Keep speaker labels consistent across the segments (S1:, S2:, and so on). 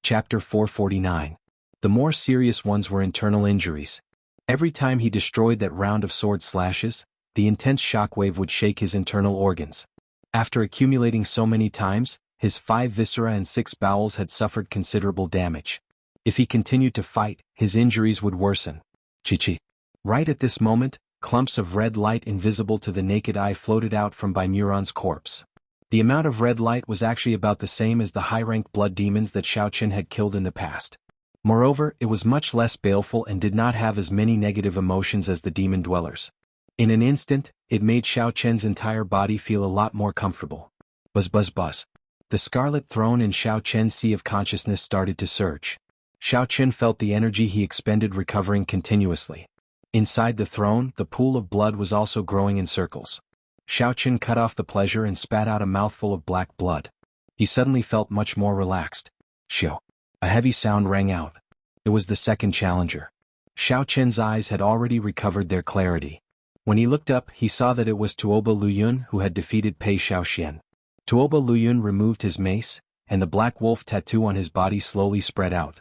S1: Chapter 449. The more serious ones were internal injuries. Every time he destroyed that round of sword slashes, the intense shockwave would shake his internal organs. After accumulating so many times, his 5 viscera and 6 bowels had suffered considerable damage. If he continued to fight, his injuries would worsen. Chi-chi. Right at this moment, clumps of red light invisible to the naked eye floated out from Baimuran's corpse. The amount of red light was actually about the same as the high-ranked blood demons that Xiaoqin had killed in the past. Moreover, it was much less baleful and did not have as many negative emotions as the demon dwellers. In an instant, it made Xiaoqin's entire body feel a lot more comfortable. Buzz buzz buzz. The scarlet throne in Xiaoqin's sea of consciousness started to surge. Xiaoqin felt the energy he expended recovering continuously. Inside the throne, the pool of blood was also growing in circles. Xiaoqin cut off the pleasure and spat out a mouthful of black blood. He suddenly felt much more relaxed. Xiao. A heavy sound rang out. It was the second challenger. Xiaoqin's eyes had already recovered their clarity. When he looked up, he saw that it was Tuoba Luyun who had defeated Pei Xiaoxian. Tuoba Luyun removed his mace, and the black wolf tattoo on his body slowly spread out.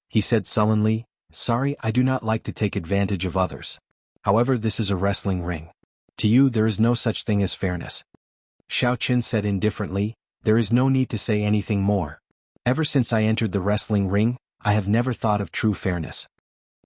S1: He said sullenly, "Sorry, I do not like to take advantage of others. However, this is a wrestling ring. To you there is no such thing as fairness." Xiaoqin said indifferently, "There is no need to say anything more. Ever since I entered the wrestling ring, I have never thought of true fairness."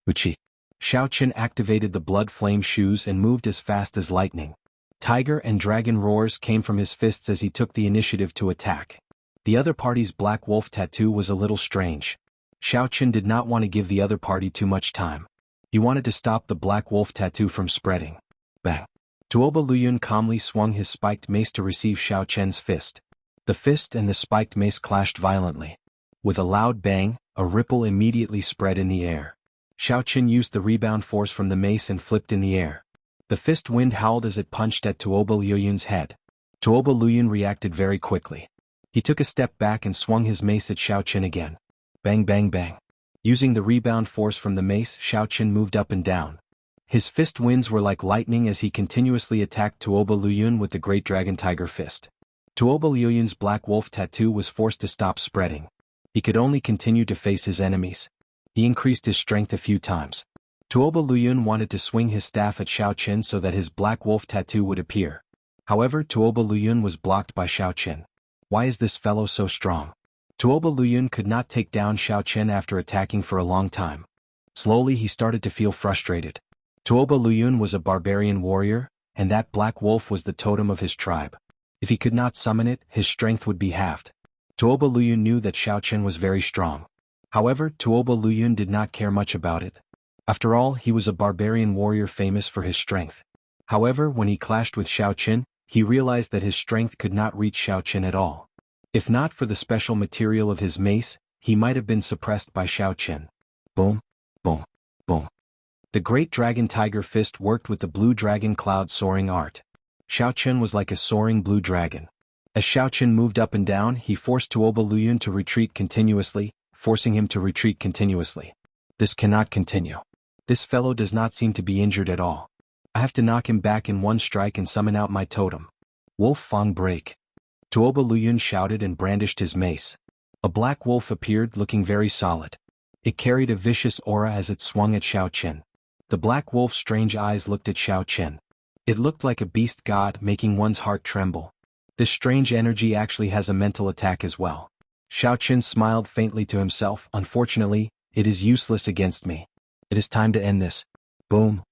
S1: Uchi. Xiaoqin activated the blood flame shoes and moved as fast as lightning. Tiger and dragon roars came from his fists as he took the initiative to attack. The other party's black wolf tattoo was a little strange. Xiaoqin did not want to give the other party too much time. He wanted to stop the black wolf tattoo from spreading. Bang. Tuoba Luyun calmly swung his spiked mace to receive Xiaoqin's fist. The fist and the spiked mace clashed violently. With a loud bang, a ripple immediately spread in the air. Xiaoqin used the rebound force from the mace and flipped in the air. The fist wind howled as it punched at Tuoba Luyun's head. Tuoba Luyun reacted very quickly. He took a step back and swung his mace at Xiaoqin again. Bang bang bang. Using the rebound force from the mace, Xiaoqin moved up and down. His fist winds were like lightning as he continuously attacked Tuoba Luyun with the Great Dragon Tiger Fist. Tuoba Luyun's black wolf tattoo was forced to stop spreading. He could only continue to face his enemies. He increased his strength a few times. Tuoba Luyun wanted to swing his staff at Xiaoqin so that his black wolf tattoo would appear. However, Tuoba Luyun was blocked by Xiaoqin. Why is this fellow so strong? Tuoba Luyun could not take down Xiaoqin after attacking for a long time. Slowly he started to feel frustrated. Tuoba Luyun was a barbarian warrior, and that black wolf was the totem of his tribe. If he could not summon it, his strength would be halved. Tuoba Luyun knew that Xiaoqin was very strong. However, Tuoba Luyun did not care much about it. After all, he was a barbarian warrior famous for his strength. However, when he clashed with Xiaoqin, he realized that his strength could not reach Xiaoqin at all. If not for the special material of his mace, he might have been suppressed by Xiaoqin. Boom, boom, boom. The Great Dragon Tiger Fist worked with the blue dragon cloud soaring art. Xiaoqin was like a soaring blue dragon. As Xiaoqin moved up and down, he forced Tuoba Luyun to retreat continuously, forcing him to retreat continuously. This cannot continue. This fellow does not seem to be injured at all. I have to knock him back in one strike and summon out my totem. Wolf Fang break. Tuoba Luyun shouted and brandished his mace. A black wolf appeared looking very solid. It carried a vicious aura as it swung at Xiaoqin. The black wolf's strange eyes looked at Xiaoqin. It looked like a beast god making one's heart tremble. This strange energy actually has a mental attack as well. Xiaoqin smiled faintly to himself. Unfortunately, it is useless against me. It is time to end this. Boom.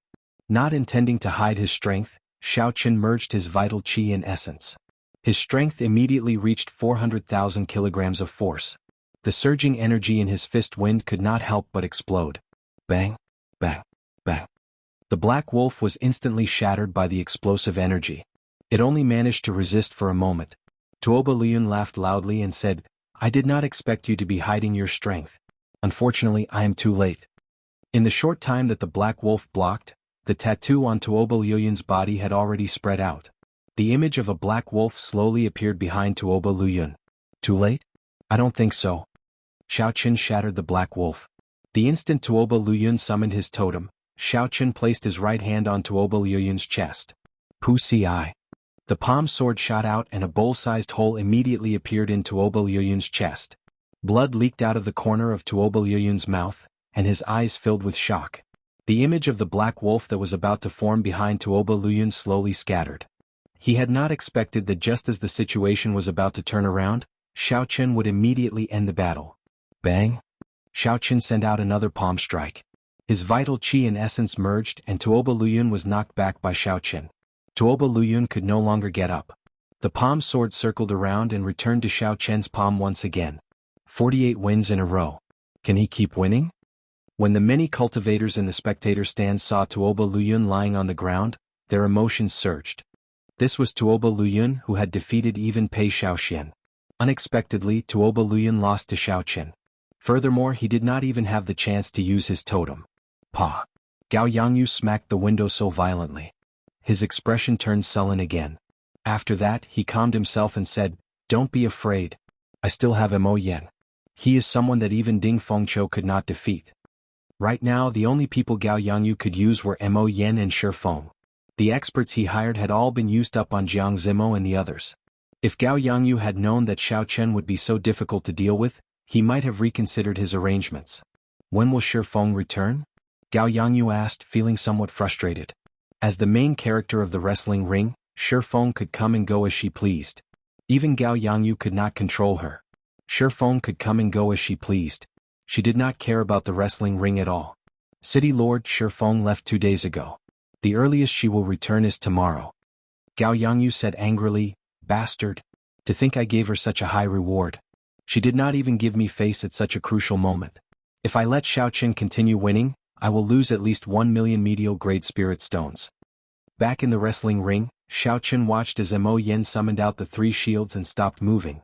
S1: Not intending to hide his strength, Xiaoqin merged his vital qi in essence. His strength immediately reached 400,000 kilograms of force. The surging energy in his fist wind could not help but explode. Bang, bang, bang. The black wolf was instantly shattered by the explosive energy. It only managed to resist for a moment. Tuoba Luyun laughed loudly and said, "I did not expect you to be hiding your strength. Unfortunately, I am too late." In the short time that the black wolf blocked, the tattoo on Tuoba Luyun's body had already spread out. The image of a black wolf slowly appeared behind Tuoba Luyun. Too late? I don't think so. Xiaoqin shattered the black wolf. The instant Tuoba Luyun summoned his totem, Xiaoqin placed his right hand on Tuoba Luyun's chest. Pu Si. The palm sword shot out and a bowl-sized hole immediately appeared in Tuoba Luyun's chest. Blood leaked out of the corner of Tuoba Luyun's mouth, and his eyes filled with shock. The image of the black wolf that was about to form behind Tuoba Luyun slowly scattered. He had not expected that just as the situation was about to turn around, Xiao Chen would immediately end the battle. Bang! Xiao Chen sent out another palm strike. His vital qi and essence merged and Tuoba Luyun was knocked back by Xiao Chen. Tuoba Luyun could no longer get up. The palm sword circled around and returned to Xiao Chen's palm once again. 48 wins in a row. Can he keep winning? When the many cultivators in the spectator stands saw Tuoba Luyun lying on the ground, their emotions surged. This was Tuoba Luyun who had defeated even Pei Xiaoxian. Unexpectedly, Tuoba Luyun lost to Xiao Chen. Furthermore, he did not even have the chance to use his totem. Pa! Gao Yangyu smacked the window so violently. His expression turned sullen again. After that, he calmed himself and said, "Don't be afraid. I still have Mo Yen. He is someone that even Ding Fengqiu could not defeat." Right now, the only people Gao Yangyu could use were Mo Yen and Shi Feng. The experts he hired had all been used up on Jiang Zimo and the others. If Gao Yangyu had known that Xiao Chen would be so difficult to deal with, he might have reconsidered his arrangements. When will Shi Feng return? Gao Yangyu asked, feeling somewhat frustrated. As the main character of the wrestling ring, Shi Feng could come and go as she pleased. Even Gao Yangyu could not control her. Shi Feng could come and go as she pleased. She did not care about the wrestling ring at all. City Lord Shi Feng left 2 days ago. The earliest she will return is tomorrow. Gao Yangyu said angrily, "Bastard. To think I gave her such a high reward. She did not even give me face at such a crucial moment. If I let Xiao Chen continue winning, I will lose at least 1 million medial-grade spirit stones." Back in the wrestling ring, Xiao Chen watched as Mo Yen summoned out the 3 shields and stopped moving.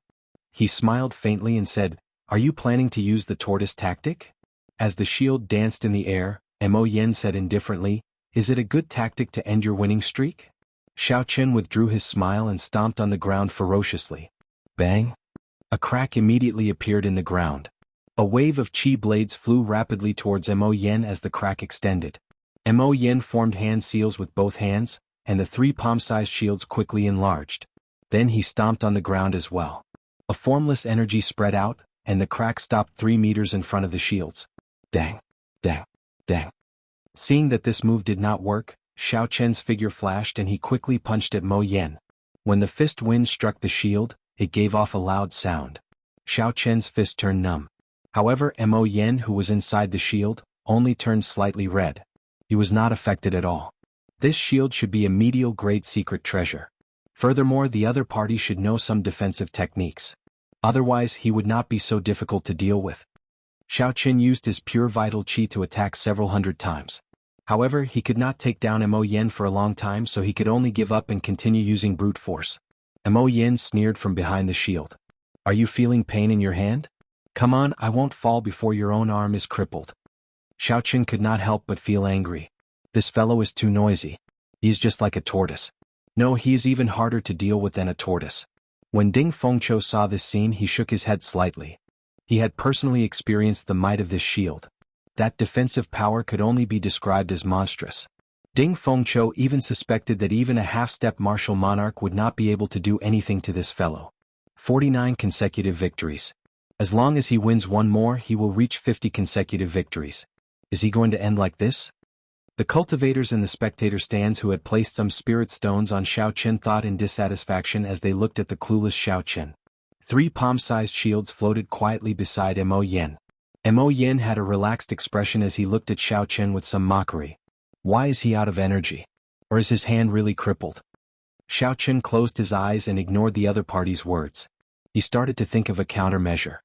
S1: He smiled faintly and said, "Are you planning to use the tortoise tactic?" As the shield danced in the air, Mo Yen said indifferently, "Is it a good tactic to end your winning streak?" Xiao Chen withdrew his smile and stomped on the ground ferociously. Bang! A crack immediately appeared in the ground. A wave of qi blades flew rapidly towards Mo Yen as the crack extended. Mo Yen formed hand seals with both hands, and the 3 palm-sized shields quickly enlarged. Then he stomped on the ground as well. A formless energy spread out, and the crack stopped 3 meters in front of the shields. Dang! Dang! Dang! Seeing that this move did not work, Xiao Chen's figure flashed and he quickly punched at Mo Yen. When the fist wind struck the shield, it gave off a loud sound. Xiao Chen's fist turned numb. However, Mo Yen, who was inside the shield, only turned slightly red. He was not affected at all. This shield should be a medial-grade secret treasure. Furthermore, the other party should know some defensive techniques. Otherwise, he would not be so difficult to deal with. Xiao Chen used his pure vital qi to attack several hundred times. However, he could not take down Mo Yen for a long time, so he could only give up and continue using brute force. Mo Yen sneered from behind the shield. "Are you feeling pain in your hand? Come on, I won't fall before your own arm is crippled." Xiao Chen could not help but feel angry. This fellow is too noisy. He is just like a tortoise. No, he is even harder to deal with than a tortoise. When Ding Fengqiu saw this scene, he shook his head slightly. He had personally experienced the might of this shield. That defensive power could only be described as monstrous. Ding Fengqiu even suspected that even a half-step martial monarch would not be able to do anything to this fellow. 49 consecutive victories. As long as he wins one more, he will reach 50 consecutive victories. Is he going to end like this? The cultivators in the spectator stands who had placed some spirit stones on Xiao Chen thought in dissatisfaction as they looked at the clueless Xiao Chen. 3 palm-sized shields floated quietly beside Mo Yen. Mo Yen had a relaxed expression as he looked at Xiao Chen with some mockery. Why is he out of energy? Or is his hand really crippled? Xiao Chen closed his eyes and ignored the other party's words. He started to think of a countermeasure.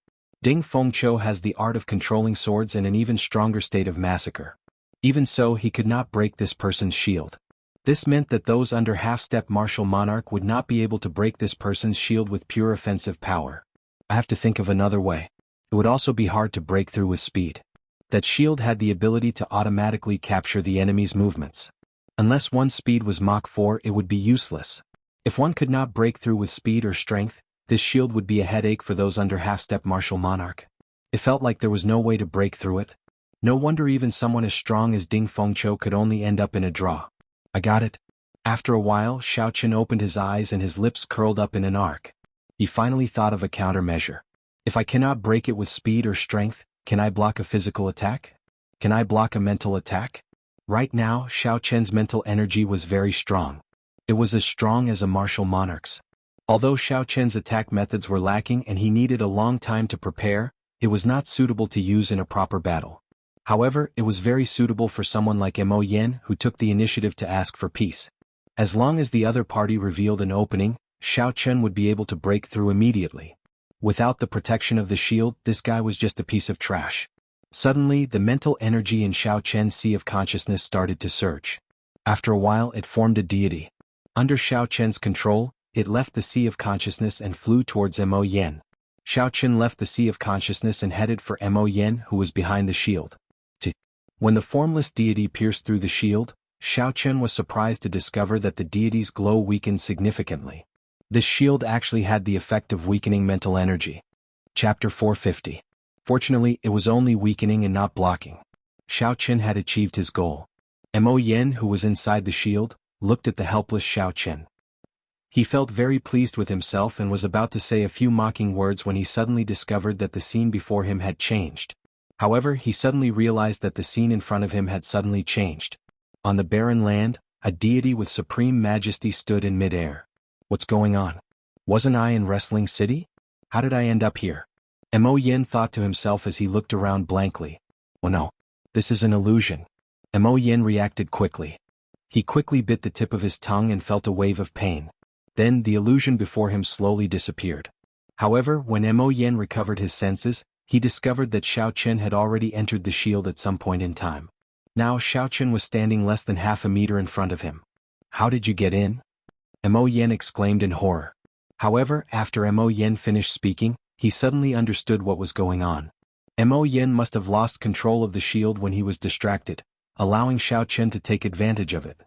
S1: Ding Fengqiu has the art of controlling swords in an even stronger state of massacre. Even so, he could not break this person's shield. This meant that those under half-step martial monarch would not be able to break this person's shield with pure offensive power. I have to think of another way. It would also be hard to break through with speed. That shield had the ability to automatically capture the enemy's movements. Unless one's speed was Mach 4, it would be useless. If one could not break through with speed or strength, this shield would be a headache for those under half-step martial monarch. It felt like there was no way to break through it. No wonder even someone as strong as Ding Fengqiu could only end up in a draw. I got it. After a while, Xiao Chen opened his eyes and his lips curled up in an arc. He finally thought of a countermeasure. If I cannot break it with speed or strength, can I block a physical attack? Can I block a mental attack? Right now, Xiao Chen's mental energy was very strong. It was as strong as a martial monarch's. Although Xiao Chen's attack methods were lacking and he needed a long time to prepare, it was not suitable to use in a proper battle. However, it was very suitable for someone like Mo Yen who took the initiative to ask for peace. As long as the other party revealed an opening, Xiao Chen would be able to break through immediately. Without the protection of the shield, this guy was just a piece of trash. Suddenly, the mental energy in Xiao Chen's sea of consciousness started to surge. After a while, it formed a deity. Under Xiao Chen's control, it left the sea of consciousness and flew towards Mo Yen. Xiao Chen left the sea of consciousness and headed for Mo Yen, who was behind the shield. When the formless deity pierced through the shield, Xiao Chen was surprised to discover that the deity's glow weakened significantly. This shield actually had the effect of weakening mental energy. Chapter 450. Fortunately, it was only weakening and not blocking. Xiao Chen had achieved his goal. Mo Yen, who was inside the shield, looked at the helpless Xiao Chen. He felt very pleased with himself and was about to say a few mocking words when he suddenly discovered that the scene before him had changed. However, he suddenly realized that the scene in front of him had suddenly changed. On the barren land, a deity with supreme majesty stood in mid-air. What's going on? Wasn't I in Wrestling City? How did I end up here? Mo Yen thought to himself as he looked around blankly. Oh no, this is an illusion. Mo Yen reacted quickly. He quickly bit the tip of his tongue and felt a wave of pain. Then the illusion before him slowly disappeared. However, when Mo Yen recovered his senses, he discovered that Xiao Chen had already entered the shield at some point in time. Now Xiao Chen was standing less than half a meter in front of him. How did you get in? Mo Yen exclaimed in horror. However, after Mo Yen finished speaking, he suddenly understood what was going on. Mo Yen must have lost control of the shield when he was distracted, allowing Xiao Chen to take advantage of it.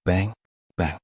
S1: Bang! Bang!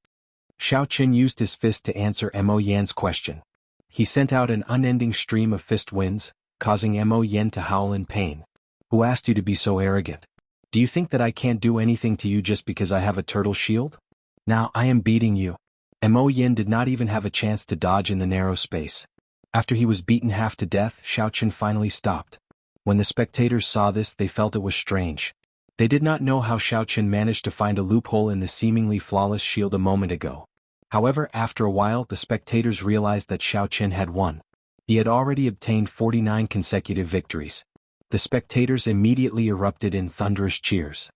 S1: Xiao Chen used his fist to answer Mo Yen's question. He sent out an unending stream of fist winds, causing Mo Yen to howl in pain. Who asked you to be so arrogant? Do you think that I can't do anything to you just because I have a turtle shield? Now I am beating you. Mo Yen did not even have a chance to dodge in the narrow space. After he was beaten half to death, Xiao Chen finally stopped. When the spectators saw this, they felt it was strange. They did not know how Xiao Chen managed to find a loophole in the seemingly flawless shield a moment ago. However, after a while, the spectators realized that Xiao Chen had won. He had already obtained 49 consecutive victories. The spectators immediately erupted in thunderous cheers.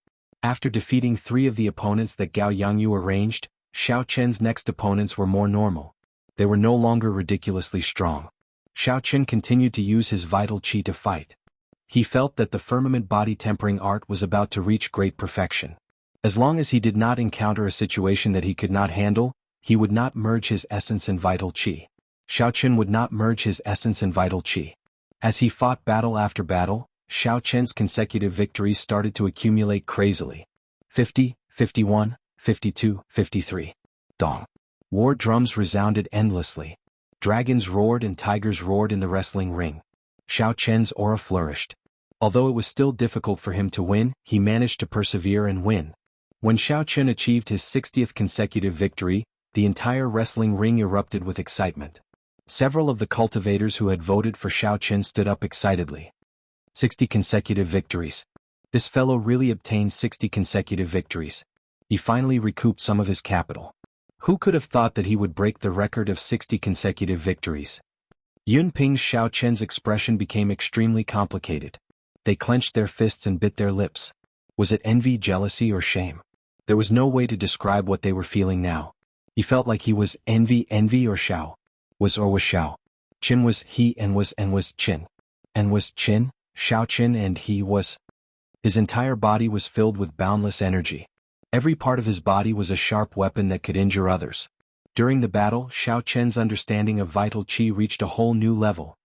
S1: After defeating 3 of the opponents that Gao Yangyu arranged, Xiao Chen's next opponents were more normal. They were no longer ridiculously strong. Xiao Chen continued to use his vital qi to fight. He felt that the firmament body tempering art was about to reach great perfection. As long as he did not encounter a situation that he could not handle, he would not merge his essence and vital qi. Xiao Chen would not merge his essence and vital qi. As he fought battle after battle, Xiao Chen's consecutive victories started to accumulate crazily. 50, 51, 52, 53. Dong. War drums resounded endlessly. Dragons roared and tigers roared in the wrestling ring. Xiao Chen's aura flourished. Although it was still difficult for him to win, he managed to persevere and win. When Xiao Chen achieved his 60th consecutive victory, the entire wrestling ring erupted with excitement. Several of the cultivators who had voted for Xiao Chen stood up excitedly. 60 consecutive victories. This fellow really obtained 60 consecutive victories. He finally recouped some of his capital. Who could have thought that he would break the record of 60 consecutive victories? Yunping's Xiao Chen's expression became extremely complicated. They clenched their fists and bit their lips. Was it envy, jealousy, or shame? There was no way to describe what they were feeling now. He felt like he was envy or Xiao. Was Xiao. Qin was he and was Qin. And was Qin, Xiao Qin and he was. His entire body was filled with boundless energy. Every part of his body was a sharp weapon that could injure others. During the battle, Xiao Chen's understanding of vital qi reached a whole new level.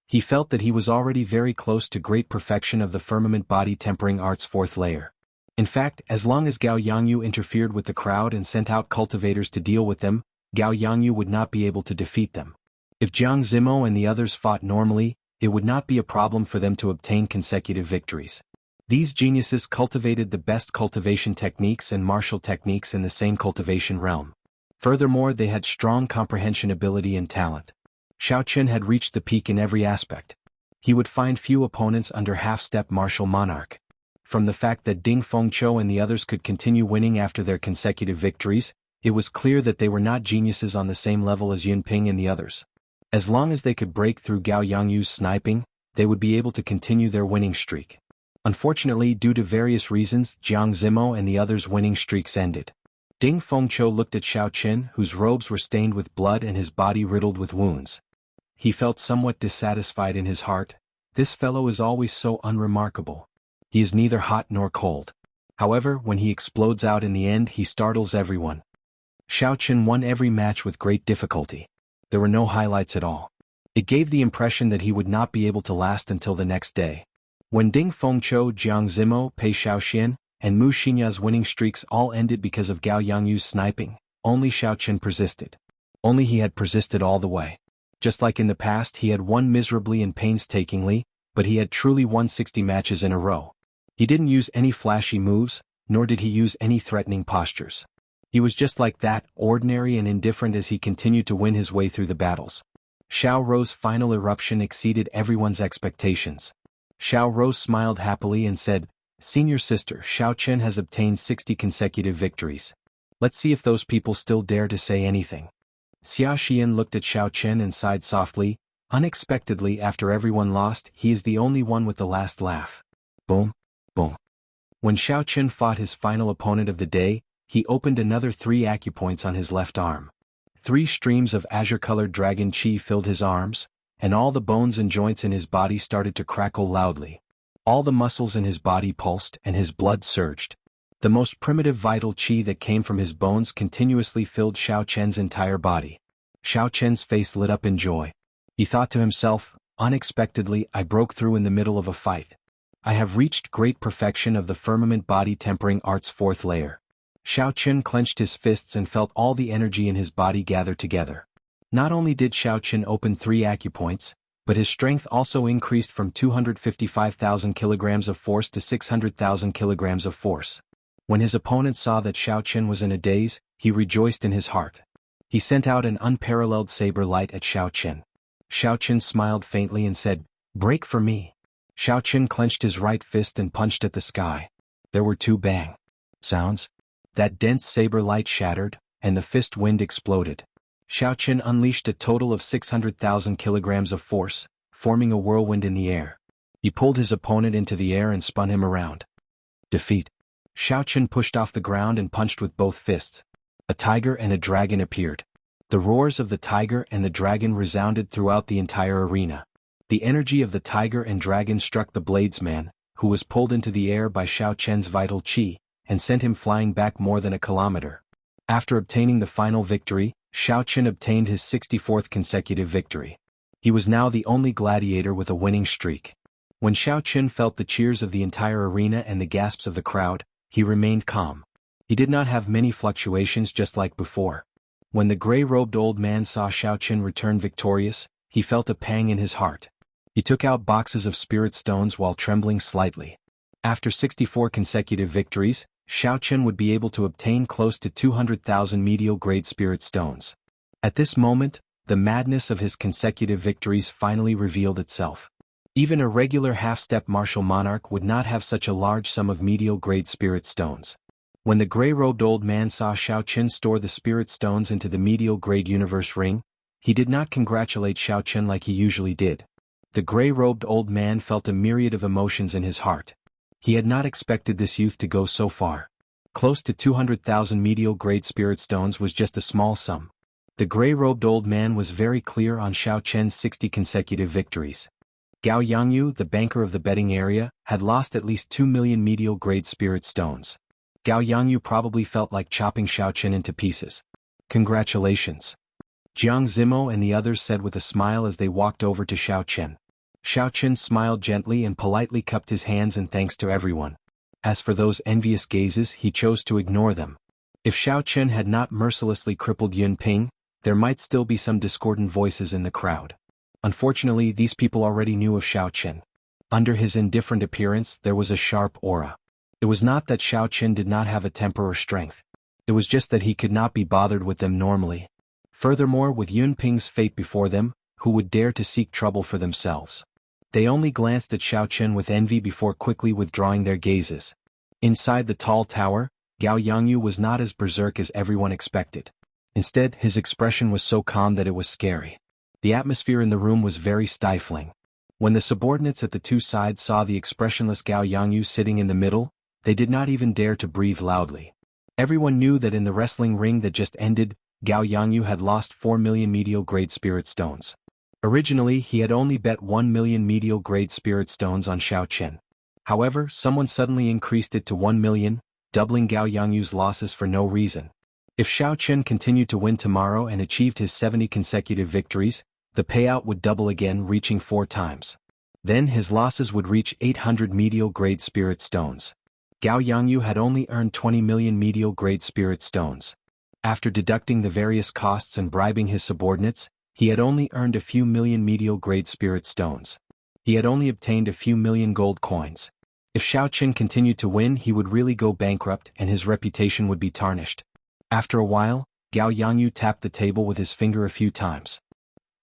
S1: He felt that he was already very close to great perfection of the firmament body tempering art's 4th layer. In fact, as long as Gao Yangyu interfered with the crowd and sent out cultivators to deal with them, Gao Yangyu would not be able to defeat them. If Jiang Zimo and the others fought normally, it would not be a problem for them to obtain consecutive victories. These geniuses cultivated the best cultivation techniques and martial techniques in the same cultivation realm. Furthermore, they had strong comprehension ability and talent. Xiao Qin had reached the peak in every aspect. He would find few opponents under half-step martial monarch. From the fact that Ding Fengqiu and the others could continue winning after their consecutive victories, it was clear that they were not geniuses on the same level as Yunping and the others. As long as they could break through Gao Yangyu's sniping, they would be able to continue their winning streak. Unfortunately, due to various reasons, Jiang Zimo and the others' winning streaks ended. Ding Fengqiu looked at Xiao Qin, whose robes were stained with blood and his body riddled with wounds. He felt somewhat dissatisfied in his heart. This fellow is always so unremarkable. He is neither hot nor cold. However, when he explodes out in the end, he startles everyone. Xiao Qin won every match with great difficulty. There were no highlights at all. It gave the impression that he would not be able to last until the next day. When Ding Fengqiu, Jiang Zimo, Pei Shaoxian, and Mu Xinya's winning streaks all ended because of Gao Yangyu's sniping, only Xiao Qin persisted. Only he had persisted all the way. Just like in the past, he had won miserably and painstakingly, but he had truly won 60 matches in a row. He didn't use any flashy moves, nor did he use any threatening postures. He was just like that, ordinary and indifferent as he continued to win his way through the battles. Xiao Rou's final eruption exceeded everyone's expectations. Xiao Rou smiled happily and said, "Senior sister, Xiao Qin has obtained 60 consecutive victories. Let's see if those people still dare to say anything." Xia Xian looked at Xiao Qin and sighed softly. Unexpectedly, after everyone lost, he is the only one with the last laugh. Boom, boom. When Xiao Qin fought his final opponent of the day, he opened another 3 acupoints on his left arm. 3 streams of azure-colored dragon qi filled his arms, and all the bones and joints in his body started to crackle loudly. All the muscles in his body pulsed and his blood surged. The most primitive vital qi that came from his bones continuously filled Xiao Qian's entire body. Xiao Qian's face lit up in joy. He thought to himself, "Unexpectedly, I broke through in the middle of a fight. I have reached great perfection of the firmament body tempering art's 4th layer." Xiao Qin clenched his fists and felt all the energy in his body gather together. Not only did Xiao Qin open 3 acupoints, but his strength also increased from 255,000 kilograms of force to 600,000 kilograms of force. When his opponent saw that Xiao Qin was in a daze, he rejoiced in his heart. He sent out an unparalleled saber light at Xiao Qin. Xiao Qin smiled faintly and said, "Break for me." Xiao Qin clenched his right fist and punched at the sky. There were 2 bang sounds. That dense saber light shattered, and the fist wind exploded. Xiao Qin unleashed a total of 600,000 kilograms of force, forming a whirlwind in the air. He pulled his opponent into the air and spun him around. Defeat. Xiao Qin pushed off the ground and punched with both fists. A tiger and a dragon appeared. The roars of the tiger and the dragon resounded throughout the entire arena. The energy of the tiger and dragon struck the bladesman, who was pulled into the air by Xiao Qian's vital qi, and sent him flying back more than a kilometer. After obtaining the final victory, Xiao Qin obtained his 64th consecutive victory. He was now the only gladiator with a winning streak. When Xiao Qin felt the cheers of the entire arena and the gasps of the crowd, he remained calm. He did not have many fluctuations just like before. When the gray-robed old man saw Xiao Qin return victorious, he felt a pang in his heart. He took out boxes of spirit stones while trembling slightly. After 64 consecutive victories, Xiao Qin would be able to obtain close to 200,000 medial-grade spirit stones. At this moment, the madness of his consecutive victories finally revealed itself. Even a regular half-step martial monarch would not have such a large sum of medial-grade spirit stones. When the gray-robed old man saw Xiao Qin store the spirit stones into the medial-grade universe ring, he did not congratulate Xiao Qin like he usually did. The gray-robed old man felt a myriad of emotions in his heart. He had not expected this youth to go so far. Close to 200,000 medial-grade spirit stones was just a small sum. The gray-robed old man was very clear on Xiao Qian's 60 consecutive victories. Gao Yangyu, the banker of the betting area, had lost at least 2 million medial-grade spirit stones. Gao Yangyu probably felt like chopping Xiao Qin into pieces. "Congratulations." Jiang Zimo and the others said with a smile as they walked over to Xiao Qin. Xiao Qin smiled gently and politely cupped his hands in thanks to everyone. As for those envious gazes, he chose to ignore them. If Xiao Qin had not mercilessly crippled Yunping, there might still be some discordant voices in the crowd. Unfortunately, these people already knew of Xiao Qin. Under his indifferent appearance, there was a sharp aura. It was not that Xiao Qin did not have a temper or strength. It was just that he could not be bothered with them normally. Furthermore, with Yunping's fate before them, who would dare to seek trouble for themselves. They only glanced at Xiao Chen with envy before quickly withdrawing their gazes. Inside the tall tower, Gao Yangyu was not as berserk as everyone expected. Instead, his expression was so calm that it was scary. The atmosphere in the room was very stifling. When the subordinates at the two sides saw the expressionless Gao Yangyu sitting in the middle, they did not even dare to breathe loudly. Everyone knew that in the wrestling ring that just ended, Gao Yangyu had lost 4 million medial grade spirit stones. Originally, he had only bet 1 million medial grade spirit stones on Xiao Chen. However, someone suddenly increased it to 1 million, doubling Gao Yangyu's losses for no reason. If Xiao Chen continued to win tomorrow and achieved his 70 consecutive victories, the payout would double again, reaching 4 times. Then his losses would reach 800 medial grade spirit stones. Gao Yangyu had only earned 20 million medial grade spirit stones. After deducting the various costs and bribing his subordinates, he had only earned a few million medial grade spirit stones. He had only obtained a few million gold coins. If Xiao Chen continued to win, he would really go bankrupt and his reputation would be tarnished. After a while, Gao Yangyu tapped the table with his finger a few times.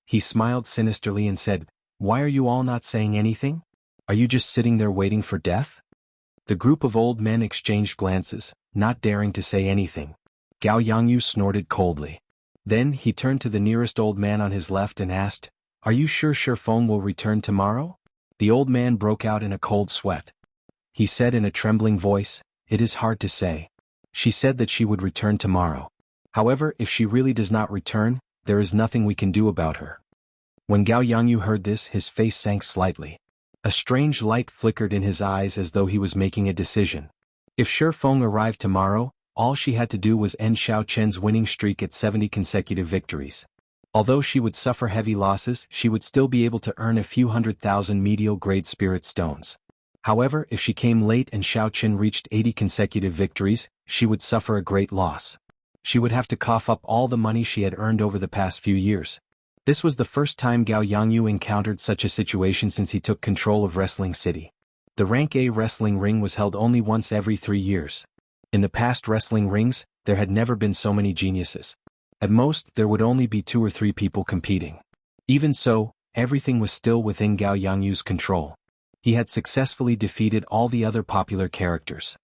S1: He smiled sinisterly and said, "Why are you all not saying anything? Are you just sitting there waiting for death?" The group of old men exchanged glances, not daring to say anything. Gao Yangyu snorted coldly. Then he turned to the nearest old man on his left and asked, "Are you sure Shifeng will return tomorrow?" The old man broke out in a cold sweat. He said in a trembling voice, "It is hard to say. She said that she would return tomorrow. However, if she really does not return, there is nothing we can do about her." When Gao Yangyu heard this, his face sank slightly. A strange light flickered in his eyes as though he was making a decision. If Shifeng arrived tomorrow, all she had to do was end Xiao Chen's winning streak at 70 consecutive victories. Although she would suffer heavy losses, she would still be able to earn a few 100,000 medial grade spirit stones. However, if she came late and Xiao Chen reached 80 consecutive victories, she would suffer a great loss. She would have to cough up all the money she had earned over the past few years. This was the first time Gao Yangyu encountered such a situation since he took control of Wrestling City. The Rank A wrestling ring was held only once every 3 years. In the past wrestling rings, there had never been so many geniuses. At most, there would only be 2 or 3 people competing. Even so, everything was still within Gao Yangyu's control. He had successfully defeated all the other popular characters.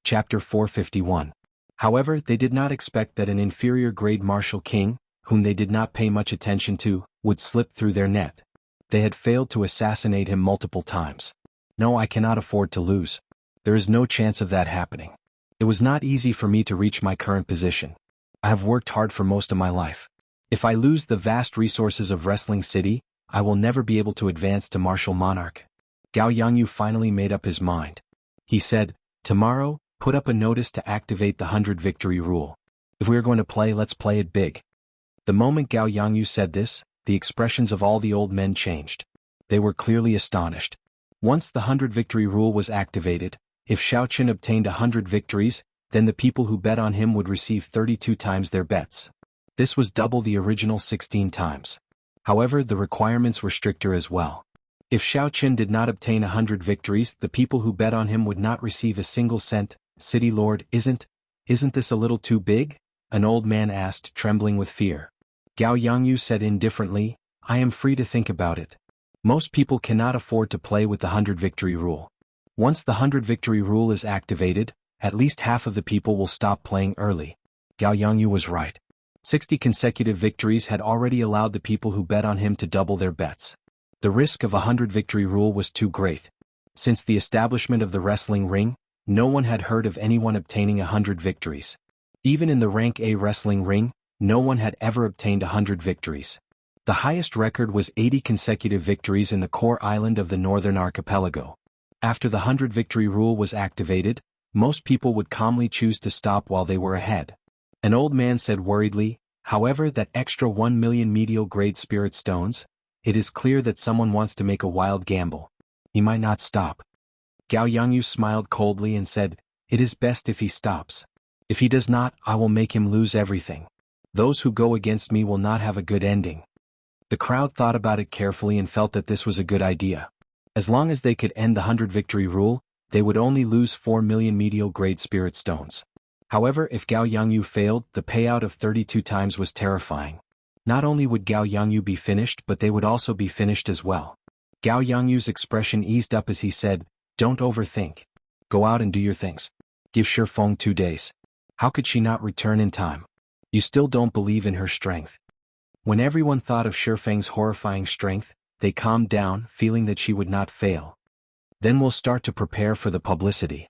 S1: Chapter 451. However, they did not expect that an inferior grade martial king, whom they did not pay much attention to, would slip through their net. They had failed to assassinate him multiple times. No, I cannot afford to lose. There is no chance of that happening. It was not easy for me to reach my current position. I have worked hard for most of my life. If I lose the vast resources of Wrestling City, I will never be able to advance to Martial Monarch. Gao Yangyu finally made up his mind. He said, "Tomorrow, put up a notice to activate the 100 victory rule. If we are going to play, let's play it big." The moment Gao Yangyu said this, the expressions of all the old men changed. They were clearly astonished. Once the 100 victory rule was activated, if Xiao Chen obtained 100 victories, then the people who bet on him would receive 32 times their bets. This was double the original 16 times. However, the requirements were stricter as well. If Xiao Chen did not obtain 100 victories, the people who bet on him would not receive a single cent. "City Lord, isn't this a little too big?" an old man asked, trembling with fear. Gao Yangyu said indifferently, "I am free to think about it. Most people cannot afford to play with the 100 victory rule. Once the 100 victory rule is activated, at least half of the people will stop playing early." Gao Yangyu was right. 60 consecutive victories had already allowed the people who bet on him to double their bets. The risk of a 100 victory rule was too great. Since the establishment of the wrestling ring, no one had heard of anyone obtaining 100 victories. Even in the Rank A wrestling ring, no one had ever obtained 100 victories. The highest record was 80 consecutive victories in the core island of the Northern Archipelago. After the 100 victory rule was activated, most people would calmly choose to stop while they were ahead. An old man said worriedly, "However, that extra 1 million medial grade spirit stones, it is clear that someone wants to make a wild gamble. He might not stop." Gao Yangyu smiled coldly and said, "It is best if he stops. If he does not, I will make him lose everything. Those who go against me will not have a good ending." The crowd thought about it carefully and felt that this was a good idea. As long as they could end the 100 victory rule, they would only lose 4 million medial grade spirit stones. However, if Gao Yangyu failed, the payout of 32 times was terrifying. Not only would Gao Yangyu be finished, but they would also be finished as well. Gao Yangyu's expression eased up as he said, "Don't overthink. Go out and do your things. Give Shifeng 2 days. How could she not return in time? You still don't believe in her strength." When everyone thought of Shifeng's horrifying strength, they calmed down, feeling that she would not fail. "Then we'll start to prepare for the publicity.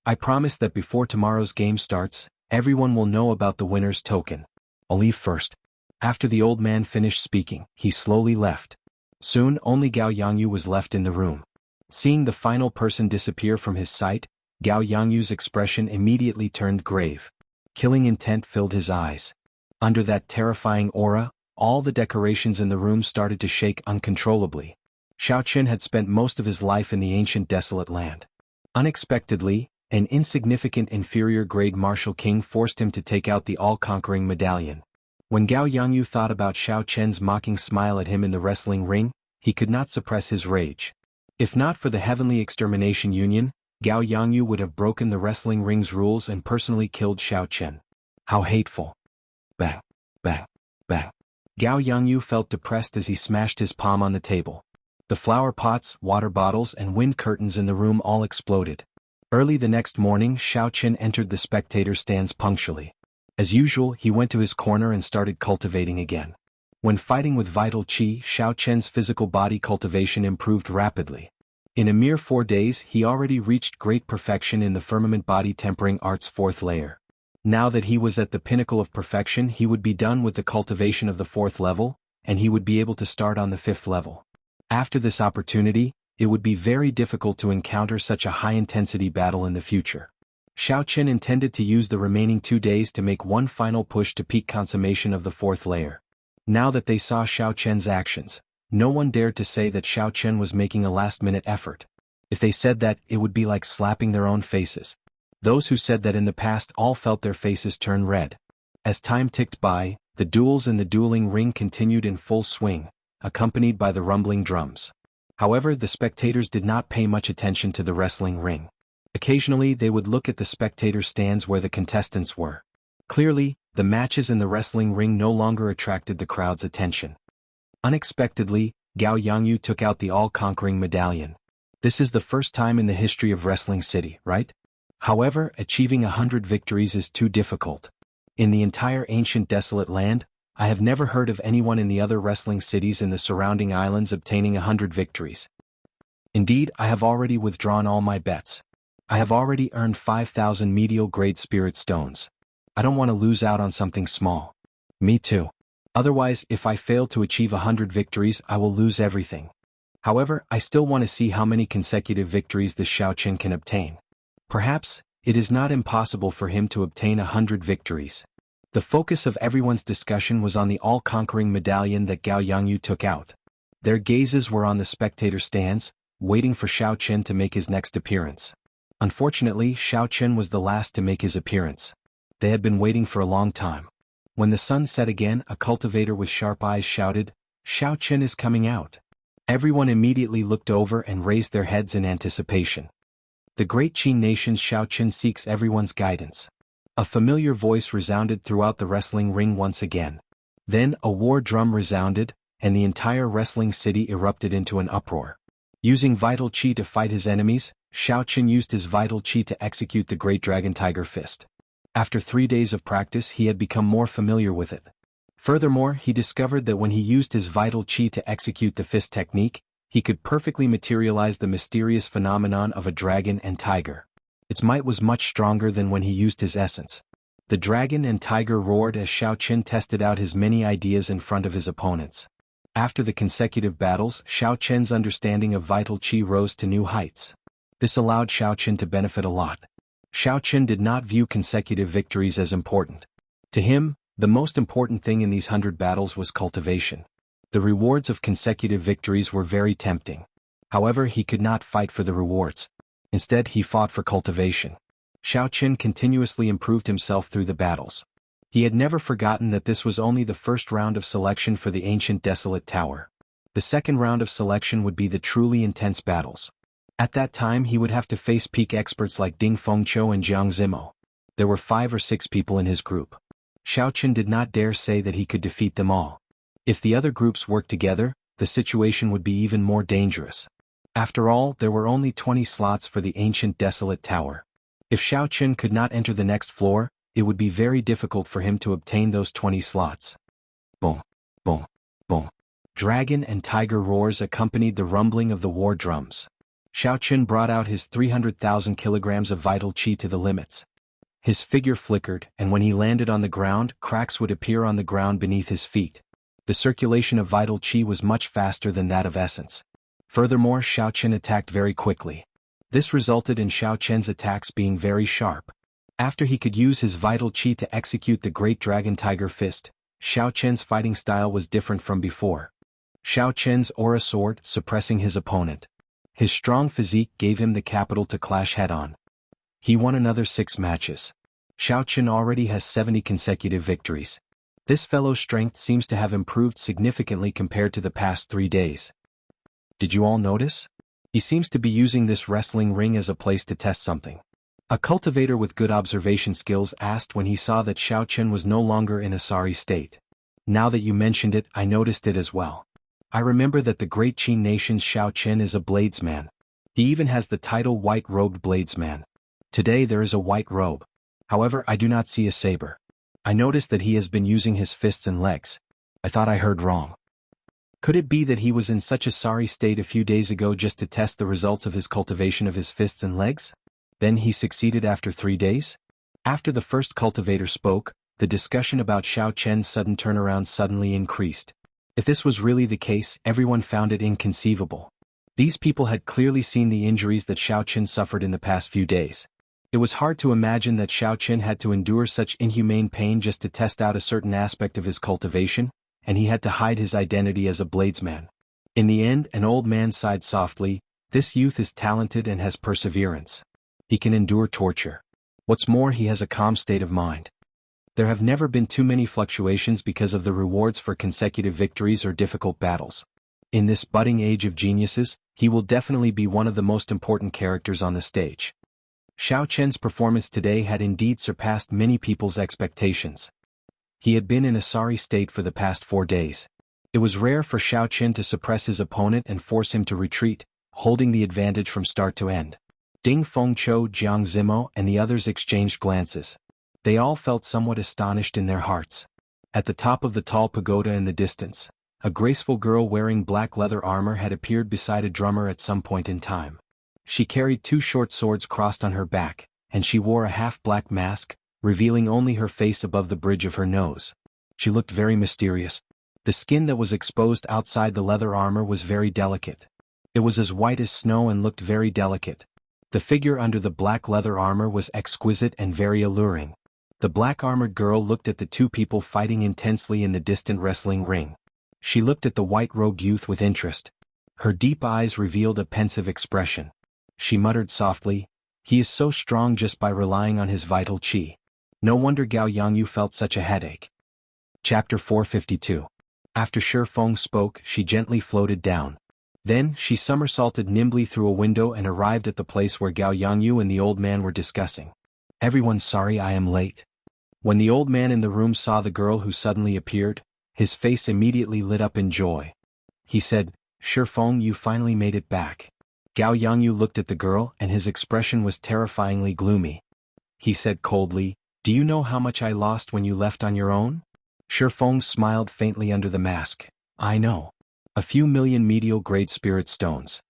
S1: I promise that before tomorrow's game starts, everyone will know about the winner's token. I'll leave first." After the old man finished speaking, he slowly left. Soon only Gao Yangyu was left in the room. Seeing the final person disappear from his sight, Gao Yangyu's expression immediately turned grave. Killing intent filled his eyes. Under that terrifying aura, all the decorations in the room started to shake uncontrollably. Xiao Qian had spent most of his life in the ancient desolate land. Unexpectedly, an insignificant inferior-grade martial king forced him to take out the all-conquering medallion. When Gao Yangyu thought about Xiao Qian's mocking smile at him in the wrestling ring, he could not suppress his rage. If not for the Heavenly Extermination Union, Gao Yangyu would have broken the wrestling ring's rules and personally killed Xiao Qian. How hateful. Bang, bang, bang. Gao Yangyu felt depressed as he smashed his palm on the table. The flower pots, water bottles, and wind curtains in the room all exploded. Early the next morning, Xiao Qian entered the spectator stands punctually. As usual, he went to his corner and started cultivating again. When fighting with vital qi, Xiao Qian's physical body cultivation improved rapidly. In a mere 4 days, he already reached great perfection in the firmament body tempering art's 4th layer. Now that he was at the pinnacle of perfection, he would be done with the cultivation of the 4th level, and he would be able to start on the 5th level. After this opportunity, it would be very difficult to encounter such a high-intensity battle in the future. Xiao Qian intended to use the remaining 2 days to make one final push to peak consummation of the 4th layer. Now that they saw Xiao Qian's actions, no one dared to say that Xiao Qian was making a last-minute effort. If they said that, it would be like slapping their own faces. Those who said that in the past all felt their faces turn red. As time ticked by, the duels in the dueling ring continued in full swing, accompanied by the rumbling drums. However, the spectators did not pay much attention to the wrestling ring. Occasionally they would look at the spectator stands where the contestants were. Clearly, the matches in the wrestling ring no longer attracted the crowd's attention. Unexpectedly, Gao Yangyu took out the all-conquering medallion. This is the first time in the history of Wrestling City, right? However, achieving 100 victories is too difficult. In the entire ancient desolate land, I have never heard of anyone in the other wrestling cities in the surrounding islands obtaining 100 victories. Indeed, I have already withdrawn all my bets. I have already earned 5,000 medial grade spirit stones. I don't want to lose out on something small. Me too. Otherwise, if I fail to achieve 100 victories, I will lose everything. However, I still want to see how many consecutive victories this Xiao Qian can obtain. Perhaps, it is not impossible for him to obtain 100 victories. The focus of everyone's discussion was on the all-conquering medallion that Gao Yangyu took out. Their gazes were on the spectator stands, waiting for Xiao Qian to make his next appearance. Unfortunately, Xiao Qian was the last to make his appearance. They had been waiting for a long time. When the sun set again, a cultivator with sharp eyes shouted, "Xiao Qian is coming out." Everyone immediately looked over and raised their heads in anticipation. The great Qin nation's Xiao Qian seeks everyone's guidance. A familiar voice resounded throughout the wrestling ring once again. Then a war drum resounded, and the entire wrestling city erupted into an uproar. Using vital qi to fight his enemies, Xiao Qian used his vital qi to execute the Great Dragon Tiger Fist. After 3 days of practice, he had become more familiar with it. Furthermore, he discovered that when he used his vital qi to execute the fist technique, he could perfectly materialize the mysterious phenomenon of a dragon and tiger. Its might was much stronger than when he used his essence. The dragon and tiger roared as Xiao Qian tested out his many ideas in front of his opponents. After the consecutive battles, Xiao Qian's understanding of vital qi rose to new heights. This allowed Xiao Qian to benefit a lot. Xiao Qian did not view consecutive victories as important. To him, the most important thing in these 100 battles was cultivation. The rewards of consecutive victories were very tempting. However, he could not fight for the rewards. Instead, he fought for cultivation. Xiao Qian continuously improved himself through the battles. He had never forgotten that this was only the first round of selection for the ancient desolate tower. The second round of selection would be the truly intense battles. At that time he would have to face peak experts like Ding Fengqiu and Jiang Zimo. There were 5 or 6 people in his group. Xiao Qian did not dare say that he could defeat them all. If the other groups worked together, the situation would be even more dangerous. After all, there were only 20 slots for the ancient desolate tower. If Xiaoqun could not enter the next floor, it would be very difficult for him to obtain those 20 slots. Boom, boom, boom. Dragon and tiger roars accompanied the rumbling of the war drums. Xiaoqun brought out his 300,000 kilograms of vital qi to the limits. His figure flickered, and when he landed on the ground, cracks would appear on the ground beneath his feet. The circulation of vital qi was much faster than that of essence. Furthermore, Xiaoqun attacked very quickly. This resulted in Xiaoqun's attacks being very sharp. After he could use his vital qi to execute the Great Dragon Tiger Fist, Xiaoqun's fighting style was different from before. Xiaoqun's aura soared, suppressing his opponent. His strong physique gave him the capital to clash head-on. He won another 6 matches. Xiaoqun already has 70 consecutive victories. This fellow's strength seems to have improved significantly compared to the past 3 days. Did you all notice? He seems to be using this wrestling ring as a place to test something. A cultivator with good observation skills asked when he saw that Xiaoqun was no longer in a sorry state. Now that you mentioned it, I noticed it as well. I remember that the great Qin nation's Xiaoqun is a bladesman. He even has the title white-robed bladesman. Today there is a white robe. However, I do not see a saber. I noticed that he has been using his fists and legs. I thought I heard wrong. Could it be that he was in such a sorry state a few days ago just to test the results of his cultivation of his fists and legs? Then he succeeded after 3 days? After the first cultivator spoke, the discussion about Xiaoqun's sudden turnaround suddenly increased. If this was really the case, everyone found it inconceivable. These people had clearly seen the injuries that Xiaoqun suffered in the past few days. It was hard to imagine that Xiaoqun had to endure such inhumane pain just to test out a certain aspect of his cultivation, and he had to hide his identity as a bladesman. In the end, an old man sighed softly, "This youth is talented and has perseverance. He can endure torture. What's more, he has a calm state of mind." There have never been too many fluctuations because of the rewards for consecutive victories or difficult battles. In this budding age of geniuses, he will definitely be one of the most important characters on the stage. Xiaoqun's performance today had indeed surpassed many people's expectations. He had been in a sorry state for the past 4 days. It was rare for Xiaoqun to suppress his opponent and force him to retreat, holding the advantage from start to end. Ding Fengqiu, Jiang Zimo, and the others exchanged glances. They all felt somewhat astonished in their hearts. At the top of the tall pagoda in the distance, a graceful girl wearing black leather armor had appeared beside a drummer at some point in time. She carried 2 short swords crossed on her back, and she wore a half-black mask, revealing only her face above the bridge of her nose. She looked very mysterious. The skin that was exposed outside the leather armor was very delicate. It was as white as snow and looked very delicate. The figure under the black leather armor was exquisite and very alluring. The black-armored girl looked at the 2 people fighting intensely in the distant wrestling ring. She looked at the white-robed youth with interest. Her deep eyes revealed a pensive expression. She muttered softly, "He is so strong just by relying on his vital qi. No wonder Jianghu felt such a headache." Chapter 452. After Shi Feng spoke, she gently floated down. Then, she somersaulted nimbly through a window and arrived at the place where Jianghu and the old man were discussing. "Everyone's sorry I am late." When the old man in the room saw the girl who suddenly appeared, his face immediately lit up in joy. He said, "Shi Feng, you finally made it back." Jianghu looked at the girl and his expression was terrifyingly gloomy. He said coldly, "Do you know how much I lost when you left on your own?" Shi Feng smiled faintly under the mask. "I know. A few million medial-grade spirit stones."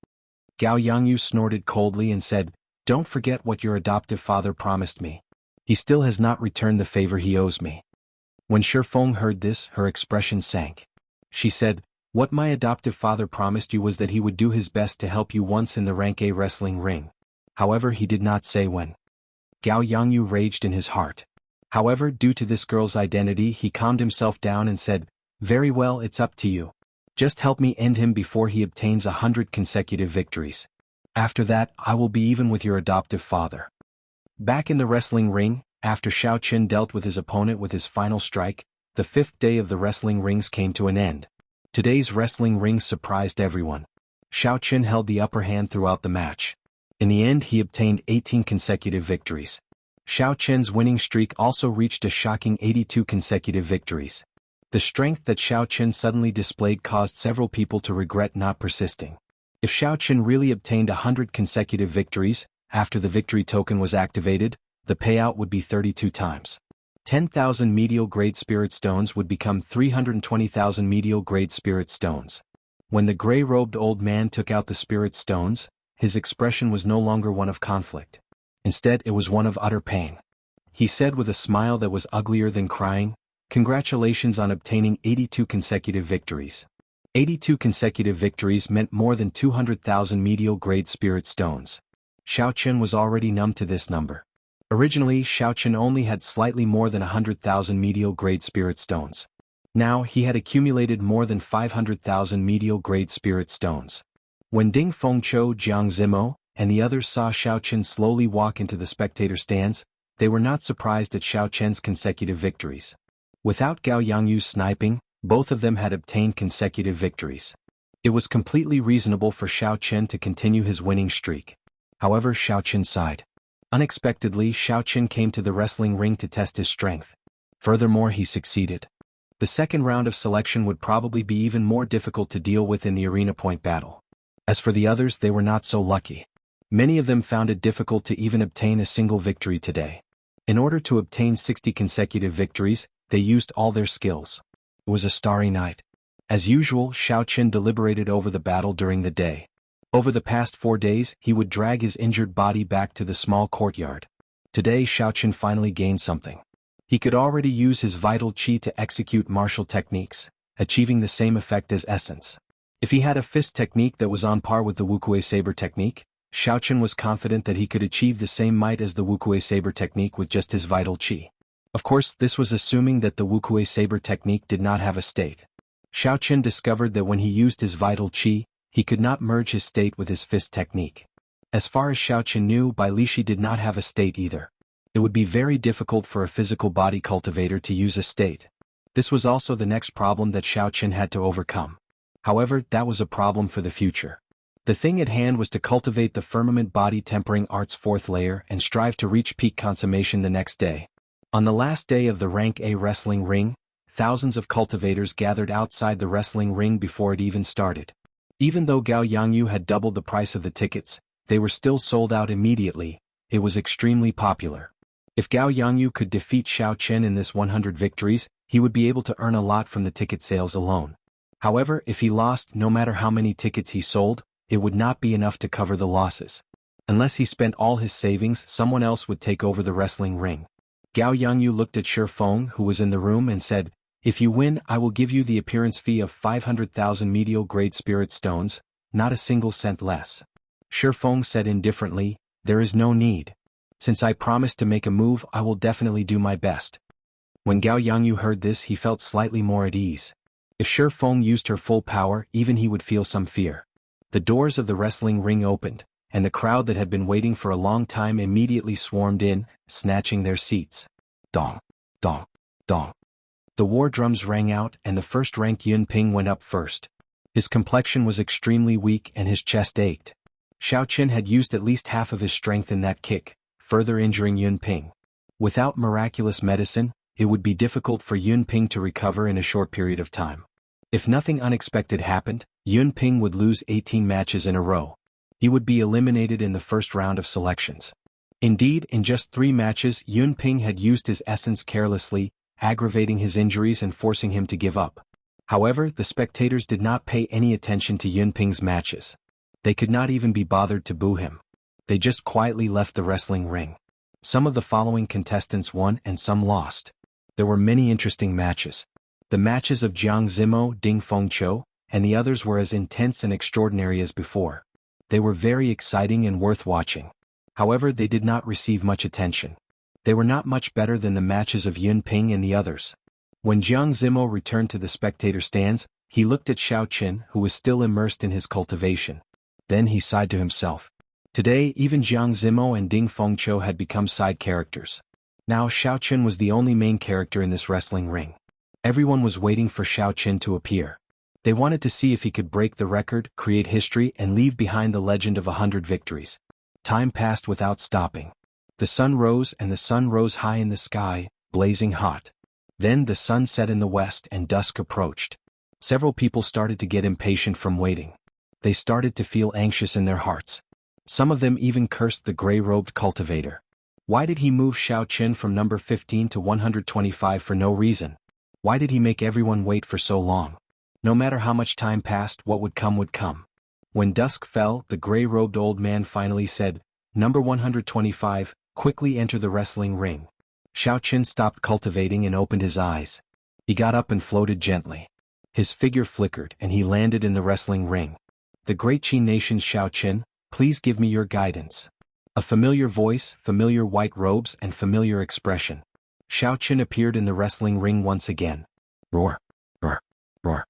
S1: Jianghu snorted coldly and said, "Don't forget what your adoptive father promised me. He still has not returned the favor he owes me." When Shi Feng heard this, her expression sank. She said, "What my adoptive father promised you was that he would do his best to help you once in the rank A wrestling ring. However, he did not say when." Jianghu raged in his heart. However, due to this girl's identity, he calmed himself down and said, "Very well, it's up to you. Just help me end him before he obtains 100 consecutive victories. After that, I will be even with your adoptive father." Back in the wrestling ring, after Xiaoqun dealt with his opponent with his final strike, the 5th day of the wrestling rings came to an end. Today's wrestling rings surprised everyone. Xiaoqun held the upper hand throughout the match. In the end, he obtained 18 consecutive victories. Xiaoqun's winning streak also reached a shocking 82 consecutive victories. The strength that Xiao Qin suddenly displayed caused several people to regret not persisting. If Xiao Qin really obtained 100 consecutive victories, after the victory token was activated, the payout would be 32 times. 10,000 medial grade spirit stones would become 320,000 medial grade spirit stones. When the gray-robed old man took out the spirit stones, his expression was no longer one of conflict. Instead, it was one of utter pain. He said with a smile that was uglier than crying, "Congratulations on obtaining 82 consecutive victories." 82 consecutive victories meant more than 200,000 medial grade spirit stones. Xiao Qin was already numb to this number. Originally, Xiao Qin only had slightly more than 100,000 medial grade spirit stones. Now he had accumulated more than 500,000 medial grade spirit stones. When Ding Fengqiu, Jiang Zimo, and the others saw Xiao Qin slowly walk into the spectator stands, they were not surprised at Xiao Qin's consecutive victories. Without Gao Yangyu's sniping, both of them had obtained consecutive victories. It was completely reasonable for Xiao Qin to continue his winning streak. However, Xiao Qin sighed. Unexpectedly, Xiao Qin came to the wrestling ring to test his strength. Furthermore, he succeeded. The second round of selection would probably be even more difficult to deal with in the arena point battle. As for the others, they were not so lucky. Many of them found it difficult to even obtain a single victory today. In order to obtain 60 consecutive victories, they used all their skills. It was a starry night. As usual, Xiao Qin deliberated over the battle during the day. Over the past 4 days, he would drag his injured body back to the small courtyard. Today, Xiao Qin finally gained something. He could already use his vital qi to execute martial techniques, achieving the same effect as essence. If he had a fist technique that was on par with the Wuxia saber technique, Xiao Qin was confident that he could achieve the same might as the Wuxia saber technique with just his vital qi. Of course, this was assuming that the Wuxia saber technique did not have a state. Xiao Qin discovered that when he used his vital qi, he could not merge his state with his fist technique. As far as Xiao Qin knew, Bai Lishi did not have a state either. It would be very difficult for a physical body cultivator to use a state. This was also the next problem that Xiao Qin had to overcome. However, that was a problem for the future. The thing at hand was to cultivate the firmament body tempering art's 4th layer and strive to reach peak consummation the next day. On the last day of the Rank A wrestling ring, thousands of cultivators gathered outside the wrestling ring before it even started. Even though Gao Yangyu had doubled the price of the tickets, they were still sold out immediately. It was extremely popular. If Gao Yangyu could defeat Xiao Qin in this 100 victories, he would be able to earn a lot from the ticket sales alone. However, if he lost, no matter how many tickets he sold, it would not be enough to cover the losses. Unless he spent all his savings, someone else would take over the wrestling ring. Gao Yangyu looked at Shi Feng, who was in the room, and said, "If you win, I will give you the appearance fee of 500,000 medial grade spirit stones, not a single cent less." Shi Feng said indifferently, "There is no need. Since I promised to make a move, I will definitely do my best." When Gao Yangyu heard this, he felt slightly more at ease. If Shi Feng used her full power, even he would feel some fear. The doors of the wrestling ring opened, and the crowd that had been waiting for a long time immediately swarmed in, snatching their seats. Dong, dong, dong. The war drums rang out, and the first-ranked Yun Ping went up first. His complexion was extremely weak and his chest ached. Xiao Qin had used at least half of his strength in that kick, further injuring Yun Ping. Without miraculous medicine, it would be difficult for Yun Ping to recover in a short period of time. If nothing unexpected happened, Yun Ping would lose 18 matches in a row. He would be eliminated in the first round of selections. Indeed, in just 3 matches, Yun Ping had used his essence carelessly, aggravating his injuries and forcing him to give up. However, the spectators did not pay any attention to Yun Ping's matches. They could not even be bothered to boo him. They just quietly left the wrestling ring. Some of the following contestants won and some lost. There were many interesting matches. The matches of Jiang Zimo, Ding Fengqiu, and the others were as intense and extraordinary as before. They were very exciting and worth watching. However, they did not receive much attention. They were not much better than the matches of Yun Ping and the others. When Jiang Zimo returned to the spectator stands, he looked at Xiao Qin, who was still immersed in his cultivation. Then he sighed to himself. Today, even Jiang Zimo and Ding Fengqiu had become side characters. Now Xiao Qin was the only main character in this wrestling ring. Everyone was waiting for Xiao Qin to appear. They wanted to see if he could break the record, create history, and leave behind the legend of 100 victories. Time passed without stopping. The sun rose, and the sun rose high in the sky, blazing hot. Then the sun set in the west and dusk approached. Several people started to get impatient from waiting. They started to feel anxious in their hearts. Some of them even cursed the gray-robed cultivator. Why did he move Xiao Qin from number 15 to 125 for no reason? Why did he make everyone wait for so long? No matter how much time passed, what would come would come. When dusk fell, the gray-robed old man finally said, "Number 125, quickly enter the wrestling ring." Xiao Qin stopped cultivating and opened his eyes. He got up and floated gently. His figure flickered and he landed in the wrestling ring. "The great Qi nation's Xiao Qin, please give me your guidance." A familiar voice, familiar white robes and familiar expression. Xiao Qin appeared in the wrestling ring once again. Roar, roar, roar.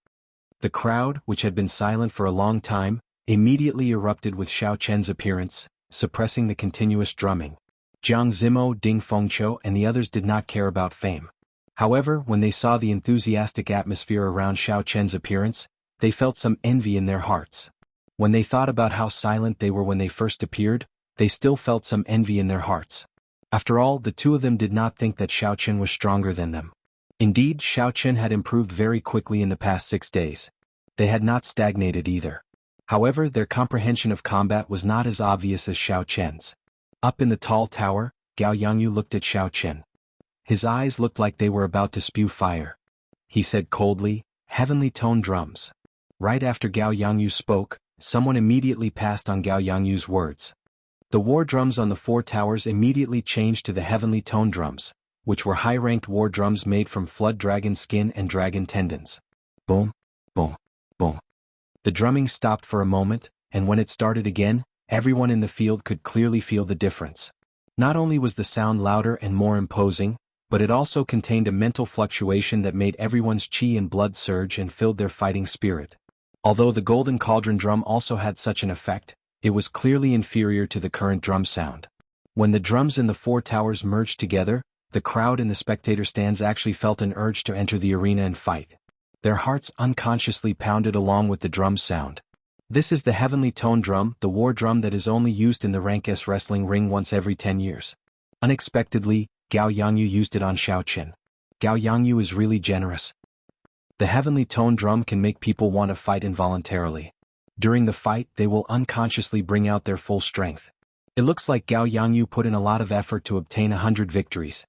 S1: The crowd, which had been silent for a long time, immediately erupted with Xiao Qin's appearance, suppressing the continuous drumming. Jiang Zimo, Ding Fengqiu and the others did not care about fame. However, when they saw the enthusiastic atmosphere around Xiao Qin's appearance, they felt some envy in their hearts. When they thought about how silent they were when they first appeared, they still felt some envy in their hearts. After all, the two of them did not think that Xiao Qin was stronger than them. Indeed, Xiao Qin had improved very quickly in the past 6 days. They had not stagnated either. However, their comprehension of combat was not as obvious as Xiao Qin's. Up in the tall tower, Gao Yangyu looked at Xiao Qin. His eyes looked like they were about to spew fire. He said coldly, "Heavenly tone drums." Right after Gao Yangyu spoke, someone immediately passed on Gao Yangyu's words. The war drums on the 4 towers immediately changed to the heavenly tone drums, which were high-ranked war drums made from flood dragon skin and dragon tendons. Boom, boom, boom. The drumming stopped for a moment, and when it started again, everyone in the field could clearly feel the difference. Not only was the sound louder and more imposing, but it also contained a mental fluctuation that made everyone's qi and blood surge and filled their fighting spirit. Although the golden cauldron drum also had such an effect, it was clearly inferior to the current drum sound. When the drums in the 4 towers merged together, the crowd in the spectator stands actually felt an urge to enter the arena and fight. Their hearts unconsciously pounded along with the drum sound. This is the heavenly tone drum, the war drum that is only used in the rank S wrestling ring once every 10 years. Unexpectedly, Gao Yangyu used it on Xiao Qin. Gao Yangyu is really generous. The heavenly tone drum can make people want to fight involuntarily. During the fight, they will unconsciously bring out their full strength. It looks like Gao Yangyu put in a lot of effort to obtain 100 victories.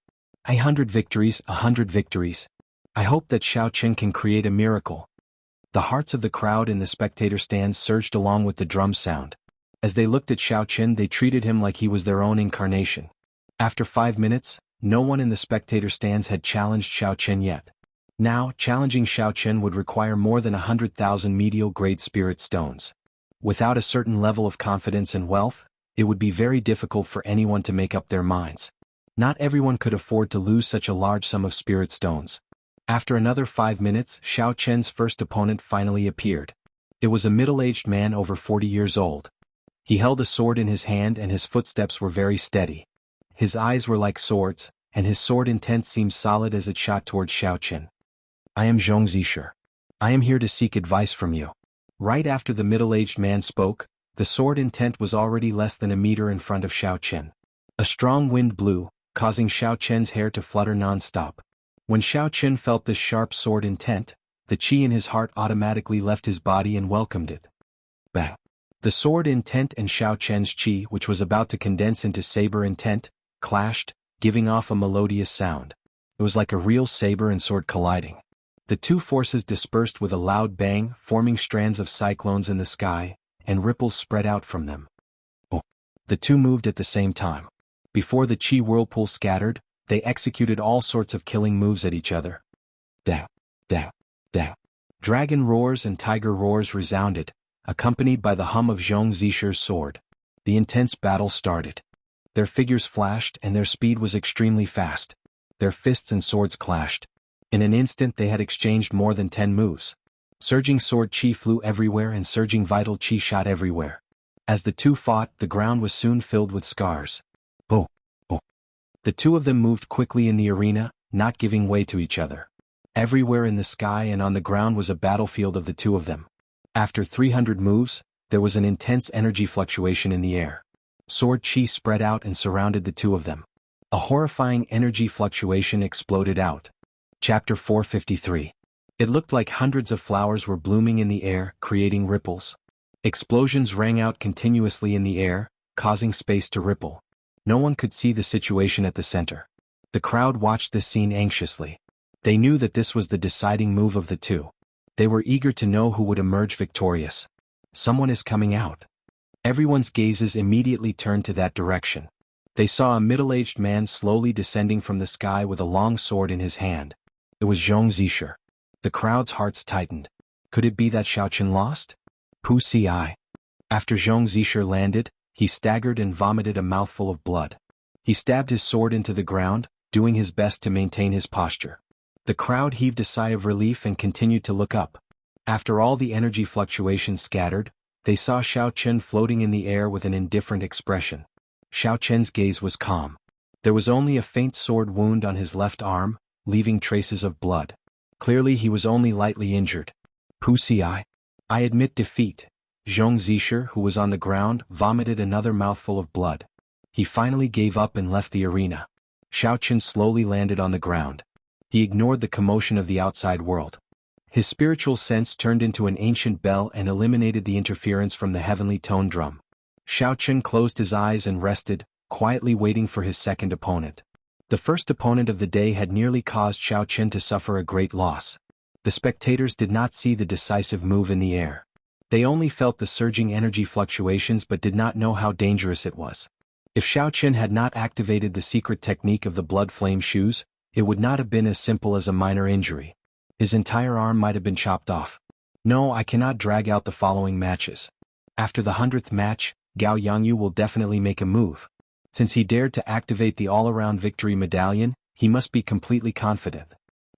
S1: 100 victories, 100 victories. I hope that Xiao Qin can create a miracle. The hearts of the crowd in the spectator stands surged along with the drum sound. As they looked at Xiao Qin, they treated him like he was their own incarnation. After 5 minutes, no one in the spectator stands had challenged Xiao Qin yet. Now, challenging Xiao Qin would require more than 100,000 medial-grade spirit stones. Without a certain level of confidence and wealth, it would be very difficult for anyone to make up their minds. Not everyone could afford to lose such a large sum of spirit stones. After another 5 minutes, Xiao Qin's first opponent finally appeared. It was a middle-aged man over 40 years old. He held a sword in his hand and his footsteps were very steady. His eyes were like swords, and his sword intent seemed solid as it shot towards Xiao Qin. "I am Zhong Zisher. I am here to seek advice from you." Right after the middle-aged man spoke, the sword intent was already less than a meter in front of Xiao Qin. A strong wind blew, causing Xiao Qin's hair to flutter non-stop. When Xiao Qin felt this sharp sword intent, the qi in his heart automatically left his body and welcomed it. Bang! The sword intent and Xiao Qin's qi, which was about to condense into saber intent, clashed, giving off a melodious sound. It was like a real saber and sword colliding. The two forces dispersed with a loud bang, forming strands of cyclones in the sky, and ripples spread out from them. Oh! The two moved at the same time. Before the qi whirlpool scattered, they executed all sorts of killing moves at each other. Dang! Dang! Dang! Dragon roars and tiger roars resounded, accompanied by the hum of Zhong Zisher's sword. The intense battle started. Their figures flashed and their speed was extremely fast. Their fists and swords clashed. In an instant they had exchanged more than 10 moves. Surging sword qi flew everywhere and surging vital qi shot everywhere. As the two fought, the ground was soon filled with scars. Oh! Oh! The two of them moved quickly in the arena, not giving way to each other. Everywhere in the sky and on the ground was a battlefield of the two of them. After 300 moves, there was an intense energy fluctuation in the air. Sword qi spread out and surrounded the two of them. A horrifying energy fluctuation exploded out. Chapter 453. It looked like hundreds of flowers were blooming in the air, creating ripples. Explosions rang out continuously in the air, causing space to ripple. No one could see the situation at the center. The crowd watched this scene anxiously. They knew that this was the deciding move of the two. They were eager to know who would emerge victorious. Someone is coming out. Everyone's gazes immediately turned to that direction. They saw a middle-aged man slowly descending from the sky with a long sword in his hand. It was Zhong Zisher. The crowd's hearts tightened. Could it be that Xiaoqin lost? Wuxia. After Zhong Zisher landed, he staggered and vomited a mouthful of blood. He stabbed his sword into the ground, doing his best to maintain his posture. The crowd heaved a sigh of relief and continued to look up. After all the energy fluctuations scattered, they saw Xiaoqin floating in the air with an indifferent expression. Xiaoqin's gaze was calm. There was only a faint sword wound on his left arm, leaving traces of blood. Clearly he was only lightly injured. Wuxia. I admit defeat. Zhong Zisher, who was on the ground, vomited another mouthful of blood. He finally gave up and left the arena. Xiaoqin slowly landed on the ground. He ignored the commotion of the outside world. His spiritual sense turned into an ancient bell and eliminated the interference from the heavenly tone drum. Xiaoqin closed his eyes and rested, quietly waiting for his second opponent. The first opponent of the day had nearly caused Xiaoqin to suffer a great loss. The spectators did not see the decisive move in the air. They only felt the surging energy fluctuations but did not know how dangerous it was. If Xiaoqin had not activated the secret technique of the blood flame shoes, it would not have been as simple as a minor injury. His entire arm might have been chopped off. No, I cannot drag out the following matches. After the 100th match, Jianghu will definitely make a move. Since he dared to activate the all-around victory medallion, he must be completely confident.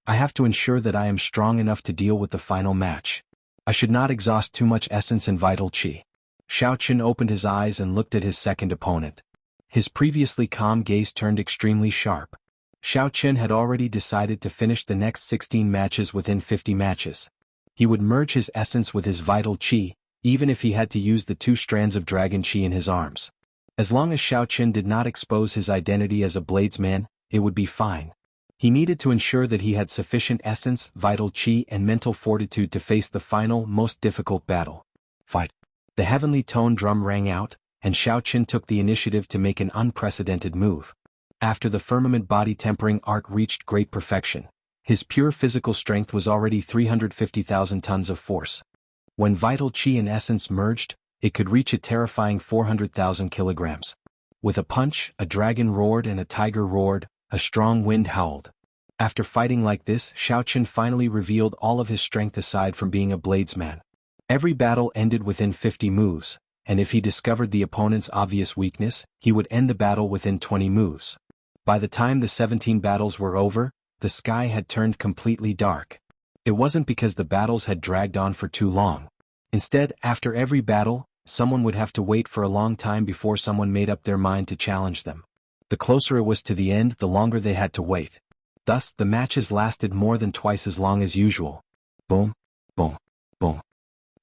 S1: I have to ensure that I am strong enough to deal with the final match. I should not exhaust too much essence and vital qi. Xiaoqin opened his eyes and looked at his second opponent. His previously calm gaze turned extremely sharp. Xiaoqin had already decided to finish the next 16 matches within 50 matches. He would merge his essence with his vital qi, even if he had to use the 2 strands of dragon qi in his arms. As long as Xiaoqin did not expose his identity as a bladesman, it would be fine. He needed to ensure that he had sufficient essence, vital qi and mental fortitude to face the final, most difficult battle. Fight. The heavenly tone drum rang out, and Xiaoqin took the initiative to make an unprecedented move. After the firmament body tempering arc reached great perfection, his pure physical strength was already 350,000 tons of force. When vital qi and essence merged, it could reach a terrifying 400,000 kilograms. With a punch, a dragon roared and a tiger roared, a strong wind howled. After fighting like this, Xiaoqin finally revealed all of his strength aside from being a bladesman. Every battle ended within 50 moves, and if he discovered the opponent's obvious weakness, he would end the battle within 20 moves. By the time the 17 battles were over, the sky had turned completely dark. It wasn't because the battles had dragged on for too long. Instead, after every battle, someone would have to wait for a long time before someone made up their mind to challenge them. The closer it was to the end, the longer they had to wait. Thus, the matches lasted more than twice as long as usual. Boom, boom, boom.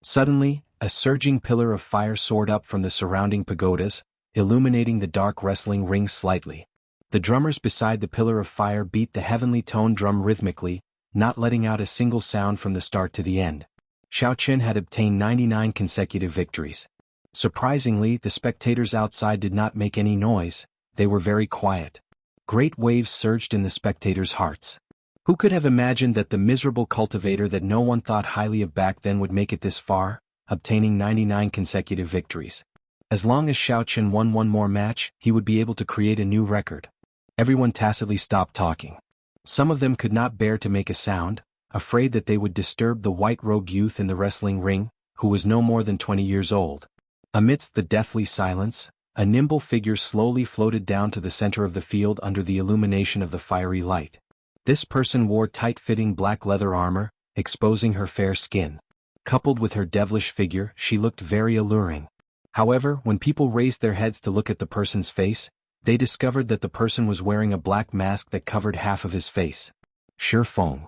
S1: Suddenly, a surging pillar of fire soared up from the surrounding pagodas, illuminating the dark wrestling ring slightly. The drummers beside the pillar of fire beat the heavenly tone drum rhythmically, not letting out a single sound from the start to the end. Xiaoqin had obtained 99 consecutive victories. Surprisingly, the spectators outside did not make any noise, they were very quiet. Great waves surged in the spectators' hearts. Who could have imagined that the miserable cultivator that no one thought highly of back then would make it this far, obtaining 99 consecutive victories? As long as Xiaoqin won one more match, he would be able to create a new record. Everyone tacitly stopped talking. Some of them could not bear to make a sound, afraid that they would disturb the white-robed youth in the wrestling ring, who was no more than 20 years old. Amidst the deathly silence, a nimble figure slowly floated down to the center of the field under the illumination of the fiery light. This person wore tight-fitting black leather armor, exposing her fair skin. Coupled with her devilish figure, she looked very alluring. However, when people raised their heads to look at the person's face, they discovered that the person was wearing a black mask that covered half of his face. Shi Feng.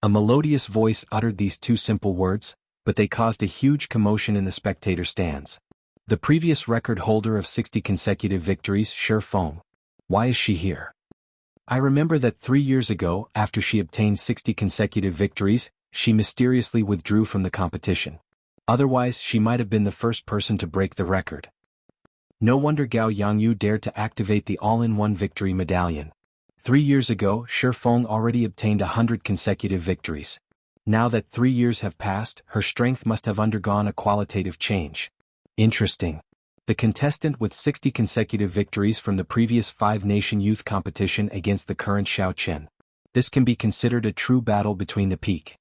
S1: A melodious voice uttered these 2 simple words, but they caused a huge commotion in the spectator stands. The previous record holder of 60 consecutive victories, Shi Feng. Why is she here? I remember that 3 years ago, after she obtained 60 consecutive victories, she mysteriously withdrew from the competition. Otherwise, she might have been the first person to break the record. No wonder Gao Yangyu dared to activate the all-in-one victory medallion. 3 years ago, Shi Feng already obtained 100 consecutive victories. Now that 3 years have passed, her strength must have undergone a qualitative change. Interesting. The contestant with 60 consecutive victories from the previous 5-nation youth competition against the current Xiao Chen. This can be considered a true battle between the peak.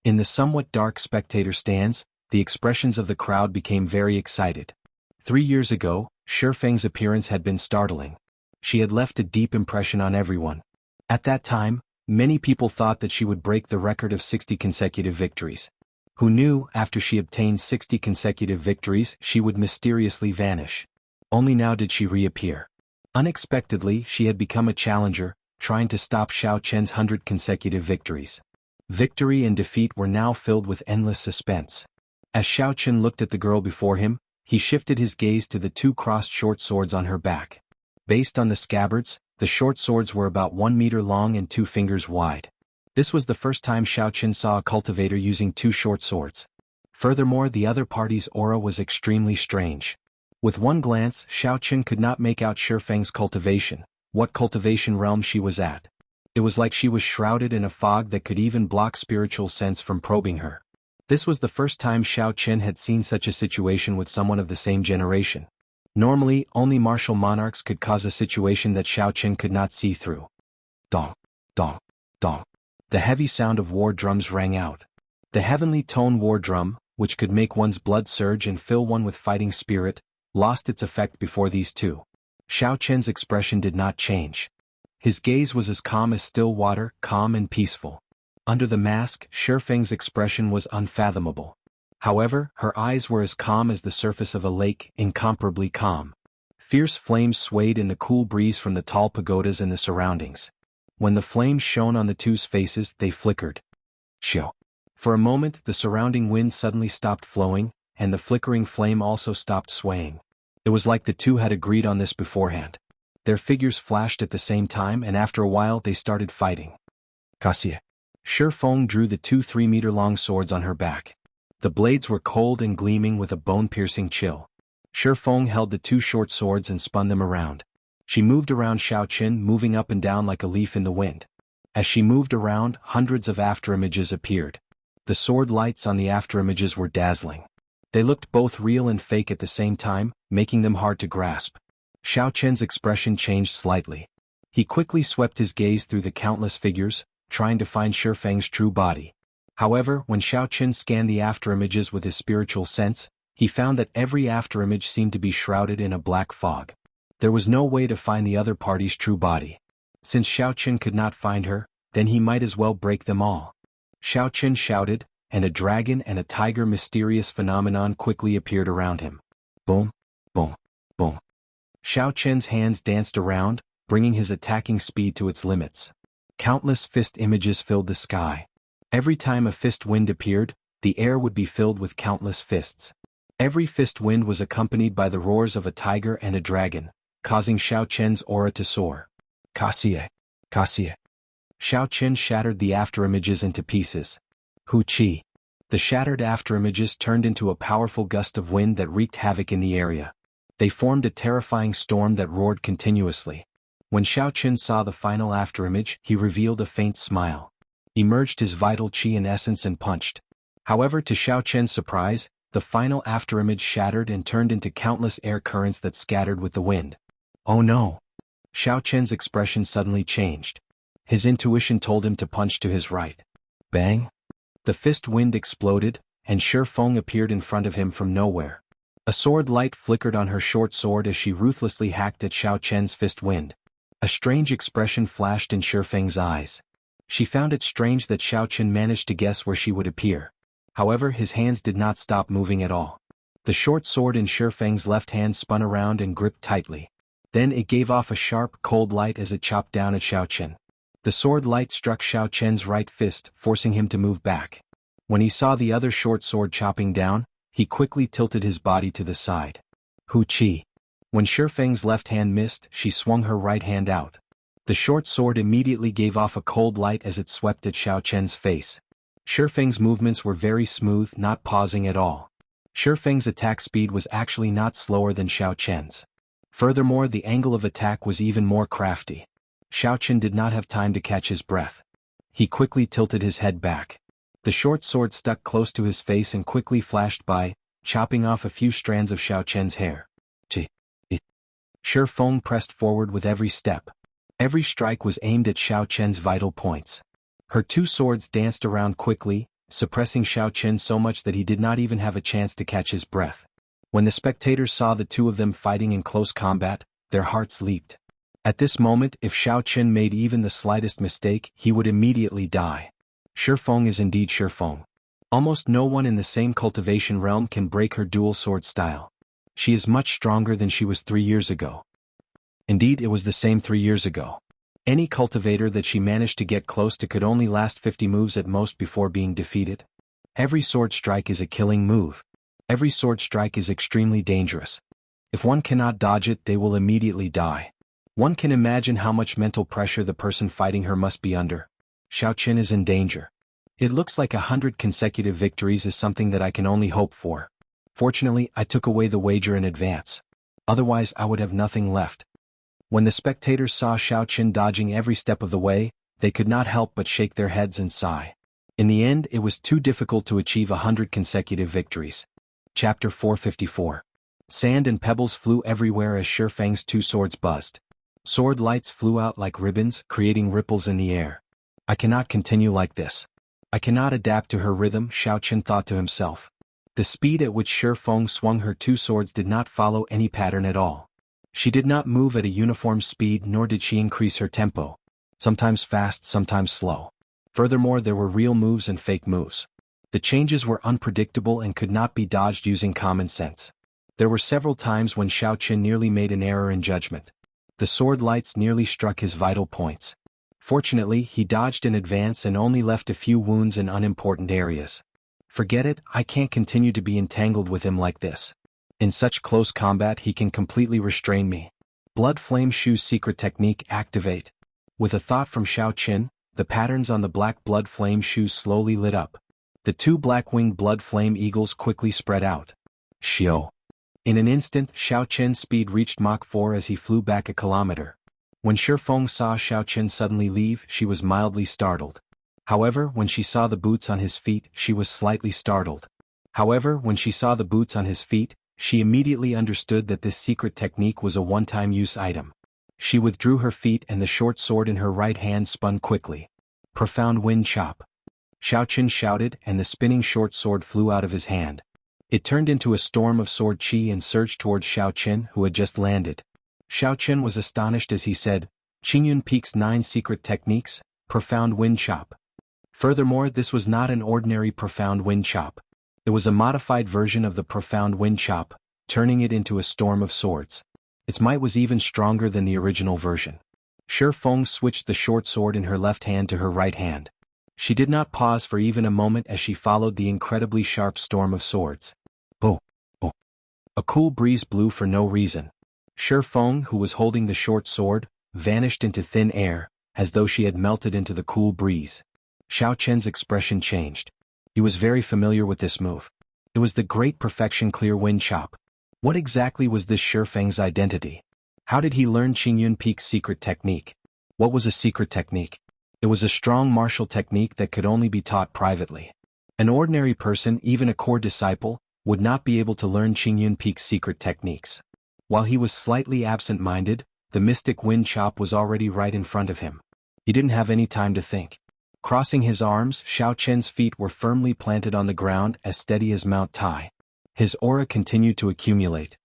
S1: In the somewhat dark spectator stands, the expressions of the crowd became very excited. 3 years ago, Shi Feng's appearance had been startling. She had left a deep impression on everyone. At that time, many people thought that she would break the record of 60 consecutive victories. Who knew, after she obtained 60 consecutive victories, she would mysteriously vanish. Only now did she reappear. Unexpectedly, she had become a challenger, trying to stop Xiao Chen's 100 consecutive victories. Victory and defeat were now filled with endless suspense. As Xiao Chen looked at the girl before him, he shifted his gaze to the 2 crossed short swords on her back. Based on the scabbards, the short swords were about 1 meter long and 2 fingers wide. This was the first time Xiao Chen saw a cultivator using 2 short swords. Furthermore, the other party's aura was extremely strange. With one glance, Xiao Chen could not make out Shi Feng's cultivation, what cultivation realm she was at. It was like she was shrouded in a fog that could even block spiritual sense from probing her. This was the first time Xiao Chen had seen such a situation with someone of the same generation. Normally, only martial monarchs could cause a situation that Xiao Chen could not see through. Dong, dong, dong. The heavy sound of war drums rang out. The heavenly tone war drum, which could make one's blood surge and fill one with fighting spirit, lost its effect before these two. Xiao Chen's expression did not change. His gaze was as calm as still water, calm and peaceful. Under the mask, Shi Feng's expression was unfathomable. However, her eyes were as calm as the surface of a lake, incomparably calm. Fierce flames swayed in the cool breeze from the tall pagodas and the surroundings. When the flames shone on the two's faces, they flickered. Xiao. For a moment, the surrounding wind suddenly stopped flowing, and the flickering flame also stopped swaying. It was like the two had agreed on this beforehand. Their figures flashed at the same time, and after a while they started fighting. Cassia. Shi Feng drew the 2 3-meter-long swords on her back. The blades were cold and gleaming with a bone-piercing chill. Shi Feng held the 2 short swords and spun them around. She moved around Xiao Chen, moving up and down like a leaf in the wind. As she moved around, hundreds of afterimages appeared. The sword lights on the afterimages were dazzling. They looked both real and fake at the same time, making them hard to grasp. Xiao Chen's expression changed slightly. He quickly swept his gaze through the countless figures, trying to find Shi Feng's true body. However, when Xiao Chen scanned the afterimages with his spiritual sense, he found that every afterimage seemed to be shrouded in a black fog. There was no way to find the other party's true body. Since Xiao Chen could not find her, then he might as well break them all. Xiao Chen shouted, and a dragon and a tiger mysterious phenomenon quickly appeared around him. Boom, boom, boom. Xiao Chen's hands danced around, bringing his attacking speed to its limits. Countless fist images filled the sky. Every time a fist wind appeared, the air would be filled with countless fists. Every fist wind was accompanied by the roars of a tiger and a dragon, causing Xiao Chen's aura to soar. Cassia. Cassia. Xiao Chen shattered the afterimages into pieces. Hu Qi. The shattered afterimages turned into a powerful gust of wind that wreaked havoc in the area. They formed a terrifying storm that roared continuously. When Xiao Chen saw the final afterimage, he revealed a faint smile. He merged his vital qi and essence and punched. However, to Xiao Chen's surprise, the final afterimage shattered and turned into countless air currents that scattered with the wind. Oh no! Xiao Chen's expression suddenly changed. His intuition told him to punch to his right. Bang! The fist wind exploded, and Shi Feng appeared in front of him from nowhere. A sword light flickered on her short sword as she ruthlessly hacked at Xiao Chen's fist wind. A strange expression flashed in Shi Feng's eyes. She found it strange that Xiao Chen managed to guess where she would appear. However, his hands did not stop moving at all. The short sword in Shi Feng's left hand spun around and gripped tightly. Then it gave off a sharp, cold light as it chopped down at Xiao Chen. The sword light struck Xiao Chen's right fist, forcing him to move back. When he saw the other short sword chopping down, he quickly tilted his body to the side. Hu Qi. When Shi Feng's left hand missed, she swung her right hand out. The short sword immediately gave off a cold light as it swept at Xiao Chen's face. Shifeng's movements were very smooth, not pausing at all. Shifeng's attack speed was actually not slower than Xiao Chen's. Furthermore, the angle of attack was even more crafty. Xiao Chen did not have time to catch his breath. He quickly tilted his head back. The short sword stuck close to his face and quickly flashed by, chopping off a few strands of Xiao Chen's hair. Shifeng pressed forward with every step. Every strike was aimed at Xiao Chen's vital points. Her two swords danced around quickly, suppressing Xiao Chen so much that he did not even have a chance to catch his breath. When the spectators saw the two of them fighting in close combat, their hearts leaped. At this moment, if Xiao Chen made even the slightest mistake, he would immediately die. Shifeng is indeed Shifeng. Almost no one in the same cultivation realm can break her dual sword style. She is much stronger than she was 3 years ago. Indeed, it was the same 3 years ago. Any cultivator that she managed to get close to could only last 50 moves at most before being defeated. Every sword strike is a killing move. Every sword strike is extremely dangerous. If one cannot dodge it, they will immediately die. One can imagine how much mental pressure the person fighting her must be under. Xiao Chen is in danger. It looks like 100 consecutive victories is something that I can only hope for. Fortunately, I took away the wager in advance. Otherwise, I would have nothing left. When the spectators saw Xiao Chen dodging every step of the way, they could not help but shake their heads and sigh. In the end, it was too difficult to achieve 100 consecutive victories. Chapter 454. Sand and pebbles flew everywhere as Shifeng's two swords buzzed. Sword lights flew out like ribbons, creating ripples in the air. I cannot continue like this. I cannot adapt to her rhythm, Xiao Chen thought to himself. The speed at which Shifeng swung her two swords did not follow any pattern at all. She did not move at a uniform speed, nor did she increase her tempo. Sometimes fast, sometimes slow. Furthermore, there were real moves and fake moves. The changes were unpredictable and could not be dodged using common sense. There were several times when Xiao Chen nearly made an error in judgment. The sword lights nearly struck his vital points. Fortunately, he dodged in advance and only left a few wounds in unimportant areas. Forget it, I can't continue to be entangled with him like this. In such close combat he can completely restrain me. Blood Flame Shu's secret technique, activate. With a thought from Xiao Chen, the patterns on the black Blood Flame Shu slowly lit up. The two black-winged Blood Flame Eagles quickly spread out. Xiao. In an instant, Xiao Chen's speed reached Mach 4 as he flew back a kilometer. When Shifeng saw Xiao Chen suddenly leave, she was mildly startled. However, when she saw the boots on his feet, she was slightly startled. She immediately understood that this secret technique was a one-time use item. She withdrew her feet and the short sword in her right hand spun quickly. Profound Wind Chop. Xiao Chen shouted and the spinning short sword flew out of his hand. It turned into a storm of sword chi and surged towards Xiao Chen, who had just landed. Xiao Chen was astonished as he said, Qingyun Peak's 9 secret techniques, Profound Wind Chop. Furthermore, this was not an ordinary Profound Wind Chop. It was a modified version of the Profound Wind Chop, turning it into a storm of swords. Its might was even stronger than the original version. Shifeng switched the short sword in her left hand to her right hand. She did not pause for even a moment as she followed the incredibly sharp storm of swords. Oh! Oh! A cool breeze blew for no reason. Shifeng, who was holding the short sword, vanished into thin air, as though she had melted into the cool breeze. Xiao Chen's expression changed. He was very familiar with this move. It was the Great Perfection Clear Wind Chop. What exactly was this Shifeng's identity? How did he learn Qingyun Peak's secret technique? What was a secret technique? It was a strong martial technique that could only be taught privately. An ordinary person, even a core disciple, would not be able to learn Qingyun Peak's secret techniques. While he was slightly absent-minded, the mystic wind chop was already right in front of him. He didn't have any time to think. Crossing his arms, Xiao Chen's feet were firmly planted on the ground, as steady as Mount Tai. His aura continued to accumulate.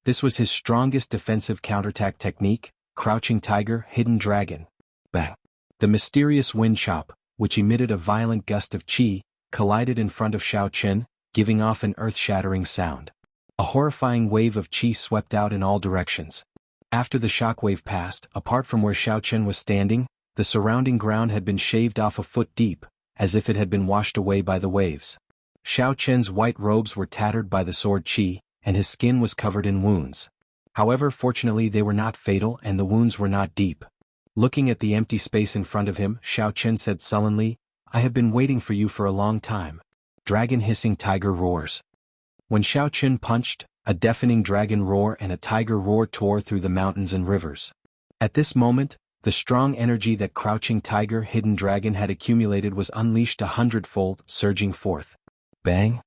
S1: This was his strongest defensive counterattack technique, Crouching Tiger, Hidden Dragon. Bang! The mysterious wind chop, which emitted a violent gust of qi, collided in front of Xiao Chen, giving off an earth-shattering sound. A horrifying wave of qi swept out in all directions. After the shockwave passed, apart from where Xiao Chen was standing, the surrounding ground had been shaved off a foot deep, as if it had been washed away by the waves. Xiao Chen's white robes were tattered by the sword qi, and his skin was covered in wounds. However, fortunately they were not fatal and the wounds were not deep. Looking at the empty space in front of him, Xiao Chen said sullenly, "I have been waiting for you for a long time." Dragon hissing tiger roars. When Xiao Chen punched, a deafening dragon roar and a tiger roar tore through the mountains and rivers. At this moment, the strong energy that crouching tiger hidden dragon had accumulated was unleashed 100-fold, surging forth. Bang!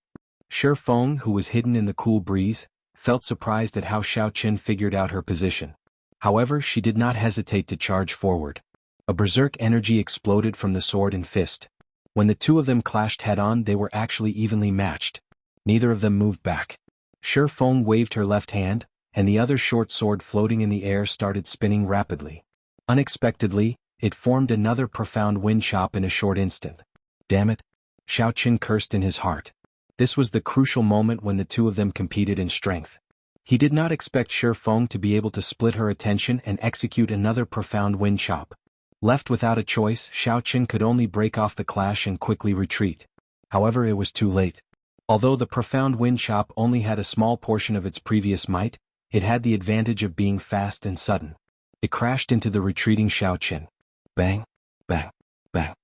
S1: Shi Feng, who was hidden in the cool breeze, felt surprised at how Xiao Chen figured out her position. However, she did not hesitate to charge forward. A berserk energy exploded from the sword and fist. When the two of them clashed head-on, they were actually evenly matched. Neither of them moved back. Shi Feng waved her left hand, and the other short sword floating in the air started spinning rapidly. Unexpectedly, it formed another profound wind chop in a short instant. Damn it! Xiao Chen cursed in his heart. This was the crucial moment when the two of them competed in strength. He did not expect Shi Feng to be able to split her attention and execute another profound wind chop. Left without a choice, Xiao Chen could only break off the clash and quickly retreat. However, it was too late. Although the profound wind chop only had a small portion of its previous might, it had the advantage of being fast and sudden. It crashed into the retreating Xiao Chen. Bang, bang, bang.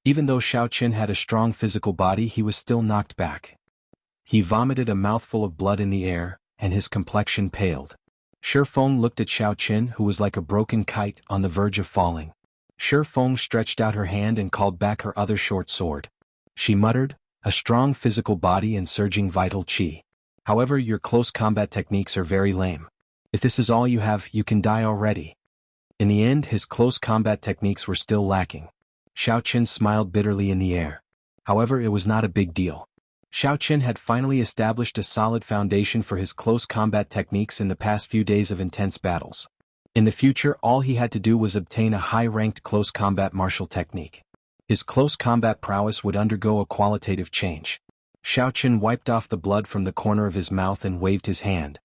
S1: Even though Xiao Chen had a strong physical body, he was still knocked back. He vomited a mouthful of blood in the air, and his complexion paled. Shi Feng looked at Xiao Chen, who was like a broken kite on the verge of falling. Shi Feng stretched out her hand and called back her other short sword. She muttered, "A strong physical body and surging vital qi. However, your close combat techniques are very lame. If this is all you have, you can die already." In the end, his close combat techniques were still lacking. Xiao Chen smiled bitterly in the air. However, it was not a big deal. Xiao Chen had finally established a solid foundation for his close combat techniques in the past few days of intense battles. In the future, all he had to do was obtain a high-ranked close combat martial technique. His close combat prowess would undergo a qualitative change. Xiao Chen wiped off the blood from the corner of his mouth and waved his hand.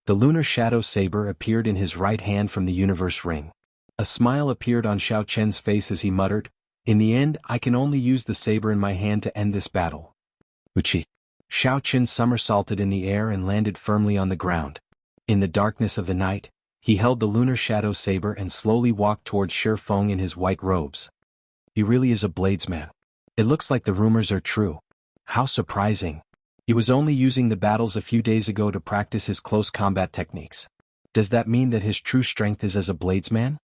S1: The lunar shadow saber appeared in his right hand from the universe ring. A smile appeared on Xiao Chen's face as he muttered, "In the end, I can only use the saber in my hand to end this battle." Wuxia. Xiao Chen somersaulted in the air and landed firmly on the ground. In the darkness of the night, he held the lunar shadow saber and slowly walked towards Shi Feng in his white robes. He really is a bladesman. It looks like the rumors are true. How surprising. He was only using the battles a few days ago to practice his close combat techniques. Does that mean that his true strength is as a bladesman?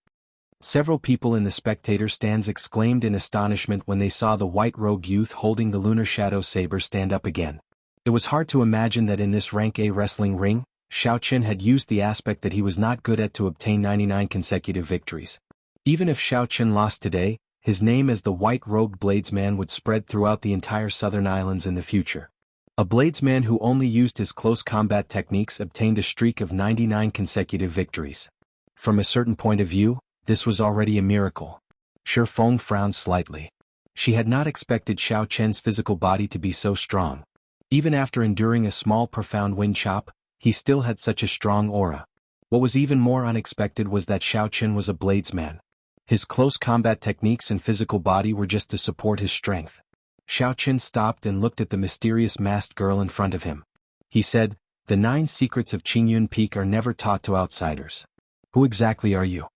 S1: Several people in the spectator stands exclaimed in astonishment when they saw the white-robed youth holding the lunar shadow saber stand up again. It was hard to imagine that in this rank A wrestling ring, Xiao Chen had used the aspect that he was not good at to obtain 99 consecutive victories. Even if Xiao Chen lost today, his name as the white-robed bladesman would spread throughout the entire southern islands in the future. A bladesman who only used his close combat techniques obtained a streak of 99 consecutive victories. From a certain point of view, this was already a miracle. Shi Feng frowned slightly. She had not expected Xiao Chen's physical body to be so strong. Even after enduring a small profound wind chop, he still had such a strong aura. What was even more unexpected was that Xiao Chen was a bladesman. His close combat techniques and physical body were just to support his strength. Xiao Chen stopped and looked at the mysterious masked girl in front of him. He said, "The 9 secrets of Qingyun Peak are never taught to outsiders. Who exactly are you?"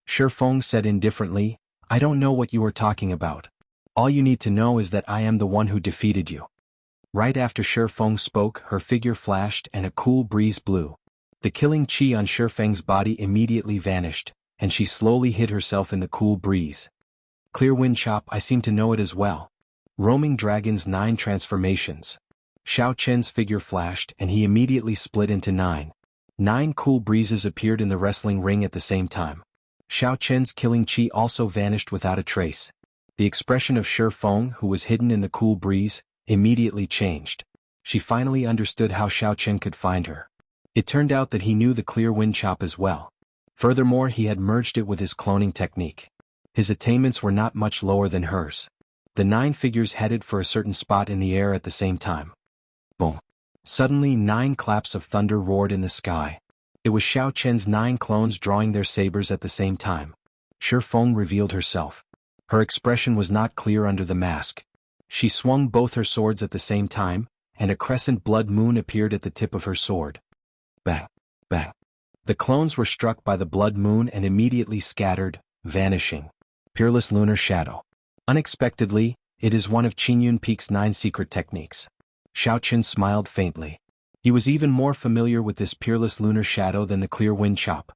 S1: Shi Feng said indifferently, "I don't know what you are talking about. All you need to know is that I am the one who defeated you." Right after Shi Feng spoke, her figure flashed and a cool breeze blew. The killing qi on Shi Feng's body immediately vanished, and she slowly hid herself in the cool breeze. Clear wind chop, I seem to know it as well. Roaming Dragon's 9 transformations. Xiao Chen's figure flashed and he immediately split into 9. 9 cool breezes appeared in the wrestling ring at the same time. Xiao Chen's killing qi also vanished without a trace. The expression of Shi Feng, who was hidden in the cool breeze, immediately changed. She finally understood how Xiao Chen could find her. It turned out that he knew the clear wind chop as well. Furthermore, he had merged it with his cloning technique. His attainments were not much lower than hers. The 9 figures headed for a certain spot in the air at the same time. Boom. Suddenly 9 claps of thunder roared in the sky. It was Xiao Chen's 9 clones drawing their sabers at the same time. Shi Feng revealed herself. Her expression was not clear under the mask. She swung both her swords at the same time, and a crescent blood moon appeared at the tip of her sword. Bang! Bang! The clones were struck by the blood moon and immediately scattered, vanishing. Peerless lunar shadow. Unexpectedly, it is one of Qingyun Peak's 9 secret techniques. Xiaoqin smiled faintly. He was even more familiar with this peerless lunar shadow than the clear wind chop.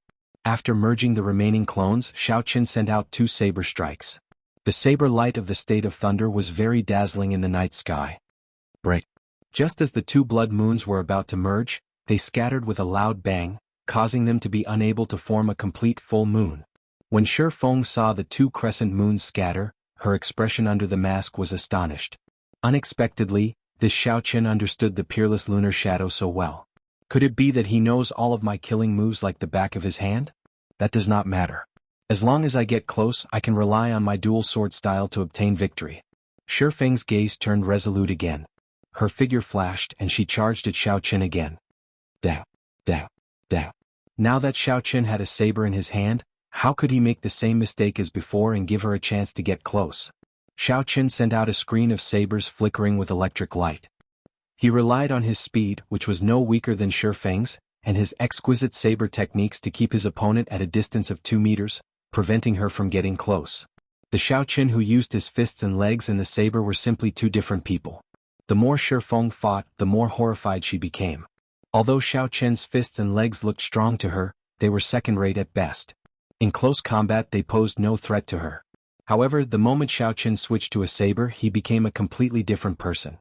S1: After merging the remaining clones, Xiaoqin sent out 2 saber strikes. The saber light of the state of thunder was very dazzling in the night sky. Break. Just as the 2 blood moons were about to merge, they scattered with a loud bang, causing them to be unable to form a complete full moon. When Shi Feng saw the 2 crescent moons scatter, her expression under the mask was astonished. Unexpectedly, this Xiaoqin understood the peerless lunar shadow so well. Could it be that he knows all of my killing moves like the back of his hand? That does not matter. As long as I get close, I can rely on my dual sword style to obtain victory. Shi Feng's gaze turned resolute again. Her figure flashed and she charged at Xiaoqin again. Dang, dang, dang. Now that Xiaoqin had a saber in his hand, how could he make the same mistake as before and give her a chance to get close? Xiaoqin sent out a screen of sabers flickering with electric light. He relied on his speed, which was no weaker than Shi Feng's, and his exquisite saber techniques to keep his opponent at a distance of 2 meters, preventing her from getting close. The Xiaoqin who used his fists and legs and the saber were simply 2 different people. The more Shi Feng fought, the more horrified she became. Although Xiaoqin's fists and legs looked strong to her, they were second-rate at best. In close combat they posed no threat to her. However, the moment Xiaoqin switched to a saber, he became a completely different person.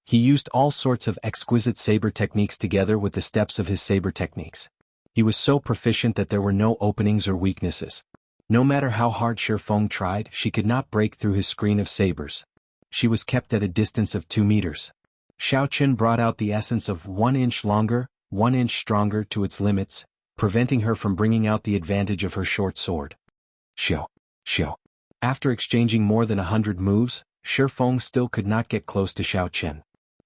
S1: He used all sorts of exquisite saber techniques together with the steps of his saber techniques. He was so proficient that there were no openings or weaknesses. No matter how hard Shi Feng tried, she could not break through his screen of sabers. She was kept at a distance of 2 meters. Xiaoqin brought out the essence of 1 inch longer, 1 inch stronger to its limits, preventing her from bringing out the advantage of her short sword. Xiao. After exchanging more than 100 moves, Shi Feng still could not get close to Xiaoqin.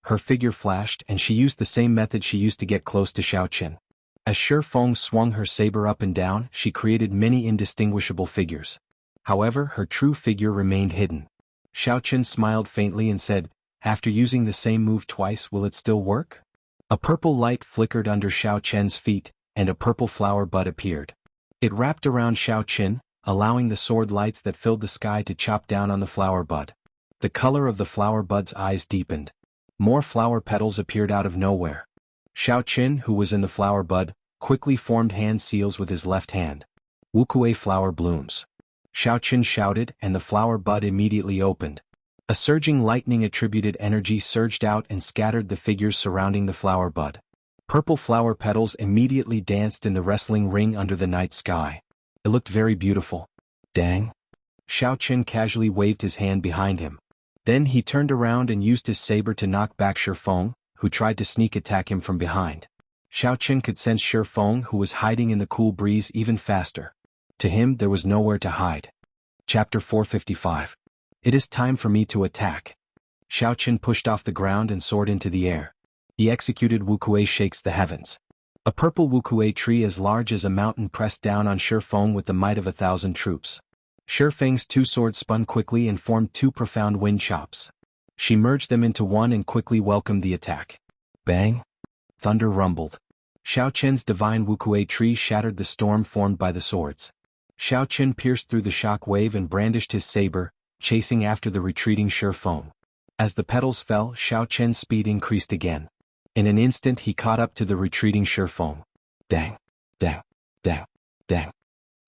S1: Her figure flashed and she used the same method she used to get close to Xiaoqin. As Shi Feng swung her saber up and down, she created many indistinguishable figures. However, her true figure remained hidden. Xiaoqin smiled faintly and said, "After using the same move twice, will it still work?" A purple light flickered under Xiaoqin's feet, and a purple flower bud appeared. It wrapped around Xiaoqin, allowing the sword lights that filled the sky to chop down on the flower bud. The color of the flower bud's eyes deepened. More flower petals appeared out of nowhere. Xiaoqin, who was in the flower bud, quickly formed hand seals with his left hand. Wuxia flower blooms. Xiaoqin shouted and the flower bud immediately opened. A surging lightning attributed energy surged out and scattered the figures surrounding the flower bud. Purple flower petals immediately danced in the wrestling ring under the night sky. It looked very beautiful. Dang. Xiaoqin casually waved his hand behind him. Then he turned around and used his saber to knock back Shi Feng, who tried to sneak attack him from behind. Xiaoqin could sense Shi Feng, who was hiding in the cool breeze, even faster. To him there was nowhere to hide. Chapter 455. It is time for me to attack. Xiaoqin pushed off the ground and soared into the air. He executed Wuxia shakes the heavens. A purple Wuxia tree as large as a mountain pressed down on Shi Feng with the might of 1,000 troops. Shi Feng's 2 swords spun quickly and formed 2 profound wind chops. She merged them into one and quickly welcomed the attack. Bang! Thunder rumbled. Xiaoqin's divine Wuxia tree shattered the storm formed by the swords. Xiaoqin pierced through the shock wave and brandished his saber, chasing after the retreating Shi Feng. As the petals fell, Xiaoqin's speed increased again. In an instant he caught up to the retreating Shi Feng. Dang! Dang! Dang! Dang!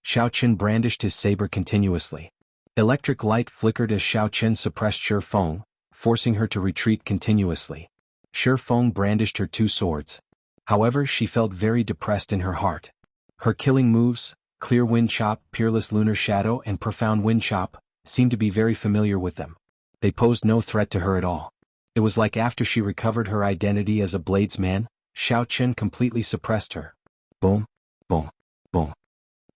S1: Xiaoqin brandished his saber continuously. Electric light flickered as Xiaoqin suppressed Shi Feng, forcing her to retreat continuously. Shi Feng brandished her 2 swords. However, she felt very depressed in her heart. Her killing moves, clear wind chop, peerless lunar shadow and profound wind chop, seemed to be very familiar with them. They posed no threat to her at all. It was like after she recovered her identity as a bladesman, Xiaoqin completely suppressed her. Boom, boom, boom.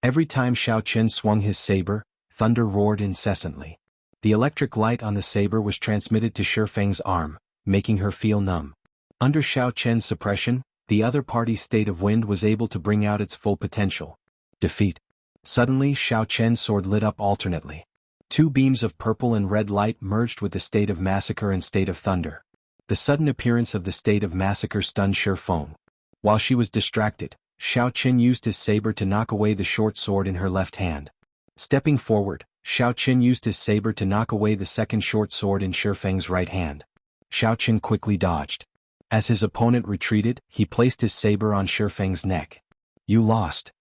S1: Every time Xiaoqin swung his saber, thunder roared incessantly. The electric light on the saber was transmitted to Shi Feng's arm, making her feel numb. Under Xiaoqin's suppression, the other party's state of wind was able to bring out its full potential. Defeat. Suddenly Xiaoqin's sword lit up alternately. 2 beams of purple and red light merged with the state of massacre and state of thunder. The sudden appearance of the state of massacre stunned Shi Feng. While she was distracted, Xiaoqin used his saber to knock away the short sword in her left hand. Stepping forward, Xiao Qin used his saber to knock away the second short sword in Shifeng's right hand. Xiao Qin quickly dodged. As his opponent retreated, he placed his saber on Shifeng's neck. You lost.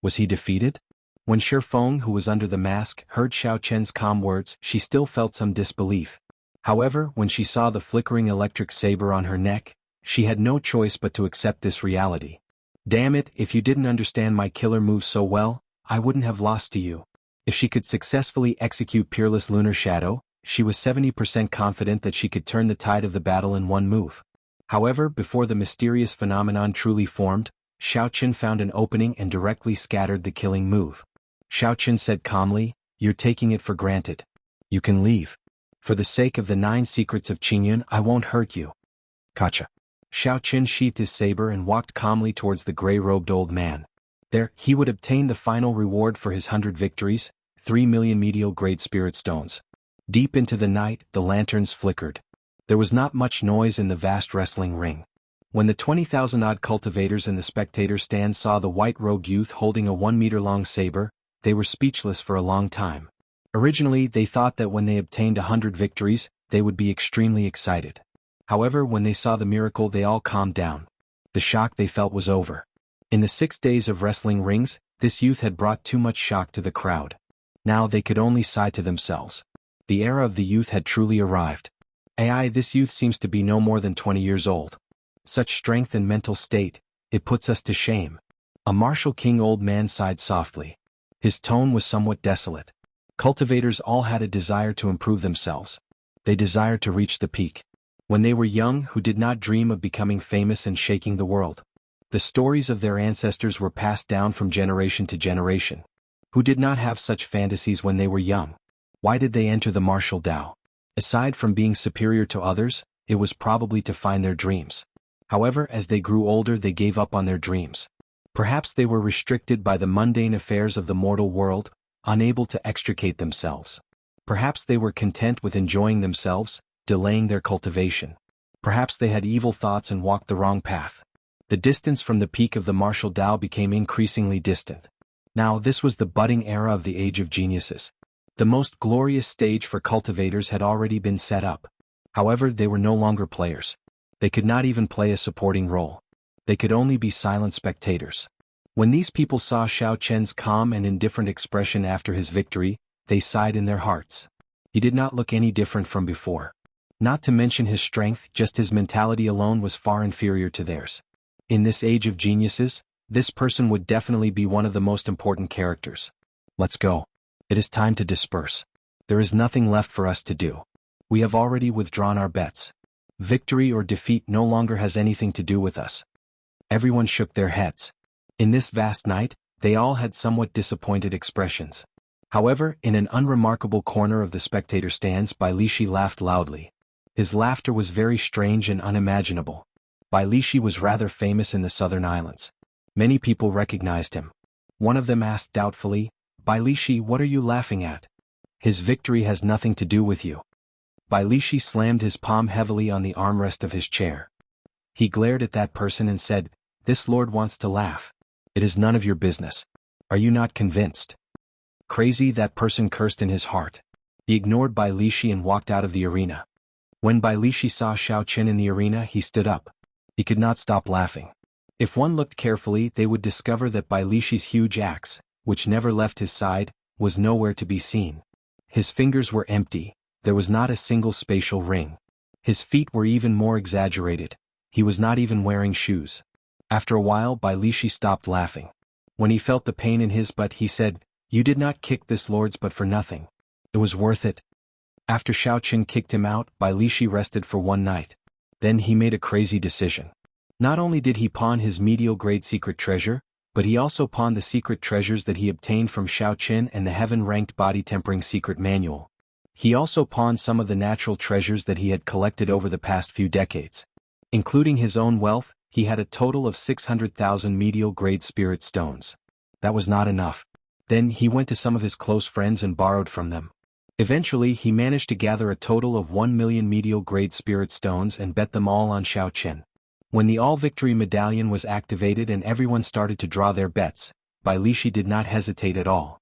S1: Was he defeated? When Shifeng, who was under the mask, heard Xiao Qin's calm words, she still felt some disbelief. However, when she saw the flickering electric saber on her neck, she had no choice but to accept this reality. Damn it, if you didn't understand my killer moves so well, I wouldn't have lost to you. If she could successfully execute Peerless Lunar Shadow, she was 70% confident that she could turn the tide of the battle in one move. However, before the mysterious phenomenon truly formed, Xiao Qin found an opening and directly scattered the killing move. Xiao Qin said calmly, "You're taking it for granted. You can leave. For the sake of the 9 secrets of Qingyun, I won't hurt you." Gotcha. Xiao Qin sheathed his saber and walked calmly towards the gray-robed old man. There, he would obtain the final reward for his 100 victories, 3 million medial-grade spirit stones. Deep into the night, the lanterns flickered. There was not much noise in the vast wrestling ring. When the 20,000-odd cultivators in the spectator stand saw the white-robed youth holding a 1-meter-long saber, they were speechless for a long time. Originally, they thought that when they obtained 100 victories, they would be extremely excited. However, when they saw the miracle, they all calmed down. The shock they felt was over. In the 6 days of wrestling rings, this youth had brought too much shock to the crowd. Now they could only sigh to themselves. The era of the youth had truly arrived. This youth seems to be no more than 20 years old. Such strength and mental state, it puts us to shame. A martial king old man sighed softly. His tone was somewhat desolate. Cultivators all had a desire to improve themselves. They desired to reach the peak. When they were young, who did not dream of becoming famous and shaking the world? The stories of their ancestors were passed down from generation to generation. Who did not have such fantasies when they were young? Why did they enter the martial Tao? Aside from being superior to others, it was probably to find their dreams. However, as they grew older, they gave up on their dreams. Perhaps they were restricted by the mundane affairs of the mortal world, unable to extricate themselves. Perhaps they were content with enjoying themselves, delaying their cultivation. Perhaps they had evil thoughts and walked the wrong path. The distance from the peak of the martial Tao became increasingly distant. Now this was the budding era of the Age of Geniuses. The most glorious stage for cultivators had already been set up. However, they were no longer players. They could not even play a supporting role. They could only be silent spectators. When these people saw Xiao Qian's calm and indifferent expression after his victory, they sighed in their hearts. He did not look any different from before. Not to mention his strength, just his mentality alone was far inferior to theirs. In this age of geniuses, this person would definitely be one of the most important characters. Let's go. It is time to disperse. There is nothing left for us to do. We have already withdrawn our bets. Victory or defeat no longer has anything to do with us. Everyone shook their heads. In this vast night, they all had somewhat disappointed expressions. However, in an unremarkable corner of the spectator stands, Bai Lishi laughed loudly. His laughter was very strange and unimaginable. Bai Lishi was rather famous in the southern islands. Many people recognized him. One of them asked doubtfully, "Bai Lishi, what are you laughing at? His victory has nothing to do with you." Bai Lishi slammed his palm heavily on the armrest of his chair. He glared at that person and said, "This lord wants to laugh. It is none of your business. Are you not convinced?" Crazy, that person cursed in his heart. He ignored Bai Lishi and walked out of the arena. When Bai Lishi saw Xiao Qin in the arena, he stood up. He could not stop laughing. If one looked carefully, they would discover that Bai Lishi's huge axe, which never left his side, was nowhere to be seen. His fingers were empty, there was not a single spatial ring. His feet were even more exaggerated. He was not even wearing shoes. After a while, Bai Lishi stopped laughing. When he felt the pain in his butt, he said, "You did not kick this lord's butt for nothing. It was worth it." After Xiao Qin kicked him out, Bai Lishi rested for one night. Then he made a crazy decision. Not only did he pawn his medial-grade secret treasure, but he also pawned the secret treasures that he obtained from Xiao Qin and the heaven-ranked body-tempering secret manual. He also pawned some of the natural treasures that he had collected over the past few decades. Including his own wealth, he had a total of 600,000 medial-grade spirit stones. That was not enough. Then he went to some of his close friends and borrowed from them. Eventually, he managed to gather a total of 1 million medial-grade spirit stones and bet them all on Xiao Qin. When the All-Victory Medallion was activated and everyone started to draw their bets, Bai Lishi did not hesitate at all.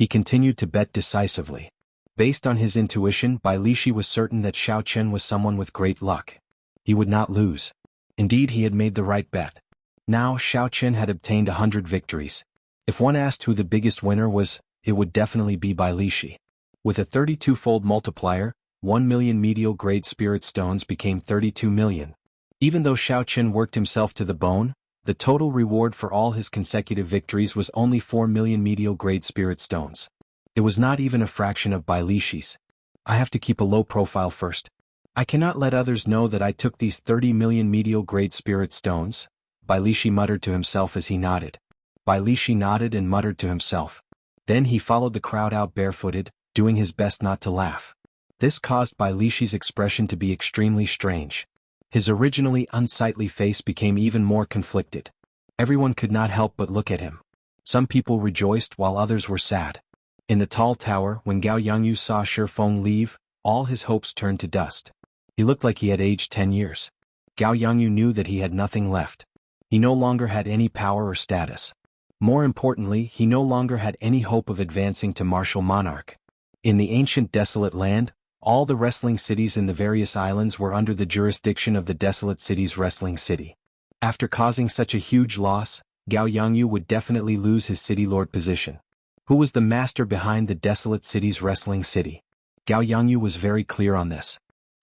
S1: He continued to bet decisively. Based on his intuition, Bai Lishi was certain that Xiao Chen was someone with great luck. He would not lose. Indeed, he had made the right bet. Now Xiao Chen had obtained 100 victories. If one asked who the biggest winner was, it would definitely be Bai Lishi. With a 32-fold multiplier, 1 million medial grade spirit stones became 32 million. Even though Xiao Chen worked himself to the bone, the total reward for all his consecutive victories was only 4 million medial grade spirit stones. It was not even a fraction of Bai Lishi's. I have to keep a low profile first. I cannot let others know that I took these 30 million medial grade spirit stones, Bai Lishi muttered to himself as he nodded. Bai Lishi nodded and muttered to himself. Then he followed the crowd out barefooted, doing his best not to laugh. This caused Bai Lishi's expression to be extremely strange. His originally unsightly face became even more conflicted. Everyone could not help but look at him. Some people rejoiced while others were sad. In the tall tower, when Gao Yangyu saw Shi Feng leave, all his hopes turned to dust. He looked like he had aged 10 years. Gao Yangyu knew that he had nothing left. He no longer had any power or status. More importantly, he no longer had any hope of advancing to martial monarch. In the ancient desolate land, all the wrestling cities in the various islands were under the jurisdiction of the desolate city's wrestling city. After causing such a huge loss, Gao Yangyu would definitely lose his city lord position. Who was the master behind the desolate city's wrestling city? Gao Yangyu was very clear on this.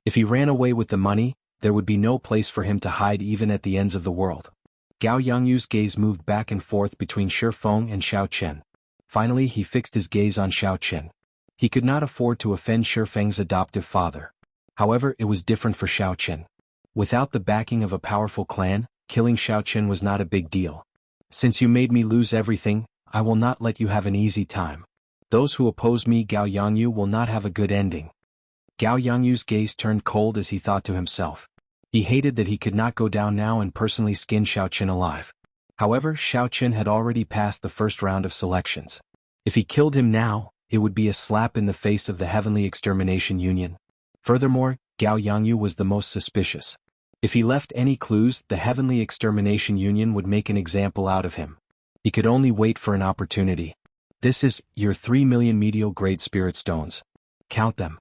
S1: If he ran away with the money, there would be no place for him to hide even at the ends of the world. Gao Yangyu's gaze moved back and forth between Shi Feng and Xiao Chen. Finally, he fixed his gaze on Xiao Chen. He could not afford to offend Shi Feng's adoptive father. However, it was different for Xiao Chen. Without the backing of a powerful clan, killing Xiao Chen was not a big deal. Since you made me lose everything, I will not let you have an easy time. Those who oppose me, Gao Yangyu, will not have a good ending. Gao Yangyu's gaze turned cold as he thought to himself. He hated that he could not go down now and personally skin Xiao Chen alive. However, Xiao Chen had already passed the first round of selections. If he killed him now, it would be a slap in the face of the Heavenly Extermination Union. Furthermore, Gao Yangyu was the most suspicious. If he left any clues, the Heavenly Extermination Union would make an example out of him. He could only wait for an opportunity. This is your 3 million medial grade spirit stones. Count them.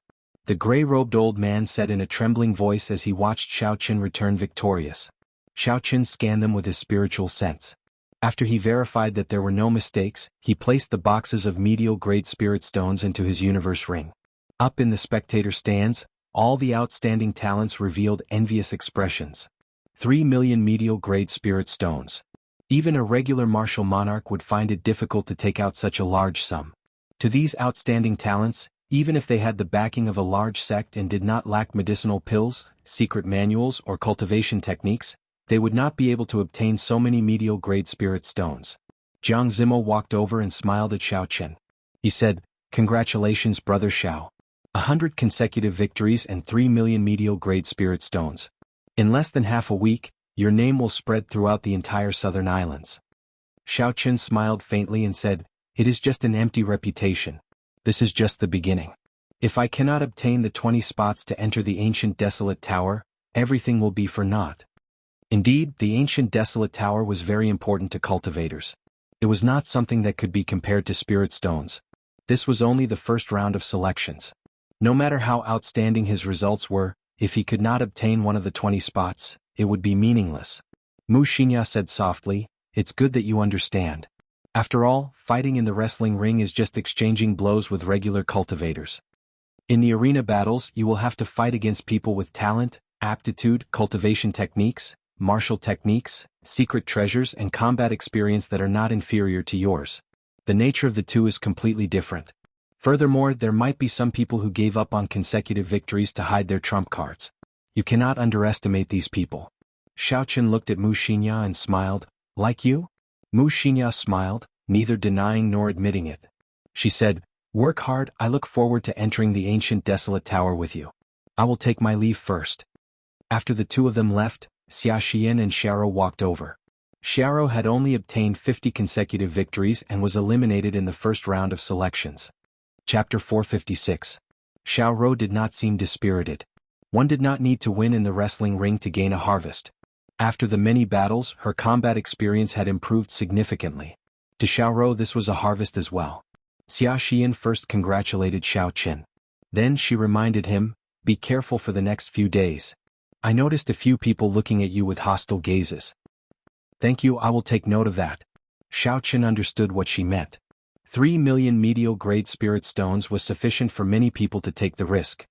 S1: The gray-robed old man said in a trembling voice as he watched Xiao Chen return victorious. Xiao Chen scanned them with his spiritual sense. After he verified that there were no mistakes, he placed the boxes of medial grade spirit stones into his universe ring. Up in the spectator stands, all the outstanding talents revealed envious expressions. 3 million medial grade spirit stones. Even a regular martial monarch would find it difficult to take out such a large sum. To these outstanding talents, even if they had the backing of a large sect and did not lack medicinal pills, secret manuals, or cultivation techniques, they would not be able to obtain so many medial grade spirit stones. Jiang Zimo walked over and smiled at Xiao Chen. He said, "Congratulations, brother Xiao. 100 consecutive victories and 3 million medial grade spirit stones. In less than half a week, your name will spread throughout the entire southern islands." Xiao Chen smiled faintly and said, "It is just an empty reputation. This is just the beginning. If I cannot obtain the 20 spots to enter the ancient desolate tower, everything will be for naught." Indeed, the ancient desolate tower was very important to cultivators. It was not something that could be compared to spirit stones. This was only the first round of selections. No matter how outstanding his results were, if he could not obtain one of the 20 spots, it would be meaningless. Mu Xingya said softly, "It's good that you understand. After all, fighting in the wrestling ring is just exchanging blows with regular cultivators. In the arena battles, you will have to fight against people with talent, aptitude, cultivation techniques, martial techniques, secret treasures, and combat experience that are not inferior to yours. The nature of the two is completely different. Furthermore, there might be some people who gave up on consecutive victories to hide their trump cards. You cannot underestimate these people." Xiao Chen looked at Mu Xingya and smiled, "Like you?" Mu Xingya smiled, neither denying nor admitting it. She said, "Work hard. I look forward to entering the ancient desolate tower with you. I will take my leave first." After the two of them left, Xia Xian and Xiao walked over. Xiao had only obtained 50 consecutive victories and was eliminated in the first round of selections. Chapter 456. Xiao did not seem dispirited. One did not need to win in the wrestling ring to gain a harvest. After the many battles, her combat experience had improved significantly. To Xiao this was a harvest as well. Xia Xian first congratulated Xiao Qin. Then she reminded him, "Be careful for the next few days. I noticed a few people looking at you with hostile gazes." "Thank you, I will take note of that." Xiao Qin understood what she meant. 3 million medial-grade spirit stones was sufficient for many people to take the risk.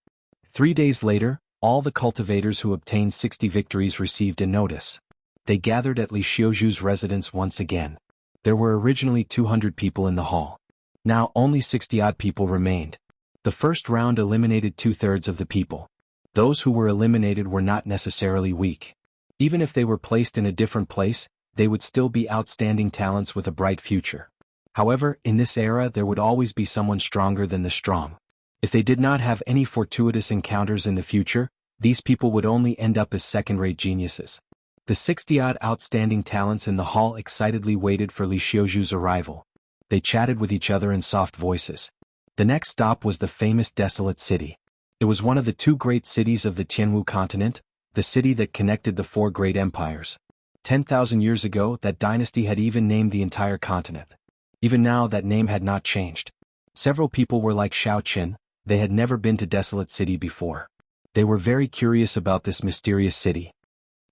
S1: 3 days later, all the cultivators who obtained 60 victories received a notice. They gathered at Li Xiuzhu's residence once again. There were originally 200 people in the hall. Now only 60-odd people remained. The first round eliminated 2/3 of the people. Those who were eliminated were not necessarily weak. Even if they were placed in a different place, they would still be outstanding talents with a bright future. However, in this era there would always be someone stronger than the strong. If they did not have any fortuitous encounters in the future, these people would only end up as second-rate geniuses. The 60-odd outstanding talents in the hall excitedly waited for Li Xiuzhu's arrival. They chatted with each other in soft voices. The next stop was the famous Desolate City. It was one of the 2 great cities of the Jianghu continent, the city that connected the 4 great empires. 10,000 years ago, that dynasty had even named the entire continent. Even now, that name had not changed. Several people were like Xiao Qin, they had never been to Desolate City before. They were very curious about this mysterious city.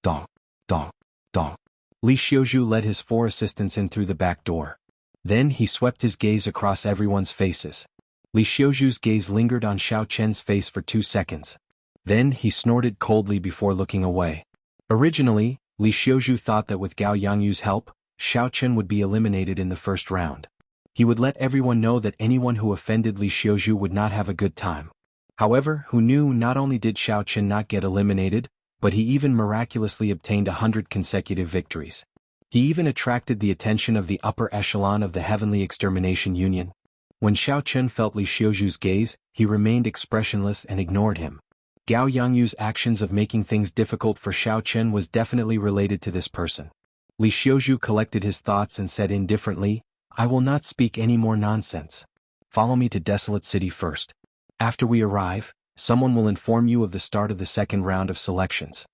S1: Dong, dong, dong. Li Xiuzhu led his 4 assistants in through the back door. Then he swept his gaze across everyone's faces. Li Xiuzhu's gaze lingered on Xiao Qin's face for 2 seconds. Then he snorted coldly before looking away. Originally, Li Xiuzhu thought that with Gao Yangyu's help, Xiao Qin would be eliminated in the first round. He would let everyone know that anyone who offended Li Xiuzhu would not have a good time. However, who knew not only did Xiao Qin not get eliminated, but he even miraculously obtained 100 consecutive victories. He even attracted the attention of the upper echelon of the Heavenly Extermination Union. When Xiao Qin felt Li Xiuzhu's gaze, he remained expressionless and ignored him. Gao Yangyu's actions of making things difficult for Xiao Qin was definitely related to this person. Li Xiuzhu collected his thoughts and said indifferently, "I will not speak any more nonsense. Follow me to Desolate City first. After we arrive, someone will inform you of the start of the second round of selections.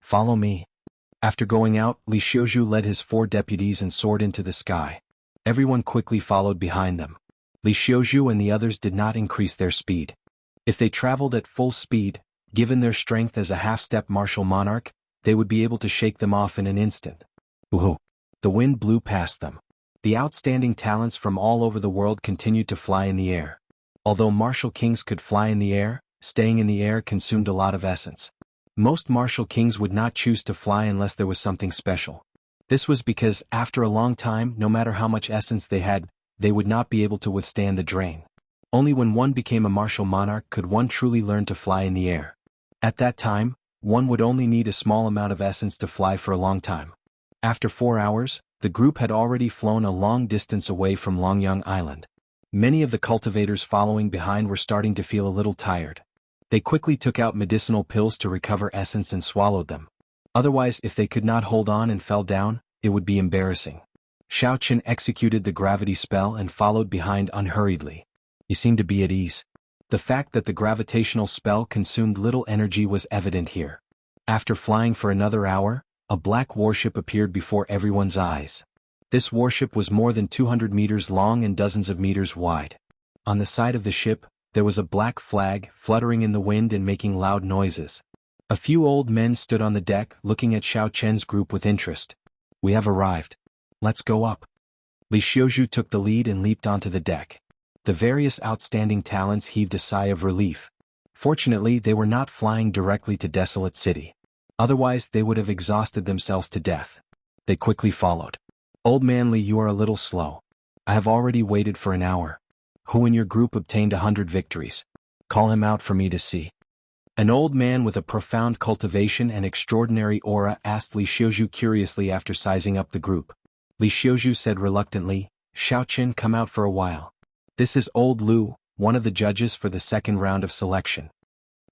S1: Follow me." After going out, Li Xiuzhu led his 4 deputies and soared into the sky. Everyone quickly followed behind them. Li Xiuzhu and the others did not increase their speed. If they traveled at full speed, given their strength as a half-step martial monarch, they would be able to shake them off in an instant. Woohoo! The wind blew past them. The outstanding talents from all over the world continued to fly in the air. Although martial kings could fly in the air, staying in the air consumed a lot of essence. Most martial kings would not choose to fly unless there was something special. This was because, after a long time, no matter how much essence they had, they would not be able to withstand the drain. Only when one became a martial monarch could one truly learn to fly in the air. At that time, one would only need a small amount of essence to fly for a long time. After 4 hours, the group had already flown a long distance away from Longyang Island. Many of the cultivators following behind were starting to feel a little tired. They quickly took out medicinal pills to recover essence and swallowed them. Otherwise, if they could not hold on and fell down, it would be embarrassing. Xiao Qin executed the gravity spell and followed behind unhurriedly. He seemed to be at ease. The fact that the gravitational spell consumed little energy was evident here. After flying for another hour, a black warship appeared before everyone's eyes. This warship was more than 200 meters long and dozens of meters wide. On the side of the ship, there was a black flag fluttering in the wind and making loud noises. A few old men stood on the deck looking at Xiao Qin's group with interest. "We have arrived. Let's go up." Li Xiuzhu took the lead and leaped onto the deck. The various outstanding talents heaved a sigh of relief. Fortunately, they were not flying directly to Desolate City. Otherwise, they would have exhausted themselves to death. They quickly followed. "Old man Li, you are a little slow. I have already waited for an hour. Who in your group obtained 100 victories? Call him out for me to see." An old man with a profound cultivation and extraordinary aura asked Li Xiuzhu curiously after sizing up the group. Li Xiuzhu said reluctantly, "Xiao Qin, come out for a while. This is old Lu, one of the judges for the second round of selection."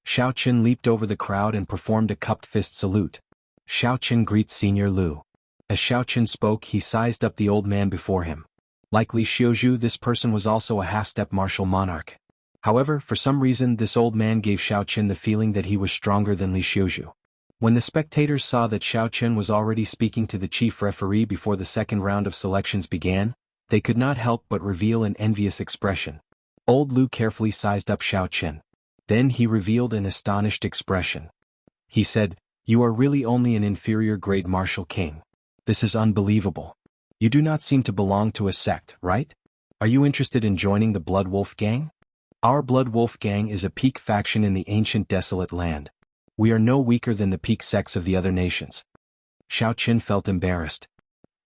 S1: Xiao Qin leaped over the crowd and performed a cupped fist salute. "Xiao Qin greets Senior Lu." As Xiao Qin spoke, he sized up the old man before him. Like Li Xiuzhu, this person was also a half-step martial monarch. However, for some reason this old man gave Xiao Qin the feeling that he was stronger than Li Xiuzhu. When the spectators saw that Xiao Qin was already speaking to the chief referee before the second round of selections began, they could not help but reveal an envious expression. Old Lu carefully sized up Xiao Chen. Then he revealed an astonished expression. He said, "You are really only an inferior grade martial king. This is unbelievable. You do not seem to belong to a sect, right? Are you interested in joining the Blood Wolf Gang? Our Blood Wolf Gang is a peak faction in the ancient desolate land. We are no weaker than the peak sects of the other nations." Xiao Chen felt embarrassed.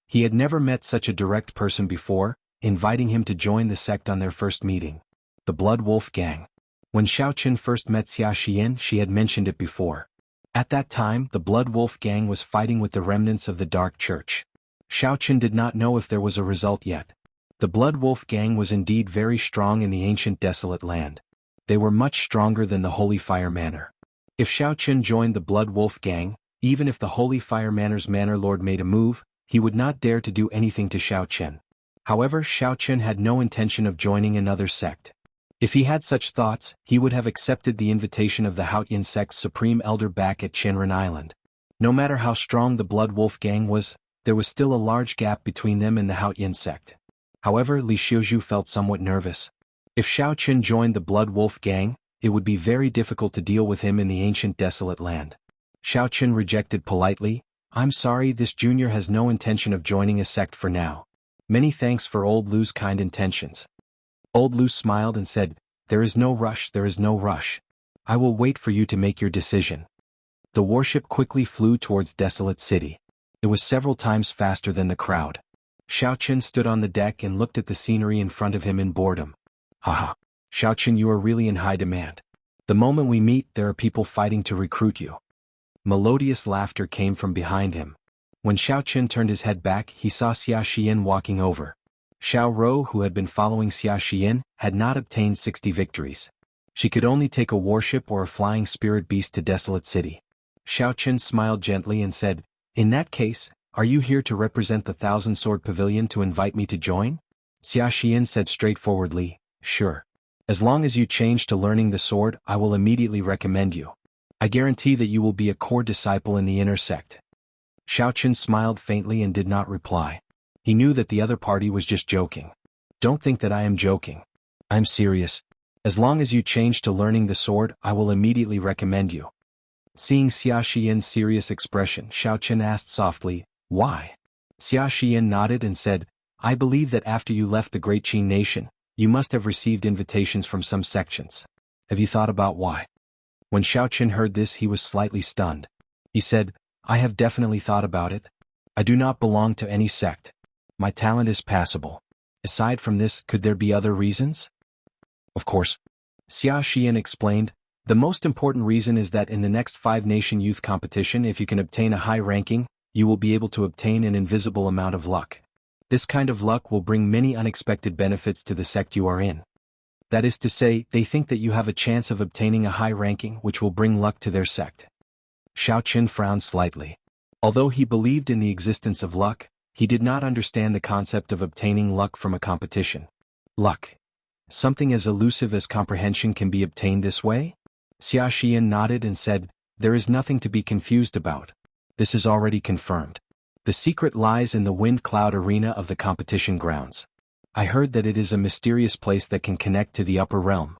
S1: He had never met such a direct person before, inviting him to join the sect on their first meeting. The Blood Wolf Gang. When Xiao Chen first met Xia Xian, she had mentioned it before. At that time, the Blood Wolf Gang was fighting with the remnants of the Dark Church. Xiao Chen did not know if there was a result yet. The Blood Wolf Gang was indeed very strong in the ancient desolate land. They were much stronger than the Holy Fire Manor. If Xiao Chen joined the Blood Wolf Gang, even if the Holy Fire Manor's Manor Lord made a move, he would not dare to do anything to Xiao Chen. However, Xiao Chen had no intention of joining another sect. If he had such thoughts, he would have accepted the invitation of the Haotian sect's supreme elder back at Qianren Island. No matter how strong the Blood Wolf Gang was, there was still a large gap between them and the Haotian sect. However, Li Xiuzhu felt somewhat nervous. If Xiao Chen joined the Blood Wolf Gang, it would be very difficult to deal with him in the ancient desolate land. Xiao Chen rejected politely, "I'm sorry, this junior has no intention of joining a sect for now. Many thanks for Old Lu's kind intentions." Old Lu smiled and said, "There is no rush, there is no rush. I will wait for you to make your decision." The warship quickly flew towards Desolate City. It was several times faster than the crowd. Xiao Chen stood on the deck and looked at the scenery in front of him in boredom. "Haha. Xiao Chen, you are really in high demand. The moment we meet, there are people fighting to recruit you." Melodious laughter came from behind him. When Xiao Chen turned his head back, he saw Xia Xian walking over. Xiao Rou, who had been following Xia Xian, had not obtained 60 victories. She could only take a warship or a flying spirit beast to Desolate City. Xiao Chen smiled gently and said, "In that case, are you here to represent the Thousand Sword Pavilion to invite me to join?" Xia Xian said straightforwardly, "Sure. As long as you change to learning the sword, I will immediately recommend you. I guarantee that you will be a core disciple in the inner sect." Xiao Chen smiled faintly and did not reply. He knew that the other party was just joking. "Don't think that I am joking. I'm serious. As long as you change to learning the sword, I will immediately recommend you." Seeing Xia Xian's serious expression, Xiao Chen asked softly, "Why?" Xia Xian nodded and said, "I believe that after you left the Great Qin Nation, you must have received invitations from some sections. Have you thought about why?" When Xiao Chen heard this, he was slightly stunned. He said, "I have definitely thought about it. I do not belong to any sect. My talent is passable. Aside from this, could there be other reasons?" "Of course." Xia Xian explained, "The most important reason is that in the next 5-nation youth competition, if you can obtain a high ranking, you will be able to obtain an invisible amount of luck. This kind of luck will bring many unexpected benefits to the sect you are in. That is to say, they think that you have a chance of obtaining a high ranking which will bring luck to their sect." Xiao Chen frowned slightly. Although he believed in the existence of luck, he did not understand the concept of obtaining luck from a competition. Luck. Something as elusive as comprehension can be obtained this way? Xia Xian nodded and said, "There is nothing to be confused about. This is already confirmed. The secret lies in the wind cloud arena of the competition grounds. I heard that it is a mysterious place that can connect to the upper realm."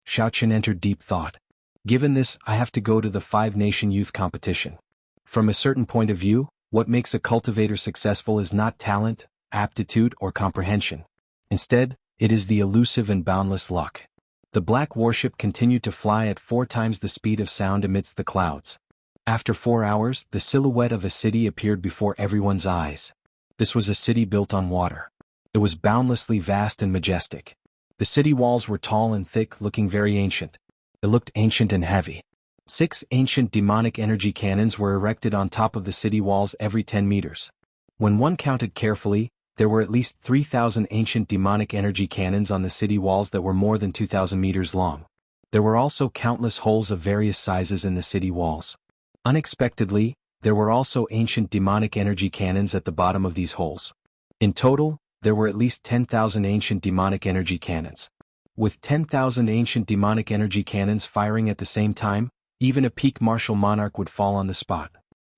S1: Xiao Chen entered deep thought. "Given this, I have to go to the 5-nation youth competition. From a certain point of view, what makes a cultivator successful is not talent, aptitude, or comprehension. Instead, it is the elusive and boundless luck." The black warship continued to fly at 4 times the speed of sound amidst the clouds. After 4 hours, the silhouette of a city appeared before everyone's eyes. This was a city built on water. It was boundlessly vast and majestic. The city walls were tall and thick, looking very ancient. It looked ancient and heavy. 6 ancient demonic energy cannons were erected on top of the city walls every 10 meters. When one counted carefully, there were at least 3,000 ancient demonic energy cannons on the city walls that were more than 2,000 meters long. There were also countless holes of various sizes in the city walls. Unexpectedly, there were also ancient demonic energy cannons at the bottom of these holes. In total, there were at least 10,000 ancient demonic energy cannons. With 10,000 ancient demonic energy cannons firing at the same time, even a peak martial monarch would fall on the spot.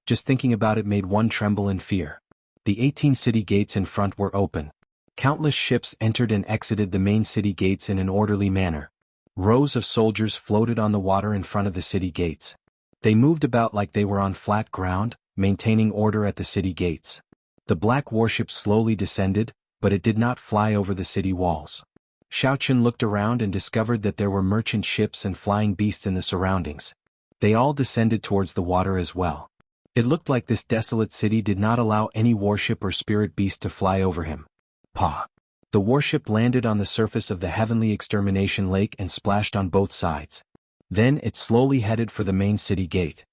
S1: Just thinking about it made one tremble in fear. The 18 city gates in front were open. Countless ships entered and exited the main city gates in an orderly manner. Rows of soldiers floated on the water in front of the city gates. They moved about like they were on flat ground, maintaining order at the city gates. The black warship slowly descended, but it did not fly over the city walls. Xiaochen looked around and discovered that there were merchant ships and flying beasts in the surroundings. They all descended towards the water as well. It looked like this desolate city did not allow any warship or spirit beast to fly over him. Pa! The warship landed on the surface of the heavenly extermination lake and splashed on both sides. Then it slowly headed for the main city gate.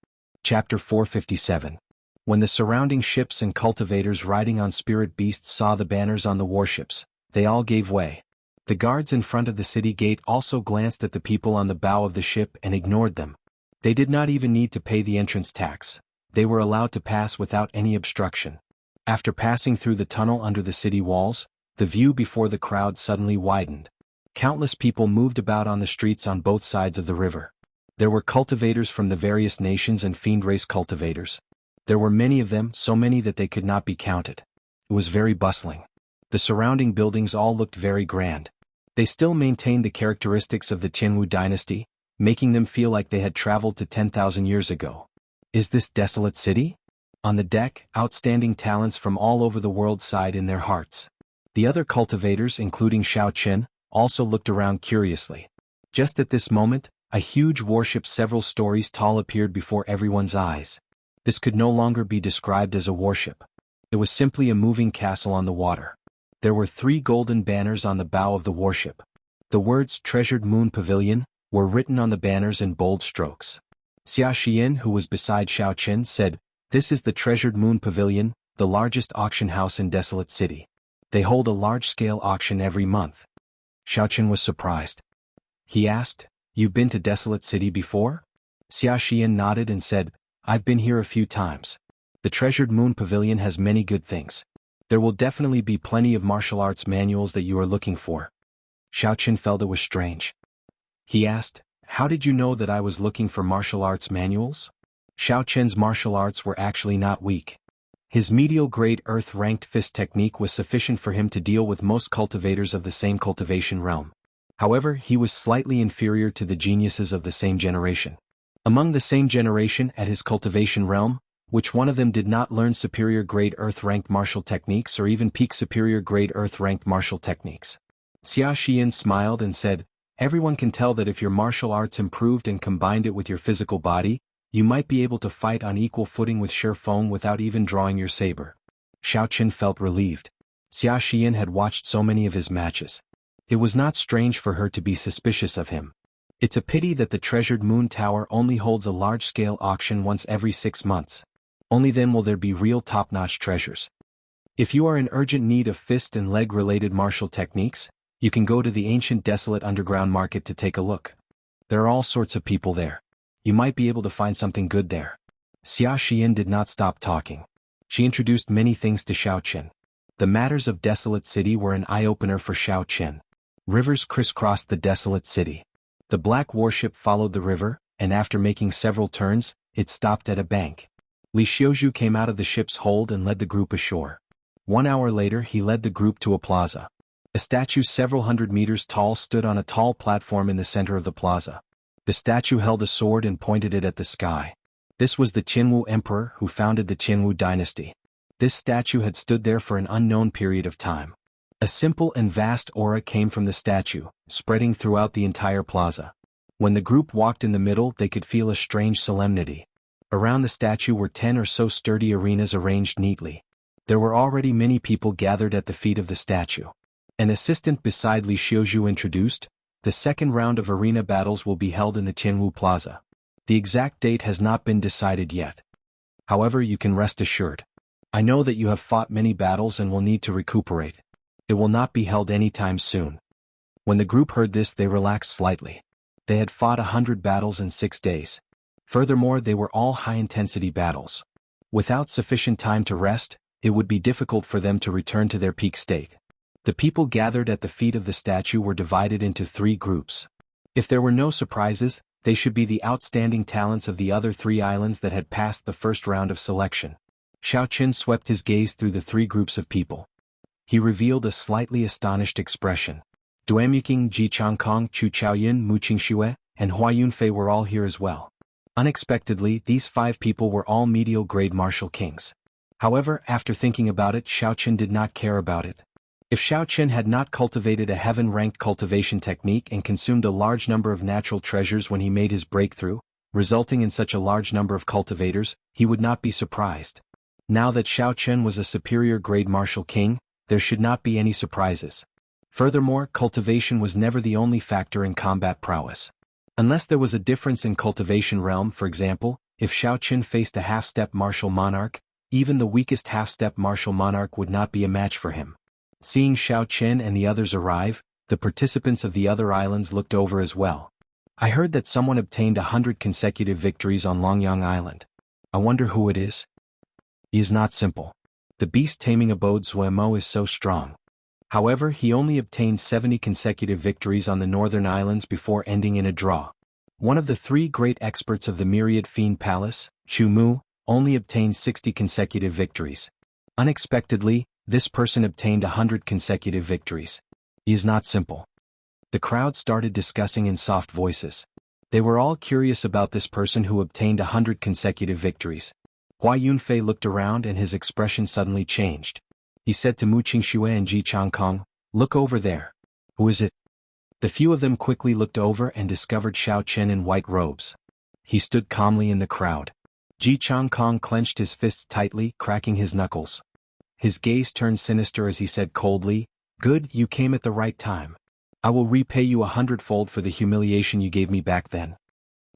S1: Chapter 457. When the surrounding ships and cultivators riding on spirit beasts saw the banners on the warships, they all gave way. The guards in front of the city gate also glanced at the people on the bow of the ship and ignored them. They did not even need to pay the entrance tax. They were allowed to pass without any obstruction. After passing through the tunnel under the city walls, the view before the crowd suddenly widened. Countless people moved about on the streets on both sides of the river. There were cultivators from the various nations and fiend race cultivators. There were many of them, so many that they could not be counted. It was very bustling. The surrounding buildings all looked very grand. They still maintained the characteristics of the Jianghu dynasty, making them feel like they had traveled to 10,000 years ago. Is this desolate city? On the deck, outstanding talents from all over the world sighed in their hearts. The other cultivators, including Xiaochen, also looked around curiously. Just at this moment, a huge warship several stories tall appeared before everyone's eyes. This could no longer be described as a warship. It was simply a moving castle on the water. There were 3 golden banners on the bow of the warship. The words "Treasured Moon Pavilion" were written on the banners in bold strokes. Xia Xian, who was beside Xiaochen, said, "This is the Treasured Moon Pavilion, the largest auction house in Desolate City. They hold a large-scale auction every month." Xiaochen was surprised. He asked, "You've been to Desolate City before?" Xia Xian nodded and said, "I've been here a few times. The Treasured Moon Pavilion has many good things. There will definitely be plenty of martial arts manuals that you are looking for." Xiaochen felt it was strange. He asked, "How did you know that I was looking for martial arts manuals?" Xiaochen's martial arts were actually not weak. His medial-grade earth-ranked fist technique was sufficient for him to deal with most cultivators of the same cultivation realm. However, he was slightly inferior to the geniuses of the same generation. Among the same generation at his cultivation realm, which one of them did not learn superior-grade earth-ranked martial techniques or even peak superior-grade earth-ranked martial techniques? Xia Xian smiled and said, "Everyone can tell that if your martial arts improved and combined it with your physical body, you might be able to fight on equal footing with Sher Feng without even drawing your saber." Xiaochen felt relieved. Xia Xian had watched so many of his matches. It was not strange for her to be suspicious of him. It's a pity that the Treasured Moon Tower only holds a large-scale auction once every 6 months. Only then will there be real top-notch treasures. If you are in urgent need of fist and leg-related martial techniques, you can go to the ancient desolate underground market to take a look. There are all sorts of people there. You might be able to find something good there. Xia Xian did not stop talking. She introduced many things to Xiaochen. The matters of Desolate City were an eye-opener for Xiaochen. Rivers crisscrossed the Desolate City. The black warship followed the river, and after making several turns, it stopped at a bank. Li Xiuzhu came out of the ship's hold and led the group ashore. 1 hour later he led the group to a plaza. A statue several hundred meters tall stood on a tall platform in the center of the plaza. The statue held a sword and pointed it at the sky. This was the Jianghu emperor who founded the Jianghu dynasty. This statue had stood there for an unknown period of time. A simple and vast aura came from the statue, spreading throughout the entire plaza. When the group walked in the middle, they could feel a strange solemnity. Around the statue were 10 or so sturdy arenas arranged neatly. There were already many people gathered at the feet of the statue. An assistant beside Li Xiuzhu introduced, "The second round of arena battles will be held in the Jianghu Plaza. The exact date has not been decided yet. However, you can rest assured. I know that you have fought many battles and will need to recuperate. It will not be held anytime soon." When the group heard this, they relaxed slightly. They had fought 100 battles in 6 days. Furthermore, they were all high-intensity battles. Without sufficient time to rest, it would be difficult for them to return to their peak state. The people gathered at the feet of the statue were divided into 3 groups. If there were no surprises, they should be the outstanding talents of the other 3 islands that had passed the first round of selection. Xiaochen swept his gaze through the 3 groups of people. He revealed a slightly astonished expression. Duanyuking, Ji Changkong, Chu Chaoyin, Mu Qingxue, and Hua Yunfei were all here as well. Unexpectedly, these 5 people were all medial-grade martial kings. However, after thinking about it, Xiaoqin did not care about it. If Xiaoqin had not cultivated a heaven-ranked cultivation technique and consumed a large number of natural treasures when he made his breakthrough, resulting in such a large number of cultivators, he would not be surprised. Now that Xiaoqin was a superior-grade martial king, there should not be any surprises. Furthermore, cultivation was never the only factor in combat prowess. Unless there was a difference in cultivation realm, for example, if Xiaoqin faced a half-step martial monarch, even the weakest half-step martial monarch would not be a match for him. Seeing Xiaoqin and the others arrive, the participants of the other islands looked over as well. I heard that someone obtained 100 consecutive victories on Longyang Island. I wonder who it is? He is not simple. The beast-taming abode Zuemo is so strong. However, he only obtained 70 consecutive victories on the northern islands before ending in a draw. One of the 3 great experts of the Myriad Fiend Palace, Chu Mu, only obtained 60 consecutive victories. Unexpectedly, this person obtained 100 consecutive victories. He is not simple. The crowd started discussing in soft voices. They were all curious about this person who obtained 100 consecutive victories. Hua Yunfei looked around and his expression suddenly changed. He said to Mu Qingxue and Ji Changkong, "Look over there." "Who is it?" The few of them quickly looked over and discovered Xiaoqin in white robes. He stood calmly in the crowd. Ji Changkong clenched his fists tightly, cracking his knuckles. His gaze turned sinister as he said coldly, "Good, you came at the right time. I will repay you 100-fold for the humiliation you gave me back then."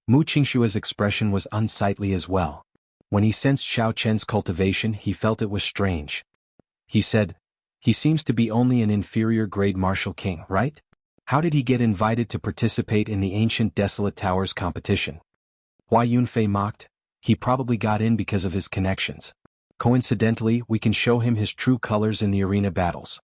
S1: Mu Qingshue's expression was unsightly as well. When he sensed Xiaoqin's cultivation, he felt it was strange. He said, "He seems to be only an inferior-grade martial king, right? How did he get invited to participate in the ancient Desolate Towers competition?" Hua Yunfei mocked, "He probably got in because of his connections. Coincidentally, we can show him his true colors in the arena battles."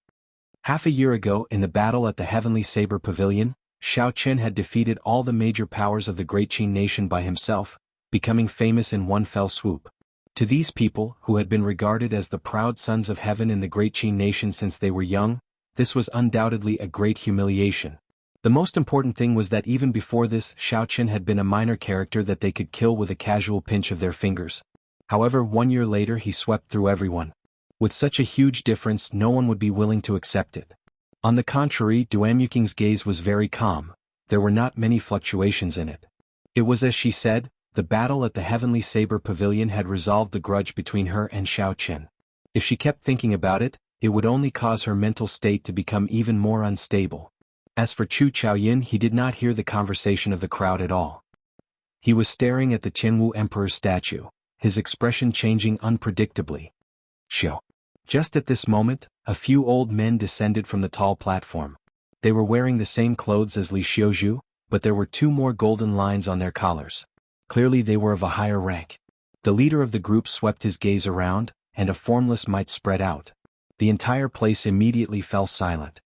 S1: Half a year ago, in the battle at the Heavenly Saber Pavilion, Xiaoqin had defeated all the major powers of the Great Qin nation by himself, becoming famous in one fell swoop. To these people, who had been regarded as the proud sons of heaven in the Great Qin nation since they were young, this was undoubtedly a great humiliation. The most important thing was that even before this, Xiaoqin had been a minor character that they could kill with a casual pinch of their fingers. However, 1 year later he swept through everyone. With such a huge difference, no one would be willing to accept it. On the contrary, Duanyuking's gaze was very calm. There were not many fluctuations in it. It was as she said, the battle at the Heavenly Saber Pavilion had resolved the grudge between her and Xiaoqin. If she kept thinking about it, it would only cause her mental state to become even more unstable. As for Chu Chaoyin, he did not hear the conversation of the crowd at all. He was staring at the Qianwu Emperor's statue, his expression changing unpredictably. "Xiao." Just at this moment, a few old men descended from the tall platform. They were wearing the same clothes as Li Xiuzhu, but there were 2 more golden lines on their collars. Clearly they were of a higher rank. The leader of the group swept his gaze around, and a formless might spread out. The entire place immediately fell silent.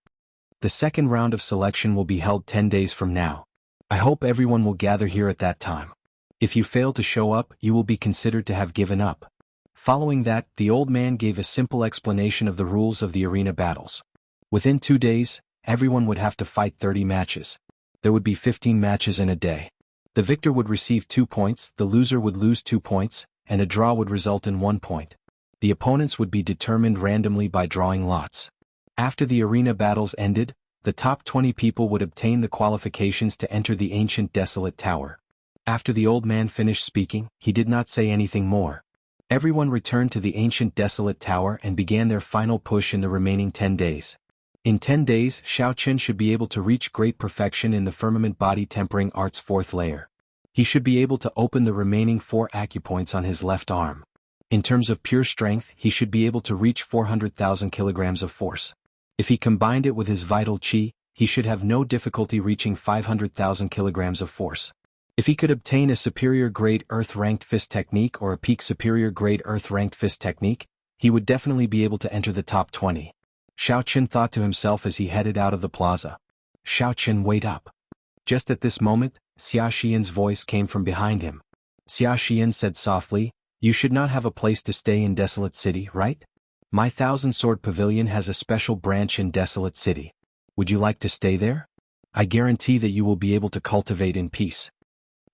S1: The second round of selection will be held 10 days from now. I hope everyone will gather here at that time. If you fail to show up, you will be considered to have given up. Following that, the old man gave a simple explanation of the rules of the arena battles. Within 2 days, everyone would have to fight 30 matches. There would be 15 matches in a day. The victor would receive 2 points, the loser would lose 2 points, and a draw would result in 1 point. The opponents would be determined randomly by drawing lots. After the arena battles ended, the top 20 people would obtain the qualifications to enter the ancient Desolate Tower. After the old man finished speaking, he did not say anything more. Everyone returned to the ancient Desolate Tower and began their final push in the remaining 10 days. In 10 days, Xiaoqin should be able to reach great perfection in the firmament body tempering art's 4th layer. He should be able to open the remaining 4 acupoints on his left arm. In terms of pure strength, he should be able to reach 400,000 kilograms of force. If he combined it with his vital qi, he should have no difficulty reaching 500,000 kilograms of force. If he could obtain a superior-grade earth-ranked fist technique or a peak superior-grade earth-ranked fist technique, he would definitely be able to enter the top 20. Xiaoqin thought to himself as he headed out of the plaza. "Xiaoqin, wait up." Just at this moment, Xia Xian's voice came from behind him. Xia Xian said softly, "You should not have a place to stay in Desolate City, right?" My Thousand-Sword Pavilion has a special branch in Desolate City. Would you like to stay there? I guarantee that you will be able to cultivate in peace.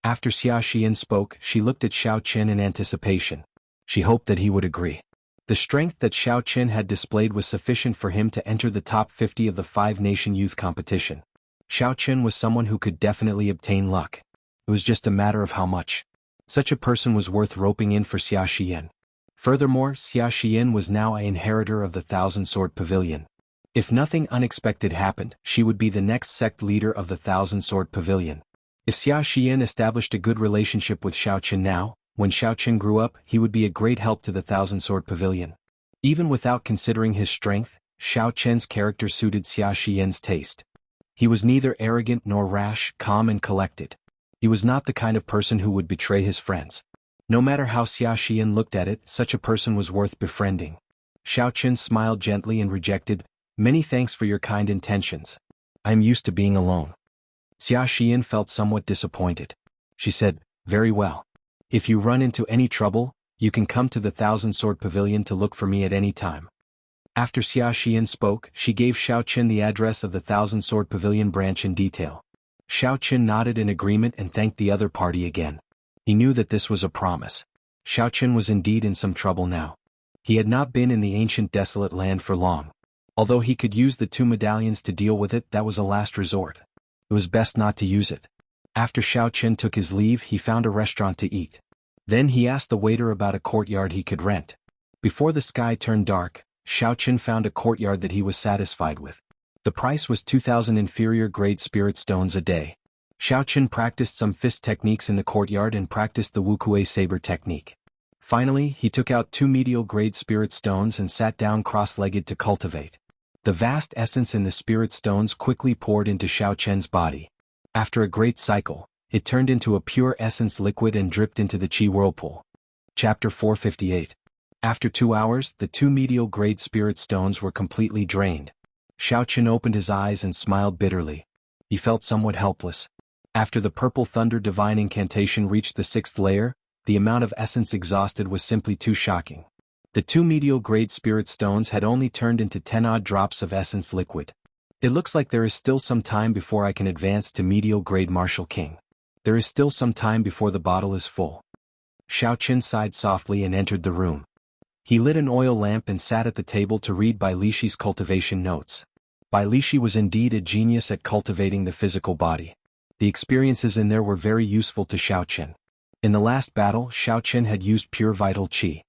S1: After Xia Xian spoke, she looked at Xiao Qin in anticipation. She hoped that he would agree. The strength that Xiao Qin had displayed was sufficient for him to enter the top 50 of the five-nation youth competition. Xiao Qin was someone who could definitely obtain luck. It was just a matter of how much. Such a person was worth roping in for Xia Xian. Furthermore, Xia Xian was now an inheritor of the Thousand-Sword Pavilion. If nothing unexpected happened, she would be the next sect leader of the Thousand-Sword Pavilion. If Xia Xian established a good relationship with Xiao Qin now, when Xiao Qin grew up, he would be a great help to the Thousand-Sword Pavilion. Even without considering his strength, Xiao Qin's character suited Xia Xian's taste. He was neither arrogant nor rash, calm and collected. He was not the kind of person who would betray his friends. No matter how Xia Xian looked at it, such a person was worth befriending. Xiao Qin smiled gently and rejected, "Many thanks for your kind intentions. I am used to being alone." Xia Xian felt somewhat disappointed. She said, "Very well. If you run into any trouble, you can come to the Thousand-Sword Pavilion to look for me at any time." After Xia Xian spoke, she gave Xiao Qin the address of the Thousand-Sword Pavilion branch in detail. Xiao Qin nodded in agreement and thanked the other party again. He knew that this was a promise. Xiao Qin was indeed in some trouble now. He had not been in the ancient desolate land for long. Although he could use the two medallions to deal with it, that was a last resort. It was best not to use it. After Xiao Qin took his leave, he found a restaurant to eat. Then he asked the waiter about a courtyard he could rent. Before the sky turned dark, Xiao Qin found a courtyard that he was satisfied with. The price was 2,000 inferior-grade spirit stones a day. Xiao Qin practiced some fist techniques in the courtyard and practiced the Wuxia saber technique. Finally, he took out 2 medial-grade spirit stones and sat down cross-legged to cultivate. The vast essence in the spirit stones quickly poured into Xiao Qin's body. After a great cycle, it turned into a pure essence liquid and dripped into the Qi whirlpool. Chapter 458. After 2 hours, the 2 medial-grade spirit stones were completely drained. Xiao Qin opened his eyes and smiled bitterly. He felt somewhat helpless. After the purple thunder divine incantation reached the 6th layer, the amount of essence exhausted was simply too shocking. The 2 medial-grade spirit stones had only turned into 10-odd drops of essence liquid. It looks like there is still some time before I can advance to medial-grade Martial King. There is still some time before the bottle is full. Xiao Qin sighed softly and entered the room. He lit an oil lamp and sat at the table to read Bai Lishi's cultivation notes. Bai Lishi was indeed a genius at cultivating the physical body. The experiences in there were very useful to Xiao Qin. In the last battle, Xiao Qin had used pure vital qi.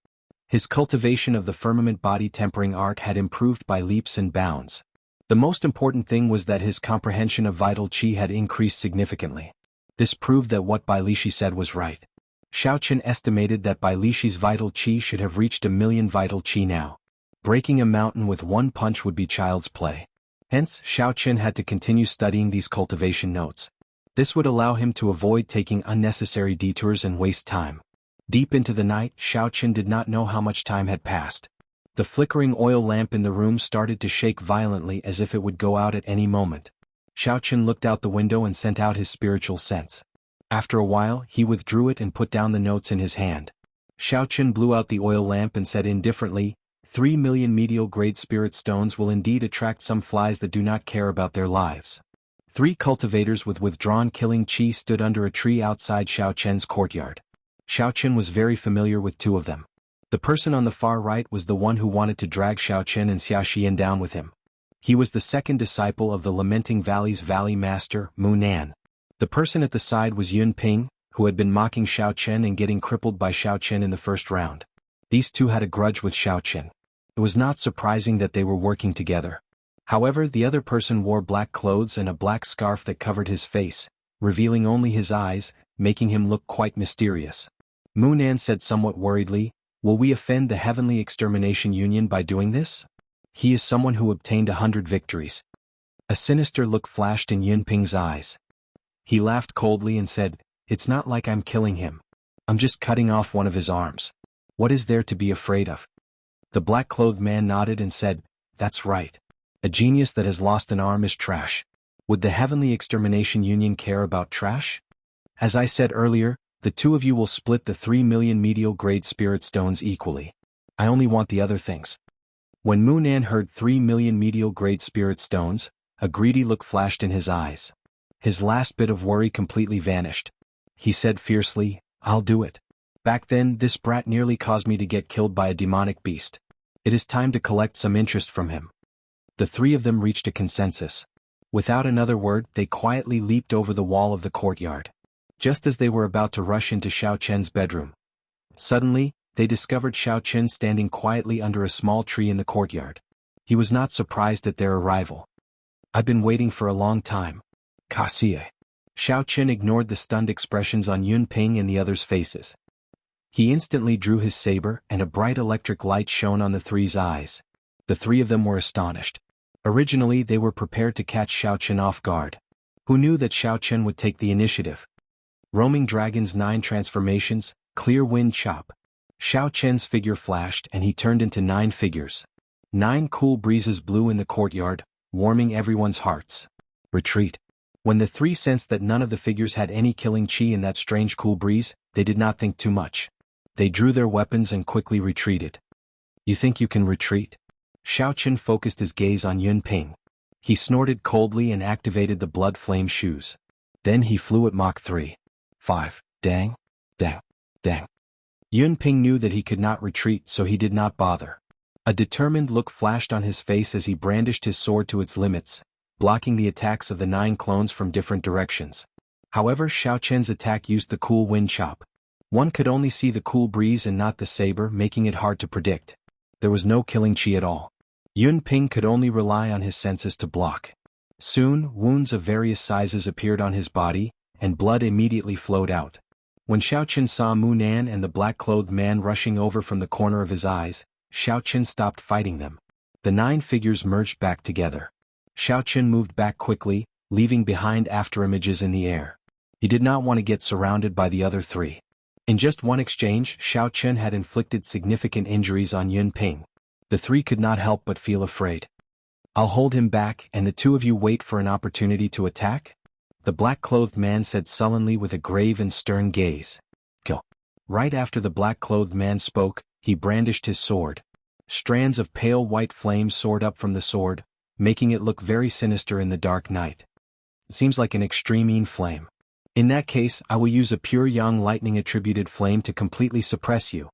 S1: His cultivation of the firmament body tempering art had improved by leaps and bounds. The most important thing was that his comprehension of vital qi had increased significantly. This proved that what Bai Lishi said was right. Xiao Qin estimated that Bai Lishi's vital qi should have reached 1,000,000 vital qi now. Breaking a mountain with one punch would be child's play. Hence, Xiao Qin had to continue studying these cultivation notes. This would allow him to avoid taking unnecessary detours and waste time. Deep into the night, Xiao Qin did not know how much time had passed. The flickering oil lamp in the room started to shake violently as if it would go out at any moment. Xiao Qin looked out the window and sent out his spiritual sense. After a while, he withdrew it and put down the notes in his hand. Xiao Qin blew out the oil lamp and said indifferently, 3 million medial-grade spirit stones will indeed attract some flies that do not care about their lives. 3 cultivators with withdrawn killing qi stood under a tree outside Xiao Qin's courtyard. Xiao Qin was very familiar with 2 of them. The person on the far right was the one who wanted to drag Xiao Qin and Xia Xian down with him. He was the second disciple of the Lamenting Valley's Valley Master, Mu Nan. The person at the side was Yun Ping, who had been mocking Xiao Qin and getting crippled by Xiao Qin in the first round. These 2 had a grudge with Xiao Qin. It was not surprising that they were working together. However, the other person wore black clothes and a black scarf that covered his face, revealing only his eyes, making him look quite mysterious. Mu Nan said somewhat worriedly, "Will we offend the Heavenly Extermination Union by doing this? He is someone who obtained 100 victories." A sinister look flashed in Yun Ping's eyes. He laughed coldly and said, "It's not like I'm killing him. I'm just cutting off one of his arms. What is there to be afraid of?" The black-clothed man nodded and said, "That's right. A genius that has lost an arm is trash. Would the Heavenly Extermination Union care about trash? As I said earlier, the 2 of you will split the 3 million medial-grade spirit stones equally. I only want the other things." When Munan heard 3 million medial-grade spirit stones, a greedy look flashed in his eyes. His last bit of worry completely vanished. He said fiercely, "I'll do it. Back then, this brat nearly caused me to get killed by a demonic beast. It is time to collect some interest from him." The three of them reached a consensus. Without another word, they quietly leaped over the wall of the courtyard. Just as they were about to rush into Xiao Chen's bedroom, suddenly, they discovered Xiao Chen standing quietly under a small tree in the courtyard. He was not surprised at their arrival. "I've been waiting for a long time. Cassie." Xiao Chen ignored the stunned expressions on Yun Ping and the others' faces. He instantly drew his saber, and a bright electric light shone on the three's eyes. The three of them were astonished. Originally, they were prepared to catch Xiao Chen off guard. Who knew that Xiao Chen would take the initiative? Roaming Dragon's 9 transformations, Clear Wind Chop. Xiao Chen's figure flashed and he turned into 9 figures. 9 cool breezes blew in the courtyard, warming everyone's hearts. Retreat. When the three sensed that none of the figures had any killing chi in that strange cool breeze, they did not think too much. They drew their weapons and quickly retreated. "You think you can retreat?" Xiao Chen focused his gaze on Yun Ping. He snorted coldly and activated the blood flame shoes. Then he flew at Mach 3. 5. Dang. Dang. Dang. Yun Ping knew that he could not retreat, so he did not bother. A determined look flashed on his face as he brandished his sword to its limits, blocking the attacks of the 9 clones from different directions. However, Xiao Chen's attack used the cool wind chop. One could only see the cool breeze and not the saber, making it hard to predict. There was no killing chi at all. Yun Ping could only rely on his senses to block. Soon, wounds of various sizes appeared on his body, and blood immediately flowed out. When Xiao Chen saw Munan and the black-clothed man rushing over from the corner of his eyes, Xiao Chen stopped fighting them. The 9 figures merged back together. Xiao Chen moved back quickly, leaving behind afterimages in the air. He did not want to get surrounded by the other 3. In just one exchange, Xiao Chen had inflicted significant injuries on Yun Ping. The 3 could not help but feel afraid. "I'll hold him back, and the 2 of you wait for an opportunity to attack?" The black-clothed man said sullenly with a grave and stern gaze. "Go." Right after the black-clothed man spoke, he brandished his sword. Strands of pale white flame soared up from the sword, making it look very sinister in the dark night. "It seems like an extreme flame. In that case, I will use a pure yang lightning-attributed flame to completely suppress you."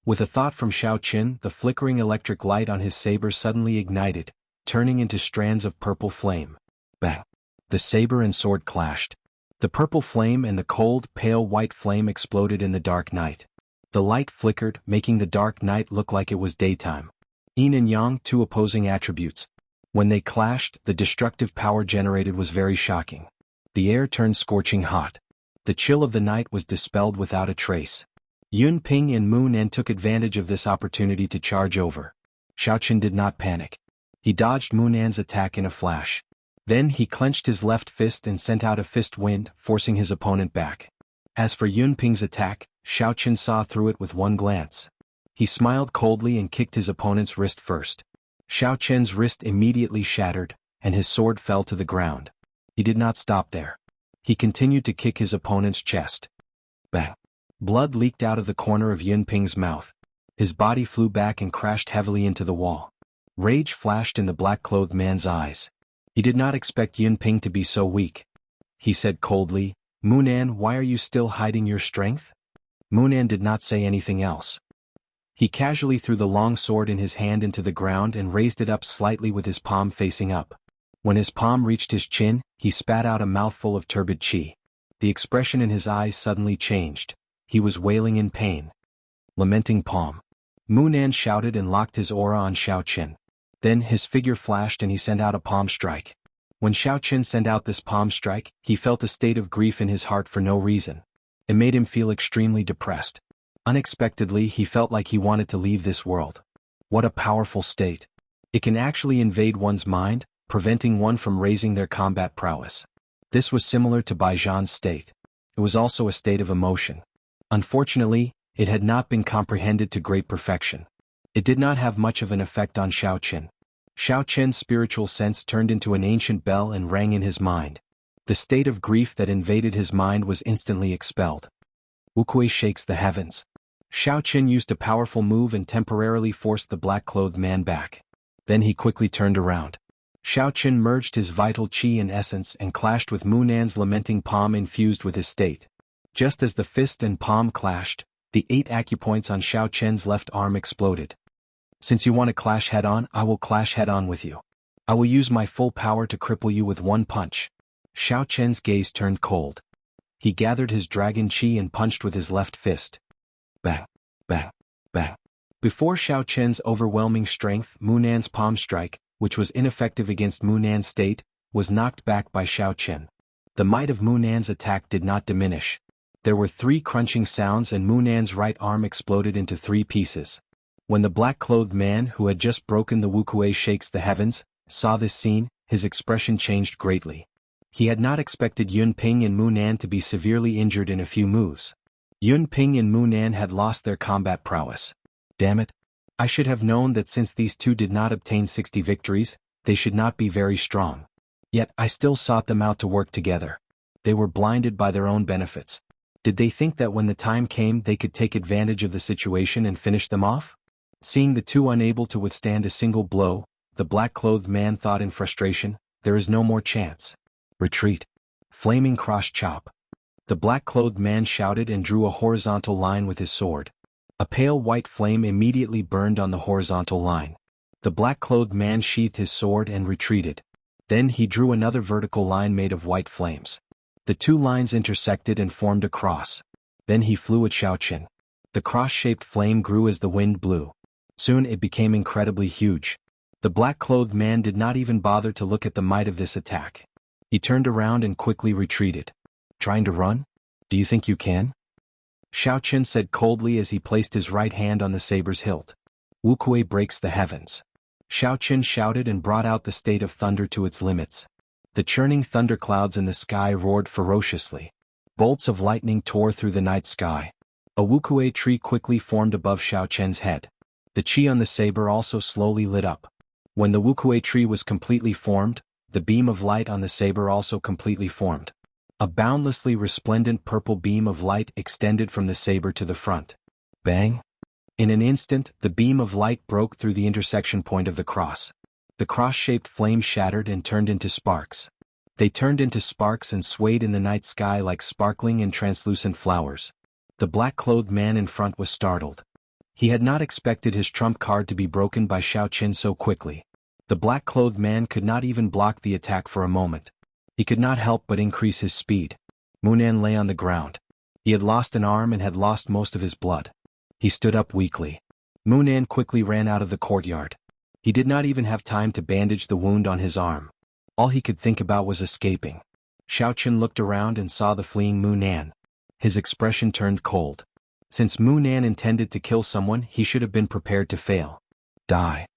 S1: With a thought from Xiao Chen, the flickering electric light on his saber suddenly ignited, turning into strands of purple flame. Bang! The saber and sword clashed. The purple flame and the cold, pale white flame exploded in the dark night. The light flickered, making the dark night look like it was daytime. Yin and Yang, 2 opposing attributes. When they clashed, the destructive power generated was very shocking. The air turned scorching hot. The chill of the night was dispelled without a trace. Yun Ping and Munan took advantage of this opportunity to charge over. Xiao Chen did not panic. He dodged Munan's attack in a flash. Then he clenched his left fist and sent out a fist wind, forcing his opponent back. As for Yun Ping's attack, Xiao Chen saw through it with one glance. He smiled coldly and kicked his opponent's wrist first. Xiao Chen's wrist immediately shattered, and his sword fell to the ground. He did not stop there. He continued to kick his opponent's chest. Bang! Blood leaked out of the corner of Yun Ping's mouth. His body flew back and crashed heavily into the wall. Rage flashed in the black-clothed man's eyes. He did not expect Yun Ping to be so weak. He said coldly, "Munan, why are you still hiding your strength?" Munan did not say anything else. He casually threw the long sword in his hand into the ground and raised it up slightly with his palm facing up. When his palm reached his chin, he spat out a mouthful of turbid chi. The expression in his eyes suddenly changed. He was wailing in pain. Lamenting palm. Munan shouted and locked his aura on Xiao Chen. Then his figure flashed and he sent out a palm strike. When Xiao Chen sent out this palm strike, he felt a state of grief in his heart for no reason. It made him feel extremely depressed. Unexpectedly, he felt like he wanted to leave this world. What a powerful state. It can actually invade one's mind, preventing one from raising their combat prowess. This was similar to Baijian's state. It was also a state of emotion. Unfortunately, it had not been comprehended to great perfection. It did not have much of an effect on Xiao Chen. Xiao Chen's spiritual sense turned into an ancient bell and rang in his mind. The state of grief that invaded his mind was instantly expelled. Wuxia shakes the heavens. Xiao Chen used a powerful move and temporarily forced the black-clothed man back. Then he quickly turned around. Xiaoqin merged his vital qi and essence and clashed with Munan's lamenting palm infused with his state. Just as the fist and palm clashed, the 8 acupoints on Xiaoqian's left arm exploded. Since you want to clash head-on, I will clash head-on with you. I will use my full power to cripple you with one punch. Xiaoqian's gaze turned cold. He gathered his dragon qi and punched with his left fist. Bang, bang, bang. Before Xiaoqian's overwhelming strength, Munan's palm strike, which was ineffective against Munan's state, was knocked back by Xiaoqian. The might of Munan's attack did not diminish. There were 3 crunching sounds and Munan's right arm exploded into 3 pieces. When the black-clothed man who had just broken the Wuxia shakes the heavens, saw this scene, his expression changed greatly. He had not expected Yunping and Munan to be severely injured in a few moves. Yunping and Munan had lost their combat prowess. Damn it. I should have known that since these two did not obtain 60 victories, they should not be very strong. Yet I still sought them out to work together. They were blinded by their own benefits. Did they think that when the time came they could take advantage of the situation and finish them off? Seeing the two unable to withstand a single blow, the black-clothed man thought in frustration, there is no more chance. Retreat. Flaming cross chop. The black-clothed man shouted and drew a horizontal line with his sword. A pale white flame immediately burned on the horizontal line. The black-clothed man sheathed his sword and retreated. Then he drew another vertical line made of white flames. The 2 lines intersected and formed a cross. Then he flew at Xiaoqin. The cross-shaped flame grew as the wind blew. Soon it became incredibly huge. The black-clothed man did not even bother to look at the might of this attack. He turned around and quickly retreated. Trying to run? Do you think you can? Xiaoqin said coldly as he placed his right hand on the saber's hilt. Wuxia breaks the heavens. Xiaoqin shouted and brought out the state of thunder to its limits. The churning thunderclouds in the sky roared ferociously. Bolts of lightning tore through the night sky. A Wuxia tree quickly formed above Xiaoqian's head. The qi on the saber also slowly lit up. When the Wuxia tree was completely formed, the beam of light on the saber also completely formed. A boundlessly resplendent purple beam of light extended from the saber to the front. Bang! In an instant, the beam of light broke through the intersection point of the cross. The cross-shaped flame shattered and turned into sparks. They turned into sparks and swayed in the night sky like sparkling and translucent flowers. The black-clothed man in front was startled. He had not expected his trump card to be broken by Xiaoqin so quickly. The black-clothed man could not even block the attack for a moment. He could not help but increase his speed. Munan lay on the ground. He had lost an arm and had lost most of his blood. He stood up weakly. Munan quickly ran out of the courtyard. He did not even have time to bandage the wound on his arm. All he could think about was escaping. Xiaoqin looked around and saw the fleeing Munan. His expression turned cold. Since Munan intended to kill someone, he should have been prepared to fail. Die.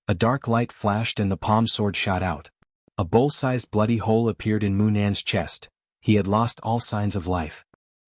S1: A dark light flashed and the palm sword shot out. A bowl-sized bloody hole appeared in Munan's chest. He had lost all signs of life.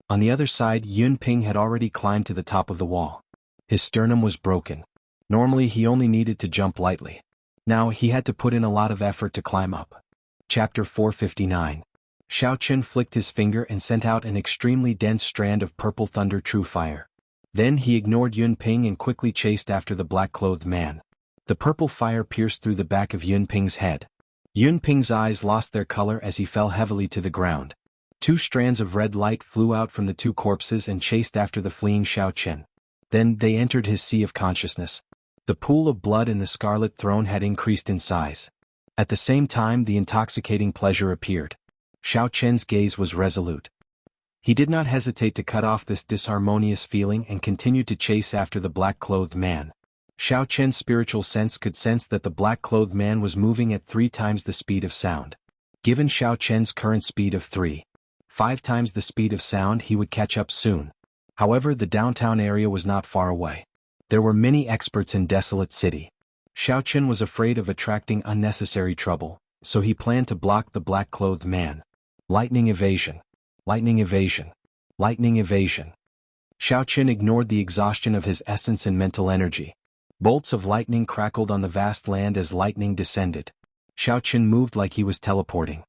S1: On the other side, Yunping had already climbed to the top of the wall. His sternum was broken. Normally he only needed to jump lightly. Now he had to put in a lot of effort to climb up. Chapter 459. Xiaoqin flicked his finger and sent out an extremely dense strand of purple thunder true fire. Then he ignored Yunping and quickly chased after the black-clothed man. The purple fire pierced through the back of Yunping's head. Yunping's eyes lost their color as he fell heavily to the ground. 2 strands of red light flew out from the 2 corpses and chased after the fleeing Xiaoqin. Then they entered his sea of consciousness. The pool of blood in the scarlet throne had increased in size. At the same time the intoxicating pleasure appeared. Xiaoqin's gaze was resolute. He did not hesitate to cut off this disharmonious feeling and continued to chase after the black-clothed man. Xiaoqin's spiritual sense could sense that the black-clothed man was moving at 3 times the speed of sound. Given Xiaoqin's current speed of 5 times the speed of sound, he would catch up soon. However, the downtown area was not far away. There were many experts in Desolate City. Xiaoqin was afraid of attracting unnecessary trouble, so he planned to block the black-clothed man. Lightning evasion. Lightning evasion. Lightning evasion. Xiaoqin ignored the exhaustion of his essence and mental energy. Bolts of lightning crackled on the vast land as lightning descended. Xiaoqin moved like he was teleporting.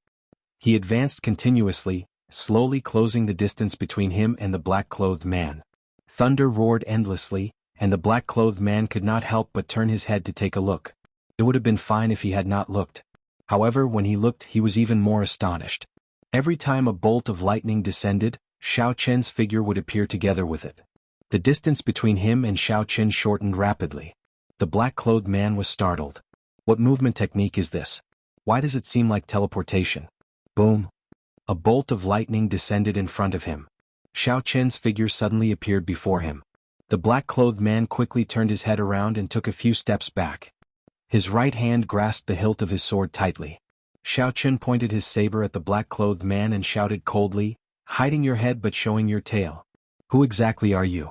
S1: He advanced continuously, slowly closing the distance between him and the black-clothed man. Thunder roared endlessly, and the black-clothed man could not help but turn his head to take a look. It would have been fine if he had not looked. However, when he looked, he was even more astonished. Every time a bolt of lightning descended, Xiao Chen's figure would appear together with it. The distance between him and Xiao Chen shortened rapidly. The black-clothed man was startled. What movement technique is this? Why does it seem like teleportation? Boom! A bolt of lightning descended in front of him. Xiao Chen's figure suddenly appeared before him. The black-clothed man quickly turned his head around and took a few steps back. His right hand grasped the hilt of his sword tightly. Xiao Chen pointed his saber at the black-clothed man and shouted coldly, "Hiding your head but showing your tail. Who exactly are you?"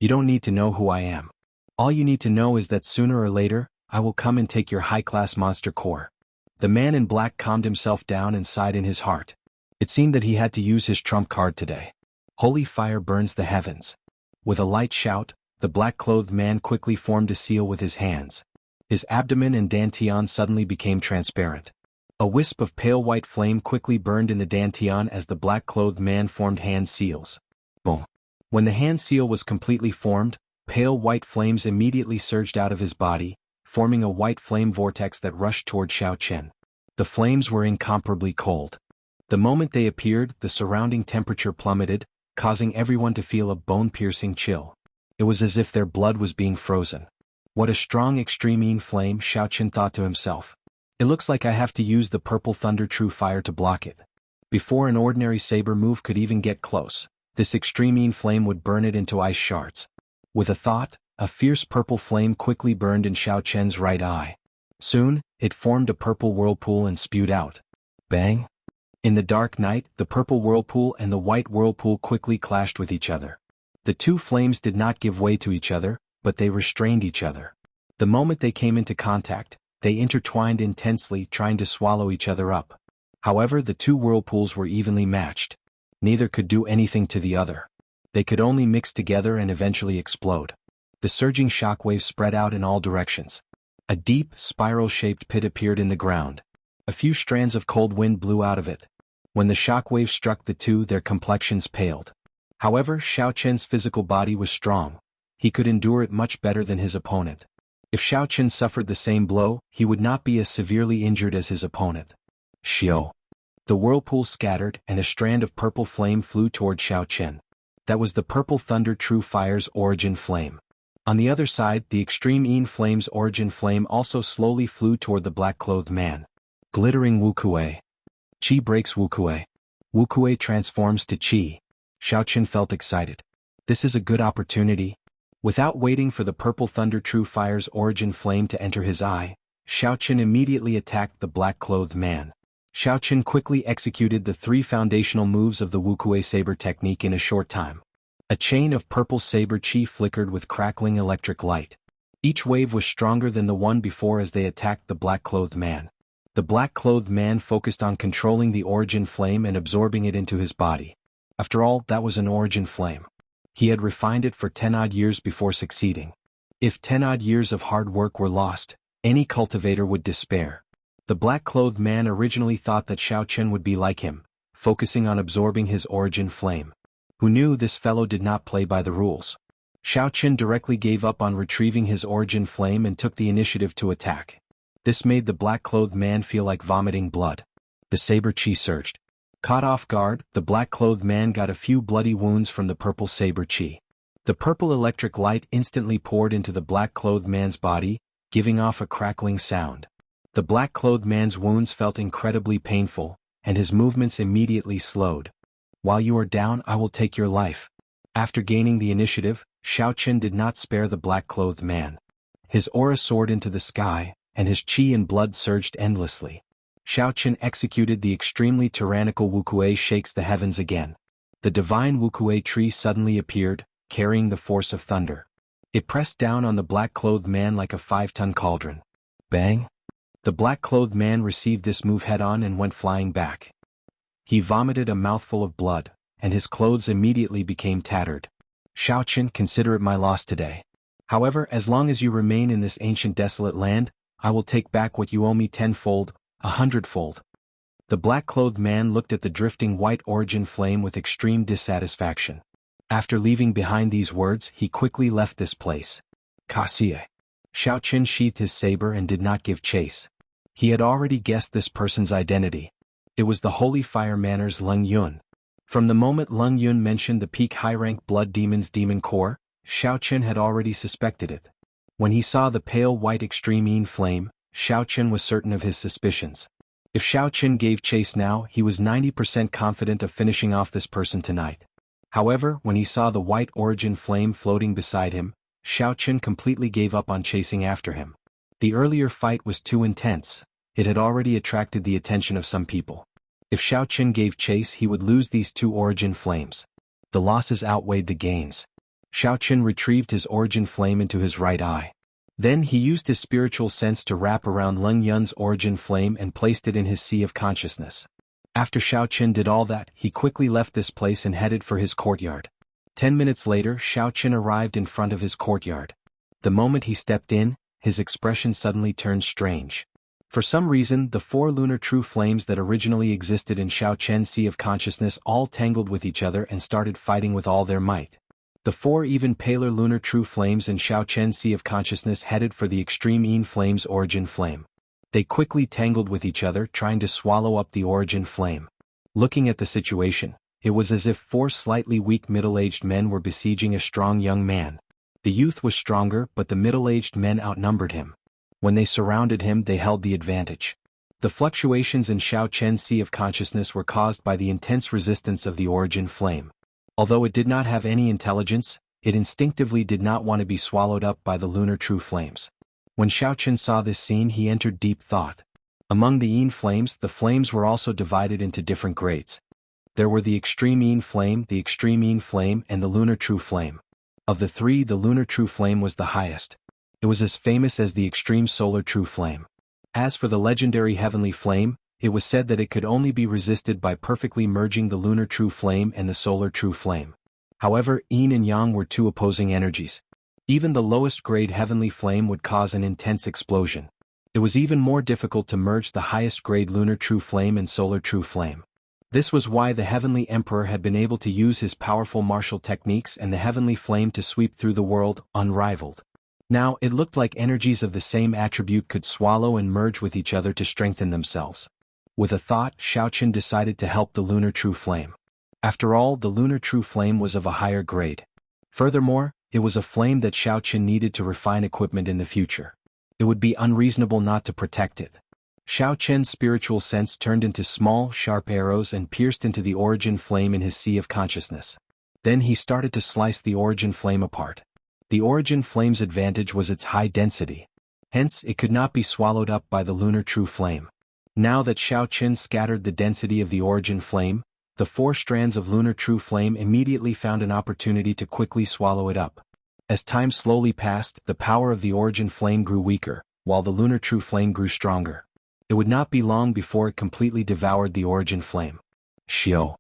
S1: "You don't need to know who I am. All you need to know is that sooner or later, I will come and take your high-class monster core." The man in black calmed himself down and sighed in his heart. It seemed that he had to use his trump card today. Holy fire burns the heavens. With a light shout, the black-clothed man quickly formed a seal with his hands. His abdomen and dantian suddenly became transparent. A wisp of pale white flame quickly burned in the dantian as the black-clothed man formed hand seals. Boom! When the hand seal was completely formed, pale white flames immediately surged out of his body, forming a white flame vortex that rushed toward Xiao Chen. The flames were incomparably cold. The moment they appeared, the surrounding temperature plummeted, causing everyone to feel a bone-piercing chill. It was as if their blood was being frozen. What a strong extreme flame, Xiao Chen thought to himself. It looks like I have to use the purple thunder true fire to block it. Before an ordinary saber move could even get close, this extreme flame would burn it into ice shards. With a thought, a fierce purple flame quickly burned in Xiao Chen's right eye. Soon, it formed a purple whirlpool and spewed out. Bang! In the dark night, the purple whirlpool and the white whirlpool quickly clashed with each other. The two flames did not give way to each other, but they restrained each other. The moment they came into contact, they intertwined intensely, trying to swallow each other up. However, the two whirlpools were evenly matched. Neither could do anything to the other. They could only mix together and eventually explode. The surging shockwaves spread out in all directions. A deep, spiral-shaped pit appeared in the ground. A few strands of cold wind blew out of it. When the shockwaves struck the two, their complexions paled. However, Xiao Chen's physical body was strong. He could endure it much better than his opponent. If Xiao Chen suffered the same blow, he would not be as severely injured as his opponent. Xiao. The whirlpool scattered, and a strand of purple flame flew toward Xiao Chen. That was the purple thunder true fire's origin flame. On the other side, the extreme flame's origin flame also slowly flew toward the black-clothed man. Glittering Wuxia. Qi breaks Wuxia. Wuxia transforms to Qi. Xiao Chen felt excited. This is a good opportunity. Without waiting for the purple thunder true fire's origin flame to enter his eye, Xiao Chen immediately attacked the black-clothed man. Xiao Chen quickly executed the 3 foundational moves of the Wuxia saber technique in a short time. A chain of purple saber qi flickered with crackling electric light. Each wave was stronger than the one before as they attacked the black-clothed man. The black-clothed man focused on controlling the origin flame and absorbing it into his body. After all, that was an origin flame. He had refined it for 10-odd years before succeeding. If 10-odd years of hard work were lost, any cultivator would despair. The black-clothed man originally thought that Xiao Chen would be like him, focusing on absorbing his origin flame. Who knew this fellow did not play by the rules? Xiao Chen directly gave up on retrieving his origin flame and took the initiative to attack. This made the black-clothed man feel like vomiting blood. The saber qi surged. Caught off guard, the black-clothed man got a few bloody wounds from the purple saber qi. The purple electric light instantly poured into the black-clothed man's body, giving off a crackling sound. The black-clothed man's wounds felt incredibly painful, and his movements immediately slowed. While you are down, I will take your life. After gaining the initiative, Xiao Chen did not spare the black-clothed man. His aura soared into the sky, and his qi and blood surged endlessly. Xiao Chen executed the extremely tyrannical Wuxia shakes the heavens again. The divine Wuxia tree suddenly appeared, carrying the force of thunder. It pressed down on the black-clothed man like a 5-ton cauldron. Bang! The black-clothed man received this move head-on and went flying back. He vomited a mouthful of blood, and his clothes immediately became tattered. Xiao Chen, consider it my loss today. However, as long as you remain in this ancient desolate land, I will take back what you owe me 10-fold, 100-fold. The black-clothed man looked at the drifting white origin flame with extreme dissatisfaction. After leaving behind these words, he quickly left this place. Cassie. Xiao Qin sheathed his saber and did not give chase. He had already guessed this person's identity. It was the Holy Fire Manor's Leng Yun. From the moment Leng Yun mentioned the peak high-rank Blood Demon's demon core, Xiao Qin had already suspected it. When he saw the pale white extreme Yin flame, Xiao Qin was certain of his suspicions. If Xiao Qin gave chase now, he was 90% confident of finishing off this person tonight. However, when he saw the white origin flame floating beside him, Xiao Qin completely gave up on chasing after him. The earlier fight was too intense. It had already attracted the attention of some people. If Xiao Qin gave chase, he would lose these two origin flames. The losses outweighed the gains. Xiao Qin retrieved his origin flame into his right eye. Then he used his spiritual sense to wrap around Leng Yun's origin flame and placed it in his sea of consciousness. After Xiao Qin did all that, he quickly left this place and headed for his courtyard. 10 minutes later, Xiao Qin arrived in front of his courtyard. The moment he stepped in, his expression suddenly turned strange. For some reason, the four lunar true flames that originally existed in Xiao Qian's sea of consciousness all tangled with each other and started fighting with all their might. The four even paler lunar true flames in Xiao Qian's sea of consciousness headed for the extreme Yin flame's origin flame. They quickly tangled with each other, trying to swallow up the origin flame. Looking at the situation, it was as if four slightly weak middle-aged men were besieging a strong young man. The youth was stronger, but the middle-aged men outnumbered him. When they surrounded him, they held the advantage. The fluctuations in Xiao Qian's sea of consciousness were caused by the intense resistance of the origin flame. Although it did not have any intelligence, it instinctively did not want to be swallowed up by the lunar true flames. When Xiao Qin saw this scene, he entered deep thought. Among the Yin flames, the flames were also divided into different grades. There were the extreme Yin flame, the extreme Yin flame, and the lunar true flame. Of the three, the lunar true flame was the highest. It was as famous as the extreme solar true flame. As for the legendary heavenly flame, it was said that it could only be resisted by perfectly merging the lunar true flame and the solar true flame. However, Yin and Yang were two opposing energies. Even the lowest grade heavenly flame would cause an intense explosion. It was even more difficult to merge the highest grade lunar true flame and solar true flame. This was why the heavenly emperor had been able to use his powerful martial techniques and the heavenly flame to sweep through the world, unrivaled. Now, it looked like energies of the same attribute could swallow and merge with each other to strengthen themselves. With a thought, Xiao Qin decided to help the lunar true flame. After all, the lunar true flame was of a higher grade. Furthermore, it was a flame that Xiao Qin needed to refine equipment in the future. It would be unreasonable not to protect it. Xiao Qian's spiritual sense turned into small, sharp arrows and pierced into the origin flame in his sea of consciousness. Then he started to slice the origin flame apart. The origin flame's advantage was its high density. Hence, it could not be swallowed up by the lunar true flame. Now that Xiao Qin scattered the density of the origin flame, the four strands of lunar true flame immediately found an opportunity to quickly swallow it up. As time slowly passed, the power of the origin flame grew weaker, while the lunar true flame grew stronger. It would not be long before it completely devoured the origin flame. Xiao.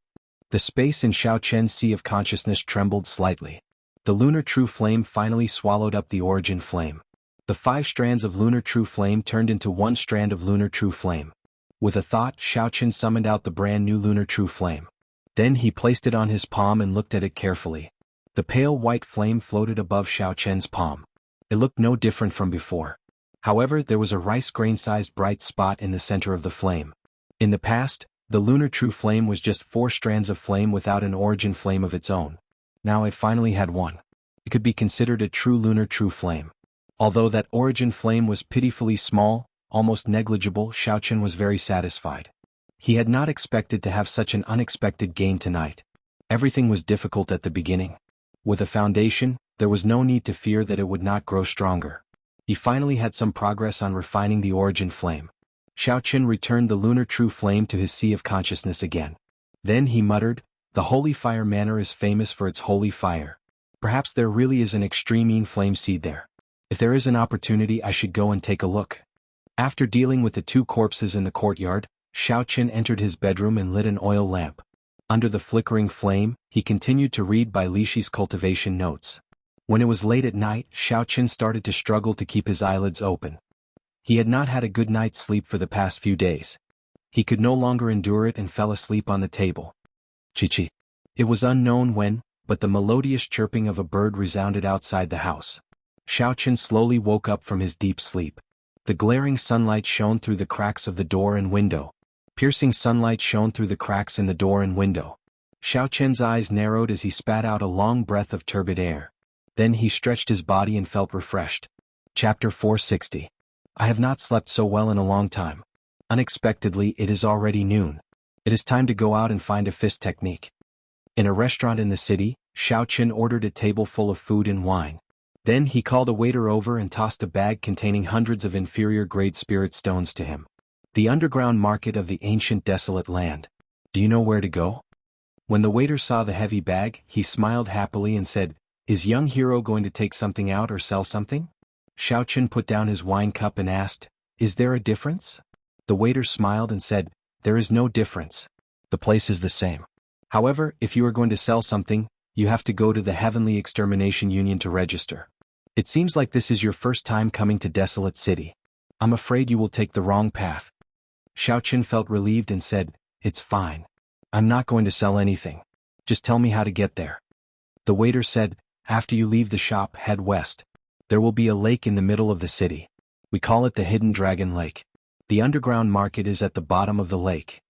S1: The space in Xiao Qian's sea of consciousness trembled slightly. The lunar true flame finally swallowed up the origin flame. The 5 strands of lunar true flame turned into 1 strand of lunar true flame. With a thought, Xiao Qin summoned out the brand new lunar true flame. Then he placed it on his palm and looked at it carefully. The pale white flame floated above Xiao Qian's palm. It looked no different from before. However, there was a rice grain-sized bright spot in the center of the flame. In the past, the lunar true flame was just 4 strands of flame without an origin flame of its own. Now it finally had one. It could be considered a true lunar true flame. Although that origin flame was pitifully small, almost negligible, Xiao Qin was very satisfied. He had not expected to have such an unexpected gain tonight. Everything was difficult at the beginning. With a foundation, there was no need to fear that it would not grow stronger. He finally had some progress on refining the origin flame. Xiao Qin returned the lunar true flame to his sea of consciousness again. Then he muttered, "The Holy Fire Manor is famous for its holy fire. Perhaps there really is an extreme Yin flame seed there. If there is an opportunity, I should go and take a look." After dealing with the 2 corpses in the courtyard, Xiao Qin entered his bedroom and lit an oil lamp. Under the flickering flame, he continued to read Bai Lixi's cultivation notes. When it was late at night, Xiao Qin started to struggle to keep his eyelids open. He had not had a good night's sleep for the past few days. He could no longer endure it and fell asleep on the table. Chi-chi. It was unknown when, but the melodious chirping of a bird resounded outside the house. Xiao Chen slowly woke up from his deep sleep. The glaring sunlight shone through the cracks of the door and window. Piercing sunlight shone through the cracks in the door and window. Xiao Chen's eyes narrowed as he spat out a long breath of turbid air. Then he stretched his body and felt refreshed. Chapter 460. I have not slept so well in a long time. Unexpectedly, it is already noon. It is time to go out and find a fist technique. In a restaurant in the city, Xiao Chen ordered a table full of food and wine. Then he called a waiter over and tossed a bag containing hundreds of inferior-grade spirit stones to him. The underground market of the ancient desolate land. Do you know where to go? When the waiter saw the heavy bag, he smiled happily and said, "Is young hero going to take something out or sell something?" Xiao Chen put down his wine cup and asked, "Is there a difference?" The waiter smiled and said, "There is no difference. The place is the same. However, if you are going to sell something, you have to go to the Heavenly Extermination Union to register. It seems like this is your first time coming to Desolate City. I'm afraid you will take the wrong path." Xiao Chen felt relieved and said, "It's fine. I'm not going to sell anything. Just tell me how to get there." The waiter said, "After you leave the shop, head west. There will be a lake in the middle of the city. We call it the Hidden Dragon Lake. The underground market is at the bottom of the lake."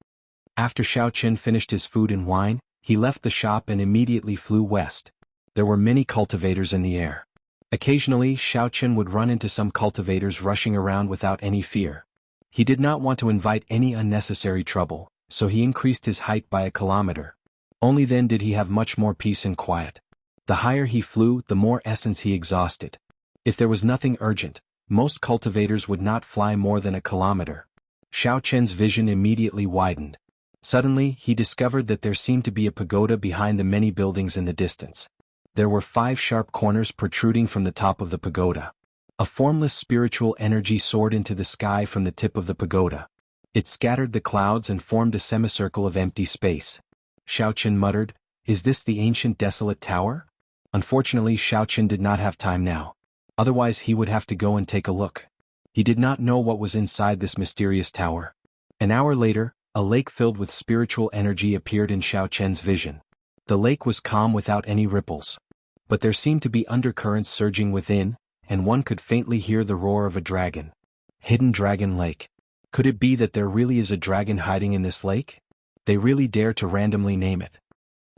S1: After Xiao Chen finished his food and wine, he left the shop and immediately flew west. There were many cultivators in the air. Occasionally, Xiao Chen would run into some cultivators rushing around without any fear. He did not want to invite any unnecessary trouble, so he increased his height by a kilometer. Only then did he have much more peace and quiet. The higher he flew, the more essence he exhausted. If there was nothing urgent, most cultivators would not fly more than a kilometer. Xiao Chen's vision immediately widened. Suddenly, he discovered that there seemed to be a pagoda behind the many buildings in the distance. There were 5 sharp corners protruding from the top of the pagoda. A formless spiritual energy soared into the sky from the tip of the pagoda. It scattered the clouds and formed a semicircle of empty space. Xiao Chen muttered, "Is this the ancient desolate tower?" Unfortunately, Xiao Chen did not have time now. Otherwise he would have to go and take a look. He did not know what was inside this mysterious tower. An hour later, a lake filled with spiritual energy appeared in Xiao Chen's vision. The lake was calm without any ripples. But there seemed to be undercurrents surging within, and one could faintly hear the roar of a dragon. Hidden Dragon Lake. Could it be that there really is a dragon hiding in this lake? They really dare to randomly name it.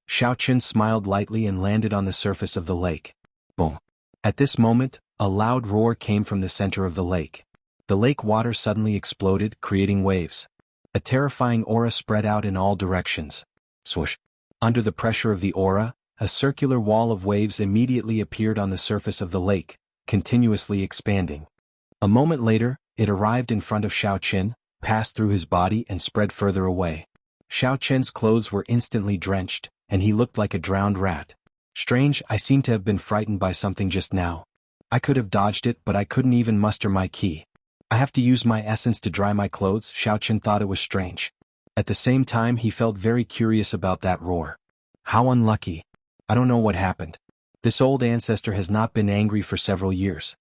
S1: Xiao Chen smiled lightly and landed on the surface of the lake. Boom. At this moment, a loud roar came from the center of the lake. The lake water suddenly exploded, creating waves. A terrifying aura spread out in all directions. Swoosh. Under the pressure of the aura, a circular wall of waves immediately appeared on the surface of the lake, continuously expanding. A moment later, it arrived in front of Xiao Chen, passed through his body and spread further away. Xiao Chen's clothes were instantly drenched, and he looked like a drowned rat. Strange, I seem to have been frightened by something just now. I could have dodged it, but I couldn't even muster my ki. I have to use my essence to dry my clothes. Xiao Chen thought it was strange. At the same time, he felt very curious about that roar. How unlucky. I don't know what happened. This old ancestor has not been angry for several years.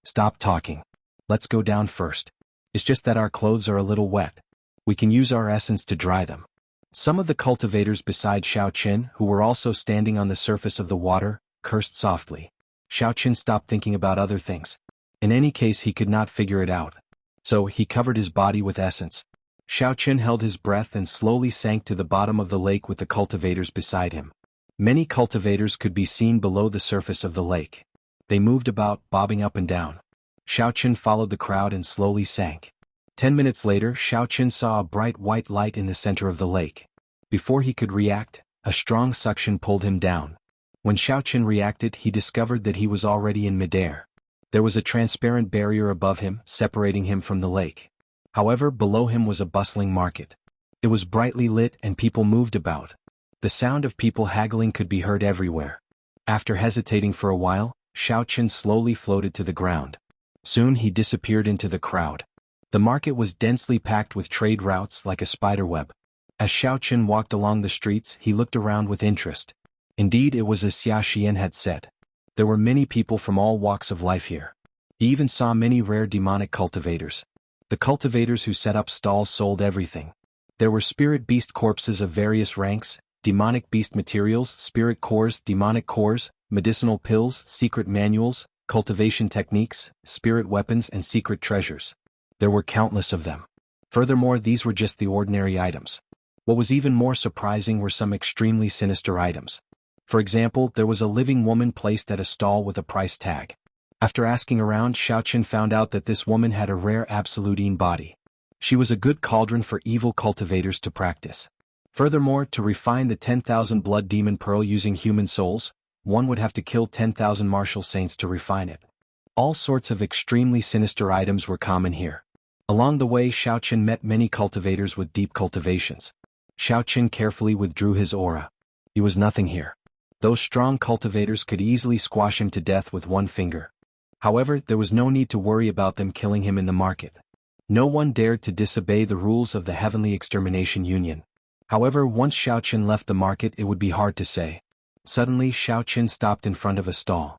S1: Stop talking. Let's go down first. It's just that our clothes are a little wet. We can use our essence to dry them. Some of the cultivators beside Xiao Chen, who were also standing on the surface of the water, cursed softly. Xiao Chen stopped thinking about other things. In any case, he could not figure it out. So, he covered his body with essence. Xiao Chen held his breath and slowly sank to the bottom of the lake with the cultivators beside him. Many cultivators could be seen below the surface of the lake. They moved about, bobbing up and down. Xiao Chen followed the crowd and slowly sank. 10 minutes later, Xiao Chen saw a bright white light in the center of the lake. Before he could react, a strong suction pulled him down. When Xiao Chen reacted, he discovered that he was already in midair. There was a transparent barrier above him, separating him from the lake. However, below him was a bustling market. It was brightly lit and people moved about. The sound of people haggling could be heard everywhere. After hesitating for a while, Xiao Chen slowly floated to the ground. Soon he disappeared into the crowd. The market was densely packed with trade routes like a spiderweb. As Xiao Chen walked along the streets, he looked around with interest. Indeed, it was as Xia Xian had said. There were many people from all walks of life here. He even saw many rare demonic cultivators. The cultivators who set up stalls sold everything. There were spirit beast corpses of various ranks, demonic beast materials, spirit cores, demonic cores, medicinal pills, secret manuals, cultivation techniques, spirit weapons and secret treasures. There were countless of them. Furthermore, these were just the ordinary items. What was even more surprising were some extremely sinister items. For example, there was a living woman placed at a stall with a price tag. After asking around, Xiaoqin found out that this woman had a rare absolutine body. She was a good cauldron for evil cultivators to practice. Furthermore, to refine the 10,000 blood demon pearl using human souls, one would have to kill 10,000 martial saints to refine it. All sorts of extremely sinister items were common here. Along the way, Xiaoqin met many cultivators with deep cultivations. Xiaoqin carefully withdrew his aura. He was nothing here. Those strong cultivators could easily squash him to death with one finger. However, there was no need to worry about them killing him in the market. No one dared to disobey the rules of the Heavenly Extermination Union. However, once Xiaoqin left the market, it would be hard to say. Suddenly, Xiaoqin stopped in front of a stall.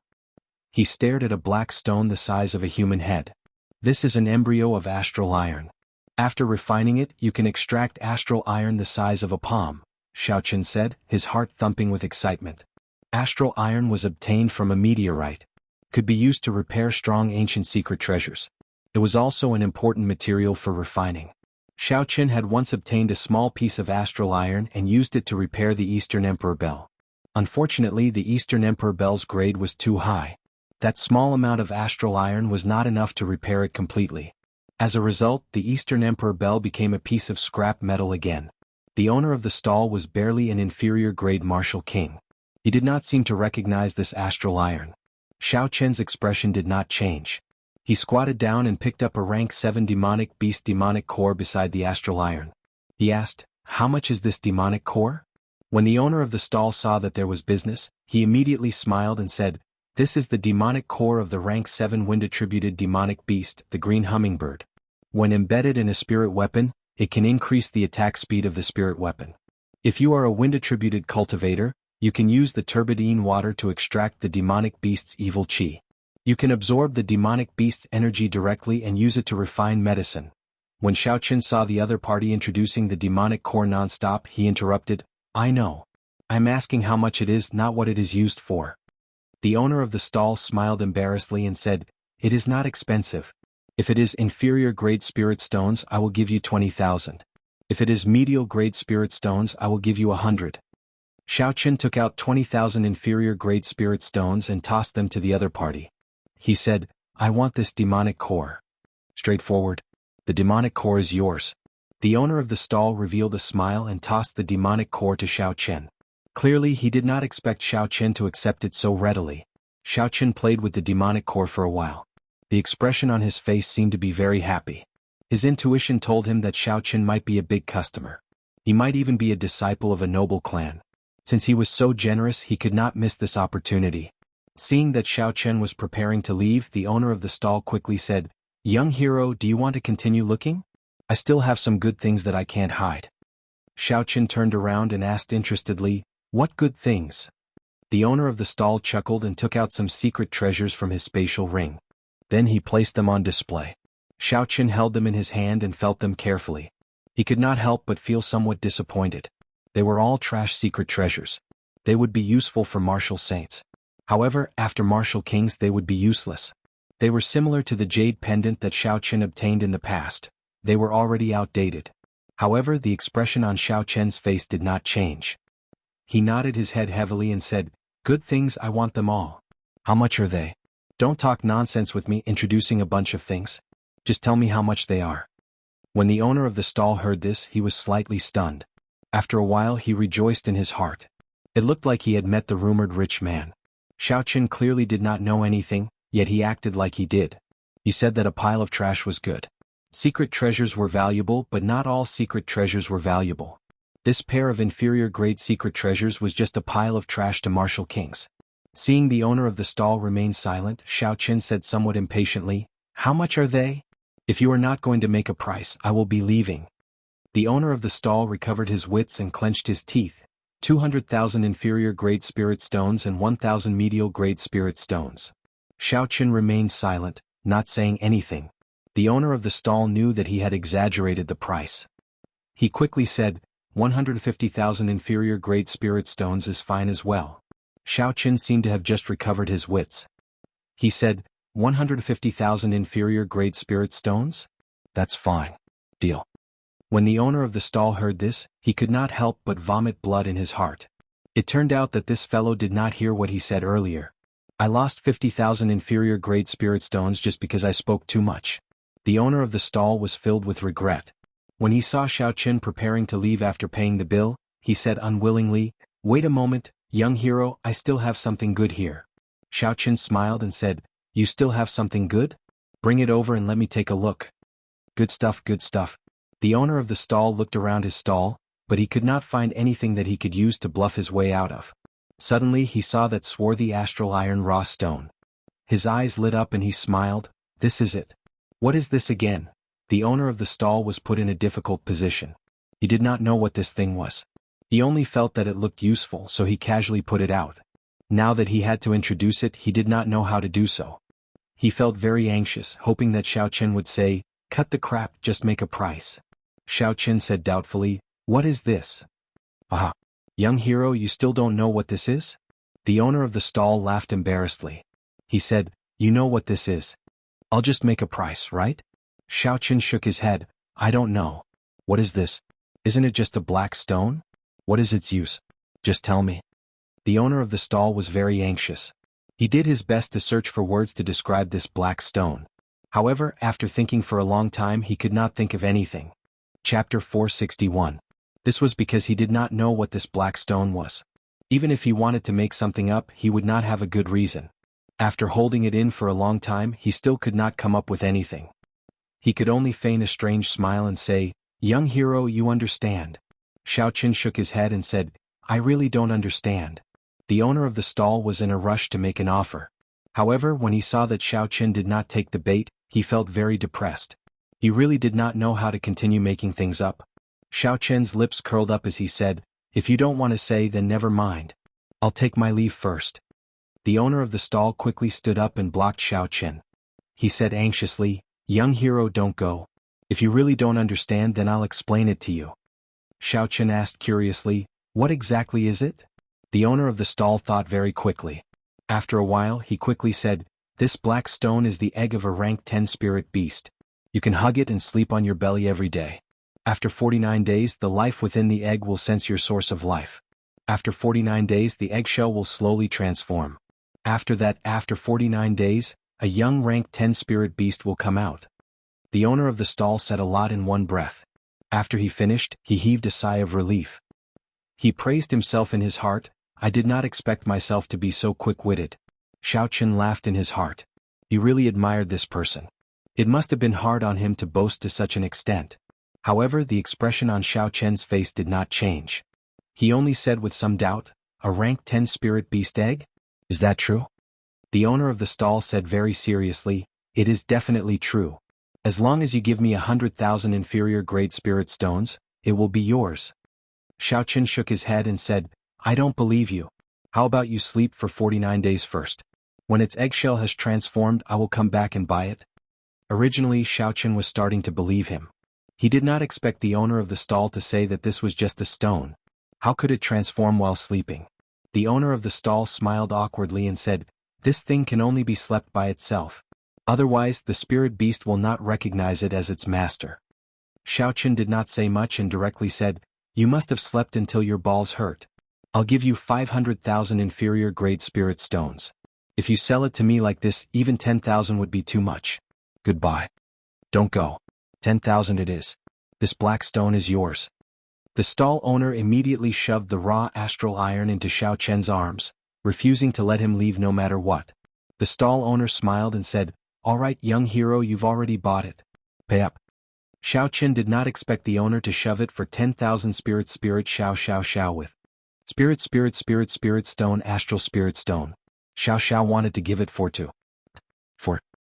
S1: He stared at a black stone the size of a human head. This is an embryo of astral iron. After refining it, you can extract astral iron the size of a palm, Xiaoqin said, his heart thumping with excitement. Astral iron was obtained from a meteorite. Could be used to repair strong ancient secret treasures. It was also an important material for refining. Xiaoqin had once obtained a small piece of astral iron and used it to repair the Eastern Emperor Bell. Unfortunately, the Eastern Emperor Bell's grade was too high. That small amount of astral iron was not enough to repair it completely. As a result, the Eastern Emperor Bell became a piece of scrap metal again. The owner of the stall was barely an inferior grade martial king. He did not seem to recognize this astral iron. Xiaoqin's expression did not change. He squatted down and picked up a rank 7 demonic beast demonic core beside the astral iron. He asked, "How much is this demonic core?" When the owner of the stall saw that there was business, he immediately smiled and said, "This is the demonic core of the rank 7 wind-attributed demonic beast, the green hummingbird. When embedded in a spirit weapon, it can increase the attack speed of the spirit weapon. If you are a wind-attributed cultivator, you can use the turbidine water to extract the demonic beast's evil qi. You can absorb the demonic beast's energy directly and use it to refine medicine." When Xiaoqin saw the other party introducing the demonic core non-stop, he interrupted, "I know. I'm asking how much it is, not what it is used for." The owner of the stall smiled embarrassedly and said, "It is not expensive. If it is inferior grade spirit stones, I will give you 20,000. If it is medial grade spirit stones, I will give you 100. Xiaoqin took out 20,000 inferior grade spirit stones and tossed them to the other party. He said, "I want this demonic core." Straightforward. "The demonic core is yours." The owner of the stall revealed a smile and tossed the demonic core to Xiaoqin. Clearly, he did not expect Xiaoqin to accept it so readily. Xiaoqin played with the demonic core for a while. The expression on his face seemed to be very happy. His intuition told him that Xiaoqin might be a big customer. He might even be a disciple of a noble clan. Since he was so generous, he could not miss this opportunity. Seeing that Xiaoqin was preparing to leave, the owner of the stall quickly said, "Young hero, do you want to continue looking? I still have some good things that I can't hide." Xiaoqin turned around and asked interestedly, "What good things?" The owner of the stall chuckled and took out some secret treasures from his spatial ring. Then he placed them on display. Xiaoqin held them in his hand and felt them carefully. He could not help but feel somewhat disappointed. They were all trash secret treasures. They would be useful for martial saints. However, after martial kings they would be useless. They were similar to the jade pendant that Xiaoqin obtained in the past. They were already outdated. However, the expression on Xiaoqin's face did not change. He nodded his head heavily and said, "Good things, I want them all." "How much are they?" "Don't talk nonsense with me introducing a bunch of things. Just tell me how much they are." When the owner of the stall heard this, he was slightly stunned. After a while he rejoiced in his heart. It looked like he had met the rumored rich man. Xiaoqin clearly did not know anything, yet he acted like he did. He said that a pile of trash was good. Secret treasures were valuable, but not all secret treasures were valuable. This pair of inferior grade secret treasures was just a pile of trash to martial kings. Seeing the owner of the stall remain silent, Xiaoqin said somewhat impatiently, "How much are they? If you are not going to make a price, I will be leaving." The owner of the stall recovered his wits and clenched his teeth. 200,000 inferior grade spirit stones and 1,000 medial grade spirit stones. Xiaoqin remained silent, not saying anything. The owner of the stall knew that he had exaggerated the price. He quickly said, 150,000 inferior grade spirit stones is fine as well. Xiaoqin seemed to have just recovered his wits. He said, 150,000 inferior grade spirit stones? That's fine. Deal. When the owner of the stall heard this, he could not help but vomit blood in his heart. It turned out that this fellow did not hear what he said earlier. I lost 50,000 inferior grade spirit stones just because I spoke too much. The owner of the stall was filled with regret. When he saw Xiao Qin preparing to leave after paying the bill, he said unwillingly, "Wait a moment, young hero, I still have something good here." Xiao Qin smiled and said, "You still have something good? Bring it over and let me take a look." Good stuff, good stuff. The owner of the stall looked around his stall, but he could not find anything that he could use to bluff his way out of. Suddenly he saw that swarthy astral iron raw stone. His eyes lit up and he smiled, "This is it." "What is this again?" The owner of the stall was put in a difficult position. He did not know what this thing was. He only felt that it looked useful, so he casually put it out. Now that he had to introduce it, he did not know how to do so. He felt very anxious, hoping that Xiao Qin would say, "Cut the crap, just make a price." Xiao Qin said doubtfully, "What is this?" "Aha. Young hero, you still don't know what this is?" The owner of the stall laughed embarrassedly. He said, "You know what this is. I'll just make a price, right?" Xiao Qin shook his head, "I don't know. What is this? Isn't it just a black stone? What is its use? Just tell me." The owner of the stall was very anxious. He did his best to search for words to describe this black stone. However, after thinking for a long time, he could not think of anything. Chapter 461. This was because he did not know what this black stone was. Even if he wanted to make something up, he would not have a good reason. After holding it in for a long time, he still could not come up with anything. He could only feign a strange smile and say, "Young hero, you understand." Xiao Qin shook his head and said, "I really don't understand." The owner of the stall was in a rush to make an offer. However, when he saw that Xiao Qin did not take the bait, he felt very depressed. He really did not know how to continue making things up. Xiao Qin's lips curled up as he said, "If you don't want to say, then never mind. I'll take my leave first." The owner of the stall quickly stood up and blocked Xiao Qin. He said anxiously, "Young hero, don't go. If you really don't understand, then I'll explain it to you." Xiao Qin asked curiously, "What exactly is it?" The owner of the stall thought very quickly. After a while, he quickly said, "This black stone is the egg of a rank 10 spirit beast. You can hug it and sleep on your belly every day. After 49 days, the life within the egg will sense your source of life. After 49 days, the eggshell will slowly transform. After that, after 49 days, a young rank 10 spirit beast will come out." The owner of the stall said a lot in one breath. After he finished, he heaved a sigh of relief. He praised himself in his heart, "I did not expect myself to be so quick-witted." Xiao Qin laughed in his heart. He really admired this person. It must have been hard on him to boast to such an extent. However, the expression on Xiao Qin's face did not change. He only said with some doubt, "A rank 10 spirit beast egg? Is that true?" The owner of the stall said very seriously, "It is definitely true. As long as you give me 100,000 inferior grade spirit stones, it will be yours." Xiao Qin shook his head and said, "I don't believe you. How about you sleep for 49 days first? When its eggshell has transformed, I will come back and buy it." Originally, Xiao Qin was starting to believe him. He did not expect the owner of the stall to say that this was just a stone. How could it transform while sleeping? The owner of the stall smiled awkwardly and said, "This thing can only be slept by itself. Otherwise, the spirit beast will not recognize it as its master." Xiao Qin did not say much and directly said, "You must have slept until your balls hurt. I'll give you 500,000 inferior grade spirit stones. If you sell it to me like this, even 10,000 would be too much. Goodbye. Don't go. 10,000 it is. This black stone is yours." The stall owner immediately shoved the raw astral iron into Xiao Qin's arms, refusing to let him leave no matter what. The stall owner smiled and said, "All right, young hero, you've already bought it. Pay up." Xiao Qin did not expect the owner to shove it for 10,000 spirit xiao with. Spirit stone astral spirit stone. Xiao wanted to give it for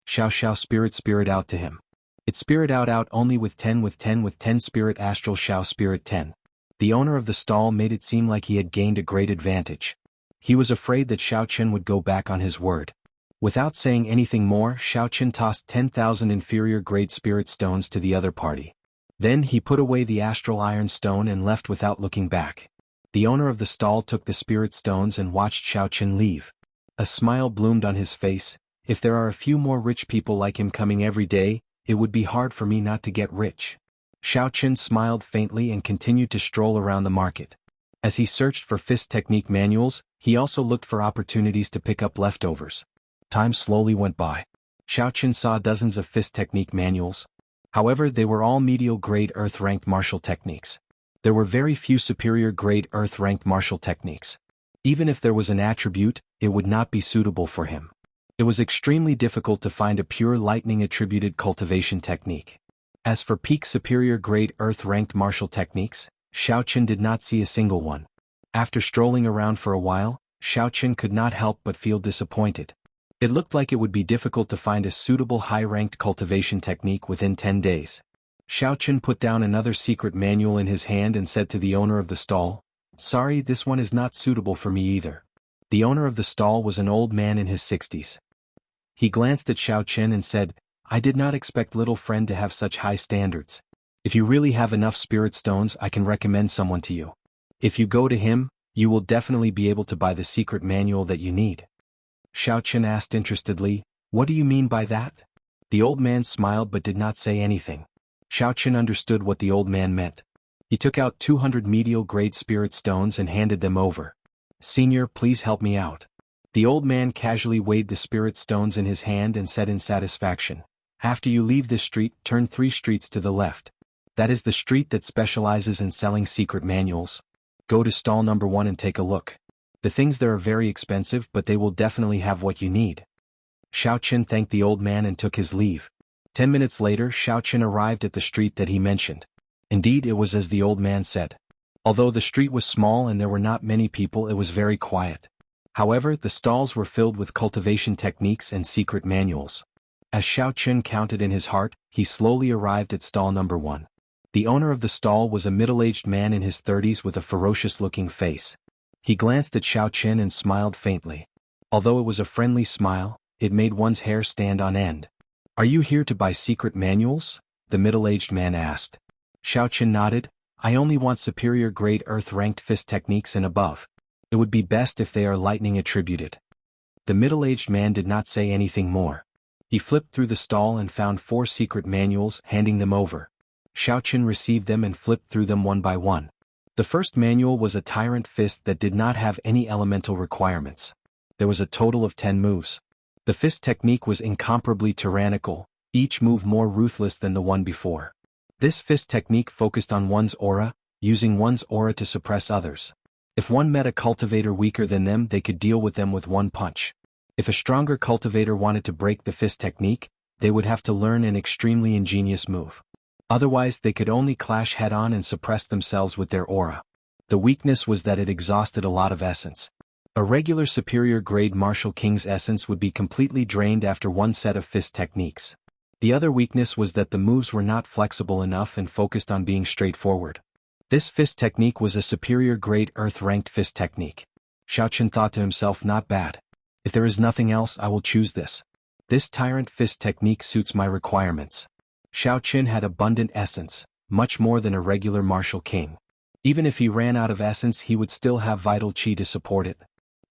S1: Xiao spirit out to him. It spirit out only with 10 spirit astral Xiao spirit 10. The owner of the stall made it seem like he had gained a great advantage. He was afraid that Xiao Qin would go back on his word. Without saying anything more, Xiao Qin tossed 10,000 inferior grade spirit stones to the other party. Then he put away the astral iron stone and left without looking back. The owner of the stall took the spirit stones and watched Xiao Qin leave. A smile bloomed on his face. If there are a few more rich people like him coming every day, it would be hard for me not to get rich. Xiao Qin smiled faintly and continued to stroll around the market. As he searched for fist technique manuals, he also looked for opportunities to pick up leftovers. Time slowly went by. Xiao Qin saw dozens of fist technique manuals. However, they were all medial-grade earth-ranked martial techniques. There were very few superior-grade earth-ranked martial techniques. Even if there was an attribute, it would not be suitable for him. It was extremely difficult to find a pure lightning-attributed cultivation technique. As for peak superior-grade earth-ranked martial techniques, Xiao Qin did not see a single one. After strolling around for a while, Xiao Qin could not help but feel disappointed. It looked like it would be difficult to find a suitable high-ranked cultivation technique within 10 days. Xiao Qin put down another secret manual in his hand and said to the owner of the stall, "Sorry, this one is not suitable for me either." The owner of the stall was an old man in his 60s. He glanced at Xiao Qin and said, "I did not expect little friend to have such high standards. If you really have enough spirit stones, I can recommend someone to you. If you go to him, you will definitely be able to buy the secret manual that you need." Xiao Qin asked interestedly, "What do you mean by that?" The old man smiled but did not say anything. Xiao Qin understood what the old man meant. He took out 200 medial-grade spirit stones and handed them over. "Senior, please help me out." The old man casually weighed the spirit stones in his hand and said in satisfaction, "After you leave this street, turn 3 streets to the left. That is the street that specializes in selling secret manuals. Go to stall number 1 and take a look. The things there are very expensive, but they will definitely have what you need." Xiao Qin thanked the old man and took his leave. 10 minutes later, Xiao Qin arrived at the street that he mentioned. Indeed, it was as the old man said. Although the street was small and there were not many people, it was very quiet. However, the stalls were filled with cultivation techniques and secret manuals. As Xiao Qin counted in his heart, he slowly arrived at stall number 1. The owner of the stall was a middle-aged man in his 30s with a ferocious-looking face. He glanced at Xiao Qin and smiled faintly. Although it was a friendly smile, it made one's hair stand on end. "Are you here to buy secret manuals?" the middle-aged man asked. Xiao Qin nodded. "I only want superior-grade earth-ranked fist techniques and above. It would be best if they are lightning attributed." The middle-aged man did not say anything more. He flipped through the stall and found 4 secret manuals, handing them over. Xiao Qin received them and flipped through them one by one. The first manual was a tyrant fist that did not have any elemental requirements. There was a total of 10 moves. The fist technique was incomparably tyrannical, each move more ruthless than the one before. This fist technique focused on one's aura, using one's aura to suppress others. If one met a cultivator weaker than them, they could deal with them with one punch. If a stronger cultivator wanted to break the fist technique, they would have to learn an extremely ingenious move. Otherwise, they could only clash head-on and suppress themselves with their aura. The weakness was that it exhausted a lot of essence. A regular superior-grade martial king's essence would be completely drained after one set of fist techniques. The other weakness was that the moves were not flexible enough and focused on being straightforward. This fist technique was a superior-grade earth-ranked fist technique. Xiao Qin thought to himself, "Not bad. If there is nothing else, I will choose this. This tyrant fist technique suits my requirements." Xiao Qin had abundant essence, much more than a regular martial king. Even if he ran out of essence, he would still have vital qi to support it.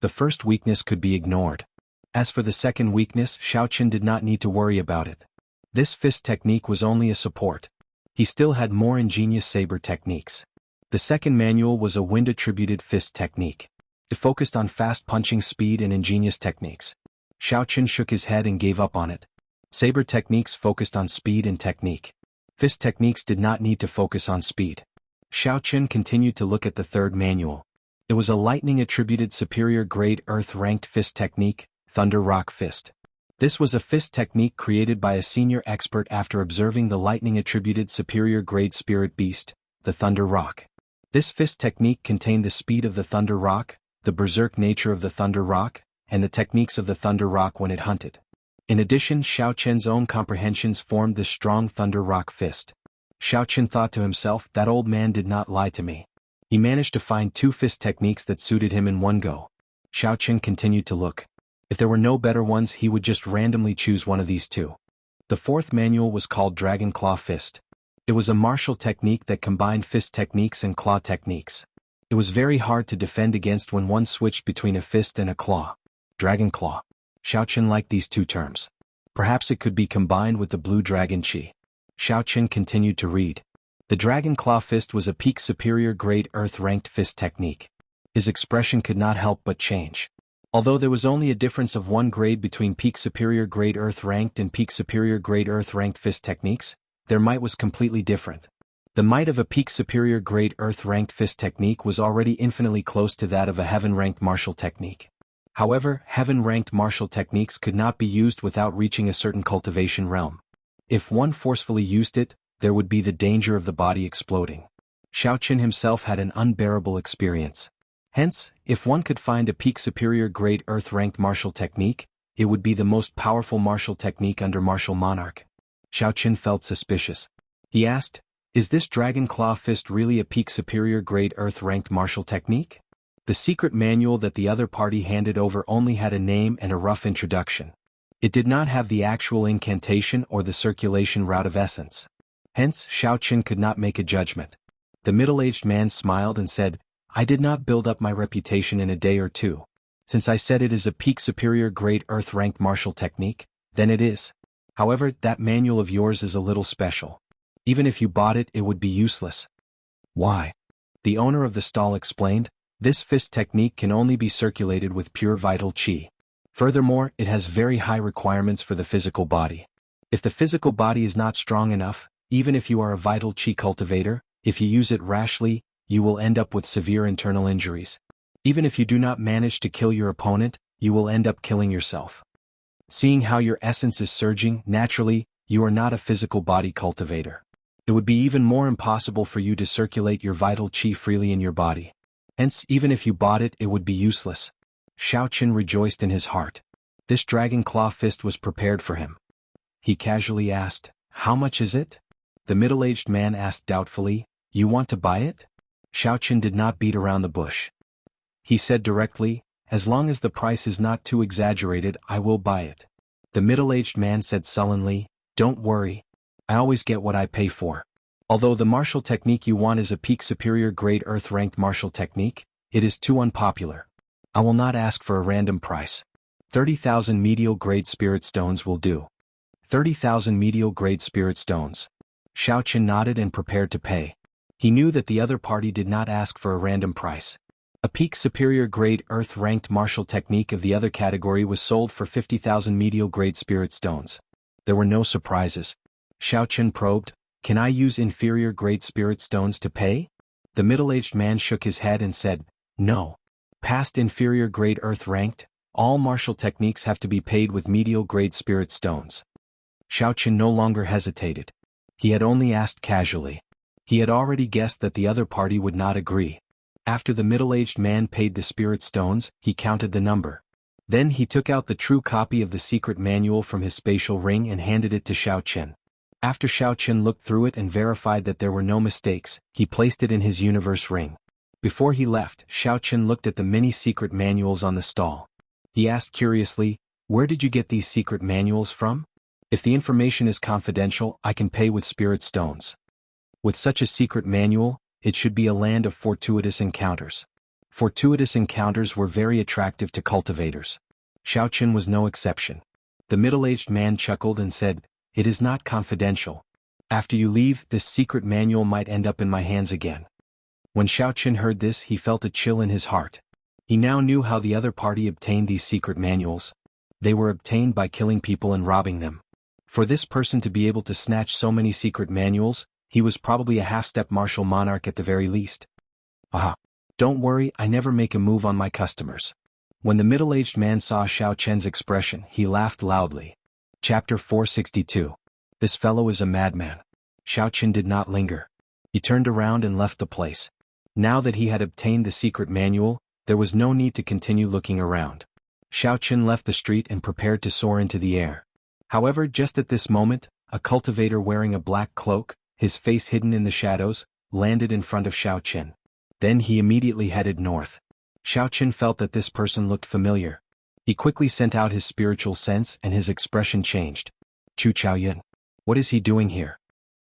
S1: The first weakness could be ignored. As for the second weakness, Xiao Qin did not need to worry about it. This fist technique was only a support. He still had more ingenious saber techniques. The second manual was a wind-attributed fist technique. It focused on fast punching speed and ingenious techniques. Xiao Qin shook his head and gave up on it. Saber techniques focused on speed and technique. Fist techniques did not need to focus on speed. Xiao Qin continued to look at the third manual. It was a lightning-attributed superior-grade earth-ranked fist technique, Thunder Rock Fist. This was a fist technique created by a senior expert after observing the lightning-attributed superior-grade spirit beast, the Thunder Rock. This fist technique contained the speed of the Thunder Rock, the berserk nature of the Thunder Rock, and the techniques of the Thunder Rock when it hunted. In addition, Xiao Qin's own comprehensions formed this strong Thunder Rock Fist. Xiao Qin thought to himself, "That old man did not lie to me." He managed to find 2 fist techniques that suited him in one go. Xiao Qin continued to look. If there were no better ones, he would just randomly choose one of these 2. The fourth manual was called Dragon Claw Fist. It was a martial technique that combined fist techniques and claw techniques. It was very hard to defend against when one switched between a fist and a claw. Dragon Claw. Xiaoqin liked these two terms. Perhaps it could be combined with the blue dragon qi. Xiaoqin continued to read. The Dragon Claw Fist was a peak superior grade earth-ranked fist technique. His expression could not help but change. Although there was only a difference of 1 grade between peak superior grade earth-ranked and peak superior grade earth-ranked fist techniques, their might was completely different. The might of a peak superior grade earth-ranked fist technique was already infinitely close to that of a heaven-ranked martial technique. However, heaven-ranked martial techniques could not be used without reaching a certain cultivation realm. If one forcefully used it, there would be the danger of the body exploding. Xiaoqin himself had an unbearable experience. Hence, if one could find a peak superior grade earth-ranked martial technique, it would be the most powerful martial technique under martial monarch. Xiaoqin felt suspicious. He asked, "Is this Dragon Claw Fist really a peak superior grade earth-ranked martial technique?" The secret manual that the other party handed over only had a name and a rough introduction. It did not have the actual incantation or the circulation route of essence. Hence, Xiaoqin could not make a judgment. The middle-aged man smiled and said, "I did not build up my reputation in a day or two. Since I said it is a peak superior grade earth-ranked martial technique, then it is. However, that manual of yours is a little special. Even if you bought it, it would be useless." "Why?" The owner of the stall explained, "This fist technique can only be circulated with pure vital qi. Furthermore, it has very high requirements for the physical body. If the physical body is not strong enough, even if you are a vital qi cultivator, if you use it rashly, you will end up with severe internal injuries. Even if you do not manage to kill your opponent, you will end up killing yourself. Seeing how your essence is surging, naturally, you are not a physical body cultivator. It would be even more impossible for you to circulate your vital qi freely in your body. Hence, even if you bought it, it would be useless." Xiaoqin rejoiced in his heart. This Dragon Claw Fist was prepared for him. He casually asked, "How much is it?" The middle-aged man asked doubtfully, "You want to buy it?" Xiaoqin did not beat around the bush. He said directly, "As long as the price is not too exaggerated, I will buy it." The middle-aged man said sullenly, "Don't worry. I always get what I pay for. Although the martial technique you want is a peak superior grade earth-ranked martial technique, it is too unpopular. I will not ask for a random price. 30,000 medial grade spirit stones will do." 30,000 medial grade spirit stones. Xiaoqin nodded and prepared to pay. He knew that the other party did not ask for a random price. A peak superior grade earth-ranked martial technique of the other category was sold for 50,000 medial grade spirit stones. There were no surprises. Xiaoqin probed, "Can I use inferior grade spirit stones to pay?" The middle-aged man shook his head and said, "No. Past inferior grade earth-ranked, all martial techniques have to be paid with medial grade spirit stones." Xiaoqin no longer hesitated. He had only asked casually. He had already guessed that the other party would not agree. After the middle-aged man paid the spirit stones, he counted the number. Then he took out the true copy of the secret manual from his spatial ring and handed it to Xiaoqin. After Xiaoqin looked through it and verified that there were no mistakes, he placed it in his universe ring. Before he left, Xiaoqin looked at the many secret manuals on the stall. He asked curiously, "Where did you get these secret manuals from? If the information is confidential, I can pay with spirit stones." With such a secret manual, it should be a land of fortuitous encounters. Fortuitous encounters were very attractive to cultivators. Xiaoqin was no exception. The middle-aged man chuckled and said, "It is not confidential. After you leave, this secret manual might end up in my hands again." When Xiaoqin heard this, he felt a chill in his heart. He now knew how the other party obtained these secret manuals. They were obtained by killing people and robbing them. For this person to be able to snatch so many secret manuals, he was probably a half-step martial monarch at the very least. "Aha! Don't worry, I never make a move on my customers." When the middle-aged man saw Xiaoqin's expression, he laughed loudly. Chapter 462. This fellow is a madman. Xiaoqin did not linger. He turned around and left the place. Now that he had obtained the secret manual, there was no need to continue looking around. Xiaoqin left the street and prepared to soar into the air. However, just at this moment, a cultivator wearing a black cloak, his face hidden in the shadows, landed in front of Xiaoqin. Then he immediately headed north. Xiaoqin felt that this person looked familiar. He quickly sent out his spiritual sense and his expression changed. "Chu Chaoyan. What is he doing here?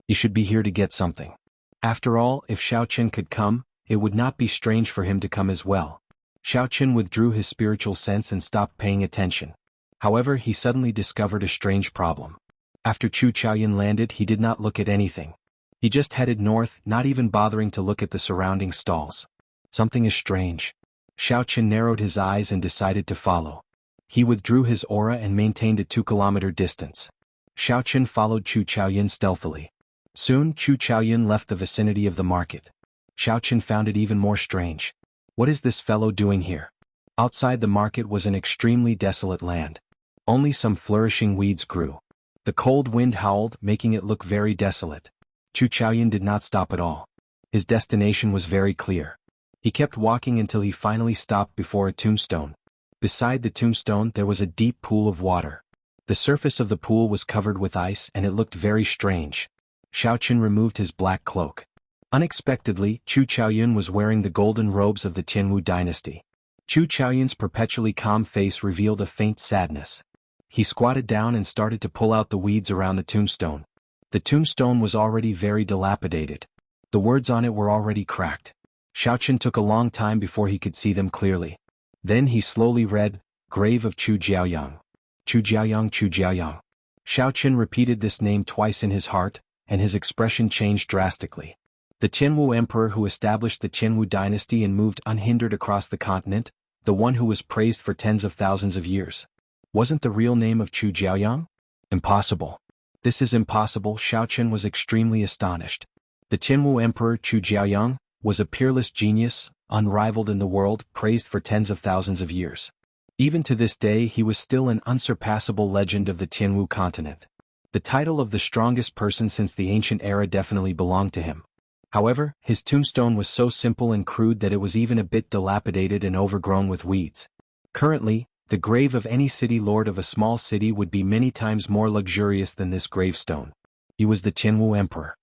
S1: He should be here to get something." After all, if Xiaoqin could come, it would not be strange for him to come as well. Xiaoqin withdrew his spiritual sense and stopped paying attention. However, he suddenly discovered a strange problem. After Chu Chaoyin landed, he did not look at anything. He just headed north, not even bothering to look at the surrounding stalls. Something is strange. Xiao Chen narrowed his eyes and decided to follow. He withdrew his aura and maintained a 2-kilometer distance. Xiao Chen followed Chu Chaoyin stealthily. Soon, Chu Chaoyin left the vicinity of the market. Xiao Chen found it even more strange. What is this fellow doing here? Outside the market was an extremely desolate land. Only some flourishing weeds grew. The cold wind howled, making it look very desolate. Chu Chaoyin did not stop at all. His destination was very clear. He kept walking until he finally stopped before a tombstone. Beside the tombstone there was a deep pool of water. The surface of the pool was covered with ice and it looked very strange. Xiao Chen removed his black cloak. Unexpectedly, Chu Chaoyin was wearing the golden robes of the Jianghu dynasty. Chu Chaoyin's perpetually calm face revealed a faint sadness. He squatted down and started to pull out the weeds around the tombstone. The tombstone was already very dilapidated. The words on it were already cracked. Xiao Chen took a long time before he could see them clearly. Then he slowly read, Grave of Chu Jiaoyang. Chu Jiaoyang, Chu Jiaoyang. Xiao Chen repeated this name twice in his heart, and his expression changed drastically. The Qianwu emperor who established the Qianwu dynasty and moved unhindered across the continent, the one who was praised for tens of thousands of years. Wasn't the real name of Chu Jiaoyang? Impossible. This is impossible. Xiao Chen was extremely astonished. The Qianwu emperor Chu Jiaoyang was a peerless genius, unrivaled in the world, praised for tens of thousands of years. Even to this day he was still an unsurpassable legend of the Qianwu continent. The title of the strongest person since the ancient era definitely belonged to him. However, his tombstone was so simple and crude that it was even a bit dilapidated and overgrown with weeds. Currently, the grave of any city lord of a small city would be many times more luxurious than this gravestone. He was the Qianwu emperor.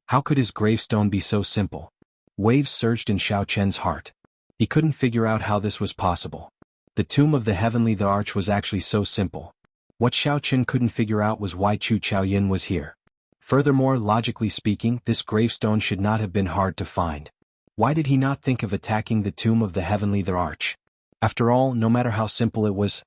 S1: How could his gravestone be so simple? Waves surged in Xiao Chen's heart. He couldn't figure out how this was possible. The tomb of the heavenly the arch was actually so simple. What Xiao Chen couldn't figure out was why Chu Chaoyin was here. Furthermore, logically speaking, this gravestone should not have been hard to find. Why did he not think of attacking the tomb of the heavenly the arch? After all, no matter how simple it was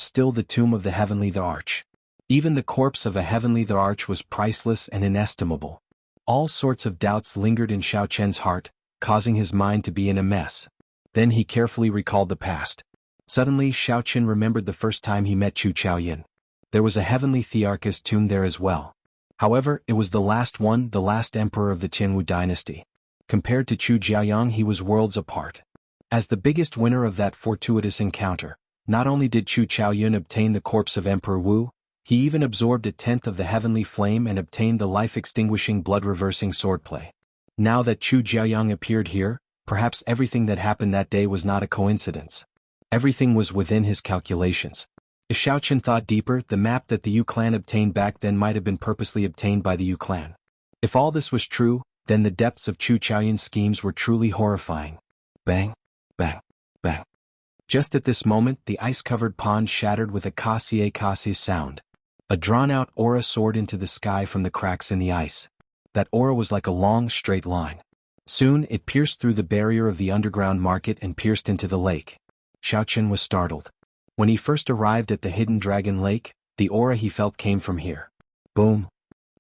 S1: still the tomb of the heavenly the arch. Even the corpse of a heavenly the arch was priceless and inestimable. All sorts of doubts lingered in Xiao Chen's heart, causing his mind to be in a mess. Then he carefully recalled the past. Suddenly Xiao Chen remembered the first time he met Chu Chaoyin. There was a heavenly thearch's tomb there as well. However, it was the last one, the last emperor of the Qianwu dynasty. Compared to Chu Jiaoyang, he was worlds apart. As the biggest winner of that fortuitous encounter, not only did Chu Chaoyin obtain the corpse of Emperor Wu, he even absorbed a tenth of the heavenly flame and obtained the life-extinguishing blood-reversing swordplay. Now that Chu Jiaoyang appeared here, perhaps everything that happened that day was not a coincidence. Everything was within his calculations. If Xiao Chen thought deeper, the map that the Yu clan obtained back then might have been purposely obtained by the Yu clan. If all this was true, then the depths of Chu Chaoyin's schemes were truly horrifying. Bang, bang, bang. Just at this moment, the ice-covered pond shattered with a kasi sound. A drawn-out aura soared into the sky from the cracks in the ice. That aura was like a long, straight line. Soon, it pierced through the barrier of the underground market and pierced into the lake. Xiao Chen was startled. When he first arrived at the hidden dragon lake, the aura he felt came from here. Boom.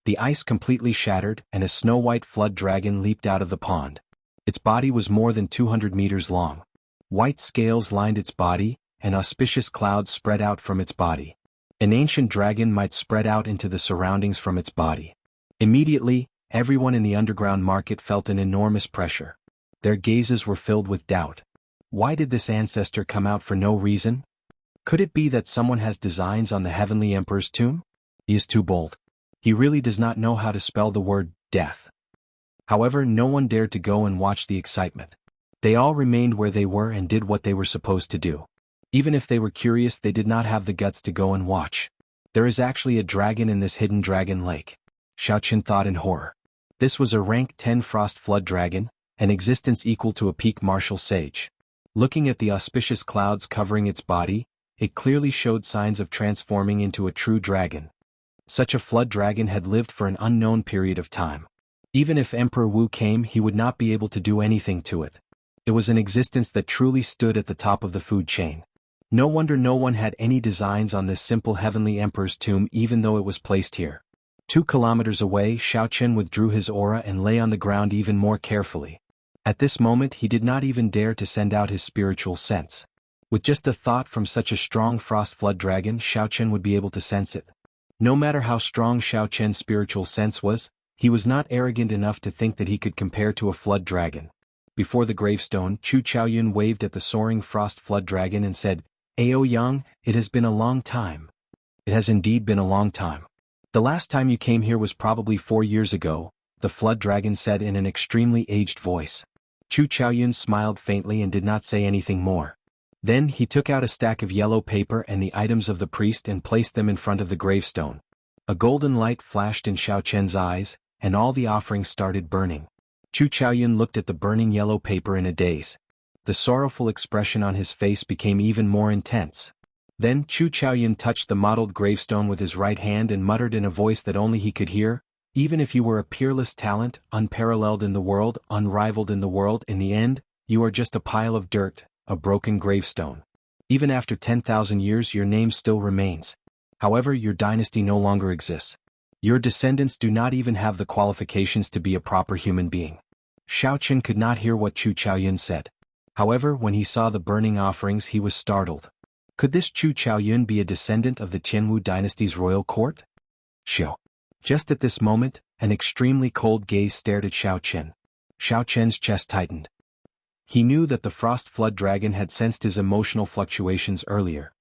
S1: The ice completely shattered, and a snow-white flood dragon leaped out of the pond. Its body was more than 200 meters long. White scales lined its body, and auspicious clouds spread out from its body. An ancient dragon might spread out into the surroundings from its body. Immediately, everyone in the underground market felt an enormous pressure. Their gazes were filled with doubt. Why did this ancestor come out for no reason? Could it be that someone has designs on the heavenly emperor's tomb? He is too bold. He really does not know how to spell the word death. However, no one dared to go and watch the excitement. They all remained where they were and did what they were supposed to do. Even if they were curious, they did not have the guts to go and watch. There is actually a dragon in this hidden dragon lake. Xiao Chen thought in horror. This was a rank 10 frost flood dragon, an existence equal to a peak martial sage. Looking at the auspicious clouds covering its body, it clearly showed signs of transforming into a true dragon. Such a flood dragon had lived for an unknown period of time. Even if Emperor Wu came, he would not be able to do anything to it. It was an existence that truly stood at the top of the food chain. No wonder no one had any designs on this simple heavenly emperor's tomb even though it was placed here. 2 kilometers away, Xiao Chen withdrew his aura and lay on the ground even more carefully. At this moment he did not even dare to send out his spiritual sense. With just a thought from such a strong frost flood dragon, Xiao Chen would be able to sense it. No matter how strong Xiao Chen's spiritual sense was, he was not arrogant enough to think that he could compare to a flood dragon. Before the gravestone, Chu Chaoyun waved at the soaring frost flood dragon and said, "Ao Yang, it has been a long time." It has indeed been a long time. The last time you came here was probably 4 years ago, the flood dragon said in an extremely aged voice. Chu Chaoyun smiled faintly and did not say anything more. Then he took out a stack of yellow paper and the items of the priest and placed them in front of the gravestone. A golden light flashed in Xiao Chen's eyes, and all the offerings started burning. Chu Chaoyun looked at the burning yellow paper in a daze. The sorrowful expression on his face became even more intense. Then Chu Chaoyun touched the mottled gravestone with his right hand and muttered in a voice that only he could hear, "Even if you were a peerless talent, unparalleled in the world, unrivaled in the world, in the end, you are just a pile of dirt, a broken gravestone. Even after 10,000 years your name still remains. However, your dynasty no longer exists. Your descendants do not even have the qualifications to be a proper human being." Xiao Chen could not hear what Chu Chaoyun said. However, when he saw the burning offerings he was startled. Could this Chu Chaoyun be a descendant of the Jianghu dynasty's royal court? Xiao. Just at this moment, an extremely cold gaze stared at Xiao Chen. Xiao Chen's chest tightened. He knew that the frost flood dragon had sensed his emotional fluctuations earlier.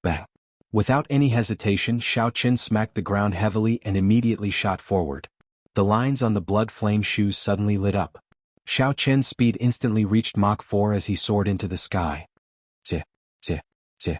S1: Bang. Without any hesitation, Xiao Chen smacked the ground heavily and immediately shot forward. The lines on the blood flame shoes suddenly lit up. Xiao Chen's speed instantly reached Mach 4 as he soared into the sky. Zh, zh, zh.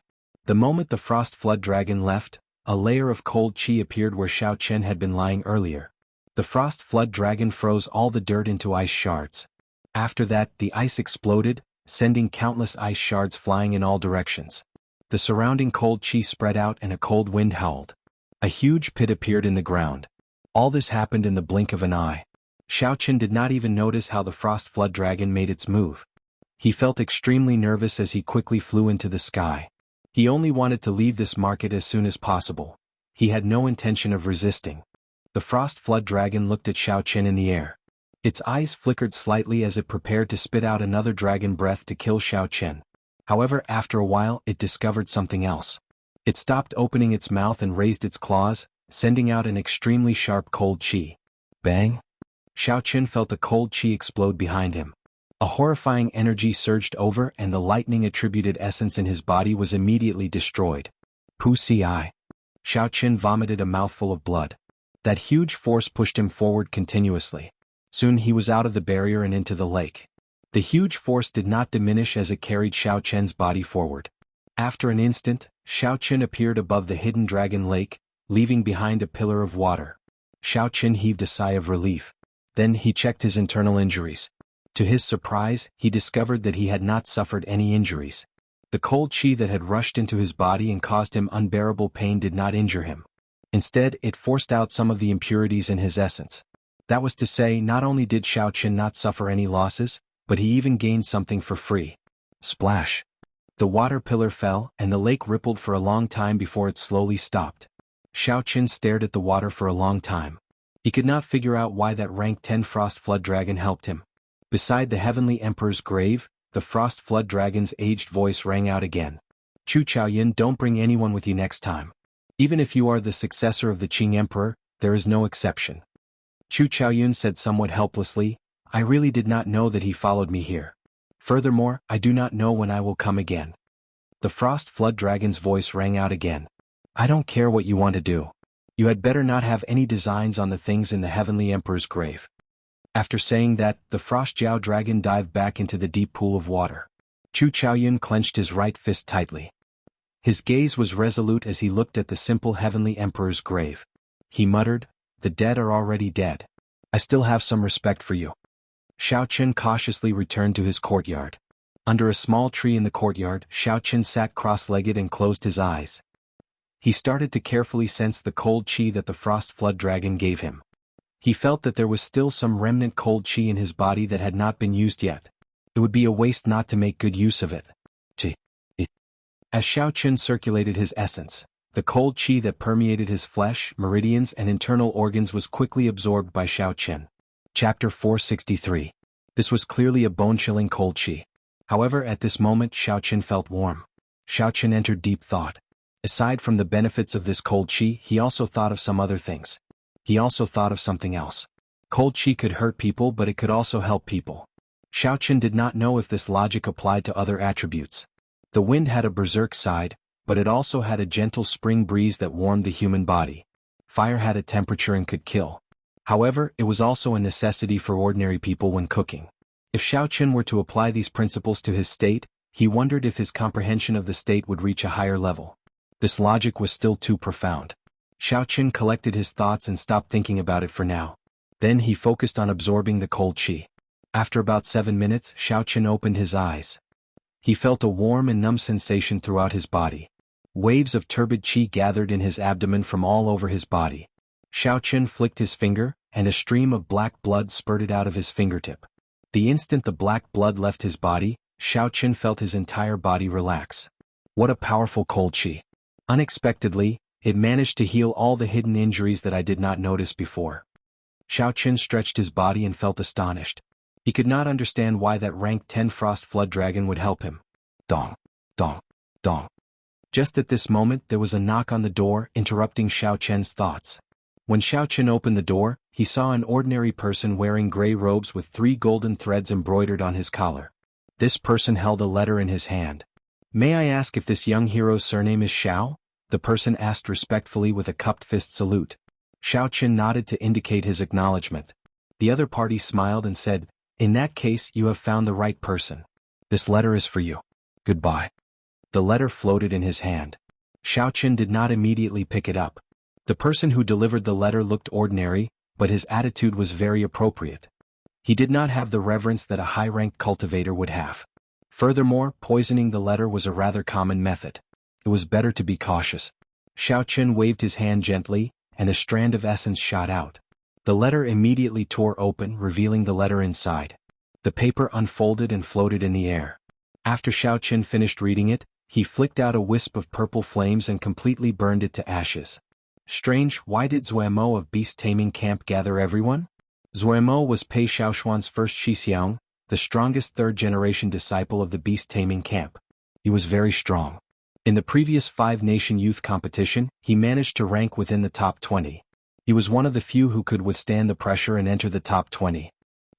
S1: The moment the frost flood dragon left, a layer of cold qi appeared where Xiao Chen had been lying earlier. The frost flood dragon froze all the dirt into ice shards. After that, the ice exploded, sending countless ice shards flying in all directions. The surrounding cold qi spread out and a cold wind howled. A huge pit appeared in the ground. All this happened in the blink of an eye. Xiao Chen did not even notice how the frost flood dragon made its move. He felt extremely nervous as he quickly flew into the sky. He only wanted to leave this market as soon as possible. He had no intention of resisting. The frost flood dragon looked at Xiao Chen in the air. Its eyes flickered slightly as it prepared to spit out another dragon breath to kill Xiao Chen. However, after a while, it discovered something else. It stopped opening its mouth and raised its claws, sending out an extremely sharp cold qi. Bang! Xiao Chen felt a cold qi explode behind him. A horrifying energy surged over and the lightning-attributed essence in his body was immediately destroyed. Pu ci. Xiao Chen vomited a mouthful of blood. That huge force pushed him forward continuously. Soon he was out of the barrier and into the lake. The huge force did not diminish as it carried Xiao Chen's body forward. After an instant, Xiao Chen appeared above the hidden dragon lake, leaving behind a pillar of water. Xiao Chen heaved a sigh of relief. Then he checked his internal injuries. To his surprise, he discovered that he had not suffered any injuries. The cold qi that had rushed into his body and caused him unbearable pain did not injure him. Instead, it forced out some of the impurities in his essence. That was to say, not only did Xiao Chen not suffer any losses, but he even gained something for free. Splash! The water pillar fell, and the lake rippled for a long time before it slowly stopped. Xiao Chen stared at the water for a long time. He could not figure out why that rank 10 frost flood dragon helped him. Beside the heavenly emperor's grave, the frost flood dragon's aged voice rang out again. Chu Chaoyun, don't bring anyone with you next time. Even if you are the successor of the Qing emperor, there is no exception. Chu Chaoyun said somewhat helplessly, I really did not know that he followed me here. Furthermore, I do not know when I will come again. The frost flood dragon's voice rang out again. I don't care what you want to do. You had better not have any designs on the things in the heavenly emperor's grave. After saying that, the frost jiao dragon dived back into the deep pool of water. Chu Chaoyun clenched his right fist tightly. His gaze was resolute as he looked at the simple heavenly emperor's grave. He muttered, the dead are already dead. I still have some respect for you. Xiao Chen cautiously returned to his courtyard. Under a small tree in the courtyard, Xiao Chen sat cross-legged and closed his eyes. He started to carefully sense the cold qi that the frost flood dragon gave him. He felt that there was still some remnant cold qi in his body that had not been used yet. It would be a waste not to make good use of it. Qi. As Xiao Qin circulated his essence, the cold qi that permeated his flesh, meridians and internal organs was quickly absorbed by Xiao Qin. Chapter 463. This was clearly a bone-chilling cold qi. However, at this moment Xiao Qin felt warm. Xiao Qin entered deep thought. Aside from the benefits of this cold qi, he also thought of some other things. He also thought of something else. Cold qi could hurt people, but it could also help people. Xiao Qin did not know if this logic applied to other attributes. The wind had a berserk side, but it also had a gentle spring breeze that warmed the human body. Fire had a temperature and could kill. However, it was also a necessity for ordinary people when cooking. If Xiao Qin were to apply these principles to his state, he wondered if his comprehension of the state would reach a higher level. This logic was still too profound. Xiao Qin collected his thoughts and stopped thinking about it for now. Then he focused on absorbing the cold qi. After about 7 minutes, Xiao Qin opened his eyes. He felt a warm and numb sensation throughout his body. Waves of turbid qi gathered in his abdomen from all over his body. Xiao Qin flicked his finger, and a stream of black blood spurted out of his fingertip. The instant the black blood left his body, Xiao Qin felt his entire body relax. What a powerful cold qi. Unexpectedly, it managed to heal all the hidden injuries that I did not notice before. Xiao Qin stretched his body and felt astonished. He could not understand why that rank 10 frost flood dragon would help him. Dong, dong, dong. Just at this moment there was a knock on the door, interrupting Xiao Qin's thoughts. When Xiao Qin opened the door, he saw an ordinary person wearing gray robes with 3 golden threads embroidered on his collar. This person held a letter in his hand. "May I ask if this young hero's surname is Xiao?" the person asked respectfully with a cupped fist salute. Xiao Qin nodded to indicate his acknowledgement. The other party smiled and said, "In that case, you have found the right person. This letter is for you. Goodbye." The letter floated in his hand. Xiao Qin did not immediately pick it up. The person who delivered the letter looked ordinary, but his attitude was very appropriate. He did not have the reverence that a high-ranked cultivator would have. Furthermore, poisoning the letter was a rather common method. It was better to be cautious. Xiao Qin waved his hand gently, and a strand of essence shot out. The letter immediately tore open, revealing the letter inside. The paper unfolded and floated in the air. After Xiao Qin finished reading it, he flicked out a wisp of purple flames and completely burned it to ashes. Strange, why did Zuemo of beast taming camp gather everyone? Zuemo was Pei Xiaoshuan's first Shixiang, the strongest third-generation disciple of the beast taming camp. He was very strong. In the previous 5-nation youth competition, he managed to rank within the top 20. He was one of the few who could withstand the pressure and enter the top 20.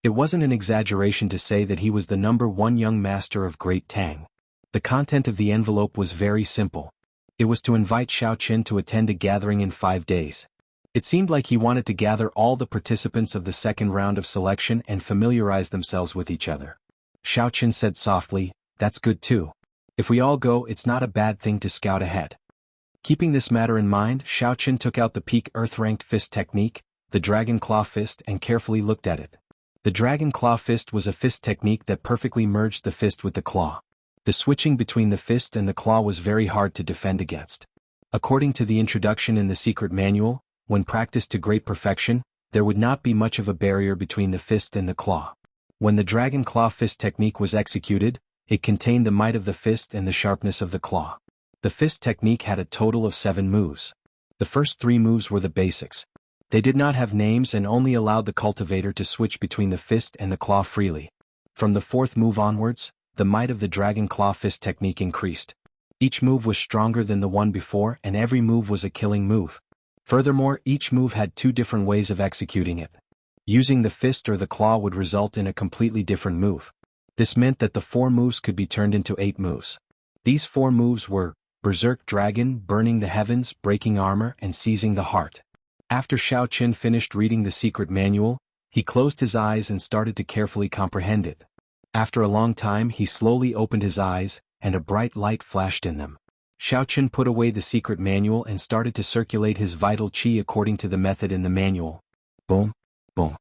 S1: It wasn't an exaggeration to say that he was the #1 young master of Great Tang. The content of the envelope was very simple. It was to invite Xiao Qin to attend a gathering in 5 days. It seemed like he wanted to gather all the participants of the second round of selection and familiarize themselves with each other. Xiao Qin said softly, "That's good too. If we all go, it's not a bad thing to scout ahead." Keeping this matter in mind, Xiao Qin took out the peak earth-ranked fist technique, the Dragon Claw Fist, and carefully looked at it. The Dragon Claw Fist was a fist technique that perfectly merged the fist with the claw. The switching between the fist and the claw was very hard to defend against. According to the introduction in the secret manual, when practiced to great perfection, there would not be much of a barrier between the fist and the claw. When the Dragon Claw Fist technique was executed, it contained the might of the fist and the sharpness of the claw. The fist technique had a total of 7 moves. The first 3 moves were the basics. They did not have names and only allowed the cultivator to switch between the fist and the claw freely. From the 4th move onwards, the might of the Dragon Claw Fist technique increased. Each move was stronger than the one before, and every move was a killing move. Furthermore, each move had 2 different ways of executing it. Using the fist or the claw would result in a completely different move. This meant that the 4 moves could be turned into 8 moves. These 4 moves were Berserk Dragon, Burning the Heavens, Breaking Armor, and Seizing the Heart. After Xiao Qin finished reading the secret manual, he closed his eyes and started to carefully comprehend it. After a long time he slowly opened his eyes, and a bright light flashed in them. Xiao Qin put away the secret manual and started to circulate his vital qi according to the method in the manual. Boom, boom.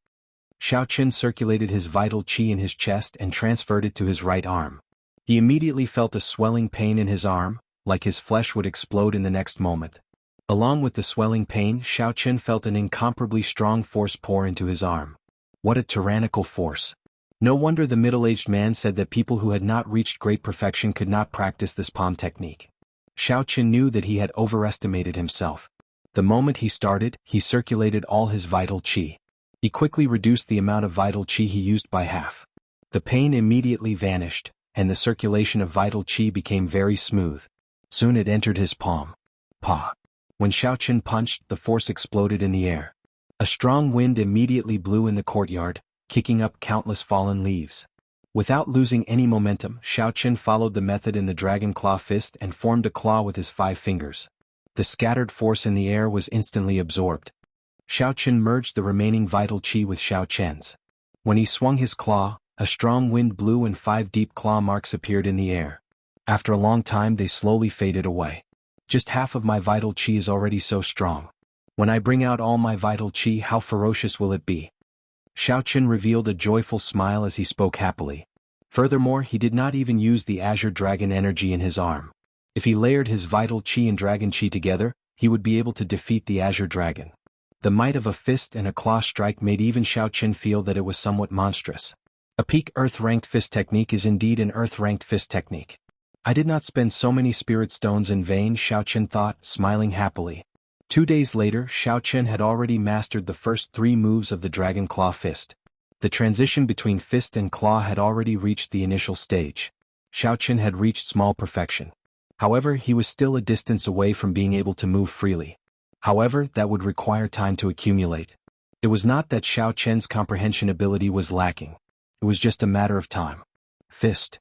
S1: Xiao Qin circulated his vital qi in his chest and transferred it to his right arm. He immediately felt a swelling pain in his arm, like his flesh would explode in the next moment. Along with the swelling pain, Xiao Qin felt an incomparably strong force pour into his arm. What a tyrannical force. No wonder the middle-aged man said that people who had not reached great perfection could not practice this palm technique. Xiao Qin knew that he had overestimated himself. The moment he started, he circulated all his vital qi. He quickly reduced the amount of vital qi he used by half. The pain immediately vanished, and the circulation of vital qi became very smooth. Soon it entered his palm. Pa! When Xiao Qin punched, the force exploded in the air. A strong wind immediately blew in the courtyard, kicking up countless fallen leaves. Without losing any momentum, Xiao Qin followed the method in the dragon claw fist and formed a claw with his 5 fingers. The scattered force in the air was instantly absorbed. Xiao Qin merged the remaining vital qi with Xiao Qian's. When he swung his claw, a strong wind blew and 5 deep claw marks appeared in the air. After a long time they slowly faded away. Just half of my vital qi is already so strong. When I bring out all my vital qi, how ferocious will it be? Xiao Qin revealed a joyful smile as he spoke happily. Furthermore, he did not even use the azure dragon energy in his arm. If he layered his vital qi and dragon qi together, he would be able to defeat the azure dragon. The might of a fist and a claw strike made even Xiao Qin feel that it was somewhat monstrous. A peak earth-ranked fist technique is indeed an earth-ranked fist technique. I did not spend so many spirit stones in vain, Xiao Qin thought, smiling happily. 2 days later, Xiao Qin had already mastered the first 3 moves of the dragon claw fist. The transition between fist and claw had already reached the initial stage. Xiao Qin had reached small perfection. However, he was still a distance away from being able to move freely. However, that would require time to accumulate. It was not that Xiao Qian's comprehension ability was lacking. It was just a matter of time. Fist.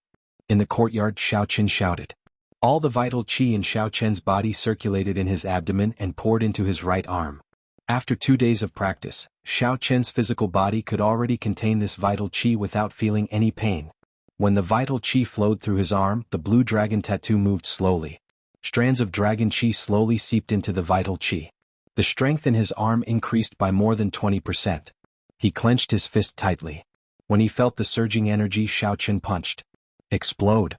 S1: In the courtyard, Xiao Qin shouted. All the vital qi in Xiao Qian's body circulated in his abdomen and poured into his right arm. After 2 days of practice, Xiao Qian's physical body could already contain this vital qi without feeling any pain. When the vital qi flowed through his arm, the blue dragon tattoo moved slowly. Strands of dragon qi slowly seeped into the vital qi. The strength in his arm increased by more than 20%. He clenched his fist tightly. When he felt the surging energy, Xiao Qin punched. Explode.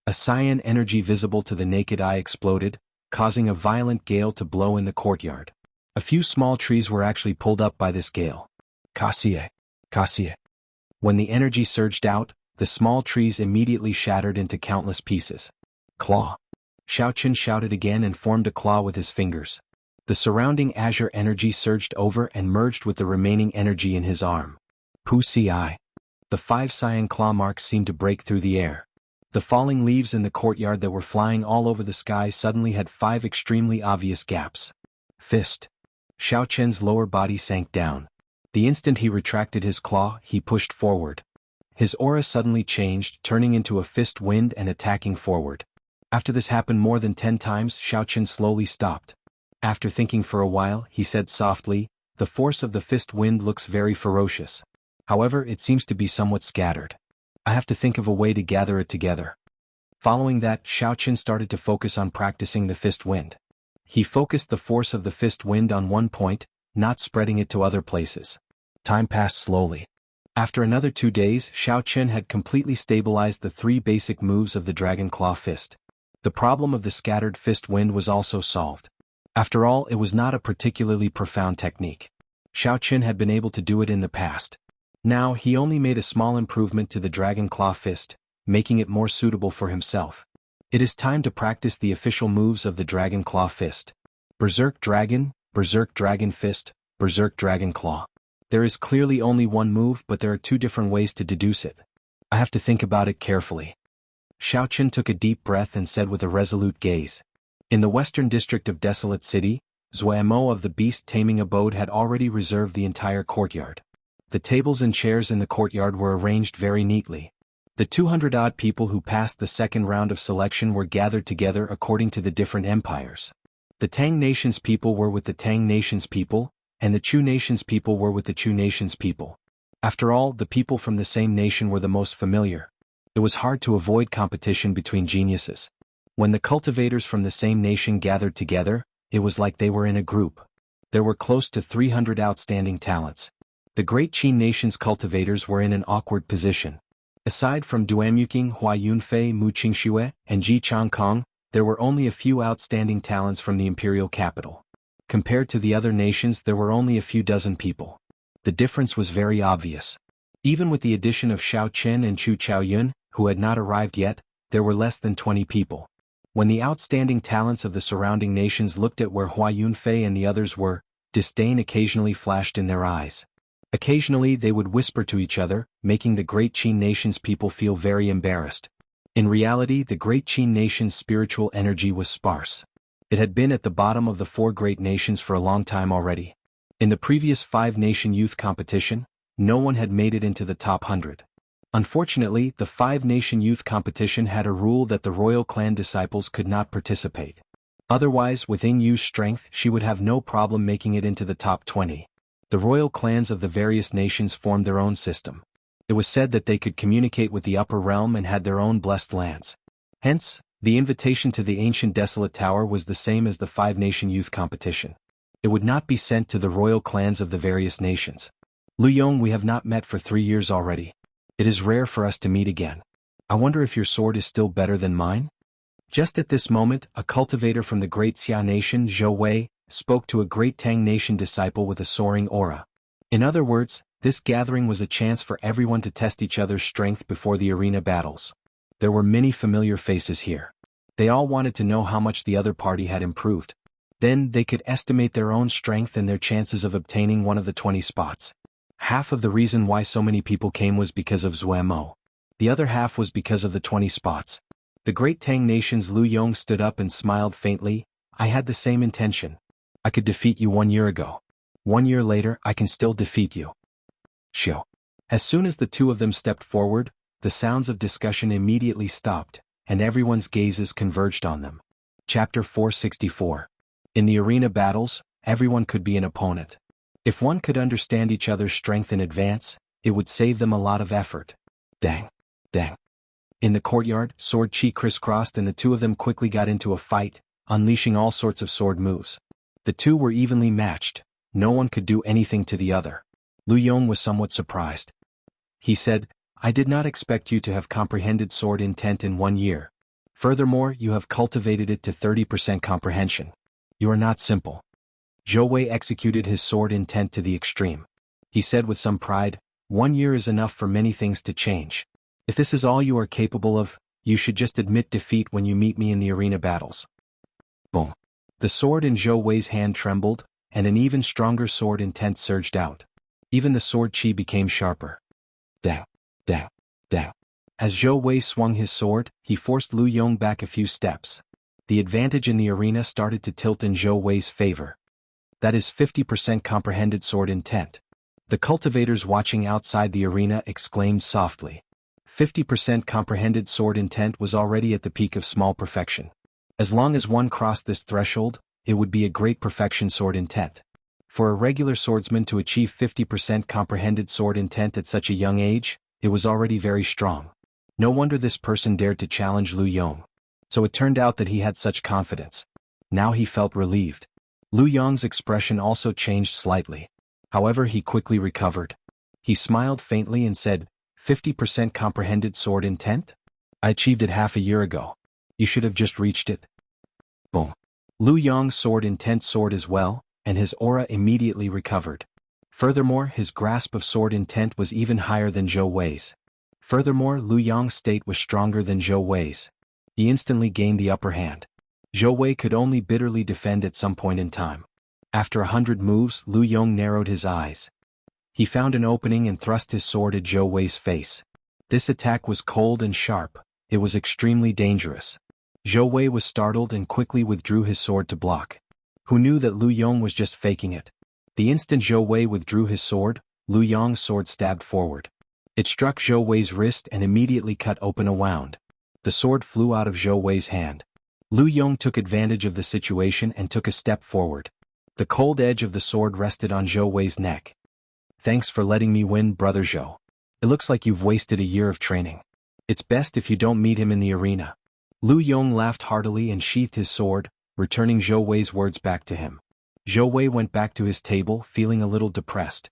S1: A cyan energy visible to the naked eye exploded, causing a violent gale to blow in the courtyard. A few small trees were actually pulled up by this gale. Cassie. Cassie. When the energy surged out, the small trees immediately shattered into countless pieces. Claw. Xiao Qin shouted again and formed a claw with his fingers. The surrounding azure energy surged over and merged with the remaining energy in his arm. Wuxia. The 5 cyan claw marks seemed to break through the air. The falling leaves in the courtyard that were flying all over the sky suddenly had 5 extremely obvious gaps. Fist. Xiao Qian's lower body sank down. The instant he retracted his claw, he pushed forward. His aura suddenly changed, turning into a fist wind and attacking forward. After this happened more than 10 times, Xiao Qin slowly stopped. After thinking for a while, he said softly, "The force of the fist wind looks very ferocious. However, it seems to be somewhat scattered. I have to think of a way to gather it together." Following that, Xiao Qin started to focus on practicing the fist wind. He focused the force of the fist wind on one point, not spreading it to other places. Time passed slowly. After another 2 days, Xiao Qin had completely stabilized the 3 basic moves of the dragon claw fist. The problem of the scattered fist wind was also solved. After all, it was not a particularly profound technique. Xiao Qin had been able to do it in the past. Now he only made a small improvement to the dragon claw fist, making it more suitable for himself. It is time to practice the official moves of the dragon claw fist. Berserk dragon fist, berserk dragon claw. There is clearly only one move, but there are 2 different ways to deduce it. I have to think about it carefully. Xiao Qin took a deep breath and said with a resolute gaze. In the western district of Desolate City, Zuamo of the beast taming abode had already reserved the entire courtyard. The tables and chairs in the courtyard were arranged very neatly. The 200-odd people who passed the second round of selection were gathered together according to the different empires. The Tang Nation's people were with the Tang Nation's people, and the Chu Nation's people were with the Chu Nation's people. After all, the people from the same nation were the most familiar. It was hard to avoid competition between geniuses. When the cultivators from the same nation gathered together, it was like they were in a group. There were close to 300 outstanding talents. The Great Qin Nation's cultivators were in an awkward position. Aside from Duamuqing, Hua Yunfei, Mu Qingxue, and Ji Changkong, there were only a few outstanding talents from the imperial capital. Compared to the other nations, there were only a few dozen people. The difference was very obvious. Even with the addition of Xiao Qin and Chu Chaoyun, who had not arrived yet, there were less than 20 people. When the outstanding talents of the surrounding nations looked at where Hua Yunfei and the others were, disdain occasionally flashed in their eyes. Occasionally they would whisper to each other, making the Great Qin nation's people feel very embarrassed. In reality, the Great Qin nation's spiritual energy was sparse. It had been at the bottom of the 4 great nations for a long time already. In the previous 5-nation youth competition, no one had made it into the top 100. Unfortunately, the 5-nation youth competition had a rule that the royal clan disciples could not participate. Otherwise, with Yu's strength, she would have no problem making it into the top 20. The royal clans of the various nations formed their own system. It was said that they could communicate with the upper realm and had their own blessed lands. Hence, the invitation to the ancient desolate tower was the same as the 5-nation youth competition. It would not be sent to the royal clans of the various nations. Lu Yong, we have not met for 3 years already. It is rare for us to meet again. I wonder if your sword is still better than mine? Just at this moment, a cultivator from the great Xia nation, Zhou Wei, spoke to a great Tang nation disciple with a soaring aura. In other words, this gathering was a chance for everyone to test each other's strength before the arena battles. There were many familiar faces here. They all wanted to know how much the other party had improved. Then they could estimate their own strength and their chances of obtaining one of the 20 spots. Half of the reason why so many people came was because of Zuemo. The other half was because of the 20 spots. The great Tang nation's Lu Yong stood up and smiled faintly. I had the same intention. I could defeat you 1 year ago. 1 year later, I can still defeat you. Shio. As soon as the two of them stepped forward, the sounds of discussion immediately stopped, and everyone's gazes converged on them. Chapter 464. In the arena battles, everyone could be an opponent. If one could understand each other's strength in advance, it would save them a lot of effort. Dang. Dang. In the courtyard, sword chi crisscrossed and the two of them quickly got into a fight, unleashing all sorts of sword moves. The two were evenly matched. No one could do anything to the other. Lu Yong was somewhat surprised. He said, I did not expect you to have comprehended sword intent in 1 year. Furthermore, you have cultivated it to 30% comprehension. You are not simple. Zhou Wei executed his sword intent to the extreme. He said with some pride, 1 year is enough for many things to change. If this is all you are capable of, you should just admit defeat when you meet me in the arena battles. Boom. The sword in Zhou Wei's hand trembled, and an even stronger sword intent surged out. Even the sword chi became sharper. Dang, dang, dang. As Zhou Wei swung his sword, he forced Lu Yong back a few steps. The advantage in the arena started to tilt in Zhou Wei's favor. That is 50% comprehended sword intent. The cultivators watching outside the arena exclaimed softly. 50% comprehended sword intent was already at the peak of small perfection. As long as one crossed this threshold, it would be a great perfection sword intent. For a regular swordsman to achieve 50% comprehended sword intent at such a young age, it was already very strong. No wonder this person dared to challenge Lu Yong. So it turned out that he had such confidence. Now he felt relieved. Lu Yong's expression also changed slightly. However, he quickly recovered. He smiled faintly and said, 50% comprehended sword intent? I achieved it half a year ago. You should have just reached it. Boom. Lu Yong's sword intent soared as well, and his aura immediately recovered. Furthermore, his grasp of sword intent was even higher than Zhou Wei's. Furthermore, Lu Yong's state was stronger than Zhou Wei's. He instantly gained the upper hand. Zhou Wei could only bitterly defend at some point in time. After 100 moves, Lu Yong narrowed his eyes. He found an opening and thrust his sword at Zhou Wei's face. This attack was cold and sharp. It was extremely dangerous. Zhou Wei was startled and quickly withdrew his sword to block. Who knew that Lu Yong was just faking it? The instant Zhou Wei withdrew his sword, Lu Yong's sword stabbed forward. It struck Zhou Wei's wrist and immediately cut open a wound. The sword flew out of Zhou Wei's hand. Lu Yong took advantage of the situation and took a step forward. The cold edge of the sword rested on Zhou Wei's neck. Thanks for letting me win, brother Zhou. It looks like you've wasted a year of training. It's best if you don't meet him in the arena. Lu Yong laughed heartily and sheathed his sword, returning Zhou Wei's words back to him. Zhou Wei went back to his table, feeling a little depressed.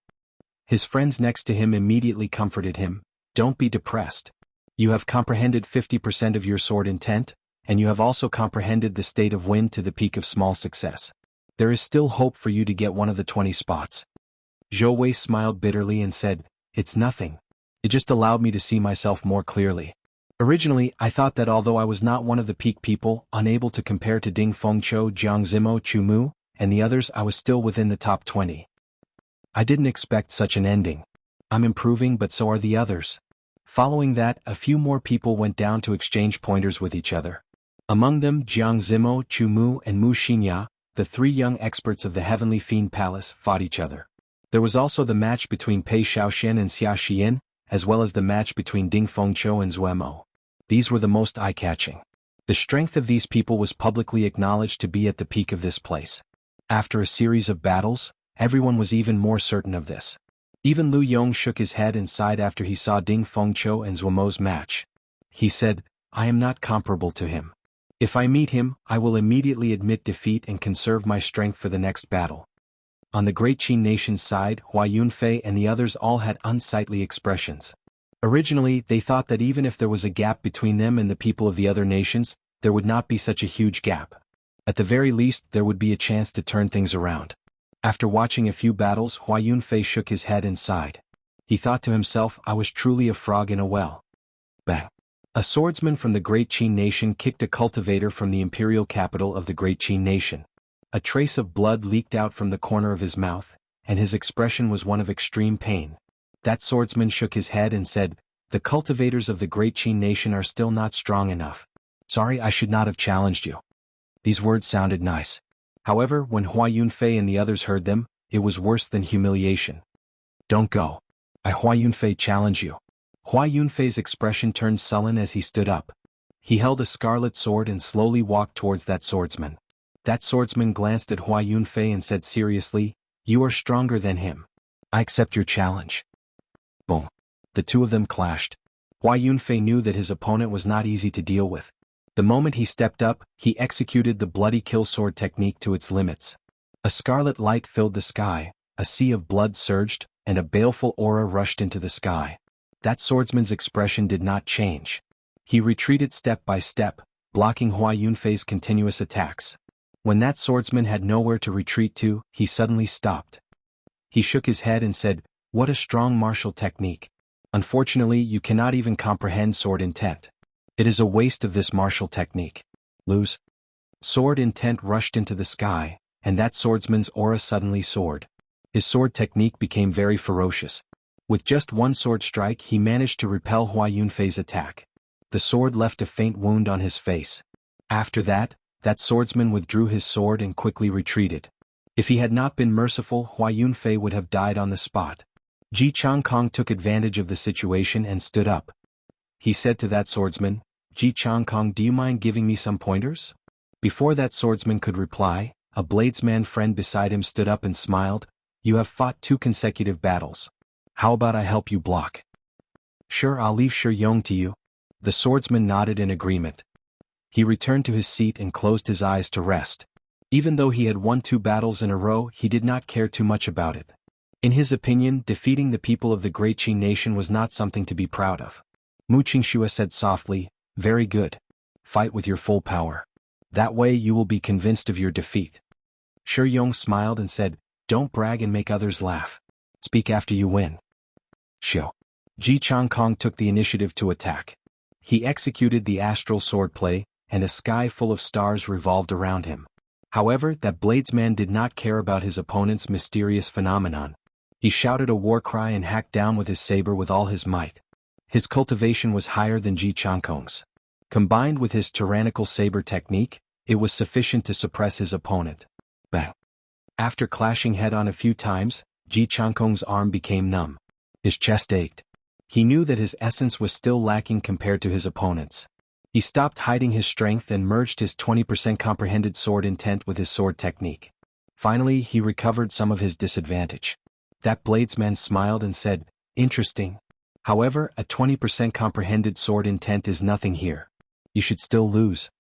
S1: His friends next to him immediately comforted him. Don't be depressed. You have comprehended 50% of your sword intent, and you have also comprehended the state of wind to the peak of small success. There is still hope for you to get one of the 20 spots. Zhou Wei smiled bitterly and said, It's nothing. It just allowed me to see myself more clearly. Originally, I thought that although I was not one of the peak people, unable to compare to Ding Fengqiu, Jiang Zimo, Chu Mu, and the others, I was still within the top 20. I didn't expect such an ending. I'm improving, but so are the others. Following that, a few more people went down to exchange pointers with each other. Among them, Jiang Zimo, Chu Mu, and Mu Xingya, the three young experts of the Heavenly Fiend Palace, fought each other. There was also the match between Pei Shaoxian and Xia Xian, as well as the match between Ding Fengqiu and Zuemo. These were the most eye-catching. The strength of these people was publicly acknowledged to be at the peak of this place. After a series of battles, everyone was even more certain of this. Even Lu Yong shook his head and sighed after he saw Ding Fengqiu and Zuemo's match. He said, "I am not comparable to him. If I meet him, I will immediately admit defeat and conserve my strength for the next battle." On the Great Qin nation's side, Hua Yunfei and the others all had unsightly expressions. Originally, they thought that even if there was a gap between them and the people of the other nations, there would not be such a huge gap. At the very least, there would be a chance to turn things around. After watching a few battles, Hua Yunfei shook his head and sighed. He thought to himself, I was truly a frog in a well. Bang! A swordsman from the Great Qin nation kicked a cultivator from the imperial capital of the Great Qin nation. A trace of blood leaked out from the corner of his mouth, and his expression was one of extreme pain. That swordsman shook his head and said, "The cultivators of the Great Qin nation are still not strong enough. Sorry, I should not have challenged you." These words sounded nice. However, when Hua Yunfei and the others heard them, it was worse than humiliation. "Don't go. I, Hua Yunfei, challenge you." Hua Yunfei's expression turned sullen as he stood up. He held a scarlet sword and slowly walked towards that swordsman. That swordsman glanced at Hua Yunfei and said seriously, "You are stronger than him. I accept your challenge." Boom. The two of them clashed. Hua Yunfei knew that his opponent was not easy to deal with. The moment he stepped up, he executed the bloody kill sword technique to its limits. A scarlet light filled the sky, a sea of blood surged, and a baleful aura rushed into the sky. That swordsman's expression did not change. He retreated step by step, blocking Hua Yunfei's continuous attacks. When that swordsman had nowhere to retreat to, he suddenly stopped. He shook his head and said, "What a strong martial technique. Unfortunately, you cannot even comprehend sword intent. It is a waste of this martial technique. Lose." Sword intent rushed into the sky, and that swordsman's aura suddenly soared. His sword technique became very ferocious. With just one sword strike, he managed to repel Hua Yunfei's attack. The sword left a faint wound on his face. After that, that swordsman withdrew his sword and quickly retreated. If he had not been merciful, Hua Yunfei would have died on the spot. Ji Changkong took advantage of the situation and stood up. He said to that swordsman, "Ji Changkong, do you mind giving me some pointers?" Before that swordsman could reply, a bladesman friend beside him stood up and smiled, "You have fought 2 consecutive battles. How about I help you block?" "Sure, I'll leave Shi Yong to you." The swordsman nodded in agreement. He returned to his seat and closed his eyes to rest. Even though he had won 2 battles in a row, he did not care too much about it. In his opinion, defeating the people of the Great Qin nation was not something to be proud of. Mu Qingxue said softly, "Very good. Fight with your full power. That way you will be convinced of your defeat." Shi Yong smiled and said, "Don't brag and make others laugh. Speak after you win." Shio. Ji Changkong took the initiative to attack. He executed the astral swordplay, and a sky full of stars revolved around him. However, that bladesman did not care about his opponent's mysterious phenomenon. He shouted a war cry and hacked down with his saber with all his might. His cultivation was higher than Ji Changkong's. Combined with his tyrannical saber technique, it was sufficient to suppress his opponent. Bang! After clashing head-on a few times, Ji Changkong's arm became numb. His chest ached. He knew that his essence was still lacking compared to his opponent's. He stopped hiding his strength and merged his 20% comprehended sword intent with his sword technique. Finally, he recovered some of his disadvantage. That bladesman smiled and said, "Interesting. However, a 20% comprehended sword intent is nothing here. You should still lose."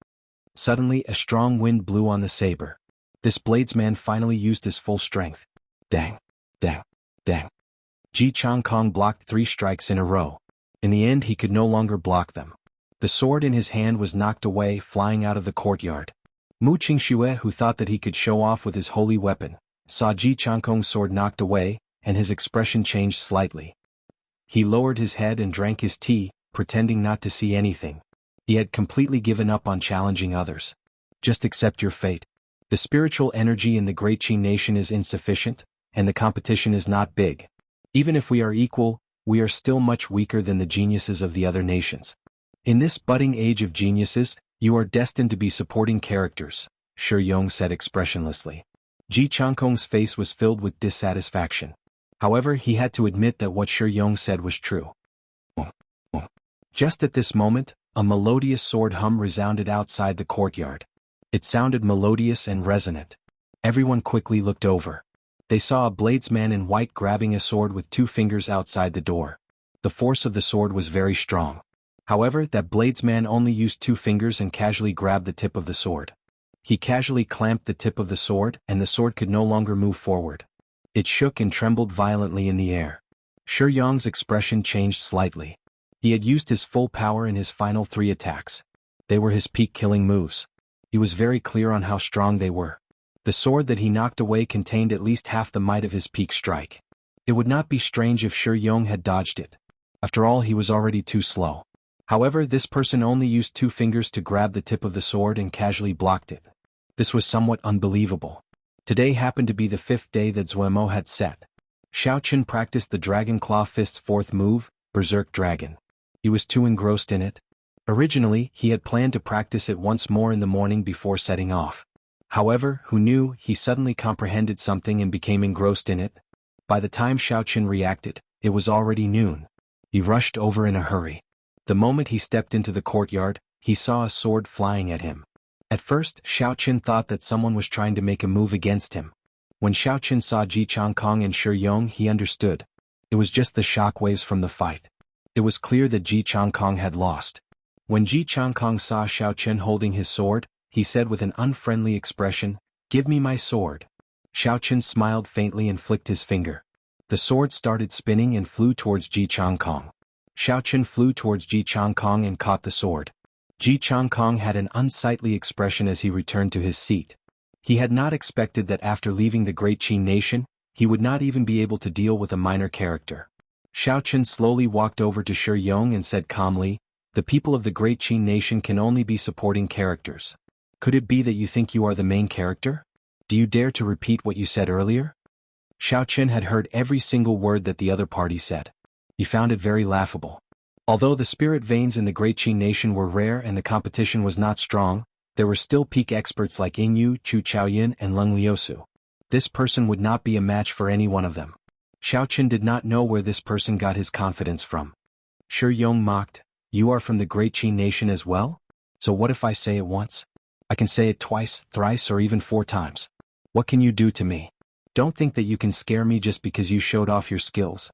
S1: Suddenly, a strong wind blew on the saber. This bladesman finally used his full strength. Dang! Dang! Dang! Ji Changkong blocked 3 strikes in a row. In the end, he could no longer block them. The sword in his hand was knocked away, flying out of the courtyard. Mu Qingxue, who thought that he could show off with his holy weapon, saw Ji Changkong's sword knocked away, and his expression changed slightly. He lowered his head and drank his tea, pretending not to see anything. He had completely given up on challenging others. Just accept your fate. The spiritual energy in the Great Qi nation is insufficient, and the competition is not big. Even if we are equal, we are still much weaker than the geniuses of the other nations. In this budding age of geniuses, you are destined to be supporting characters, Shi Yong said expressionlessly. Ji Changkong's face was filled with dissatisfaction. However, he had to admit that what Shi Yong said was true. Just at this moment, a melodious sword hum resounded outside the courtyard. It sounded melodious and resonant. Everyone quickly looked over. They saw a bladesman in white grabbing a sword with 2 fingers outside the door. The force of the sword was very strong. However, that bladesman only used 2 fingers and casually grabbed the tip of the sword. He casually clamped the tip of the sword, and the sword could no longer move forward. It shook and trembled violently in the air. Shi Yong's expression changed slightly. He had used his full power in his final 3 attacks. They were his peak killing moves. He was very clear on how strong they were. The sword that he knocked away contained at least half the might of his peak strike. It would not be strange if Shi Yong had dodged it. After all, he was already too slow. However, this person only used 2 fingers to grab the tip of the sword and casually blocked it. This was somewhat unbelievable. Today happened to be the 5th day that Zuemo had set. Xiaoqun practiced the Dragon Claw Fist's 4th move, Berserk Dragon. He was too engrossed in it. Originally, he had planned to practice it once more in the morning before setting off. However, who knew, he suddenly comprehended something and became engrossed in it. By the time Xiaoqun reacted, it was already noon. He rushed over in a hurry. The moment he stepped into the courtyard, he saw a sword flying at him. At first, Xiaoqun thought that someone was trying to make a move against him. When Xiaoqun saw Ji Changkong and Shi Yong, he understood. It was just the shockwaves from the fight. It was clear that Ji Changkong had lost. When Ji Changkong saw Xiaoqun holding his sword, he said with an unfriendly expression, "Give me my sword." Xiaoqun smiled faintly and flicked his finger. The sword started spinning and flew towards Ji Changkong. Xiaoqun flew towards Ji Changkong and caught the sword. Ji Changkong had an unsightly expression as he returned to his seat. He had not expected that after leaving the Great Qi nation, he would not even be able to deal with a minor character. Xiaoqun slowly walked over to Shi Yong and said calmly, "The people of the Great Qi nation can only be supporting characters. Could it be that you think you are the main character? Do you dare to repeat what you said earlier?" Xiaoqun had heard every single word that the other party said. He found it very laughable. Although the spirit veins in the Great Qi nation were rare and the competition was not strong, there were still peak experts like Yu, Chu Chaoyin and Leng Liusu. This person would not be a match for any one of them. Xiaoqun did not know where this person got his confidence from. Shi Yong mocked, "You are from the Great Qi nation as well? So what if I say it once? I can say it twice, thrice or even 4 times. What can you do to me? Don't think that you can scare me just because you showed off your skills.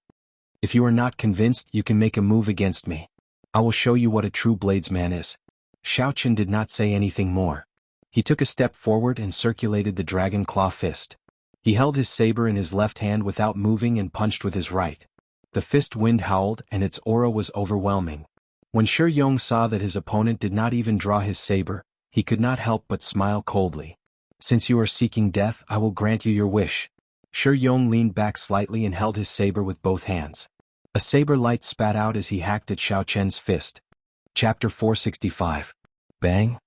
S1: If you are not convinced, you can make a move against me. I will show you what a true bladesman is." Xiaoqun did not say anything more. He took a step forward and circulated the Dragon Claw Fist. He held his saber in his left hand without moving and punched with his right. The fist wind howled and its aura was overwhelming. When Shi Yong saw that his opponent did not even draw his saber, he could not help but smile coldly. "Since you are seeking death, I will grant you your wish." Shi Yong leaned back slightly and held his saber with both hands. A saber light spat out as he hacked at Xiaoqun's fist. Chapter 465. Bang!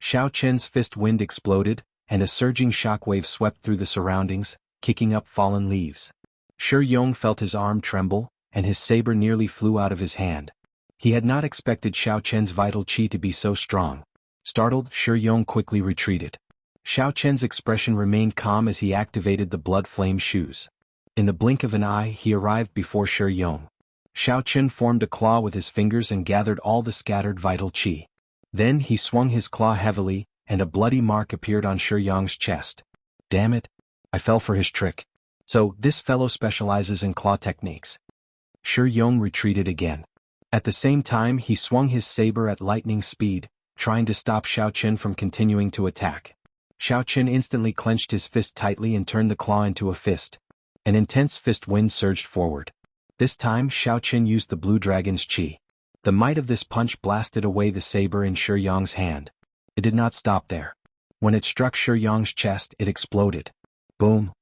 S1: Xiaoqun's fist wind exploded, and a surging shockwave swept through the surroundings, kicking up fallen leaves. Shi Yong felt his arm tremble, and his saber nearly flew out of his hand. He had not expected Xiaoqun's vital qi to be so strong. Startled, Shi Yong quickly retreated. Xiaoqun's expression remained calm as he activated the blood flame shoes. In the blink of an eye, he arrived before Shi Yong. Xiaoqun formed a claw with his fingers and gathered all the scattered vital qi. Then he swung his claw heavily, and a bloody mark appeared on Shi Yong's chest. "Damn it! I fell for his trick. So, this fellow specializes in claw techniques." Shi Yong retreated again. At the same time, he swung his saber at lightning speed, trying to stop Xiaoqun from continuing to attack. Xiaoqun instantly clenched his fist tightly and turned the claw into a fist. An intense fist wind surged forward. This time, Xiaoqun used the blue dragon's qi. The might of this punch blasted away the saber in Shi Yong's hand. It did not stop there. When it struck Shi Yong's chest, it exploded. Boom!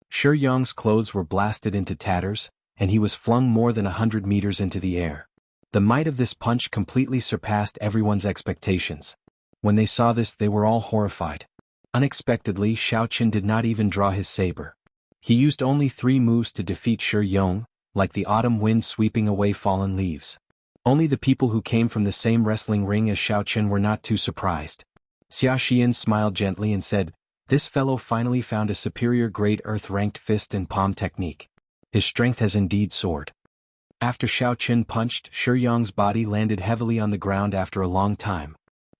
S1: Shi Yong's clothes were blasted into tatters, and he was flung more than 100 meters into the air. The might of this punch completely surpassed everyone's expectations. When they saw this, they were all horrified. Unexpectedly, Xiaoqin did not even draw his saber. He used only 3 moves to defeat Shi Yong, like the autumn wind sweeping away fallen leaves. Only the people who came from the same wrestling ring as Xiaoqin were not too surprised. Xia Xian smiled gently and said, "This fellow finally found a superior grade earth-ranked fist and palm technique. His strength has indeed soared." After Xiaoqin punched, Shi Yong's body landed heavily on the ground after a long time.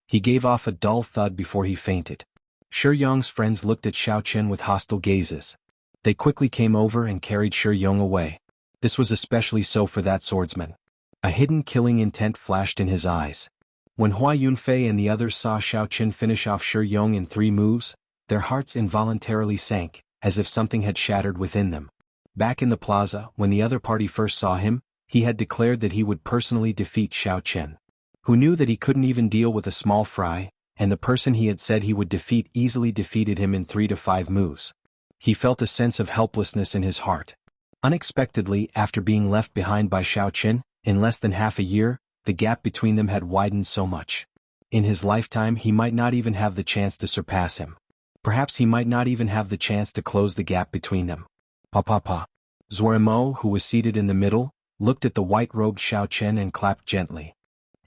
S1: He gave off a dull thud before he fainted. Shi Yong's friends looked at Xiaoqin with hostile gazes. They quickly came over and carried Shi Yong away. This was especially so for that swordsman. A hidden killing intent flashed in his eyes. When Hua Yunfei and the others saw Xiaoqin finish off Shi Yong in 3 moves, their hearts involuntarily sank, as if something had shattered within them. Back in the plaza, when the other party first saw him, he had declared that he would personally defeat Xiaoqin. Who knew that he couldn't even deal with a small fry, and the person he had said he would defeat easily defeated him in 3 to 5 moves. He felt a sense of helplessness in his heart. Unexpectedly, after being left behind by Xiaoqin, in less than half a year, the gap between them had widened so much. In his lifetime he might not even have the chance to surpass him. Perhaps he might not even have the chance to close the gap between them. Pa. Zuoremo, who was seated in the middle, looked at the white-robed Xiaoqin and clapped gently.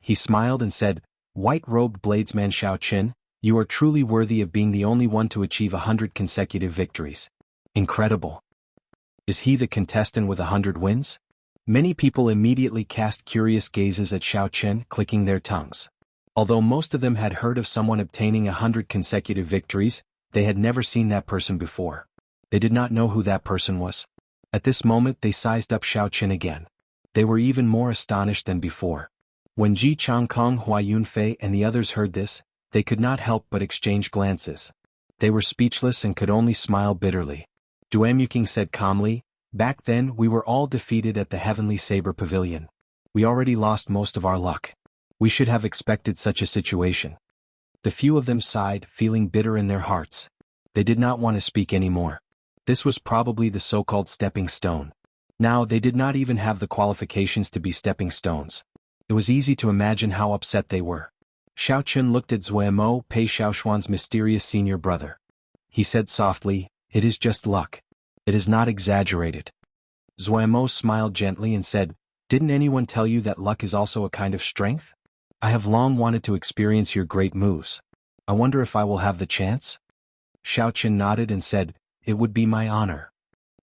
S1: He smiled and said, "White-robed bladesman Xiaoqin, you are truly worthy of being the only one to achieve 100 consecutive victories. Incredible. Is he the contestant with 100 wins?" Many people immediately cast curious gazes at Xiaoqin, clicking their tongues. Although most of them had heard of someone obtaining 100 consecutive victories, they had never seen that person before. They did not know who that person was. At this moment they sized up Xiaoqin again. They were even more astonished than before. When Ji Changkong, Hua Yunfei and the others heard this, they could not help but exchange glances. They were speechless and could only smile bitterly. Duemuking said calmly, "Back then we were all defeated at the Heavenly Saber Pavilion. We already lost most of our luck. We should have expected such a situation." The few of them sighed, feeling bitter in their hearts. They did not want to speak anymore. This was probably the so-called stepping stone. Now they did not even have the qualifications to be stepping stones. It was easy to imagine how upset they were. Xiaoqin looked at Zuemo, Pei Xiaoshuan's mysterious senior brother. He said softly, "It is just luck. It is not exaggerated." Zuemo smiled gently and said, "Didn't anyone tell you that luck is also a kind of strength? I have long wanted to experience your great moves. I wonder if I will have the chance?" Xiaoqin nodded and said, "It would be my honor."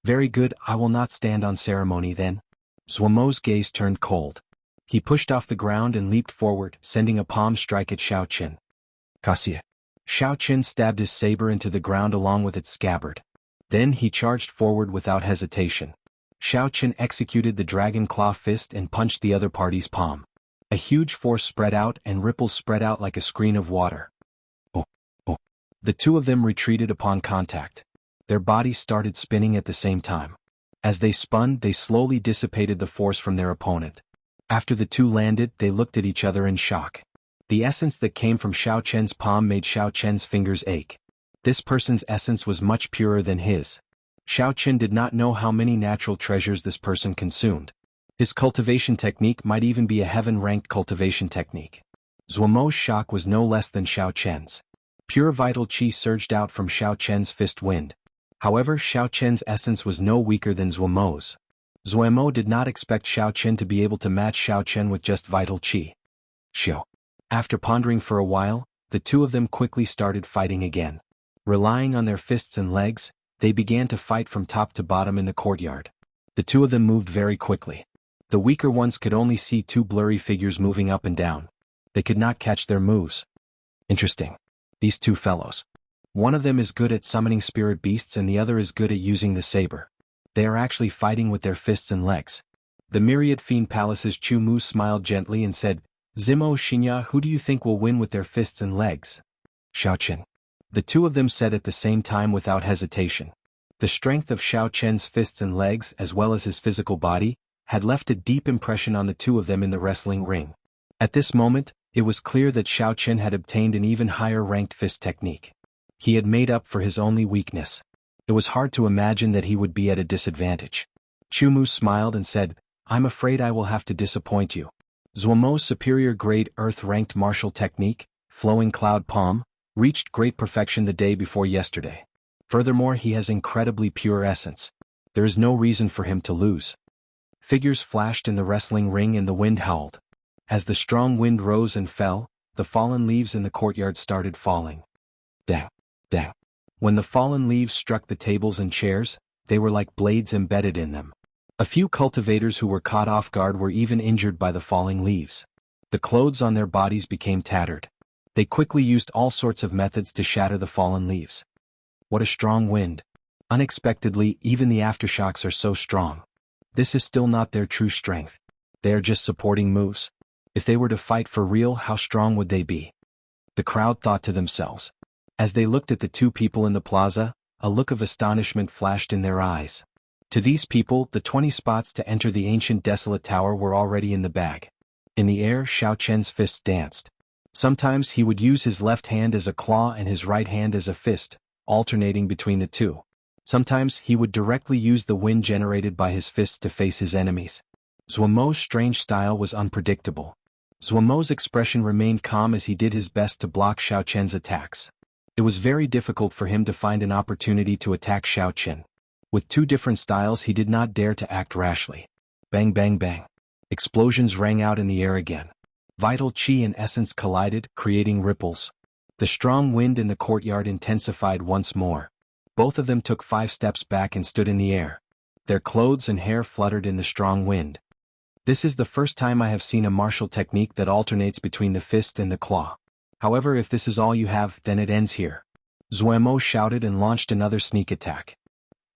S1: "Very good, I will not stand on ceremony then." Zuemo's gaze turned cold. He pushed off the ground and leaped forward, sending a palm strike at Xiaoqin. "Kasia." Xiaoqin stabbed his saber into the ground along with its scabbard. Then he charged forward without hesitation. Xiaoqin executed the dragon claw fist and punched the other party's palm. A huge force spread out and ripples spread out like a screen of water. Oh. The two of them retreated upon contact. Their bodies started spinning at the same time. As they spun, they slowly dissipated the force from their opponent. After the two landed, they looked at each other in shock. The essence that came from Xiaoqin's palm made Xiaoqin's fingers ache. This person's essence was much purer than his. Xiaoqin did not know how many natural treasures this person consumed. His cultivation technique might even be a heaven-ranked cultivation technique. Zuomo's shock was no less than Xiaoqin's. Pure vital qi surged out from Xiaoqin's fist wind. However, Xiaoqin's essence was no weaker than Zuomo's. Zuemo did not expect Xiaoqin to be able to match Xiaoqin with just vital qi. Xiao. After pondering for a while, the two of them quickly started fighting again. Relying on their fists and legs, they began to fight from top to bottom in the courtyard. The two of them moved very quickly. The weaker ones could only see 2 blurry figures moving up and down. They could not catch their moves. Interesting. These 2 fellows. One of them is good at summoning spirit beasts and the other is good at using the saber. They are actually fighting with their fists and legs. The myriad fiend palace's Chu Mu smiled gently and said, "Zimo Shinya, who do you think will win with their fists and legs?" "Xiaoqin." The two of them said at the same time without hesitation. The strength of Xiaoqin's fists and legs as well as his physical body had left a deep impression on the two of them in the wrestling ring. At this moment, it was clear that Xiaoqin had obtained an even higher ranked fist technique. He had made up for his only weakness. It was hard to imagine that he would be at a disadvantage. Chu Mu smiled and said, "I'm afraid I will have to disappoint you." Zuomo's superior-grade Earth-ranked martial technique, Flowing Cloud Palm, reached great perfection the day before yesterday. Furthermore, he has incredibly pure essence. There is no reason for him to lose. Figures flashed in the wrestling ring and the wind howled. As the strong wind rose and fell, the fallen leaves in the courtyard started falling. Dang, dang. When the fallen leaves struck the tables and chairs, they were like blades embedded in them. A few cultivators who were caught off guard were even injured by the falling leaves. The clothes on their bodies became tattered. They quickly used all sorts of methods to shatter the fallen leaves. What a strong wind. Unexpectedly, even the aftershocks are so strong. This is still not their true strength. They are just supporting moves. If they were to fight for real, how strong would they be? The crowd thought to themselves. As they looked at the two people in the plaza, a look of astonishment flashed in their eyes. To these people, the 20 spots to enter the ancient desolate tower were already in the bag. In the air, Xiao Chen's fists danced. Sometimes he would use his left hand as a claw and his right hand as a fist, alternating between the two. Sometimes he would directly use the wind generated by his fists to face his enemies. Zuomo's strange style was unpredictable. Zuomo's expression remained calm as he did his best to block Xiao Chen's attacks. It was very difficult for him to find an opportunity to attack Xiao Chen. With two different styles, he did not dare to act rashly. Bang bang bang. Explosions rang out in the air again. Vital chi and essence collided, creating ripples. The strong wind in the courtyard intensified once more. Both of them took 5 steps back and stood in the air. Their clothes and hair fluttered in the strong wind. This is the first time I have seen a martial technique that alternates between the fist and the claw. However, if this is all you have, then it ends here. Zuomo shouted and launched another sneak attack.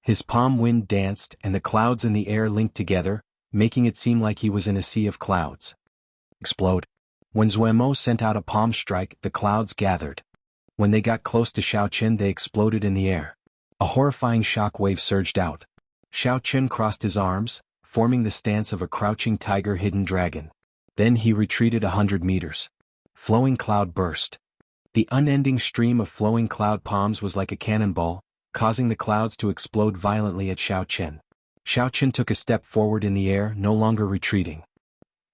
S1: His palm wind danced and the clouds in the air linked together, making it seem like he was in a sea of clouds. Explode. When Zuomo sent out a palm strike, the clouds gathered. When they got close to Xiao Chen, they exploded in the air. A horrifying shock wave surged out. Xiao Chen crossed his arms, forming the stance of a crouching tiger hidden dragon. Then he retreated 100 meters. Flowing cloud burst. The unending stream of flowing cloud palms was like a cannonball, causing the clouds to explode violently at Xiao Chen. Xiao Chen took a step forward in the air, no longer retreating.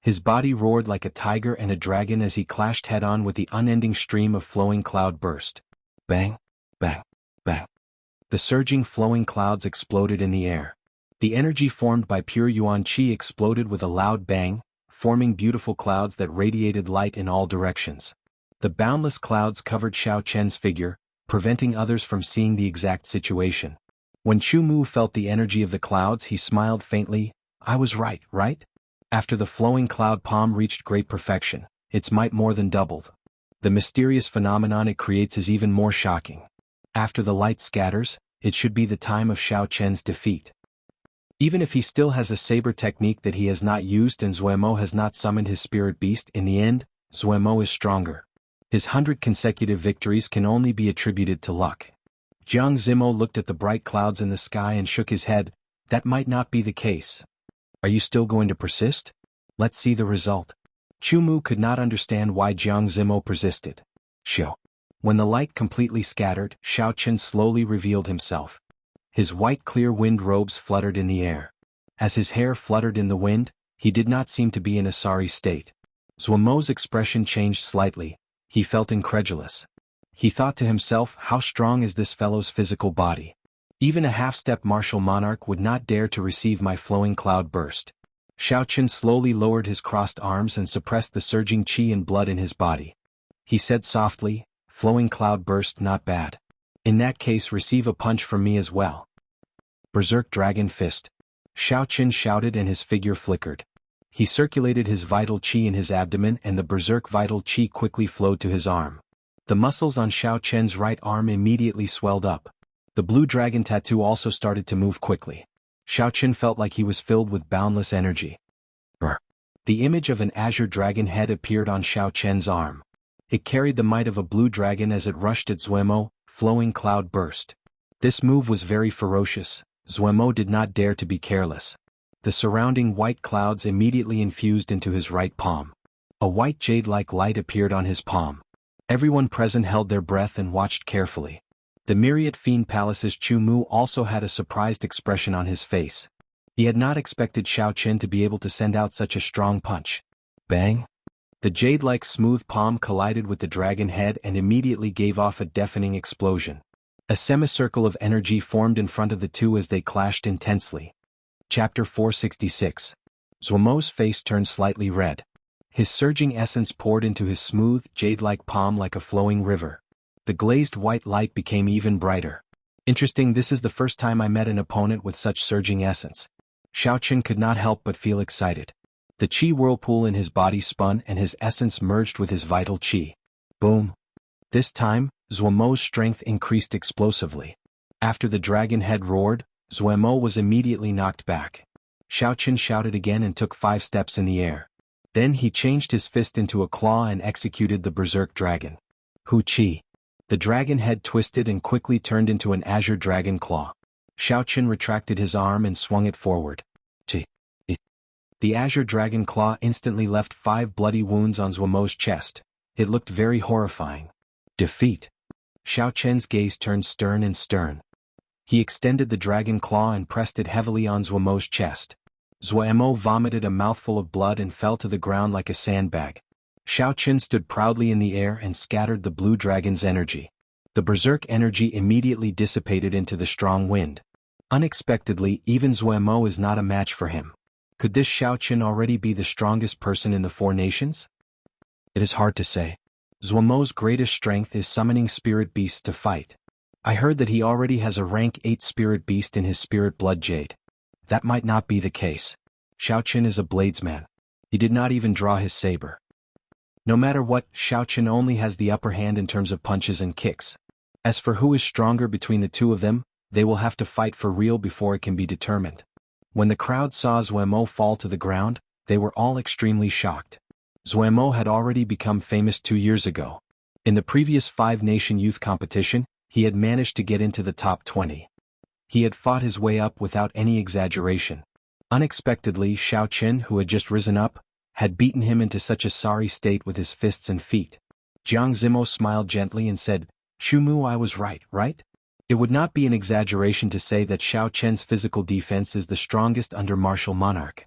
S1: His body roared like a tiger and a dragon as he clashed head-on with the unending stream of flowing cloud burst. Bang, bang, bang. The surging flowing clouds exploded in the air. The energy formed by pure yuan qi exploded with a loud bang, forming beautiful clouds that radiated light in all directions. The boundless clouds covered Xiao Chen's figure, preventing others from seeing the exact situation. When Chu Mu felt the energy of the clouds, he smiled faintly. I was right, right? After the flowing cloud palm reached great perfection, its might more than doubled. The mysterious phenomenon it creates is even more shocking. After the light scatters, it should be the time of Xiao Chen's defeat. Even if he still has a saber technique that he has not used and Zuomo has not summoned his spirit beast, in the end, Zuomo is stronger. His 100 consecutive victories can only be attributed to luck. Jiang Zimo looked at the bright clouds in the sky and shook his head. That might not be the case. Are you still going to persist? Let's see the result. Chu Mu could not understand why Jiang Zimo persisted. Shio. When the light completely scattered, Xiao Chen slowly revealed himself. His white clear wind robes fluttered in the air. As his hair fluttered in the wind, he did not seem to be in a sorry state. Zuomo's expression changed slightly. He felt incredulous. He thought to himself, how strong is this fellow's physical body? Even a half-step martial monarch would not dare to receive my flowing cloud burst. Xiao Chen slowly lowered his crossed arms and suppressed the surging qi and blood in his body. He said softly, flowing cloud burst, not bad. In that case, receive a punch from me as well. Berserk Dragon Fist. Xiao Chen shouted and his figure flickered. He circulated his vital qi in his abdomen and the berserk vital qi quickly flowed to his arm. The muscles on Xiao Chen's right arm immediately swelled up. The blue dragon tattoo also started to move quickly. Xiao Chen felt like he was filled with boundless energy. The image of an azure dragon head appeared on Xiao Chen's arm. It carried the might of a blue dragon as it rushed at Zuomo. Flowing cloud burst. This move was very ferocious. Zuomo did not dare to be careless. The surrounding white clouds immediately infused into his right palm. A white jade-like light appeared on his palm. Everyone present held their breath and watched carefully. The myriad fiend palace's Chu Mu also had a surprised expression on his face. He had not expected Xiao Chen to be able to send out such a strong punch. Bang! The jade-like smooth palm collided with the dragon head and immediately gave off a deafening explosion. A semicircle of energy formed in front of the two as they clashed intensely. Chapter 466. Zuomo's face turned slightly red. His surging essence poured into his smooth, jade-like palm like a flowing river. The glazed white light became even brighter. Interesting, this is the first time I met an opponent with such surging essence. Xiaoqun could not help but feel excited. The qi whirlpool in his body spun and his essence merged with his vital qi. Boom! This time, Zuomo's strength increased explosively. After the dragon head roared, Zuomo was immediately knocked back. Xiaoqun shouted again and took 5 steps in the air. Then he changed his fist into a claw and executed the berserk dragon. Hu Qi. The dragon head twisted and quickly turned into an azure dragon claw. Xiaoqun retracted his arm and swung it forward. Qi. The azure dragon claw instantly left 5 bloody wounds on Zuomo's chest. It looked very horrifying. Defeat. Xiaoqun's gaze turned stern and stern. He extended the dragon claw and pressed it heavily on Zuomo's chest. Zuomo vomited a mouthful of blood and fell to the ground like a sandbag. Xiaoqun stood proudly in the air and scattered the blue dragon's energy. The berserk energy immediately dissipated into the strong wind. Unexpectedly, even Zuomo is not a match for him. Could this Xiaoqun already be the strongest person in the 4 nations? It is hard to say. Zuomo's greatest strength is summoning spirit beasts to fight. I heard that he already has a rank 8 spirit beast in his spirit blood jade. That might not be the case. Xiaoqun is a bladesman. He did not even draw his saber. No matter what, Xiaoqun only has the upper hand in terms of punches and kicks. As for who is stronger between the two of them, they will have to fight for real before it can be determined. When the crowd saw Zuomo fall to the ground, they were all extremely shocked. Zuomo had already become famous 2 years ago. In the previous 5-nation youth competition, he had managed to get into the top 20. He had fought his way up without any exaggeration. Unexpectedly, Xiaoqun, who had just risen up, had beaten him into such a sorry state with his fists and feet. Jianghu smiled gently and said, "Chumu, I was right, right? It would not be an exaggeration to say that Xiaoqun's physical defense is the strongest under martial monarch.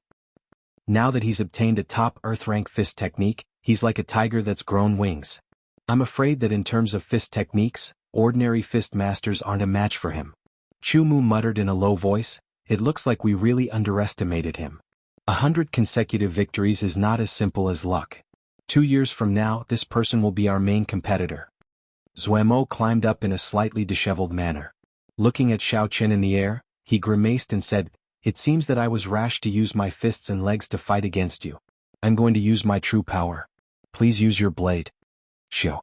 S1: Now that he's obtained a top earth-rank fist technique, he's like a tiger that's grown wings. I'm afraid that in terms of fist techniques, ordinary fist masters aren't a match for him." Chumu muttered in a low voice, "It looks like we really underestimated him. 100 consecutive victories is not as simple as luck. 2 years from now, this person will be our main competitor." Zuomo climbed up in a slightly disheveled manner. Looking at Xiaoqun in the air, he grimaced and said, "It seems that I was rash to use my fists and legs to fight against you. I'm going to use my true power. Please use your blade." Xiao.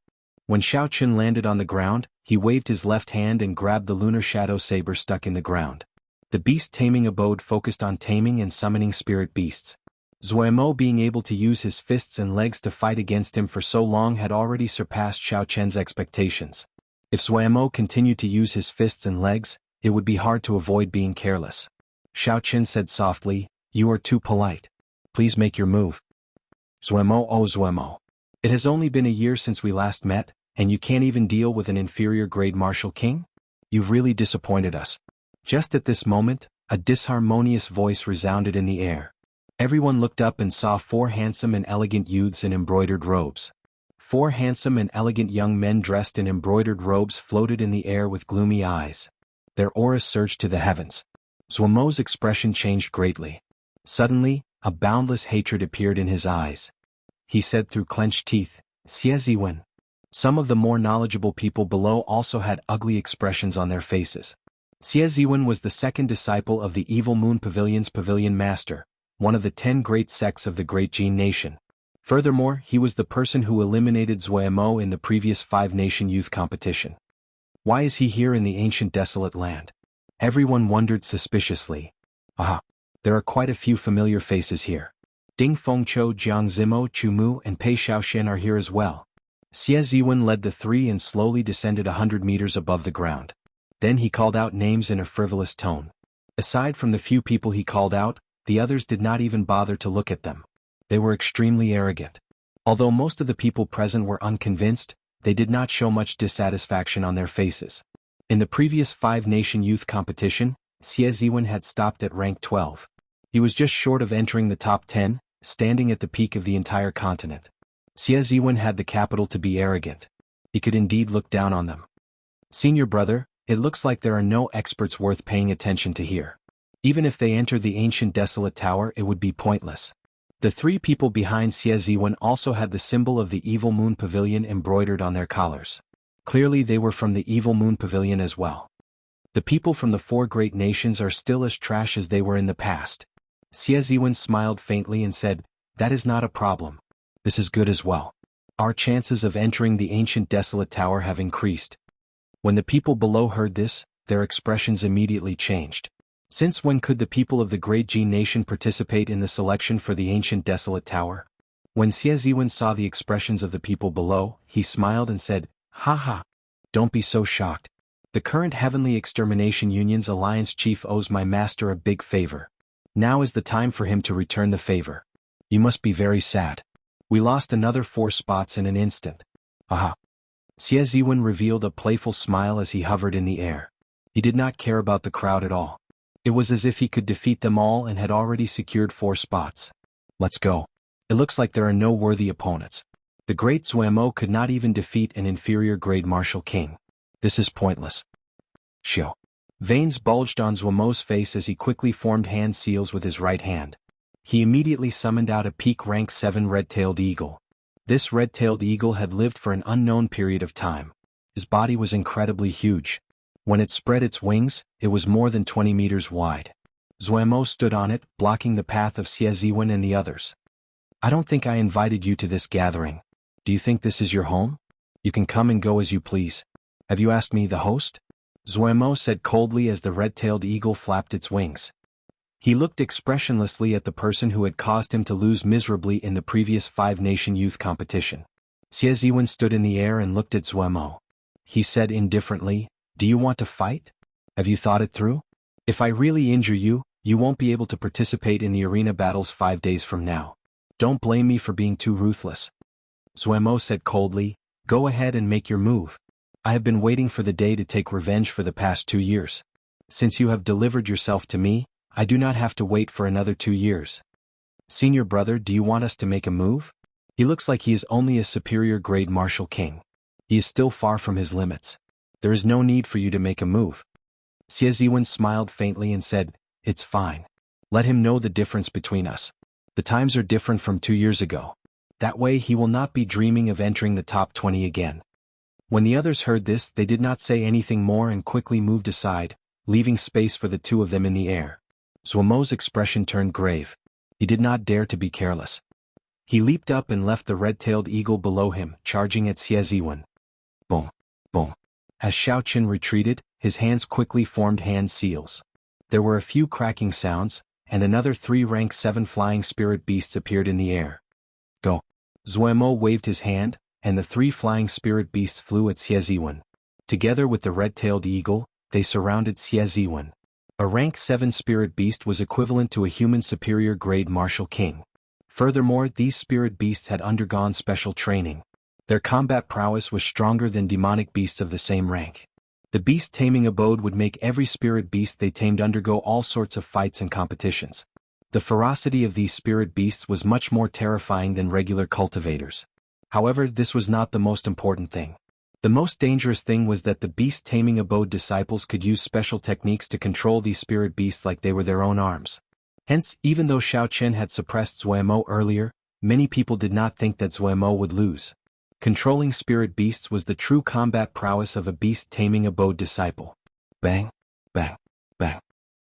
S1: When Xiaoqun landed on the ground, he waved his left hand and grabbed the lunar shadow saber stuck in the ground. The beast taming abode focused on taming and summoning spirit beasts. Zuomo being able to use his fists and legs to fight against him for so long had already surpassed Xiaoqun's expectations. If Zuomo continued to use his fists and legs, it would be hard to avoid being careless. Xiaoqun said softly, "You are too polite. Please make your move." Zuomo, oh Zuomo. It has only been a year since we last met, and you can't even deal with an inferior grade martial king? You've really disappointed us. Just at this moment, a disharmonious voice resounded in the air. Everyone looked up and saw 4 handsome and elegant youths in embroidered robes. 4 handsome and elegant young men dressed in embroidered robes floated in the air with gloomy eyes. Their auras surged to the heavens. Zuomo's expression changed greatly. Suddenly, a boundless hatred appeared in his eyes. He said through clenched teeth, "Xie." Some of the more knowledgeable people below also had ugly expressions on their faces. Xie was the second disciple of the Evil Moon Pavilion's pavilion master, one of the 10 great sects of the Great Jin Nation. Furthermore, he was the person who eliminated Zuomo in the previous 5-nation youth competition. Why is he here in the ancient desolate land? Everyone wondered suspiciously. Aha! There are quite a few familiar faces here. Ding Fengqiu, Jiang Zimo, Chumu, and Pei Xiaoxian are here as well. Xie Ziwen led the 3 and slowly descended 100 meters above the ground. Then he called out names in a frivolous tone. Aside from the few people he called out, the others did not even bother to look at them. They were extremely arrogant. Although most of the people present were unconvinced, they did not show much dissatisfaction on their faces. In the previous 5-nation youth competition, Xie Ziwen had stopped at rank 12. He was just short of entering the top 10, standing at the peak of the entire continent. Xie Ziwen had the capital to be arrogant. He could indeed look down on them. Senior brother, it looks like there are no experts worth paying attention to here. Even if they enter the ancient desolate tower, it would be pointless. The three people behind Xie Ziwen also had the symbol of the Evil Moon Pavilion embroidered on their collars. Clearly they were from the Evil Moon Pavilion as well. The people from the four great nations are still as trash as they were in the past. Xie Ziwen smiled faintly and said, "That is not a problem. This is good as well. Our chances of entering the ancient desolate tower have increased." When the people below heard this, their expressions immediately changed. Since when could the people of the Great Ji nation participate in the selection for the ancient desolate tower? When Xie Ziwen saw the expressions of the people below, he smiled and said, "Ha ha. Don't be so shocked. The current Heavenly Extermination Union's alliance chief owes my master a big favor. Now is the time for him to return the favor. You must be very sad. We lost another 4 spots in an instant. Aha." Xie Ziwen revealed a playful smile as he hovered in the air. He did not care about the crowd at all. It was as if he could defeat them all and had already secured 4 spots. Let's go. It looks like there are no worthy opponents. The great Zuemo could not even defeat an inferior grade martial king. This is pointless. Shio. Veins bulged on Zuemo's face as he quickly formed hand seals with his right hand. He immediately summoned out a peak rank 7 red-tailed eagle. This red-tailed eagle had lived for an unknown period of time. His body was incredibly huge. When it spread its wings, it was more than 20 meters wide. Zuemo stood on it, blocking the path of Xie Ziwen and the others. "I don't think I invited you to this gathering. Do you think this is your home? You can come and go as you please. Have you asked me, the host?" Zuemo said coldly as the red-tailed eagle flapped its wings. He looked expressionlessly at the person who had caused him to lose miserably in the previous 5-nation youth competition. Xie Ziwen stood in the air and looked at Zuemo. He said indifferently, "Do you want to fight? Have you thought it through? If I really injure you, you won't be able to participate in the arena battles 5 days from now. Don't blame me for being too ruthless." Zuemo said coldly, "Go ahead and make your move. I have been waiting for the day to take revenge for the past 2 years. Since you have delivered yourself to me, I do not have to wait for another 2 years. Senior brother, do you want us to make a move? He looks like he is only a superior grade martial king. He is still far from his limits. There is no need for you to make a move." Xie Ziwen smiled faintly and said, "It's fine. Let him know the difference between us. The times are different from 2 years ago. That way he will not be dreaming of entering the top 20 again." When the others heard this, they did not say anything more and quickly moved aside, leaving space for the 2 of them in the air. Zuemo's expression turned grave. He did not dare to be careless. He leaped up and left the red-tailed eagle below him, charging at Xie Ziwen. Boom, boom. As Xiao Qin retreated, his hands quickly formed hand seals. There were a few cracking sounds, and another 3 rank 7 flying spirit beasts appeared in the air. Go. Zuemo waved his hand, and the 3 flying spirit beasts flew at Xie Ziwen. Together with the red-tailed eagle, they surrounded Xie Ziwen. A rank 7 spirit beast was equivalent to a human superior grade martial king. Furthermore, these spirit beasts had undergone special training. Their combat prowess was stronger than demonic beasts of the same rank. The beast taming abode would make every spirit beast they tamed undergo all sorts of fights and competitions. The ferocity of these spirit beasts was much more terrifying than regular cultivators. However, this was not the most important thing. The most dangerous thing was that the beast taming abode disciples could use special techniques to control these spirit beasts like they were their own arms. Hence, even though Xiao Qin had suppressed Zuemo earlier, many people did not think that Zuemo would lose. Controlling spirit beasts was the true combat prowess of a beast taming abode disciple. Bang, bang, bang.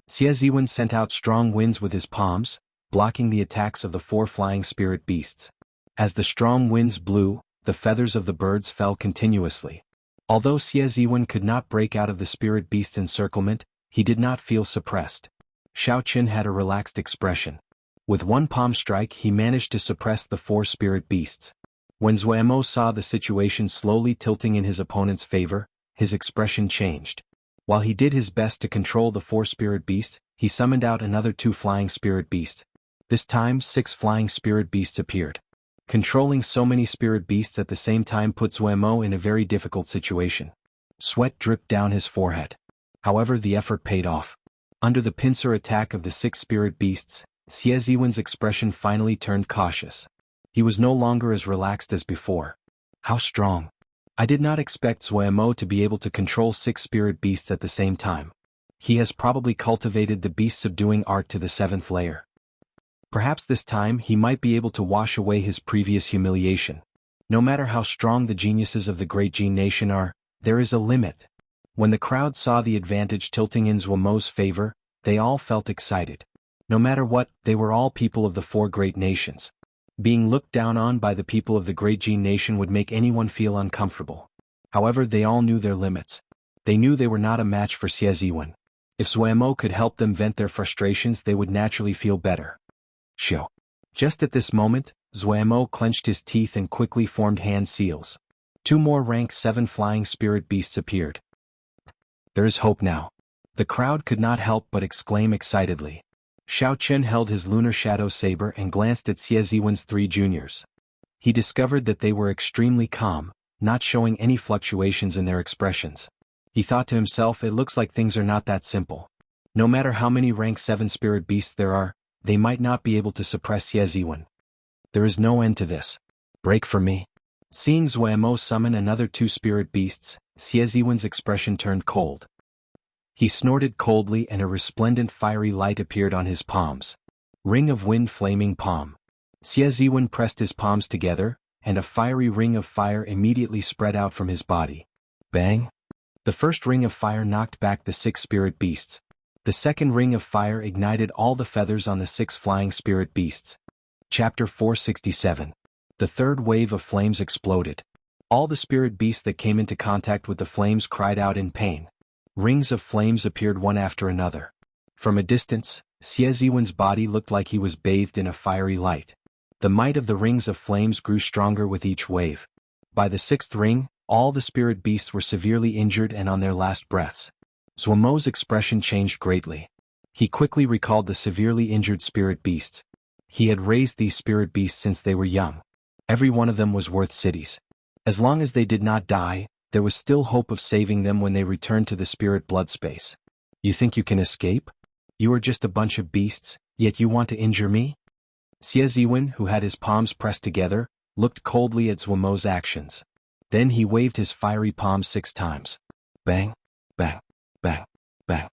S1: Xie Ziwen sent out strong winds with his palms, blocking the attacks of the 4 flying spirit beasts. As the strong winds blew, the feathers of the birds fell continuously. Although Xie Ziwen could not break out of the spirit beast's encirclement, he did not feel suppressed. Xiao Qin had a relaxed expression. With 1 palm strike he managed to suppress the 4 spirit beasts. When Zuemo saw the situation slowly tilting in his opponent's favor, his expression changed. While he did his best to control the 4 spirit beasts, he summoned out another 2 flying spirit beasts. This time 6 flying spirit beasts appeared. Controlling so many spirit beasts at the same time put Zuemo in a very difficult situation. Sweat dripped down his forehead. However, the effort paid off. Under the pincer attack of the 6 spirit beasts, Xie Ziwen's expression finally turned cautious. He was no longer as relaxed as before. How strong! I did not expect Zuemo to be able to control 6 spirit beasts at the same time. He has probably cultivated the beast-subduing art to the 7th layer. Perhaps this time he might be able to wash away his previous humiliation. No matter how strong the geniuses of the Great Jin Nation are, there is a limit. When the crowd saw the advantage tilting in Zuemo's favor, they all felt excited. No matter what, they were all people of the 4 great nations. Being looked down on by the people of the Great Jin Nation would make anyone feel uncomfortable. However, they all knew their limits. They knew they were not a match for Xie Ziwen. If Zuemo could help them vent their frustrations, they would naturally feel better. Shio. Just at this moment, Zuemo clenched his teeth and quickly formed hand seals. 2 more rank 7 flying spirit beasts appeared. There is hope now. The crowd could not help but exclaim excitedly. Xiao Chen held his lunar shadow saber and glanced at Xie Ziwen's 3 juniors. He discovered that they were extremely calm, not showing any fluctuations in their expressions. He thought to himself, it looks like things are not that simple. No matter how many rank 7 spirit beasts there are, they might not be able to suppress Xie Ziwen. There is no end to this. Break for me. Seeing Zuemo summon another 2 spirit beasts, Xie Ziwen's expression turned cold. He snorted coldly and a resplendent fiery light appeared on his palms. Ring of Wind Flaming Palm. Xie Ziwen pressed his palms together, and a fiery ring of fire immediately spread out from his body. Bang! The first ring of fire knocked back the 6 spirit beasts. The second ring of fire ignited all the feathers on the 6 flying spirit beasts. Chapter 467. The third wave of flames exploded. All the spirit beasts that came into contact with the flames cried out in pain. Rings of flames appeared one after another. From a distance, Xie Ziwen's body looked like he was bathed in a fiery light. The might of the rings of flames grew stronger with each wave. By the 6th ring, all the spirit beasts were severely injured and on their last breaths. Zuemo's expression changed greatly. He quickly recalled the severely injured spirit beasts. He had raised these spirit beasts since they were young. Every one of them was worth cities. As long as they did not die, there was still hope of saving them when they returned to the spirit blood space. You think you can escape? You are just a bunch of beasts, yet you want to injure me? Xie Ziwen, who had his palms pressed together, looked coldly at Zuemo's actions. Then he waved his fiery palms 6 times. Bang, bang, bang, bang.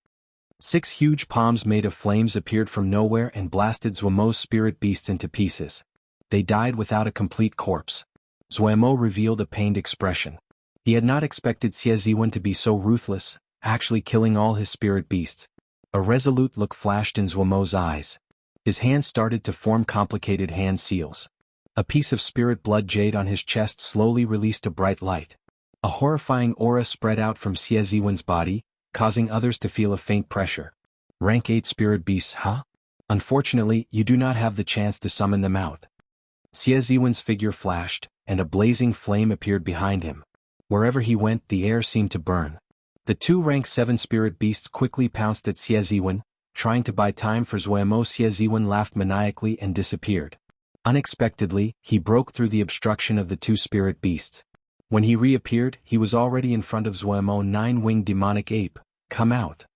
S1: 6 huge palms made of flames appeared from nowhere and blasted Zuemo's spirit beasts into pieces. They died without a complete corpse. Zuemo revealed a pained expression. He had not expected Xie Ziwen to be so ruthless, actually killing all his spirit beasts. A resolute look flashed in Zuemo's eyes. His hands started to form complicated hand seals. A piece of spirit blood jade on his chest slowly released a bright light. A horrifying aura spread out from Xie Ziwen's body, causing others to feel a faint pressure. Rank 8 spirit beasts, huh? Unfortunately, you do not have the chance to summon them out. Xie Ziwen's figure flashed, and a blazing flame appeared behind him. Wherever he went, the air seemed to burn. The 2 rank 7 spirit beasts quickly pounced at Xie Ziwen, trying to buy time for Zuemo. Xie Ziwen laughed maniacally and disappeared. Unexpectedly, he broke through the obstruction of the 2 spirit beasts. When he reappeared, he was already in front of Zuemo. 9-winged demonic ape, come out.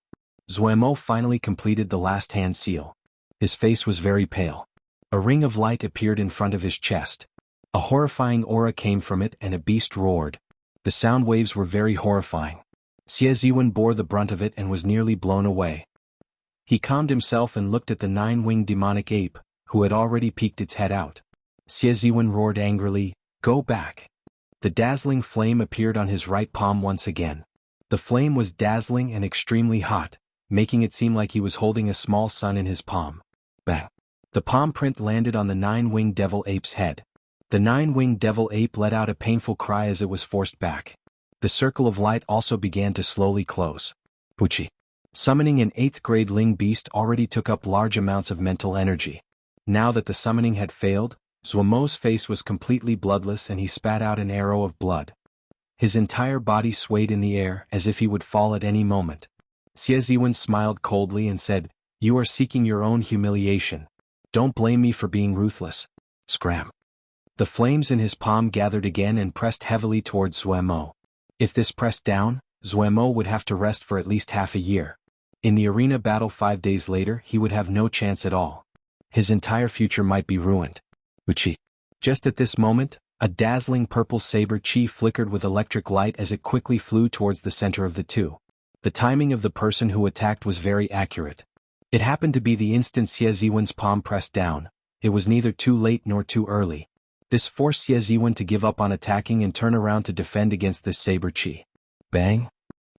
S1: Zuemo finally completed the last hand seal. His face was very pale. A ring of light appeared in front of his chest. A horrifying aura came from it and a beast roared. The sound waves were very horrifying. Xie Ziwen bore the brunt of it and was nearly blown away. He calmed himself and looked at the 9-winged demonic ape, who had already peeked its head out. Xie Ziwen roared angrily, "Go back." The dazzling flame appeared on his right palm once again. The flame was dazzling and extremely hot, making it seem like he was holding a small sun in his palm. Bang! The palm print landed on the 9-winged devil ape's head. The 9-winged devil ape let out a painful cry as it was forced back. The circle of light also began to slowly close. Puchi. Summoning an 8th grade Ling beast already took up large amounts of mental energy. Now that the summoning had failed, Zuemo's face was completely bloodless and he spat out an arrow of blood. His entire body swayed in the air as if he would fall at any moment. Xie Ziwen smiled coldly and said, "You are seeking your own humiliation. Don't blame me for being ruthless." Scram. The flames in his palm gathered again and pressed heavily towards Zuemo. If this pressed down, Zuemo would have to rest for at least half a year. In the arena battle 5 days later, he would have no chance at all. His entire future might be ruined. Wuxia. Just at this moment, a dazzling purple saber chi flickered with electric light as it quickly flew towards the center of the two. The timing of the person who attacked was very accurate. It happened to be the instant Xie Ziwen's palm pressed down. It was neither too late nor too early. This forced Xie Ziwen to give up on attacking and turn around to defend against this saber chi. Bang!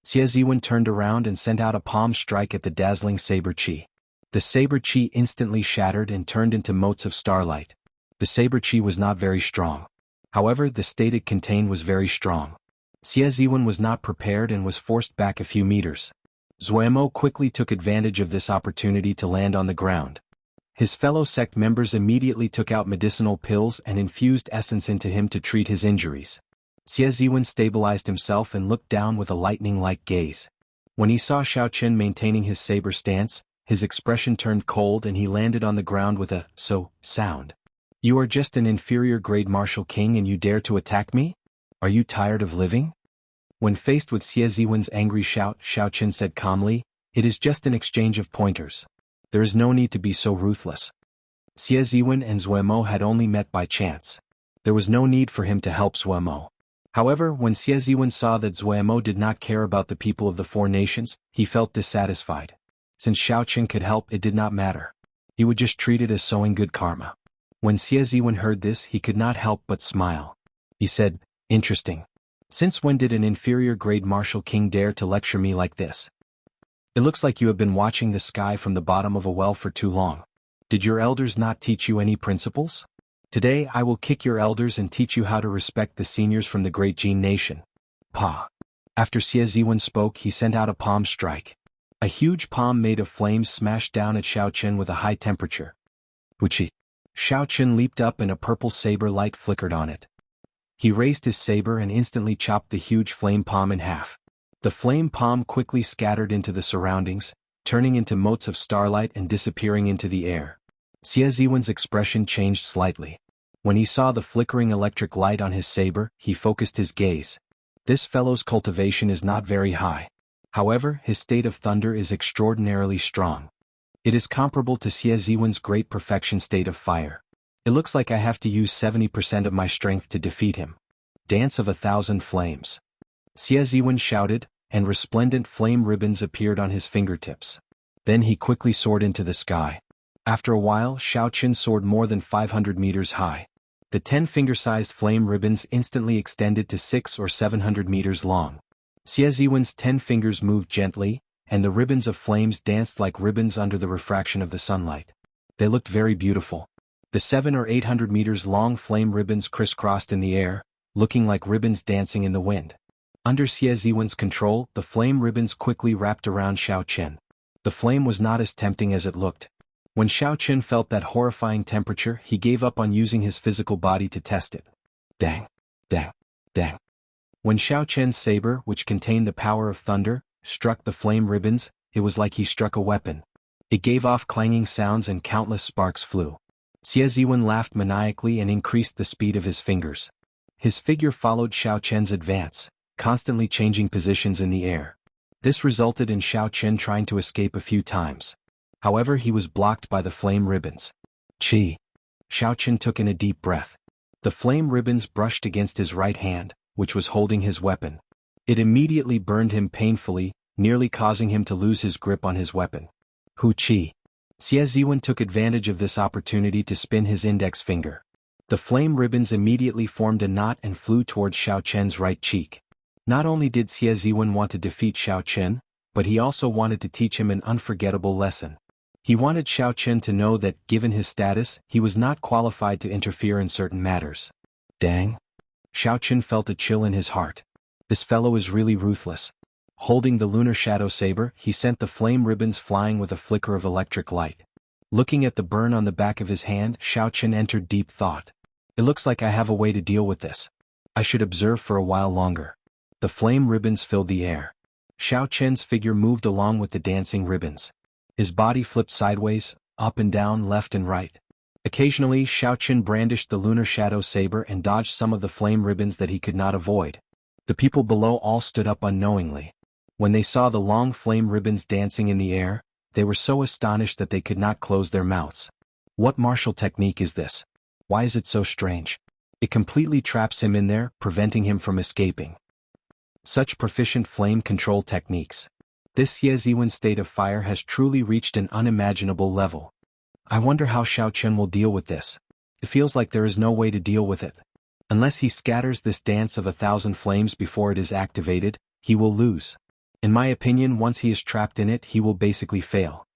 S1: Xie Ziwen turned around and sent out a palm strike at the dazzling saber chi. The saber chi instantly shattered and turned into motes of starlight. The saber chi was not very strong. However, the state it contained was very strong. Xie Ziwen was not prepared and was forced back a few meters. Zuemo quickly took advantage of this opportunity to land on the ground. His fellow sect members immediately took out medicinal pills and infused essence into him to treat his injuries. Xie Ziwen stabilized himself and looked down with a lightning-like gaze. When he saw Xiaoqin maintaining his saber stance, his expression turned cold and he landed on the ground with a sound. You are just an inferior grade martial king and you dare to attack me? Are you tired of living? When faced with Xie Ziwen's angry shout, Xiaoqin said calmly, it is just an exchange of pointers. There is no need to be so ruthless. Xie Ziwen and Zuemo had only met by chance. There was no need for him to help Zuemo. However, when Xie Ziwen saw that Zuemo did not care about the people of the four nations, he felt dissatisfied. Since Xiaoqin could help, it did not matter. He would just treat it as sowing good karma. When Xie Ziwen heard this, he could not help but smile. He said, interesting. Since when did an inferior grade martial king dare to lecture me like this? It looks like you have been watching the sky from the bottom of a well for too long. Did your elders not teach you any principles? Today I will kick your elders and teach you how to respect the seniors from the great Jin nation. Pa. After Xie Ziwen spoke, he sent out a palm strike. A huge palm made of flames smashed down at Xiaoqin with a high temperature. Wuxia. Xiaoqin leaped up and a purple saber light flickered on it. He raised his saber and instantly chopped the huge flame palm in half. The flame palm quickly scattered into the surroundings, turning into motes of starlight and disappearing into the air. Xie Ziwen's expression changed slightly. When he saw the flickering electric light on his saber, he focused his gaze. This fellow's cultivation is not very high. However, his state of thunder is extraordinarily strong. It is comparable to Xie Ziwen's great perfection state of fire. It looks like I have to use 70% of my strength to defeat him. Dance of 1,000 flames. Xie Ziwen shouted, and resplendent flame ribbons appeared on his fingertips. Then he quickly soared into the sky. After a while, Xiaoqin soared more than 500 meters high. The 10-finger-sized flame ribbons instantly extended to 600 or 700 meters long. Xie Ziwen's 10 fingers moved gently, and the ribbons of flames danced like ribbons under the refraction of the sunlight. They looked very beautiful. The 700 or 800 meters long flame ribbons crisscrossed in the air, looking like ribbons dancing in the wind. Under Xie Ziwen's control, the flame ribbons quickly wrapped around Xiaoqin. The flame was not as tempting as it looked. When Xiaoqin felt that horrifying temperature, he gave up on using his physical body to test it. Dang! Dang! Dang! When Xiaoqin's saber, which contained the power of thunder, struck the flame ribbons, it was like he struck a weapon. It gave off clanging sounds and countless sparks flew. Xie Ziwen laughed maniacally and increased the speed of his fingers. His figure followed Xiaoqin's advance, constantly changing positions in the air. This resulted in Xiaoqin trying to escape a few times. However, he was blocked by the flame ribbons. Chi. Xiaoqin took in a deep breath. The flame ribbons brushed against his right hand, which was holding his weapon. It immediately burned him painfully, nearly causing him to lose his grip on his weapon. Hu Chi. Xie Ziwen took advantage of this opportunity to spin his index finger. The flame ribbons immediately formed a knot and flew towards Xiaoqin's right cheek. Not only did Xie Ziwen want to defeat Xiaoqin, but he also wanted to teach him an unforgettable lesson. He wanted Xiaoqin to know that, given his status, he was not qualified to interfere in certain matters. Dang! Xiaoqin felt a chill in his heart. This fellow is really ruthless. Holding the lunar shadow saber, he sent the flame ribbons flying with a flicker of electric light. Looking at the burn on the back of his hand, Xiaoqin entered deep thought. It looks like I have a way to deal with this. I should observe for a while longer. The flame ribbons filled the air. Xiaoqin's figure moved along with the dancing ribbons. His body flipped sideways, up and down, left and right. Occasionally, Xiaoqin brandished the lunar shadow saber and dodged some of the flame ribbons that he could not avoid. The people below all stood up unknowingly. When they saw the long flame ribbons dancing in the air, they were so astonished that they could not close their mouths. What martial technique is this? Why is it so strange? It completely traps him in there, preventing him from escaping. Such proficient flame control techniques. This Xie Ziwen's state of fire has truly reached an unimaginable level. I wonder how Xiao Chen will deal with this. It feels like there is no way to deal with it. Unless he scatters this dance of 1,000 flames before it is activated, he will lose. In my opinion, once he is trapped in it, he will basically fail.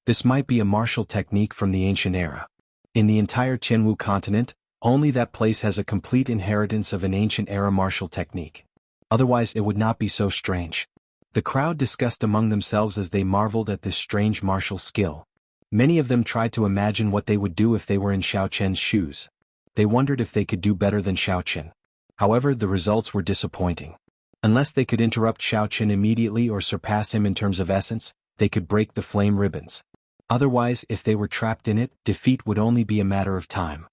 S1: This might be a martial technique from the ancient era. In the entire Jianghu continent, only that place has a complete inheritance of an ancient era martial technique. Otherwise it would not be so strange. The crowd discussed among themselves as they marveled at this strange martial skill. Many of them tried to imagine what they would do if they were in Xiao Chen's shoes. They wondered if they could do better than Xiao Chen. However, the results were disappointing. Unless they could interrupt Xiao Chen immediately or surpass him in terms of essence, they could break the flame ribbons. Otherwise, if they were trapped in it, defeat would only be a matter of time.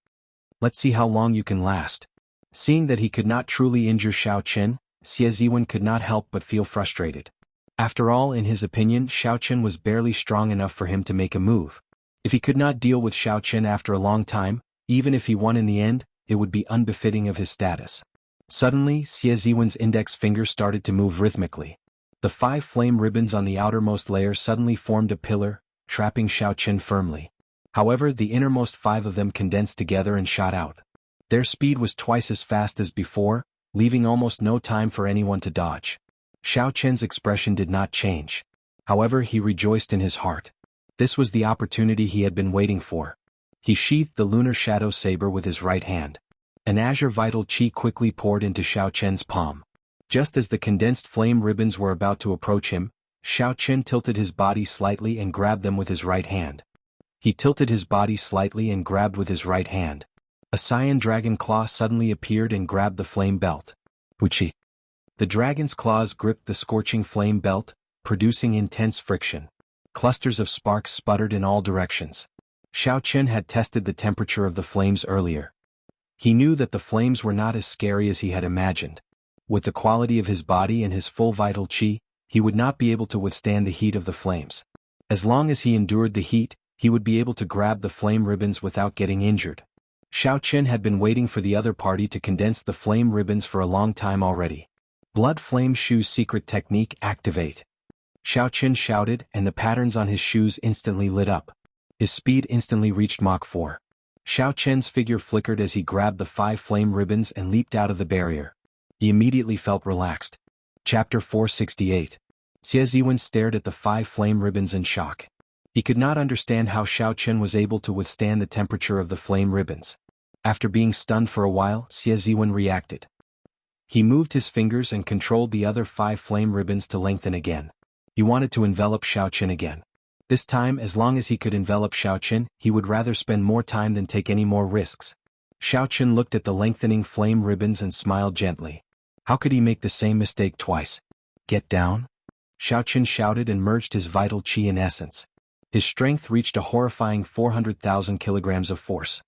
S1: Let's see how long you can last. Seeing that he could not truly injure Xiao Chen, Xie Ziwen could not help but feel frustrated. After all, in his opinion, Xiao Chen was barely strong enough for him to make a move. If he could not deal with Xiao Chen after a long time, even if he won in the end, it would be unbefitting of his status. Suddenly, Xie Ziwen's index finger started to move rhythmically. The 5 flame ribbons on the outermost layer suddenly formed a pillar, trapping Xiao Chen firmly. However, the innermost 5 of them condensed together and shot out. Their speed was twice as fast as before, leaving almost no time for anyone to dodge. Xiao Chen's expression did not change. However, he rejoiced in his heart. This was the opportunity he had been waiting for. He sheathed the lunar shadow saber with his right hand. An azure vital chi quickly poured into Xiao Chen's palm. Just as the condensed flame ribbons were about to approach him, Xiao Chen tilted his body slightly and grabbed them with his right hand. He tilted his body slightly and grabbed with his right hand. A cyan dragon claw suddenly appeared and grabbed the flame belt. Wuxia. The dragon's claws gripped the scorching flame belt, producing intense friction. Clusters of sparks sputtered in all directions. Xiao Chen had tested the temperature of the flames earlier. He knew that the flames were not as scary as he had imagined. With the quality of his body and his full vital chi, he would not be able to withstand the heat of the flames. As long as he endured the heat, he would be able to grab the flame ribbons without getting injured. Xiao Chen had been waiting for the other party to condense the flame ribbons for a long time already. Blood Flame Shoes Secret Technique Activate. Xiao Chen shouted, and the patterns on his shoes instantly lit up. His speed instantly reached Mach 4. Xiao Chen's figure flickered as he grabbed the 5 flame ribbons and leaped out of the barrier. He immediately felt relaxed. Chapter 468. Xie Ziwen stared at the 5 flame ribbons in shock. He could not understand how Xiao Chen was able to withstand the temperature of the flame ribbons. After being stunned for a while, Xie Ziwen reacted. He moved his fingers and controlled the other 5 flame ribbons to lengthen again. He wanted to envelop Xiao Chen again. This time, as long as he could envelop Xiao Chen, he would rather spend more time than take any more risks. Xiao Chen looked at the lengthening flame ribbons and smiled gently. How could he make the same mistake twice? Get down? Xiao Chen shouted and merged his vital chi in essence. His strength reached a horrifying 400,000 kilograms of force.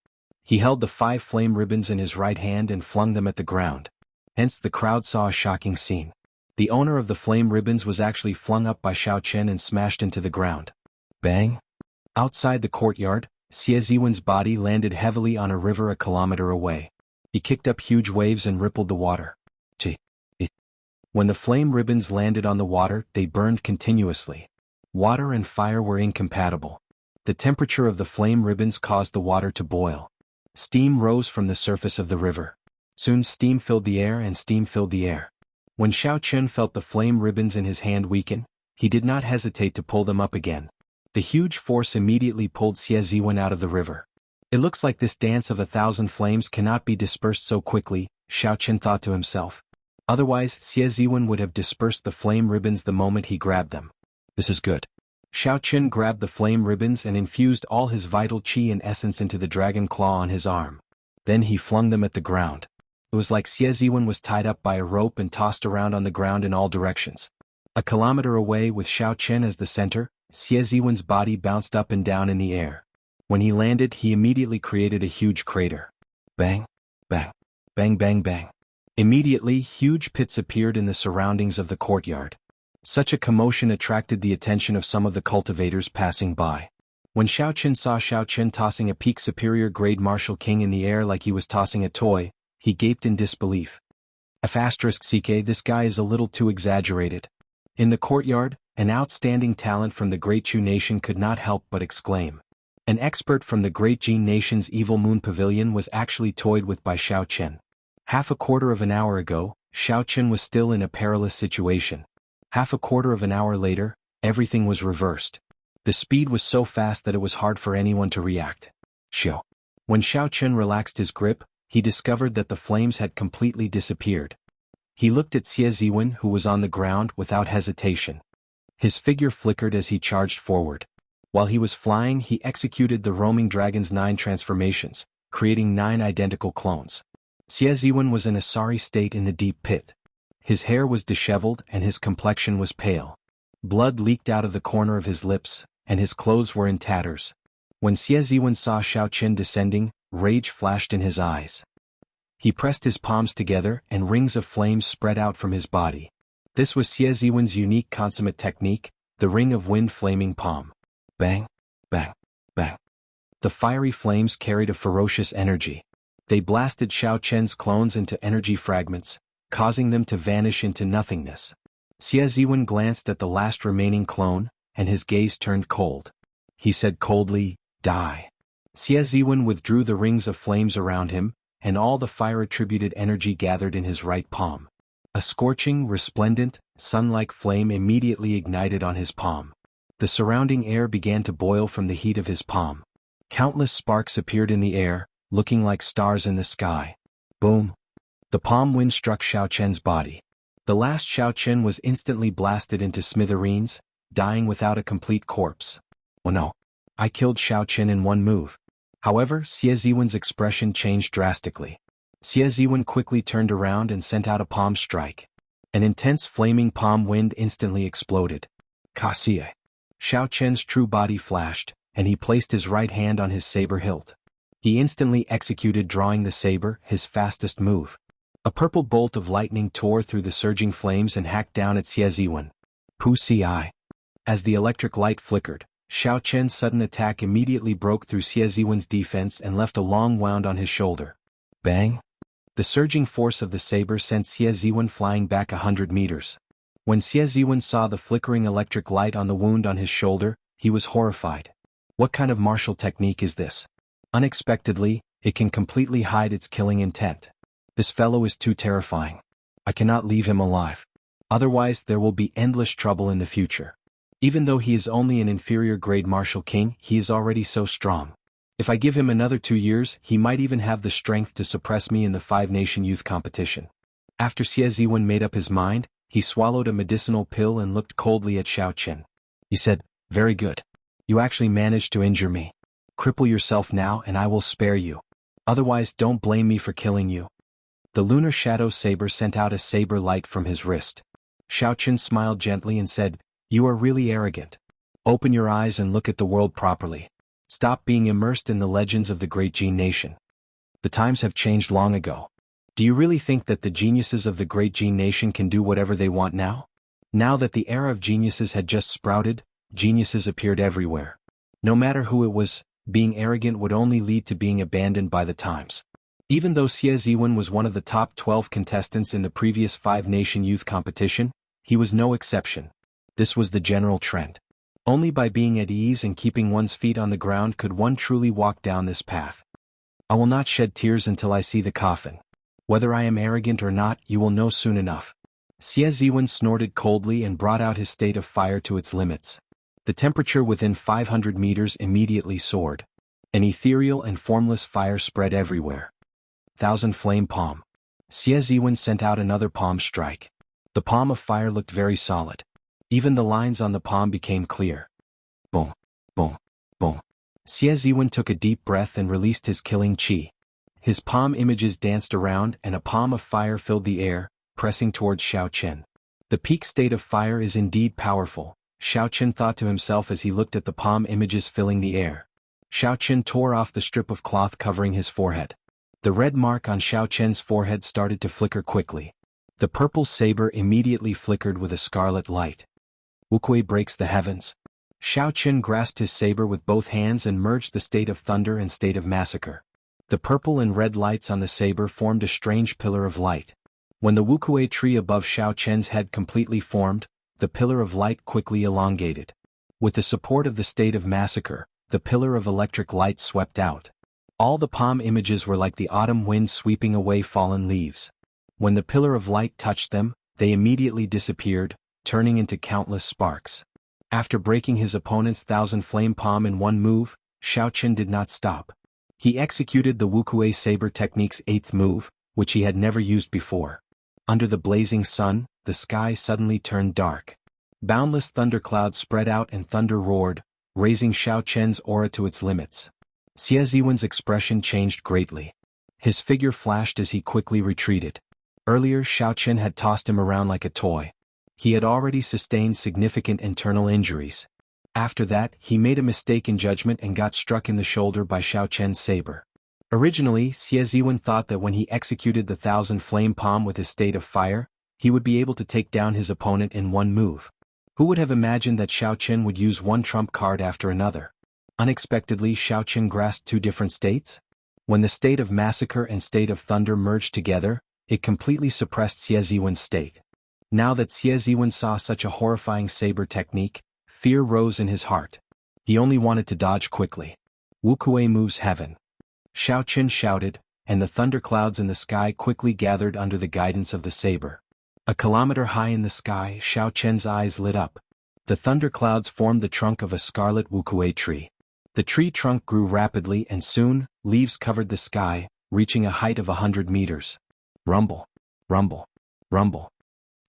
S1: He held the 5 flame ribbons in his right hand and flung them at the ground. Hence the crowd saw a shocking scene. The owner of the flame ribbons was actually flung up by Xiao Chen and smashed into the ground. Bang! Outside the courtyard, Xie Ziwen's body landed heavily on a river a kilometer away. He kicked up huge waves and rippled the water. When the flame ribbons landed on the water, they burned continuously. Water and fire were incompatible. The temperature of the flame ribbons caused the water to boil. Steam rose from the surface of the river. Soon steam filled the air and steam filled the air. When Xiao Chen felt the flame ribbons in his hand weaken, he did not hesitate to pull them up again. The huge force immediately pulled Xie Ziwen out of the river. It looks like this dance of 1,000 flames cannot be dispersed so quickly, Xiao Chen thought to himself. Otherwise, Xie Ziwen would have dispersed the flame ribbons the moment he grabbed them. This is good. Xiao Chen grabbed the flame ribbons and infused all his vital chi and essence into the dragon claw on his arm. Then he flung them at the ground. It was like Xie Ziwen was tied up by a rope and tossed around on the ground in all directions. A kilometer away with Xiao Chen as the center, Xie Ziwen's body bounced up and down in the air. When he landed, he immediately created a huge crater. Bang, bang, bang, bang, bang. Immediately, huge pits appeared in the surroundings of the courtyard. Such a commotion attracted the attention of some of the cultivators passing by. When Xiao Qin saw Xiao Qin tossing a peak superior grade martial king in the air like he was tossing a toy, he gaped in disbelief. *CK, this guy is a little too exaggerated. In the courtyard, an outstanding talent from the Great Chu Nation could not help but exclaim. An expert from the Great Jin Nation's Evil Moon Pavilion was actually toyed with by Xiao Qin. Half a quarter of an hour ago, Xiao Qin was still in a perilous situation. Half a quarter of an hour later, everything was reversed. The speed was so fast that it was hard for anyone to react. Xiao. When Xiao Qin relaxed his grip, he discovered that the flames had completely disappeared. He looked at Xie Ziwen, who was on the ground, without hesitation. His figure flickered as he charged forward. While he was flying, he executed the roaming dragon's 9 transformations, creating 9 identical clones. Xie Ziwen was in a sorry state in the deep pit. His hair was disheveled and his complexion was pale. Blood leaked out of the corner of his lips, and his clothes were in tatters. When Xie Ziwen saw Xiao Qin descending, rage flashed in his eyes. He pressed his palms together and rings of flames spread out from his body. This was Xie Ziwen's unique consummate technique, the ring of wind flaming palm. Bang, bang, bang. The fiery flames carried a ferocious energy. They blasted Xiao Qin's clones into energy fragments, causing them to vanish into nothingness. Xie Ziwen glanced at the last remaining clone, and his gaze turned cold. He said coldly, "Die." Xie Ziwen withdrew the rings of flames around him, and all the fire-attributed energy gathered in his right palm. A scorching, resplendent, sun-like flame immediately ignited on his palm. The surrounding air began to boil from the heat of his palm. Countless sparks appeared in the air, looking like stars in the sky. Boom! The palm wind struck Xiao Qin's body. The last Xiao Qin was instantly blasted into smithereens, dying without a complete corpse. Oh no! I killed Xiao Qin in one move. However, Xie Ziwen's expression changed drastically. Xie Ziwen quickly turned around and sent out a palm strike. An intense flaming palm wind instantly exploded. Xie. Xiao Qin's true body flashed, and he placed his right hand on his saber hilt. He instantly executed drawing the saber, his fastest move. A purple bolt of lightning tore through the surging flames and hacked down at Xie Ziwen. Ci. As the electric light flickered, Xiao Qin's sudden attack immediately broke through Xie Ziwen's defense and left a long wound on his shoulder. Bang! The surging force of the saber sent Xie Ziwen flying back 100 meters. When Xie Ziwen saw the flickering electric light on the wound on his shoulder, he was horrified. What kind of martial technique is this? Unexpectedly, it can completely hide its killing intent. This fellow is too terrifying. I cannot leave him alive. Otherwise there will be endless trouble in the future. Even though he is only an inferior grade martial king, he is already so strong. If I give him another 2 years, he might even have the strength to suppress me in the 5-nation youth competition. After Xie Ziwen made up his mind, he swallowed a medicinal pill and looked coldly at Xiao Qin. He said, "Very good. You actually managed to injure me. Cripple yourself now and I will spare you. Otherwise don't blame me for killing you." The lunar shadow saber sent out a saber light from his wrist. Xiao Qin smiled gently and said, "You are really arrogant. Open your eyes and look at the world properly. Stop being immersed in the legends of the Great Jin Nation. The times have changed long ago. Do you really think that the geniuses of the Great Jin Nation can do whatever they want now? Now that the era of geniuses had just sprouted, geniuses appeared everywhere. No matter who it was, being arrogant would only lead to being abandoned by the times." Even though Xie Ziwen was one of the top 12 contestants in the previous 5-nation youth competition, he was no exception. This was the general trend. Only by being at ease and keeping one's feet on the ground could one truly walk down this path. I will not shed tears until I see the coffin. Whether I am arrogant or not, you will know soon enough. Xie Ziwen snorted coldly and brought out his state of fire to its limits. The temperature within 500 meters immediately soared. An ethereal and formless fire spread everywhere. Thousand flame palm. Xie Ziwen sent out another palm strike. The palm of fire looked very solid. Even the lines on the palm became clear. Boom, boom, boom. Xie Ziwen took a deep breath and released his killing qi. His palm images danced around and a palm of fire filled the air, pressing towards Xiao Qin. The peak state of fire is indeed powerful, Xiao Qin thought to himself as he looked at the palm images filling the air. Xiao Qin tore off the strip of cloth covering his forehead. The red mark on Xiao Qin's forehead started to flicker quickly. The purple saber immediately flickered with a scarlet light. Wuxia breaks the heavens. Xiao Qin grasped his saber with both hands and merged the state of thunder and state of massacre. The purple and red lights on the saber formed a strange pillar of light. When the Wukuei tree above Xiao Qian's head completely formed, the pillar of light quickly elongated. With the support of the state of massacre, the pillar of electric light swept out. All the palm images were like the autumn wind sweeping away fallen leaves. When the pillar of light touched them, they immediately disappeared, turning into countless sparks. After breaking his opponent's 1,000-flame palm in one move, Xiao Qin did not stop. He executed the Wukuei saber technique's 8th move, which he had never used before. Under the blazing sun, the sky suddenly turned dark. Boundless thunderclouds spread out and thunder roared, raising Xiao Qian's aura to its limits. Xie Ziwen's expression changed greatly. His figure flashed as he quickly retreated. Earlier Xiao Qian had tossed him around like a toy. He had already sustained significant internal injuries. After that, he made a mistake in judgment and got struck in the shoulder by Xiao Qian's saber. Originally, Xie Ziwen thought that when he executed the 1,000-flame palm with his state of fire, he would be able to take down his opponent in one move. Who would have imagined that Xiao Qin would use one trump card after another? Unexpectedly, Xiao Qin grasped two different states? When the state of massacre and state of thunder merged together, it completely suppressed Xie Ziwen's state. Now that Xie Ziwen saw such a horrifying saber technique, fear rose in his heart. He only wanted to dodge quickly. Wukuei moves heaven. Xiao Qin shouted, and the thunderclouds in the sky quickly gathered under the guidance of the saber. A kilometer high in the sky, Xiao Qian's eyes lit up. The thunderclouds formed the trunk of a scarlet Wukuei tree. The tree trunk grew rapidly and soon, leaves covered the sky, reaching a height of 100 meters. Rumble, rumble, rumble.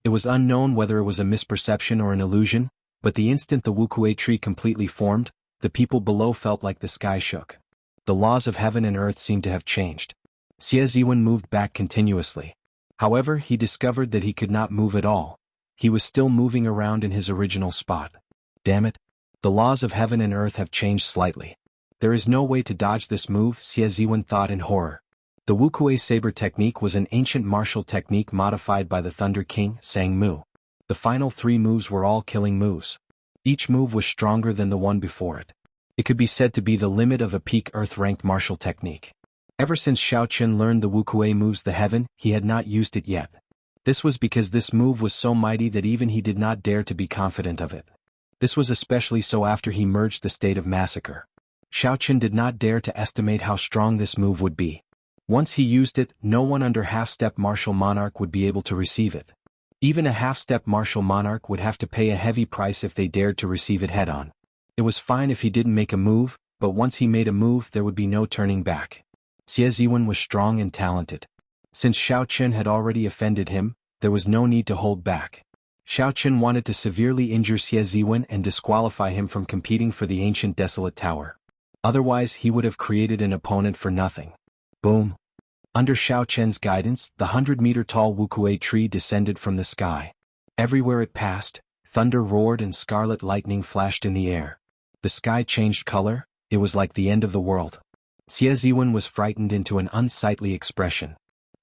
S1: It was unknown whether it was a misperception or an illusion, but the instant the Wukuei tree completely formed, the people below felt like the sky shook. The laws of heaven and earth seemed to have changed. Xie Ziwen moved back continuously. However, he discovered that he could not move at all. He was still moving around in his original spot. Damn it. The laws of heaven and earth have changed slightly. There is no way to dodge this move, Xie Ziwen thought in horror. The Wukuei saber technique was an ancient martial technique modified by the Thunder King, Sang Mu. The final 3 moves were all killing moves. Each move was stronger than the one before it. It could be said to be the limit of a peak earth-ranked martial technique. Ever since Xiao Qin learned the Wukuei moves the heaven, he had not used it yet. This was because this move was so mighty that even he did not dare to be confident of it. This was especially so after he merged the state of massacre. Xiao Qin did not dare to estimate how strong this move would be. Once he used it, no one under half-step martial monarch would be able to receive it. Even a half-step martial monarch would have to pay a heavy price if they dared to receive it head-on. It was fine if he didn't make a move, but once he made a move there would be no turning back. Xie Ziwen was strong and talented. Since Xiao Qin had already offended him, there was no need to hold back. Xiao Qin wanted to severely injure Xie Ziwen and disqualify him from competing for the ancient desolate tower. Otherwise he would have created an opponent for nothing. Boom. Under Xiao Qian's guidance, the 100-meter-tall Wukuei tree descended from the sky. Everywhere it passed, thunder roared and scarlet lightning flashed in the air. The sky changed color, it was like the end of the world. Xie Ziwen was frightened into an unsightly expression.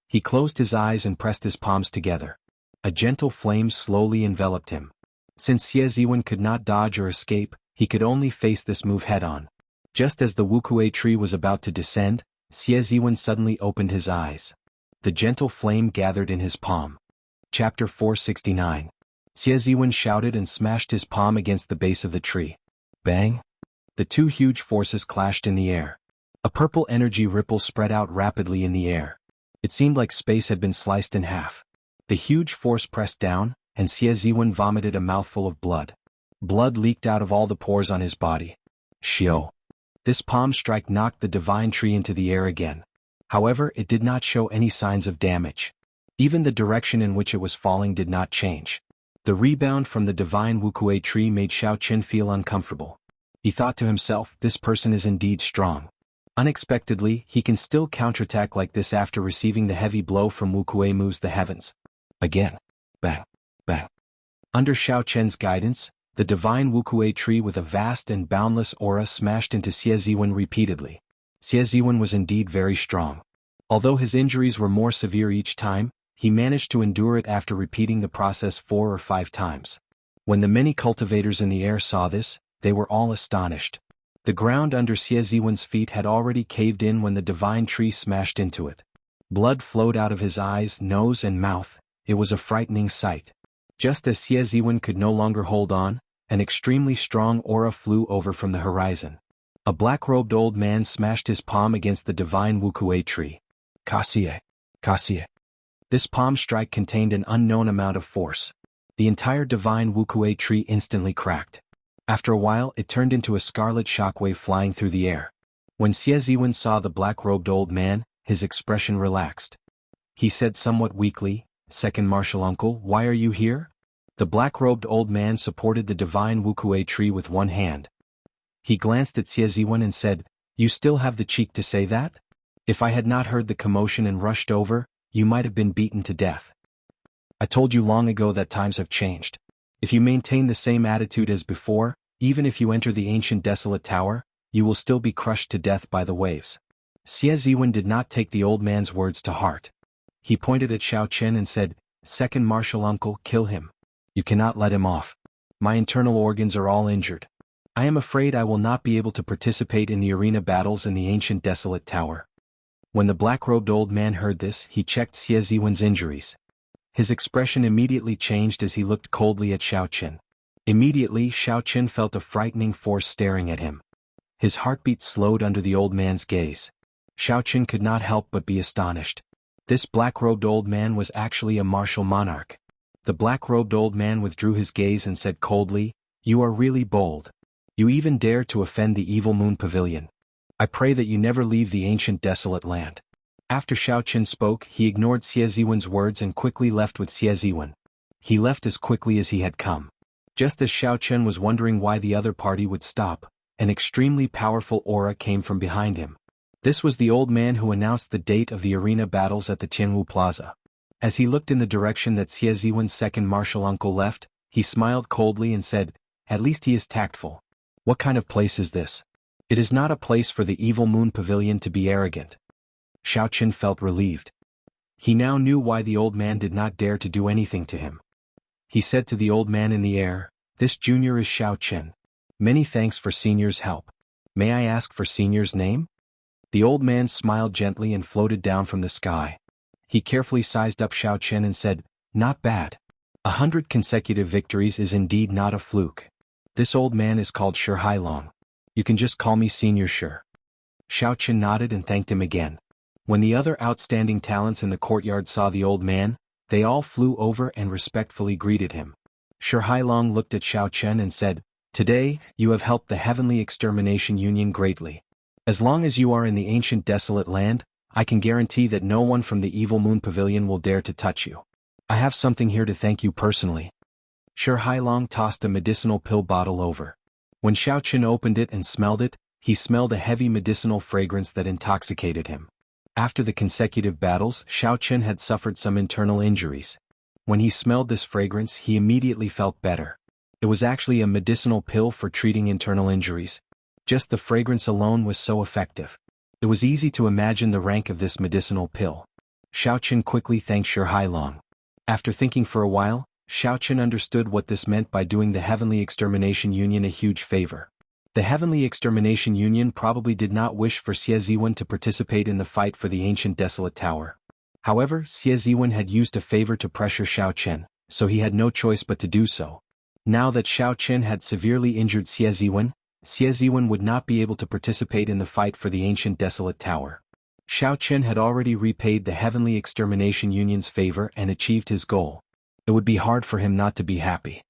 S1: He closed his eyes and pressed his palms together. A gentle flame slowly enveloped him. Since Xie Ziwen could not dodge or escape, he could only face this move head-on. Just as the Wukuei tree was about to descend, Xie Ziwen suddenly opened his eyes. The gentle flame gathered in his palm. Chapter 469. Xie Ziwen shouted and smashed his palm against the base of the tree. Bang! The two huge forces clashed in the air. A purple energy ripple spread out rapidly in the air. It seemed like space had been sliced in half. The huge force pressed down, and Xie Ziwen vomited a mouthful of blood. Blood leaked out of all the pores on his body. Shio! This palm strike knocked the divine tree into the air again. However, it did not show any signs of damage. Even the direction in which it was falling did not change. The rebound from the divine Wukuei tree made Xiao Qin feel uncomfortable. He thought to himself, this person is indeed strong. Unexpectedly, he can still counterattack like this after receiving the heavy blow from Wukuei moves the heavens. Again. Bang. Bang. Under Xiao Qian's guidance, the divine Wukuei tree with a vast and boundless aura smashed into Xie Ziwen repeatedly. Xie Ziwen was indeed very strong. Although his injuries were more severe each time, he managed to endure it after repeating the process 4 or 5 times. When the many cultivators in the air saw this, they were all astonished. The ground under Xie Ziwen's feet had already caved in when the divine tree smashed into it. Blood flowed out of his eyes, nose and mouth. It was a frightening sight. Just as Xie Ziwen could no longer hold on, an extremely strong aura flew over from the horizon. A black-robed old man smashed his palm against the divine Wuxia tree. Kaxie, Kaxie. This palm strike contained an unknown amount of force. The entire divine Wuxia tree instantly cracked. After a while it turned into a scarlet shockwave flying through the air. When Xie Ziwen saw the black-robed old man, his expression relaxed. He said somewhat weakly, "Second martial uncle, why are you here?" The black-robed old man supported the divine Wuxia tree with one hand. He glanced at Xie Ziwen and said, "You still have the cheek to say that? If I had not heard the commotion and rushed over, you might have been beaten to death. I told you long ago that times have changed. If you maintain the same attitude as before, even if you enter the ancient desolate tower, you will still be crushed to death by the waves." Xie Ziwen did not take the old man's words to heart. He pointed at Xiao Chen and said, "Second martial uncle, kill him. You cannot let him off. My internal organs are all injured. I am afraid I will not be able to participate in the arena battles in the ancient desolate tower." When the black-robed old man heard this, he checked Xie Ziwen's injuries. His expression immediately changed as he looked coldly at Xiao Chen. Immediately, Xiao Chen felt a frightening force staring at him. His heartbeat slowed under the old man's gaze. Xiao Chen could not help but be astonished. This black-robed old man was actually a martial monarch. The black-robed old man withdrew his gaze and said coldly, "You are really bold. You even dare to offend the evil moon pavilion. I pray that you never leave the ancient desolate land." After Xiao Chen spoke, he ignored Xie Ziwen's words and quickly left with Xie Ziwen. He left as quickly as he had come. Just as Xiao Chen was wondering why the other party would stop, an extremely powerful aura came from behind him. This was the old man who announced the date of the arena battles at the Jianghu Plaza. As he looked in the direction that Xie Ziwen's second martial uncle left, he smiled coldly and said, "At least he is tactful. What kind of place is this? It is not a place for the evil moon pavilion to be arrogant." Xiao Chen felt relieved. He now knew why the old man did not dare to do anything to him. He said to the old man in the air, "This junior is Xiao Chen. Many thanks for senior's help. May I ask for senior's name?" The old man smiled gently and floated down from the sky. He carefully sized up Xiao Chen and said, "Not bad. 100 consecutive victories is indeed not a fluke. This old man is called Shi Hailong. You can just call me Senior Shi." Xiao Chen nodded and thanked him again. When the other outstanding talents in the courtyard saw the old man, they all flew over and respectfully greeted him. Shi Hailong looked at Xiao Chen and said, "Today, you have helped the Heavenly Extermination Union greatly. As long as you are in the ancient desolate land, I can guarantee that no one from the Evil Moon Pavilion will dare to touch you. I have something here to thank you personally." Shi Hailong tossed a medicinal pill bottle over. When Xiao Chen opened it and smelled it, he smelled a heavy medicinal fragrance that intoxicated him. After the consecutive battles, Xiao Chen had suffered some internal injuries. When he smelled this fragrance, he immediately felt better. It was actually a medicinal pill for treating internal injuries. Just the fragrance alone was so effective. It was easy to imagine the rank of this medicinal pill. Xiao Chen quickly thanked Shi Hailong. After thinking for a while, Xiao Chen understood what this meant by doing the Heavenly Extermination Union a huge favor. The Heavenly Extermination Union probably did not wish for Xie Ziwen to participate in the fight for the ancient desolate tower. However, Xie Ziwen had used a favor to pressure Xiao Chen, so he had no choice but to do so. Now that Xiao Chen had severely injured Xie Ziwen would not be able to participate in the fight for the ancient desolate tower. Xiao Chen had already repaid the Heavenly Extermination Union's favor and achieved his goal. It would be hard for him not to be happy.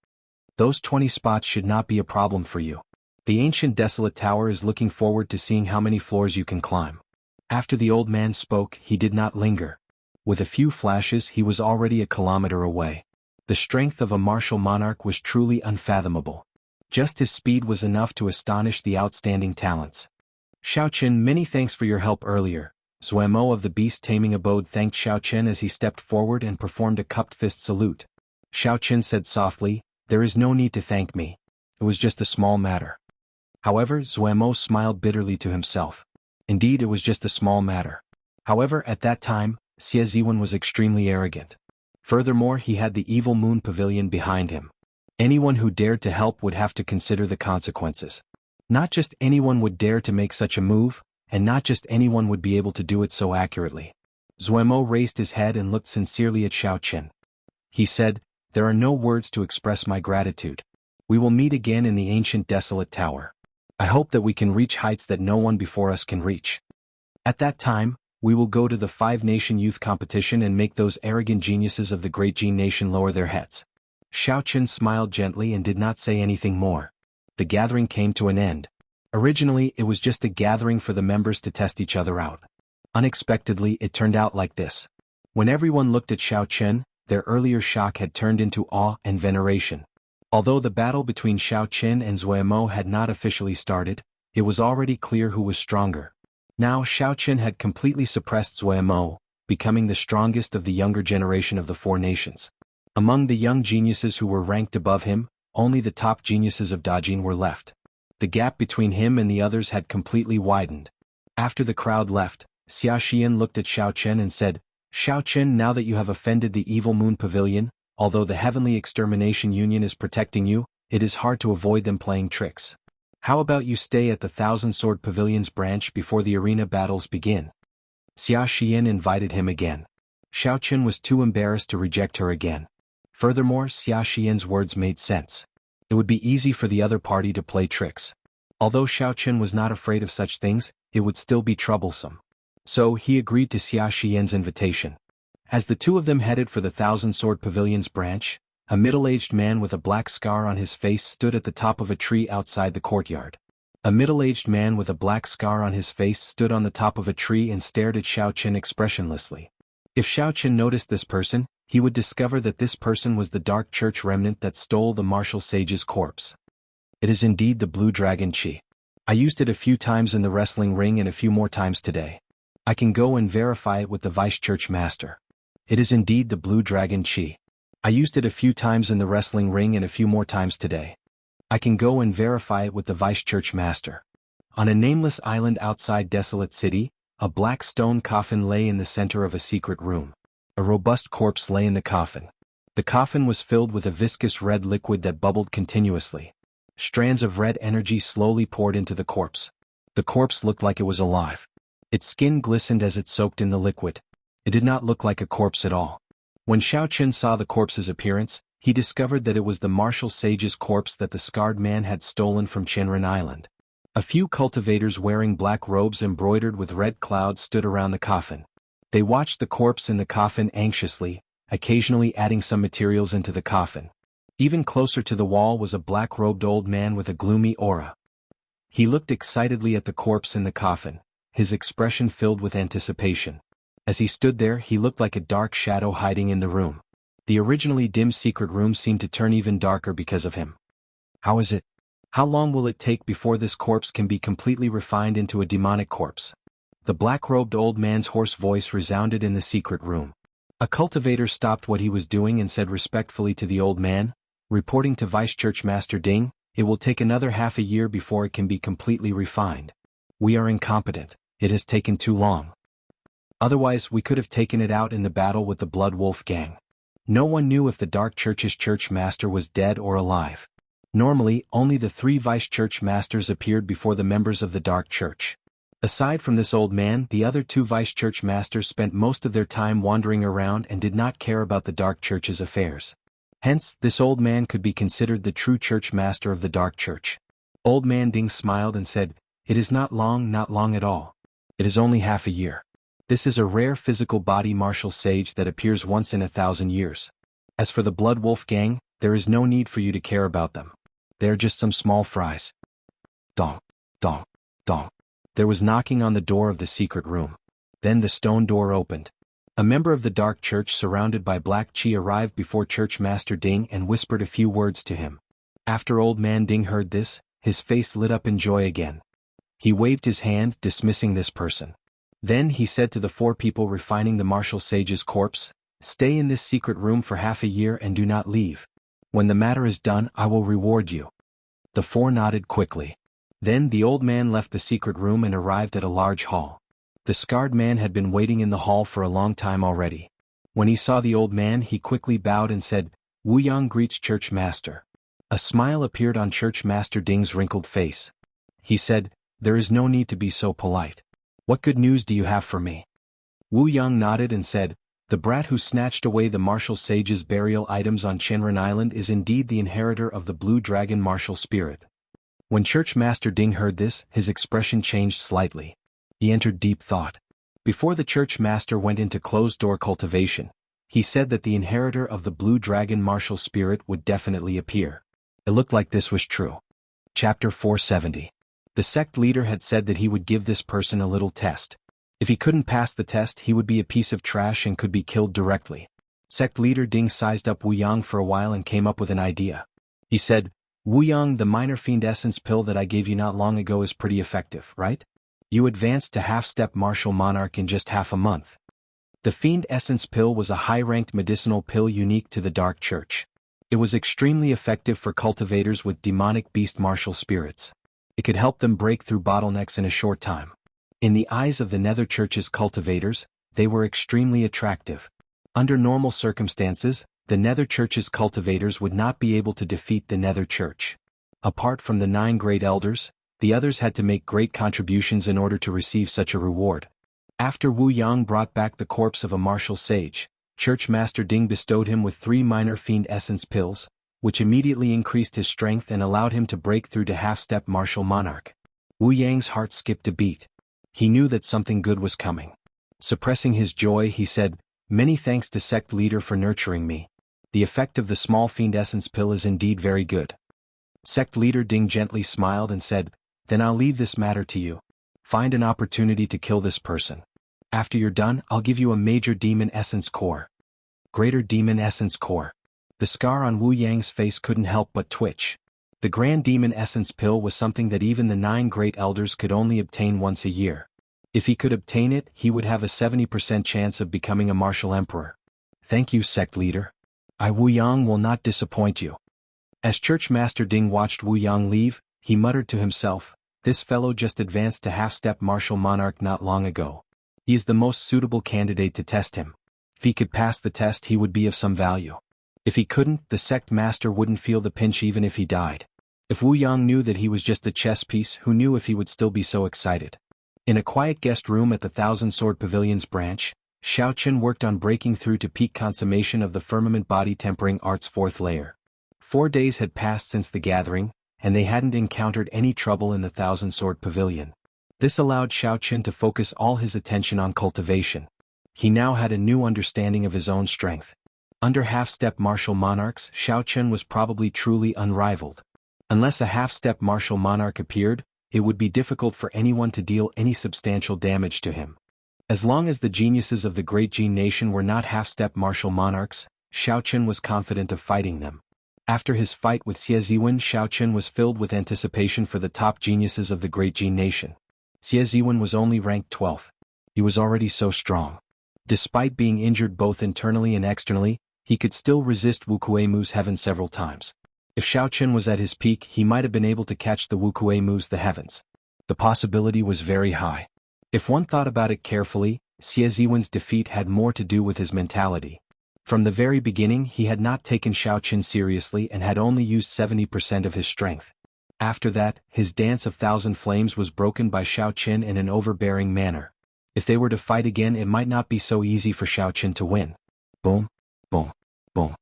S1: Those 20 spots should not be a problem for you. The ancient desolate tower is looking forward to seeing how many floors you can climb. After the old man spoke, he did not linger. With a few flashes, he was already a kilometer away. The strength of a martial monarch was truly unfathomable. Just his speed was enough to astonish the outstanding talents. "Xiao Chen, many thanks for your help earlier." Zuemo of the beast taming abode thanked Xiao Chen as he stepped forward and performed a cupped fist salute. Xiao Chen said softly, "There is no need to thank me. It was just a small matter." However, Zuemo smiled bitterly to himself. Indeed, it was just a small matter. However, at that time, Xie Ziwen was extremely arrogant. Furthermore, he had the Evil Moon Pavilion behind him. Anyone who dared to help would have to consider the consequences. Not just anyone would dare to make such a move, and not just anyone would be able to do it so accurately. Zuemo raised his head and looked sincerely at Xiao Qin. He said, "There are no words to express my gratitude. We will meet again in the ancient desolate tower. I hope that we can reach heights that no one before us can reach. At that time, we will go to the 5-nation youth competition and make those arrogant geniuses of the great Jin nation lower their heads." Xiao Qin smiled gently and did not say anything more. The gathering came to an end. Originally, it was just a gathering for the members to test each other out. Unexpectedly, it turned out like this. When everyone looked at Xiao Qin, their earlier shock had turned into awe and veneration. Although the battle between Xiao Qin and Zuemo had not officially started, it was already clear who was stronger. Now Xiao Qin had completely suppressed Zuemo, becoming the strongest of the younger generation of the 4 nations. Among the young geniuses who were ranked above him, only the top geniuses of Dajin were left. The gap between him and the others had completely widened. After the crowd left, Xia Xian looked at Xiao Qin and said, "Xiao Qin, now that you have offended the Evil Moon Pavilion, although the Heavenly Extermination Union is protecting you, it is hard to avoid them playing tricks. How about you stay at the Thousand Sword Pavilion's branch before the arena battles begin?" Xia Xian invited him again. Xiao Qin was too embarrassed to reject her again. Furthermore, Xia Xian's words made sense. It would be easy for the other party to play tricks. Although Xiao Qin was not afraid of such things, it would still be troublesome. So he agreed to Xia Xian's invitation. As the two of them headed for the Thousand Sword Pavilion's branch, a middle-aged man with a black scar on his face stood at the top of a tree outside the courtyard. A middle-aged man with a black scar on his face stood on the top of a tree and stared at Xiao Qin expressionlessly. If Xiao Qin noticed this person, he would discover that this person was the Dark Church remnant that stole the martial sage's corpse. "It is indeed the Blue Dragon Chi. I used it a few times in the wrestling ring and a few more times today. I can go and verify it with the Vice Church Master. It is indeed the Blue Dragon Chi. I used it a few times in the wrestling ring and a few more times today. I can go and verify it with the Vice Church Master." On a nameless island outside Desolate City, a black stone coffin lay in the center of a secret room. A robust corpse lay in the coffin. The coffin was filled with a viscous red liquid that bubbled continuously. Strands of red energy slowly poured into the corpse. The corpse looked like it was alive. Its skin glistened as it soaked in the liquid. It did not look like a corpse at all. When Xiao Qin saw the corpse's appearance, he discovered that it was the martial sage's corpse that the scarred man had stolen from Chenren Island. A few cultivators wearing black robes embroidered with red clouds stood around the coffin. They watched the corpse in the coffin anxiously, occasionally adding some materials into the coffin. Even closer to the wall was a black-robed old man with a gloomy aura. He looked excitedly at the corpse in the coffin, his expression filled with anticipation. As he stood there, he looked like a dark shadow hiding in the room. The originally dim secret room seemed to turn even darker because of him. "How is it? How long will it take before this corpse can be completely refined into a demonic corpse?" The black-robed old man's hoarse voice resounded in the secret room. A cultivator stopped what he was doing and said respectfully to the old man, "Reporting to Vice Church Master Ding, it will take another half a year before it can be completely refined. We are incompetent. It has taken too long. Otherwise, we could have taken it out in the battle with the Blood Wolf gang." No one knew if the Dark Church's church master was dead or alive. Normally, only the 3 Vice Church Masters appeared before the members of the Dark Church. Aside from this old man, the other 2 Vice Church Masters spent most of their time wandering around and did not care about the Dark Church's affairs. Hence, this old man could be considered the true Church Master of the Dark Church. Old Man Ding smiled and said, "It is not long at all. It is only half a year. This is a rare physical body martial sage that appears once in 1,000 years. As for the Blood Wolf gang, there is no need for you to care about them. They are just some small fries." Dong, dong, dong. There was knocking on the door of the secret room. Then the stone door opened. A member of the Dark Church surrounded by Black Chi arrived before Church Master Ding and whispered a few words to him. After Old Man Ding heard this, his face lit up in joy again. He waved his hand, dismissing this person. Then he said to the 4 people refining the martial sage's corpse, "Stay in this secret room for half a year and do not leave. When the matter is done, I will reward you." The 4 nodded quickly. Then the old man left the secret room and arrived at a large hall. The scarred man had been waiting in the hall for a long time already. When he saw the old man, he quickly bowed and said, "Wu Yang greets Church Master." A smile appeared on Church Master Ding's wrinkled face. He said, "There is no need to be so polite. What good news do you have for me?" Wu Yang nodded and said, "The brat who snatched away the martial sage's burial items on Chenren Island is indeed the inheritor of the Blue Dragon martial spirit." When Church Master Ding heard this, his expression changed slightly. He entered deep thought. Before the Church Master went into closed-door cultivation, he said that the inheritor of the Blue Dragon martial spirit would definitely appear. It looked like this was true. Chapter 470. The sect leader had said that he would give this person a little test. If he couldn't pass the test, he would be a piece of trash and could be killed directly. Sect leader Ding sized up Wu Yang for a while and came up with an idea. He said, "Wu Yang, the minor fiend essence pill that I gave you not long ago is pretty effective, right? You advanced to half-step martial monarch in just half a month." The fiend essence pill was a high-ranked medicinal pill unique to the Dark Church. It was extremely effective for cultivators with demonic beast martial spirits. It could help them break through bottlenecks in a short time. In the eyes of the Nether Church's cultivators, they were extremely attractive. Under normal circumstances, the Nether Church's cultivators would not be able to defeat the Nether Church. Apart from the 9 great elders, the others had to make great contributions in order to receive such a reward. After Wu Yang brought back the corpse of a martial sage, Church Master Ding bestowed him with 3 minor fiend essence pills, which immediately increased his strength and allowed him to break through to half-step martial monarch. Wu Yang's heart skipped a beat. He knew that something good was coming. Suppressing his joy, he said, "Many thanks to sect leader for nurturing me. The effect of the small fiend essence pill is indeed very good." Sect leader Ding gently smiled and said, "Then I'll leave this matter to you. Find an opportunity to kill this person. After you're done, I'll give you a major demon essence core." Greater demon essence core. The scar on Wu Yang's face couldn't help but twitch. The Grand Demon Essence Pill was something that even the 9 great elders could only obtain once a year. If he could obtain it, he would have a 70% chance of becoming a martial emperor. "Thank you, sect leader. I Wu Yang will not disappoint you." As Church Master Ding watched Wu Yang leave, he muttered to himself, "This fellow just advanced to half-step martial monarch not long ago. He is the most suitable candidate to test him. If he could pass the test, he would be of some value. If he couldn't, the sect master wouldn't feel the pinch even if he died." If Wu Yang knew that he was just a chess piece, who knew if he would still be so excited? In a quiet guest room at the Thousand Sword Pavilion's branch, Xiao Chen worked on breaking through to peak consummation of the firmament body tempering art's 4th layer. 4 days had passed since the gathering, and they hadn't encountered any trouble in the Thousand Sword Pavilion. This allowed Xiao Chen to focus all his attention on cultivation. He now had a new understanding of his own strength. Under half-step martial monarchs, Xiao Chen was probably truly unrivaled. Unless a half-step martial monarch appeared, it would be difficult for anyone to deal any substantial damage to him. As long as the geniuses of the Great Jin Nation were not half-step martial monarchs, Xiao Chen was confident of fighting them. After his fight with Xie Ziwen, Xiao Chen was filled with anticipation for the top geniuses of the Great Jin Nation. Xie Ziwen was only ranked 12th. He was already so strong. Despite being injured both internally and externally, he could still resist Wu Kueimu's heaven several times. If Xiao Chen was at his peak, he might have been able to catch the Wu Kueimu's the heavens. The possibility was very high. If one thought about it carefully, Xie Ziwen's defeat had more to do with his mentality. From the very beginning, he had not taken Xiao Chen seriously and had only used 70% of his strength. After that, his dance of thousand flames was broken by Xiao Chen in an overbearing manner. If they were to fight again, it might not be so easy for Xiao Chen to win. Boom, boom, boom.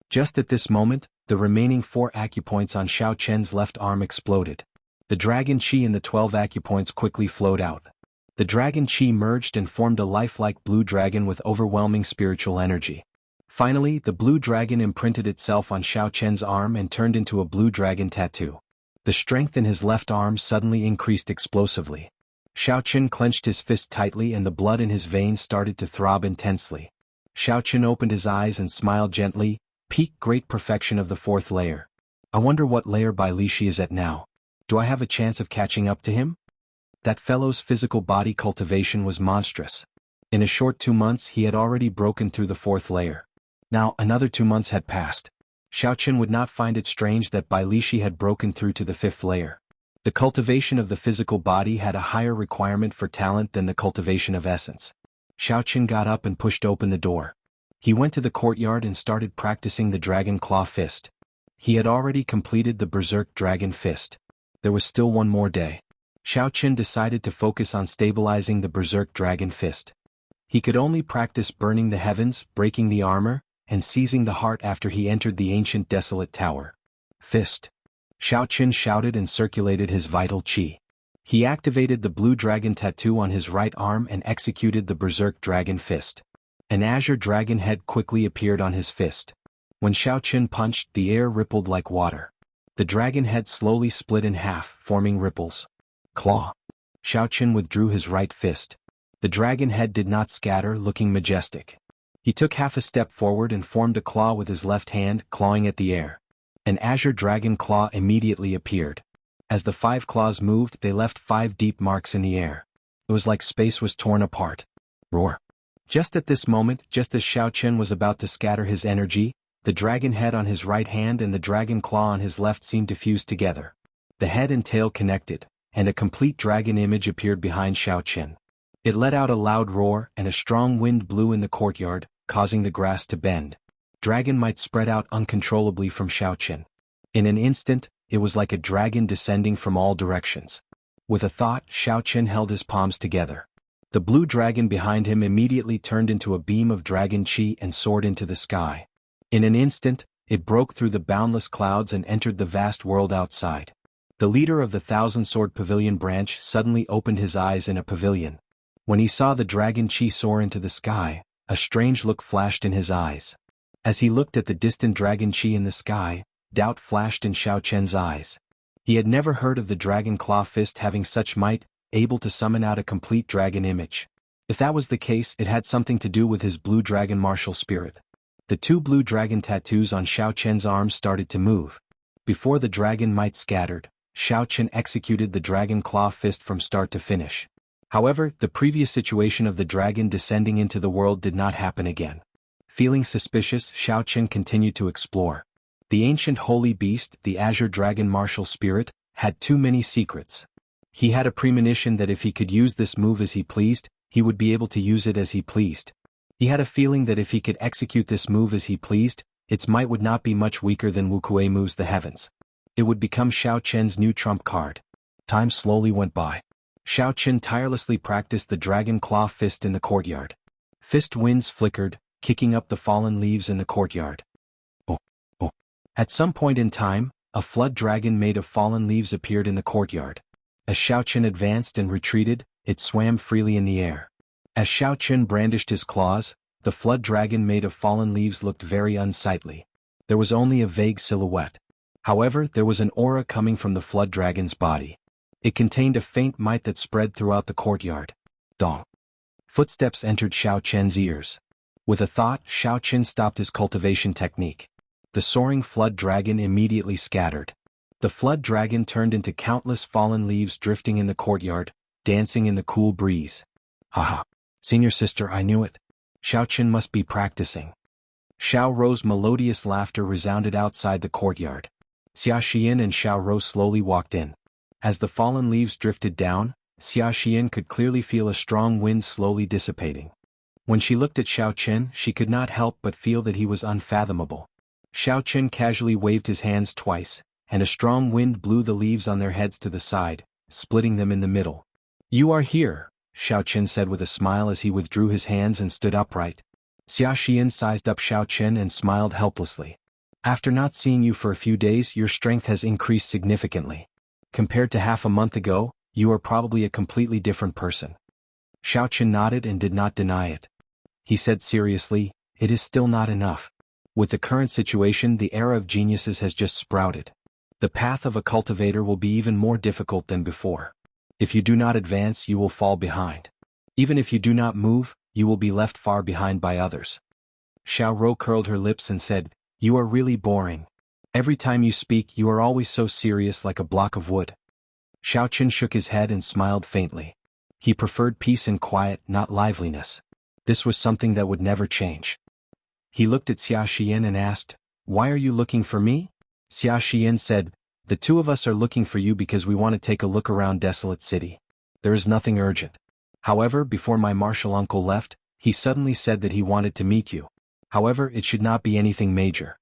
S1: Just at this moment, the remaining 4 acupoints on Xiao Chen's left arm exploded. The dragon chi in the 12 acupoints quickly flowed out. The dragon chi merged and formed a lifelike blue dragon with overwhelming spiritual energy. Finally, the blue dragon imprinted itself on Xiao Chen's arm and turned into a blue dragon tattoo. The strength in his left arm suddenly increased explosively. Xiao Chen clenched his fist tightly and the blood in his veins started to throb intensely. Xiao Chen opened his eyes and smiled gently. "Peak great perfection of the 4th layer. I wonder what layer Bai Lishi is at now. Do I have a chance of catching up to him?" That fellow's physical body cultivation was monstrous. In a short 2 months he had already broken through the 4th layer. Now another 2 months had passed. Xiao Chen would not find it strange that Bai Lishi had broken through to the 5th layer. The cultivation of the physical body had a higher requirement for talent than the cultivation of essence. Xiao Chen got up and pushed open the door. He went to the courtyard and started practicing the Dragon Claw Fist. He had already completed the Berserk Dragon Fist. There was still one more day. Xiao Qin decided to focus on stabilizing the Berserk Dragon Fist. He could only practice burning the heavens, breaking the armor, and seizing the heart after he entered the ancient desolate tower. Fist. Xiao Qin shouted and circulated his vital qi. He activated the blue dragon tattoo on his right arm and executed the Berserk Dragon Fist. An azure dragon head quickly appeared on his fist. When Xiao Qin punched, the air rippled like water. The dragon head slowly split in half, forming ripples. Claw. Xiao Qin withdrew his right fist. The dragon head did not scatter, looking majestic. He took half a step forward and formed a claw with his left hand, clawing at the air. An azure dragon claw immediately appeared. As the 5 claws moved, they left 5 deep marks in the air. It was like space was torn apart. Roar. Just at this moment, just as Xiao Qin was about to scatter his energy, the dragon head on his right hand and the dragon claw on his left seemed to fuse together. The head and tail connected, and a complete dragon image appeared behind Xiao Qin. It let out a loud roar, and a strong wind blew in the courtyard, causing the grass to bend. Dragon might spread out uncontrollably from Xiao Qin. In an instant, it was like a dragon descending from all directions. With a thought, Xiao Qin held his palms together. The blue dragon behind him immediately turned into a beam of dragon qi and soared into the sky. In an instant, it broke through the boundless clouds and entered the vast world outside. The leader of the Thousand-Sword Pavilion branch suddenly opened his eyes in a pavilion. When he saw the dragon qi soar into the sky, a strange look flashed in his eyes. As he looked at the distant dragon qi in the sky, doubt flashed in Xiao Qian's eyes. He had never heard of the dragon claw fist having such might, able to summon out a complete dragon image. If that was the case, it had something to do with his blue dragon martial spirit. The 2 blue dragon tattoos on Xiao Qian's arms started to move. Before the dragon might scattered, Xiao Qian executed the dragon claw fist from start to finish. However, the previous situation of the dragon descending into the world did not happen again. Feeling suspicious, Xiao Qian continued to explore. The ancient holy beast, the azure dragon martial spirit, had too many secrets. He had a premonition that if he could use this move as he pleased, he would be able to use it as he pleased. He had a feeling that if he could execute this move as he pleased, its might would not be much weaker than Wuxia moves the heavens. It would become Xiao Qian's new trump card. Time slowly went by. Xiao Qin tirelessly practiced the dragon claw fist in the courtyard. Fist winds flickered, kicking up the fallen leaves in the courtyard. Oh, oh. At some point in time, a flood dragon made of fallen leaves appeared in the courtyard. As Xiao Qin advanced and retreated, it swam freely in the air. As Xiao Qin brandished his claws, the flood dragon made of fallen leaves looked very unsightly. There was only a vague silhouette. However, there was an aura coming from the flood dragon's body. It contained a faint might that spread throughout the courtyard. Dong. Footsteps entered Xiao Qian's ears. With a thought, Xiao Qin stopped his cultivation technique. The soaring flood dragon immediately scattered. The flood dragon turned into countless fallen leaves drifting in the courtyard, dancing in the cool breeze. Haha. Senior sister, I knew it. Xiao Qin must be practicing. Xiao Rou's melodious laughter resounded outside the courtyard. Xia Xian and Xiao Rou slowly walked in. As the fallen leaves drifted down, Xia Xian could clearly feel a strong wind slowly dissipating. When she looked at Xiao Qin, she could not help but feel that he was unfathomable. Xiao Qin casually waved his hands twice, and a strong wind blew the leaves on their heads to the side, splitting them in the middle. You are here, Xiao Qin said with a smile as he withdrew his hands and stood upright. Xia Xian sized up Xiao Qin and smiled helplessly. After not seeing you for a few days, your strength has increased significantly. Compared to half a month ago, you are probably a completely different person. Xiao Qin nodded and did not deny it. He said seriously, it is still not enough. With the current situation, the era of geniuses has just sprouted. The path of a cultivator will be even more difficult than before. If you do not advance, you will fall behind. Even if you do not move, you will be left far behind by others. Xiao Rou curled her lips and said, You are really boring. Every time you speak, you are always so serious like a block of wood. Xiao Qin shook his head and smiled faintly. He preferred peace and quiet, not liveliness. This was something that would never change. He looked at Xia Xian and asked, Why are you looking for me? Xia Xian said, The 2 of us are looking for you because we want to take a look around Desolate City. There is nothing urgent. However, before my martial uncle left, he suddenly said that he wanted to meet you. However, it should not be anything major.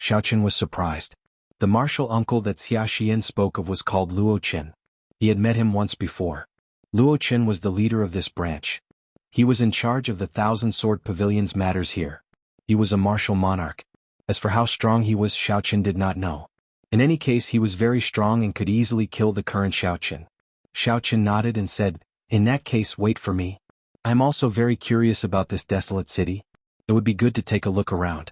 S1: Xiao Qin was surprised. The martial uncle that Xia Xian spoke of was called Luo Qin. He had met him once before. Luo Qin was the leader of this branch. He was in charge of the Thousand Sword Pavilion's matters here. He was a martial monarch. As for how strong he was, Xiaoqin did not know. In any case, he was very strong and could easily kill the current Xiaoqin. Xiaoqin nodded and said, "In that case, wait for me. I am also very curious about this desolate city. It would be good to take a look around."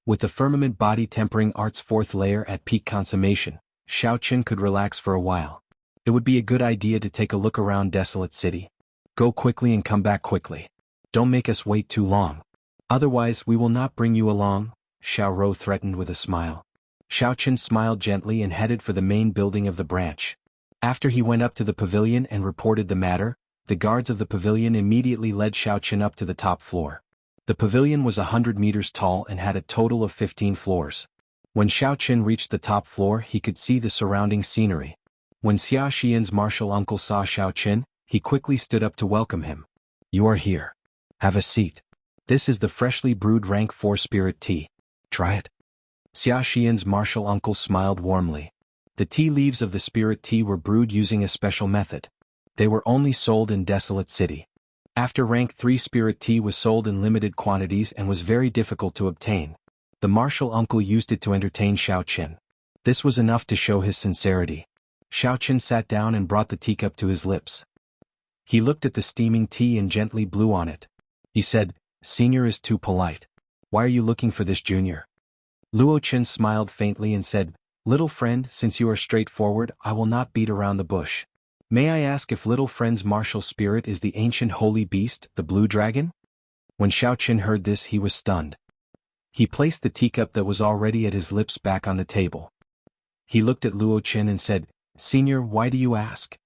S1: With the firmament body tempering art's fourth layer at peak consummation, Xiaoqin could relax for a while. It would be a good idea to take a look around desolate city. Go quickly and come back quickly. Don't make us wait too long. Otherwise we will not bring you along, Xiao Rou threatened with a smile. Xiaoqin smiled gently and headed for the main building of the branch. After he went up to the pavilion and reported the matter, the guards of the pavilion immediately led Xiaoqin up to the top floor. The pavilion was 100 meters tall and had a total of 15 floors. When Xiaoqin reached the top floor, he could see the surrounding scenery. When Xia Xian's martial uncle saw Xiaoqin, he quickly stood up to welcome him. "You are here. Have a seat. This is the freshly brewed rank 4 spirit tea. Try it." Xia Xian's martial uncle smiled warmly. The tea leaves of the spirit tea were brewed using a special method. They were only sold in Desolate City. After rank 3 spirit tea was sold in limited quantities and was very difficult to obtain. The martial uncle used it to entertain Xiaoqin. This was enough to show his sincerity. Xiaoqin sat down and brought the teacup to his lips. He looked at the steaming tea and gently blew on it. He said, "Senior is too polite. Why are you looking for this junior?" Luo Qin smiled faintly and said, "Little friend, since you are straightforward, I will not beat around the bush. May I ask if little friend's martial spirit is the ancient holy beast, the blue dragon?" When Xiaoqin heard this, he was stunned. He placed the teacup that was already at his lips back on the table. He looked at Luo Qin and said, "Senior, why do you ask?"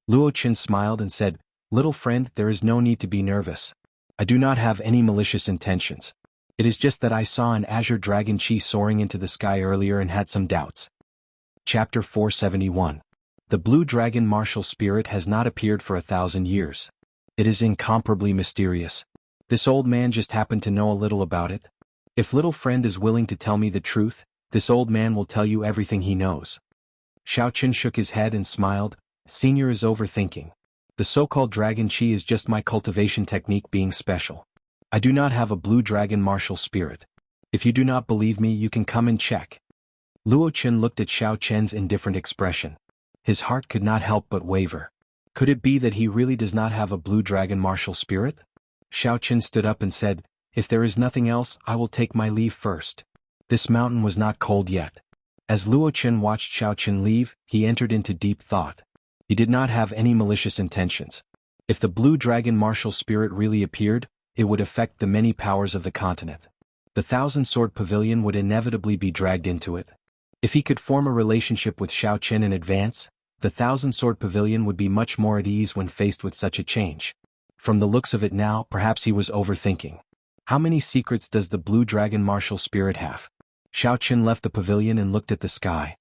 S1: Luo Qin smiled and said, "Little friend, there is no need to be nervous. I do not have any malicious intentions. It is just that I saw an azure dragon chi soaring into the sky earlier and had some doubts." Chapter 471. The blue dragon martial spirit has not appeared for 1,000 years. It is incomparably mysterious. This old man just happened to know a little about it. If little friend is willing to tell me the truth, this old man will tell you everything he knows. Xiaoqin shook his head and smiled. "Senior is overthinking. The so-called dragon chi is just my cultivation technique being special. I do not have a blue dragon martial spirit. If you do not believe me, you can come and check." Luo Qin looked at Xiaoqin's indifferent expression. His heart could not help but waver. Could it be that he really does not have a blue dragon martial spirit? Xiaoqin stood up and said, "If there is nothing else, I will take my leave first." This mountain was not cold yet. As Luo Qin watched Xiaoqin leave, he entered into deep thought. He did not have any malicious intentions. If the blue dragon martial spirit really appeared, it would affect the many powers of the continent. The Thousand Sword Pavilion would inevitably be dragged into it. If he could form a relationship with Xiaoqin in advance, the Thousand Sword Pavilion would be much more at ease when faced with such a change. From the looks of it now, perhaps he was overthinking. How many secrets does the blue dragon martial spirit have? Xiaoqin left the pavilion and looked at the sky.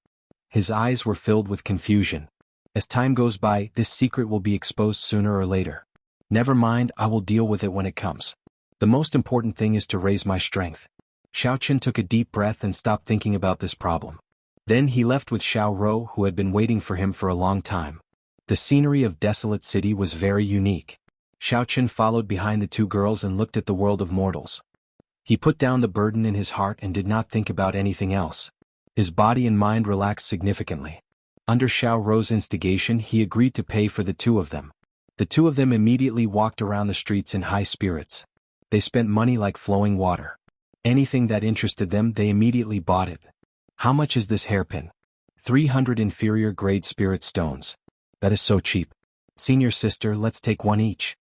S1: His eyes were filled with confusion. As time goes by, this secret will be exposed sooner or later. Never mind, I will deal with it when it comes. The most important thing is to raise my strength. Xiaoqin took a deep breath and stopped thinking about this problem. Then he left with Xiao Rou, who had been waiting for him for a long time. The scenery of Desolate City was very unique. Xiaoqin followed behind the two girls and looked at the world of mortals. He put down the burden in his heart and did not think about anything else. His body and mind relaxed significantly. Under Xiao Rou's instigation, he agreed to pay for the two of them. The two of them immediately walked around the streets in high spirits. They spent money like flowing water. Anything that interested them, they immediately bought it. How much is this hairpin? 300 inferior grade spirit stones. That is so cheap. Senior sister, let's take one each.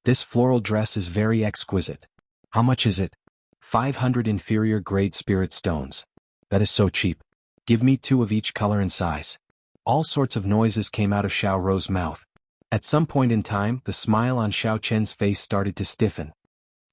S1: This floral dress is very exquisite. How much is it? 500 inferior grade spirit stones. That is so cheap. Give me 2 of each color and size. All sorts of noises came out of Xiao Rou's mouth. At some point in time, the smile on Xiaoqin's face started to stiffen.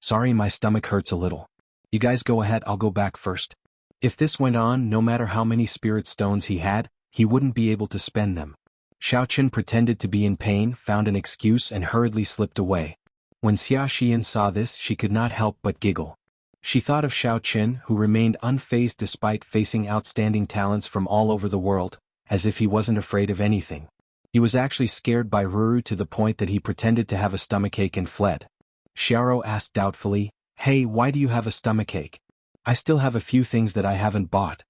S1: Sorry, my stomach hurts a little. You guys go ahead, I'll go back first. If this went on, no matter how many spirit stones he had, he wouldn't be able to spend them. Xiaoqin pretended to be in pain, found an excuse and hurriedly slipped away. When Xia Xian saw this, she could not help but giggle. She thought of Xiao Qin, who remained unfazed despite facing outstanding talents from all over the world, as if he wasn't afraid of anything. He was actually scared by Ruru to the point that he pretended to have a stomachache and fled. Xiao asked doubtfully, "Hey, why do you have a stomachache? I still have a few things that I haven't bought."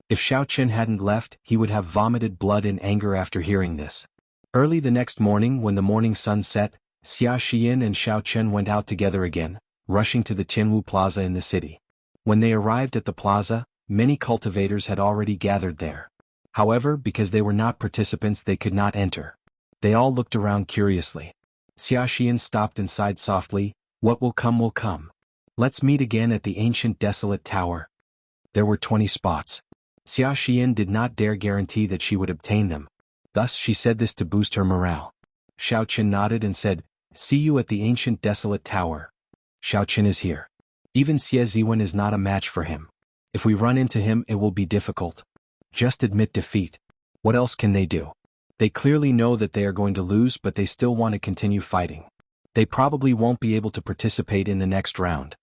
S1: If Xiao Qin hadn't left, he would have vomited blood in anger after hearing this. Early the next morning when the morning sun set, Xia Xian and Xiao Chen went out together again, rushing to the Jianghu Plaza in the city. When they arrived at the plaza, many cultivators had already gathered there. However, because they were not participants, they could not enter. They all looked around curiously. Xia Xian stopped inside softly. "What will come will come. Let's meet again at the ancient desolate tower." There were 20 spots. Xia Xian did not dare guarantee that she would obtain them. Thus she said this to boost her morale. Xiao Qin nodded and said, "See you at the ancient desolate tower." Xiao Qin is here. Even Xie Ziwen is not a match for him. If we run into him, it will be difficult. Just admit defeat. What else can they do? They clearly know that they are going to lose, but they still want to continue fighting. They probably won't be able to participate in the next round.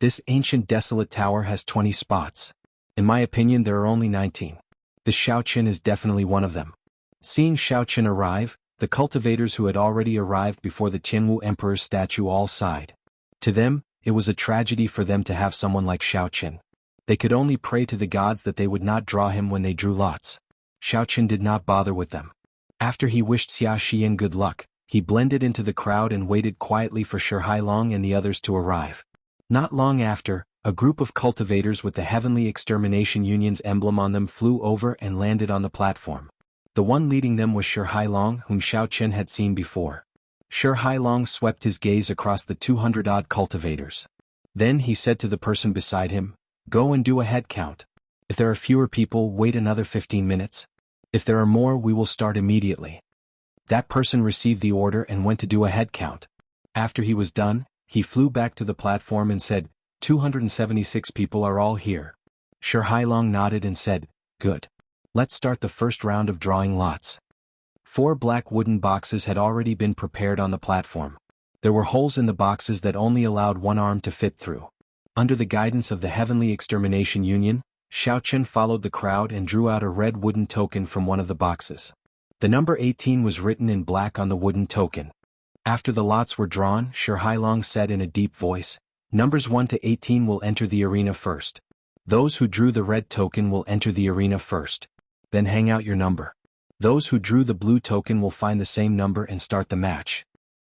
S1: This ancient desolate tower has 20 spots. In my opinion, there are only 19. The Xiao Qin is definitely one of them. Seeing Xiao Qin arrive, the cultivators who had already arrived before the Jianghu Emperor's statue all sighed. To them, it was a tragedy for them to have someone like Xiao Qin. They could only pray to the gods that they would not draw him when they drew lots. Xiao Qin did not bother with them. After he wished Xia Xian good luck, he blended into the crowd and waited quietly for Shi Hailong and the others to arrive. Not long after, a group of cultivators with the Heavenly Extermination Union's emblem on them flew over and landed on the platform. The one leading them was Shi Hailong, whom Xiao Qin had seen before. Shi Hailong swept his gaze across the 200-odd cultivators. Then he said to the person beside him, "Go and do a head count. If there are fewer people, wait another 15 minutes. If there are more, we will start immediately." That person received the order and went to do a head count. After he was done, he flew back to the platform and said, 276 people are all here. Shi Hailong nodded and said, "Good. Let's start the first round of drawing lots." 4 black wooden boxes had already been prepared on the platform. There were holes in the boxes that only allowed one arm to fit through. Under the guidance of the Heavenly Extermination Union, Xiao Qin followed the crowd and drew out a red wooden token from one of the boxes. The number 18 was written in black on the wooden token. After the lots were drawn, Shi Hailong said in a deep voice, "Numbers 1 to 18 will enter the arena first. Those who drew the red token will enter the arena first. Then hang out your number. Those who drew the blue token will find the same number and start the match."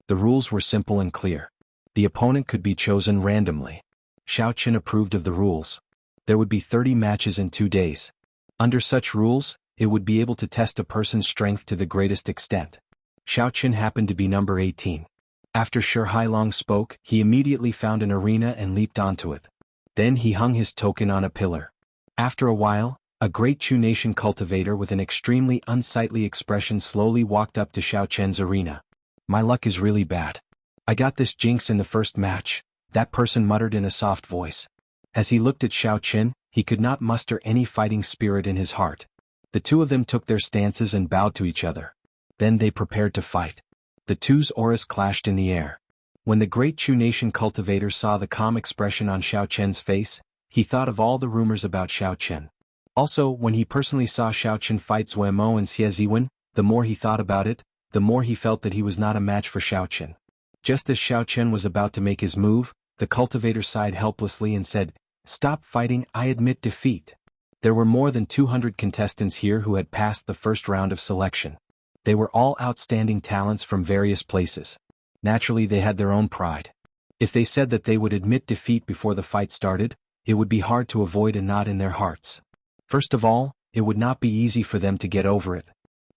S1: The rules were simple and clear. The opponent could be chosen randomly. Xiao Qin approved of the rules. There would be 30 matches in 2 days. Under such rules, it would be able to test a person's strength to the greatest extent. Xiao Qin happened to be number 18. After Shi Hailong spoke, he immediately found an arena and leaped onto it. Then he hung his token on a pillar. After a while, a great Chu Nation cultivator with an extremely unsightly expression slowly walked up to Xiao Qin's arena. "My luck is really bad. I got this jinx in the first match," that person muttered in a soft voice. As he looked at Xiao Qin, he could not muster any fighting spirit in his heart. The two of them took their stances and bowed to each other. Then they prepared to fight. The two's auras clashed in the air. When the great Chu Nation cultivator saw the calm expression on Xiao Qin's face, he thought of all the rumors about Xiao Qin. Also, when he personally saw Xiao Qin fight Zhuo Mo and Xie Ziwen, the more he thought about it, the more he felt that he was not a match for Xiao Qin. Just as Xiao Qin was about to make his move, the cultivator sighed helplessly and said, "Stop fighting, I admit defeat." There were more than 200 contestants here who had passed the first round of selection. They were all outstanding talents from various places. Naturally, they had their own pride. If they said that they would admit defeat before the fight started, it would be hard to avoid a knot in their hearts. First of all, it would not be easy for them to get over it.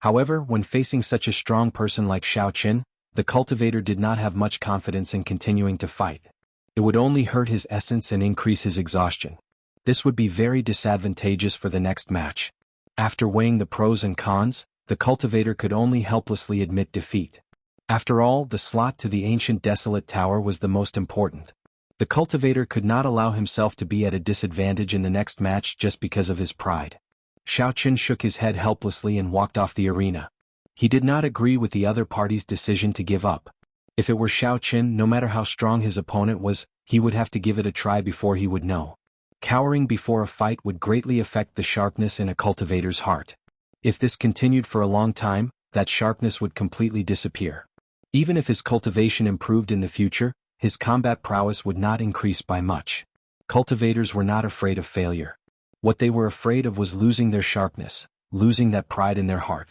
S1: However, when facing such a strong person like Xiao Qin, the cultivator did not have much confidence in continuing to fight. It would only hurt his essence and increase his exhaustion. This would be very disadvantageous for the next match. After weighing the pros and cons, the cultivator could only helplessly admit defeat. After all, the slot to the ancient desolate tower was the most important. The cultivator could not allow himself to be at a disadvantage in the next match just because of his pride. Xiao Qin shook his head helplessly and walked off the arena. He did not agree with the other party's decision to give up. If it were Xiao Qin, no matter how strong his opponent was, he would have to give it a try before he would know. Cowering before a fight would greatly affect the sharpness in a cultivator's heart. If this continued for a long time, that sharpness would completely disappear. Even if his cultivation improved in the future, his combat prowess would not increase by much. Cultivators were not afraid of failure. What they were afraid of was losing their sharpness, losing that pride in their heart.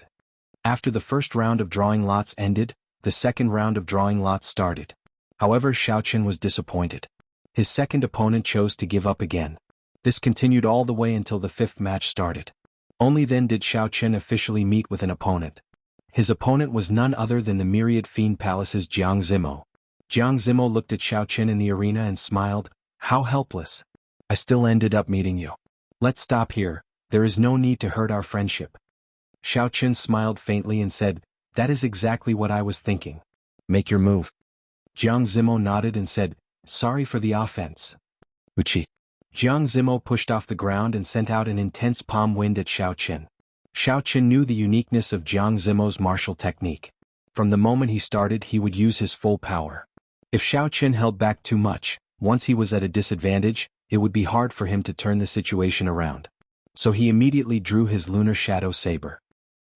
S1: After the first round of drawing lots ended, the second round of drawing lots started. However, Xiaoqin was disappointed. His second opponent chose to give up again. This continued all the way until the fifth match started. Only then did Xiaoqin officially meet with an opponent. His opponent was none other than the Myriad Fiend Palace's Jiang Zimo. Jiang Zimo looked at Xiaoqin in the arena and smiled. How helpless. I still ended up meeting you. Let's stop here, there is no need to hurt our friendship. Xiaoqin smiled faintly and said, that is exactly what I was thinking. Make your move. Jiang Zimo nodded and said, sorry for the offense. Uchi. Jiang Zimo pushed off the ground and sent out an intense palm wind at Xiaoqin. Xiaoqin knew the uniqueness of Jiang Zimo's martial technique. From the moment he started, he would use his full power. If Xiaoqin held back too much, once he was at a disadvantage, it would be hard for him to turn the situation around. So he immediately drew his lunar shadow saber.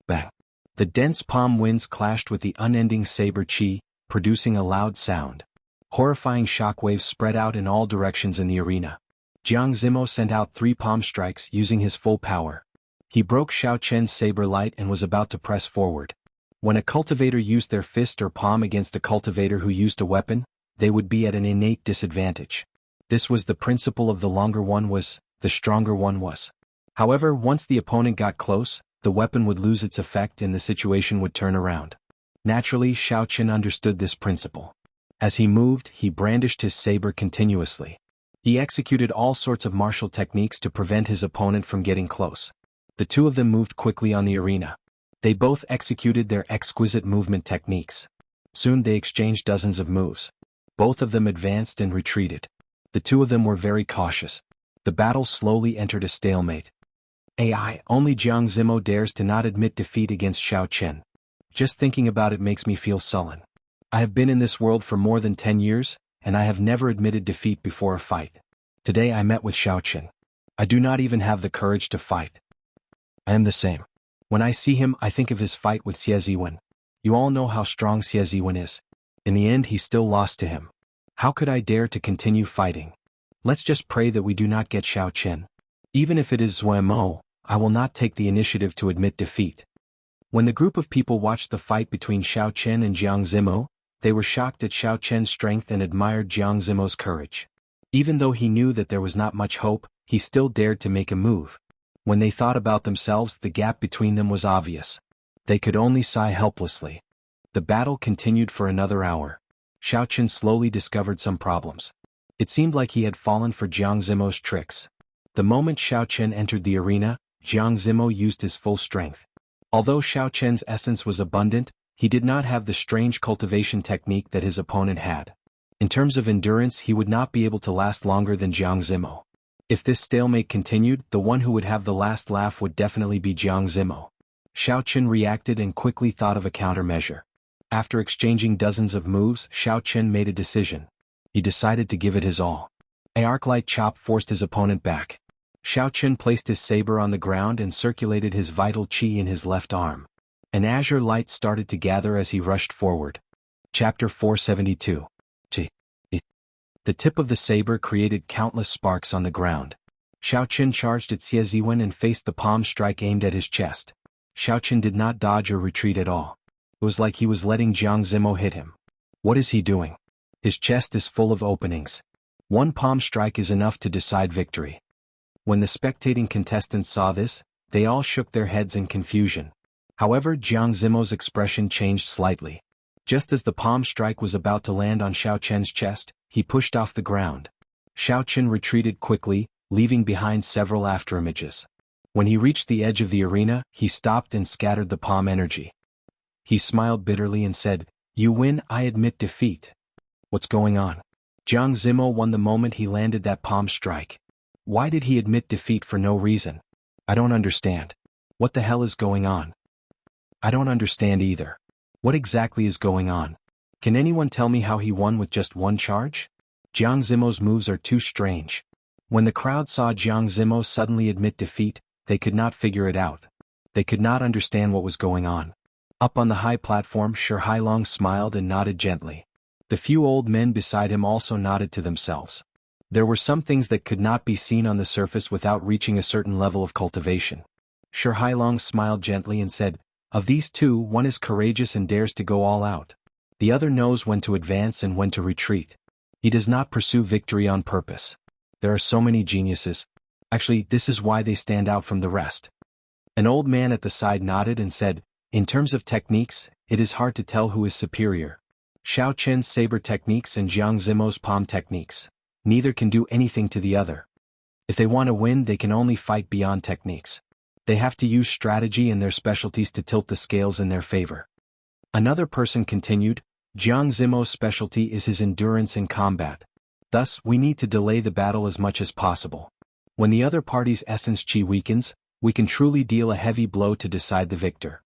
S1: Bang! The dense palm winds clashed with the unending saber chi, producing a loud sound. Horrifying shockwaves spread out in all directions in the arena. Jiang Zimo sent out 3 palm strikes using his full power. He broke Xiaoqin's saber light and was about to press forward. When a cultivator used their fist or palm against a cultivator who used a weapon, they would be at an innate disadvantage. This was the principle of the longer one was, the stronger one was. However, once the opponent got close, the weapon would lose its effect and the situation would turn around. Naturally, Xiaoqin understood this principle. As he moved, he brandished his saber continuously. He executed all sorts of martial techniques to prevent his opponent from getting close. The two of them moved quickly on the arena. They both executed their exquisite movement techniques. Soon they exchanged dozens of moves. Both of them advanced and retreated. The two of them were very cautious. The battle slowly entered a stalemate. Only Jiang Zimo dares to not admit defeat against Xiaoqin. Just thinking about it makes me feel sullen. I have been in this world for more than 10 years, and I have never admitted defeat before a fight. Today I met with Xiaoqin. I do not even have the courage to fight. I am the same. When I see him, I think of his fight with Xie Ziwen. You all know how strong Xie Ziwen is. In the end, he still lost to him. How could I dare to continue fighting? Let's just pray that we do not get Xiaoqin. Even if it is Zuemo, I will not take the initiative to admit defeat. When the group of people watched the fight between Xiaoqin and Jiang Zimo, they were shocked at Xiaoqin's strength and admired Jiang Zimo's courage. Even though he knew that there was not much hope, he still dared to make a move. When they thought about themselves, the gap between them was obvious. They could only sigh helplessly. The battle continued for another hour. Xiaoqin slowly discovered some problems. It seemed like he had fallen for Jiang Zimo's tricks. The moment Xiaoqin entered the arena, Jiang Zimo used his full strength. Although Xiaoqin's essence was abundant, he did not have the strange cultivation technique that his opponent had. In terms of endurance, he would not be able to last longer than Jiang Zimo. If this stalemate continued, the one who would have the last laugh would definitely be Jiang Zimo. Xiaoqin reacted and quickly thought of a countermeasure. After exchanging dozens of moves, Xiaoqin made a decision. He decided to give it his all. An arc-light chop forced his opponent back. Xiaoqin placed his saber on the ground and circulated his vital qi in his left arm. An azure light started to gather as he rushed forward. Chapter 472. Qi. The tip of the saber created countless sparks on the ground. Xiaoqin charged at Xie Ziwen and faced the palm strike aimed at his chest. Xiaoqin did not dodge or retreat at all. It was like he was letting Jiang Zimo hit him. What is he doing? His chest is full of openings. One palm strike is enough to decide victory. When the spectating contestants saw this, they all shook their heads in confusion. However, Jiang Zimo's expression changed slightly. Just as the palm strike was about to land on Xiaoqin's chest, he pushed off the ground. Xiaoqin retreated quickly, leaving behind several afterimages. When he reached the edge of the arena, he stopped and scattered the palm energy. He smiled bitterly and said, "You win, I admit defeat." What's going on? Jiang Zimo won the moment he landed that palm strike. Why did he admit defeat for no reason? I don't understand. What the hell is going on? I don't understand either. What exactly is going on? Can anyone tell me how he won with just one charge? Jiang Zimo's moves are too strange. When the crowd saw Jiang Zimo suddenly admit defeat, they could not figure it out. They could not understand what was going on. Up on the high platform, Shi Hailong smiled and nodded gently. The few old men beside him also nodded to themselves. There were some things that could not be seen on the surface without reaching a certain level of cultivation. Shi Hailong smiled gently and said, "Of these two, one is courageous and dares to go all out. The other knows when to advance and when to retreat. He does not pursue victory on purpose. There are so many geniuses. Actually, this is why they stand out from the rest." An old man at the side nodded and said, "In terms of techniques, it is hard to tell who is superior. Xiao Chen's saber techniques and Jiang Zimo's palm techniques. Neither can do anything to the other. If they want to win, they can only fight beyond techniques. They have to use strategy and their specialties to tilt the scales in their favor." Another person continued, "Jiang Zimo's specialty is his endurance in combat. Thus, we need to delay the battle as much as possible. When the other party's essence chi weakens, we can truly deal a heavy blow to decide the victor.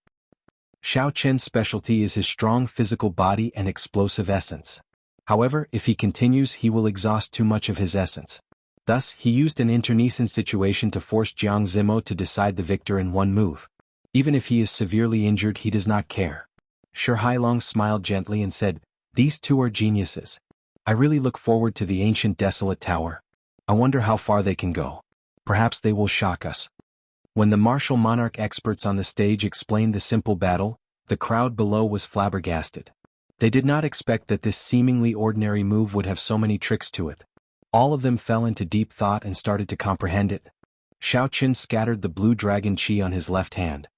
S1: Xiao Chen's specialty is his strong physical body and explosive essence. However, if he continues, he will exhaust too much of his essence. Thus, he used an internecine situation to force Jiang Zimo to decide the victor in one move. Even if he is severely injured, he does not care." Shi Hailong smiled gently and said, "These two are geniuses. I really look forward to the ancient desolate tower. I wonder how far they can go. Perhaps they will shock us." When the martial monarch experts on the stage explained the simple battle, the crowd below was flabbergasted. They did not expect that this seemingly ordinary move would have so many tricks to it. All of them fell into deep thought and started to comprehend it. Xiao Chen scattered the blue dragon chi on his left hand.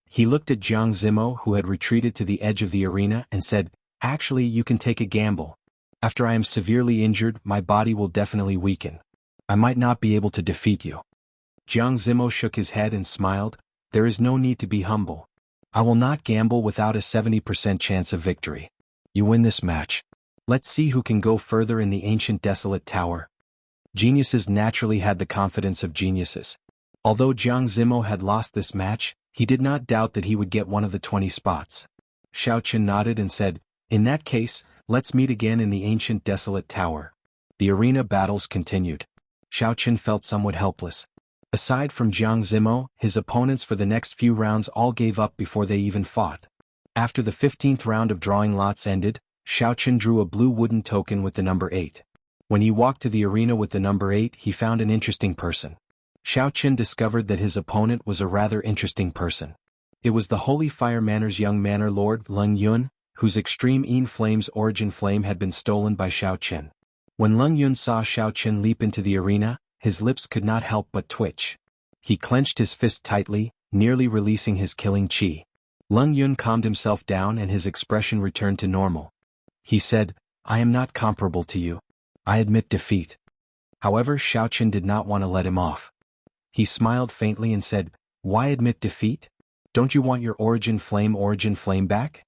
S1: He looked at Jiang Zimo, who had retreated to the edge of the arena, and said, "Actually, you can take a gamble. After I am severely injured, my body will definitely weaken. I might not be able to defeat you." Jiang Zimo shook his head and smiled, "There is no need to be humble. I will not gamble without a 70% chance of victory. You win this match. Let's see who can go further in the ancient desolate tower." Geniuses naturally had the confidence of geniuses. Although Jiang Zimo had lost this match, he did not doubt that he would get one of the 20 spots. Xiao Chen nodded and said, "In that case, let's meet again in the ancient desolate tower." The arena battles continued. Xiao Chen felt somewhat helpless. Aside from Jiang Zimo, his opponents for the next few rounds all gave up before they even fought. After the 15th round of drawing lots ended, Xiao Chen drew a blue wooden token with the number 8. When he walked to the arena with the number 8, he found an interesting person. Xiao Chen discovered that his opponent was a rather interesting person. It was the Holy Fire Manor's young manor lord, Leng Yun, whose extreme Yin Flame's origin flame had been stolen by Xiao Chen. When Leng Yun saw Xiao Chen leap into the arena, his lips could not help but twitch. He clenched his fist tightly, nearly releasing his killing chi. Leng Yun calmed himself down and his expression returned to normal. He said, "I am not comparable to you. I admit defeat." However, Xiao Chen did not want to let him off. He smiled faintly and said, "Why admit defeat? Don't you want your origin flame back?"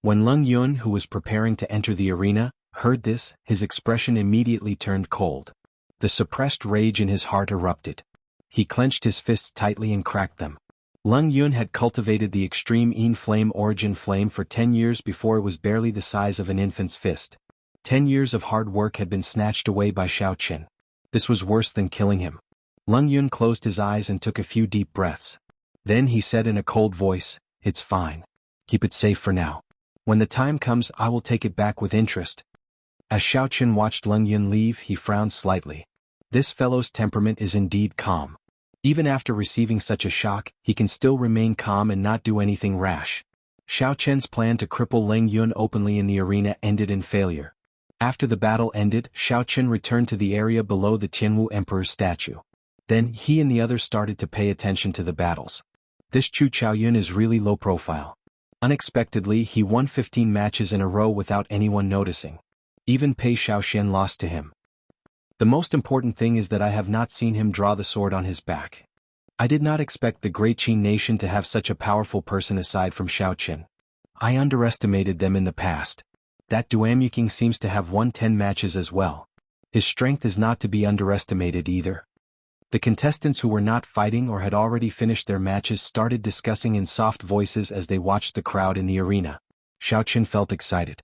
S1: When Leng Yun, who was preparing to enter the arena, heard this, his expression immediately turned cold. The suppressed rage in his heart erupted. He clenched his fists tightly and cracked them. Leng Yun had cultivated the extreme Yin Flame origin flame for 10 years before it was barely the size of an infant's fist. 10 years of hard work had been snatched away by Xiao Chen. This was worse than killing him. Leng Yun closed his eyes and took a few deep breaths. Then he said in a cold voice, "It's fine. Keep it safe for now. When the time comes, I will take it back with interest." As Xiao Chen watched Leng Yun leave, he frowned slightly. This fellow's temperament is indeed calm. Even after receiving such a shock, he can still remain calm and not do anything rash. Xiao Chen's plan to cripple Leng Yun openly in the arena ended in failure. After the battle ended, Xiao Chen returned to the area below the Tianwu Emperor's statue. Then he and the others started to pay attention to the battles. This Chu Chaoyun is really low profile. Unexpectedly, he won 15 matches in a row without anyone noticing. Even Pei Xiaoxian lost to him. The most important thing is that I have not seen him draw the sword on his back. I did not expect the Great Qin nation to have such a powerful person aside from Xiao Chen. I underestimated them in the past. That Duan King seems to have won 10 matches as well. His strength is not to be underestimated either. The contestants who were not fighting or had already finished their matches started discussing in soft voices as they watched the crowd in the arena. Xiao Chen felt excited.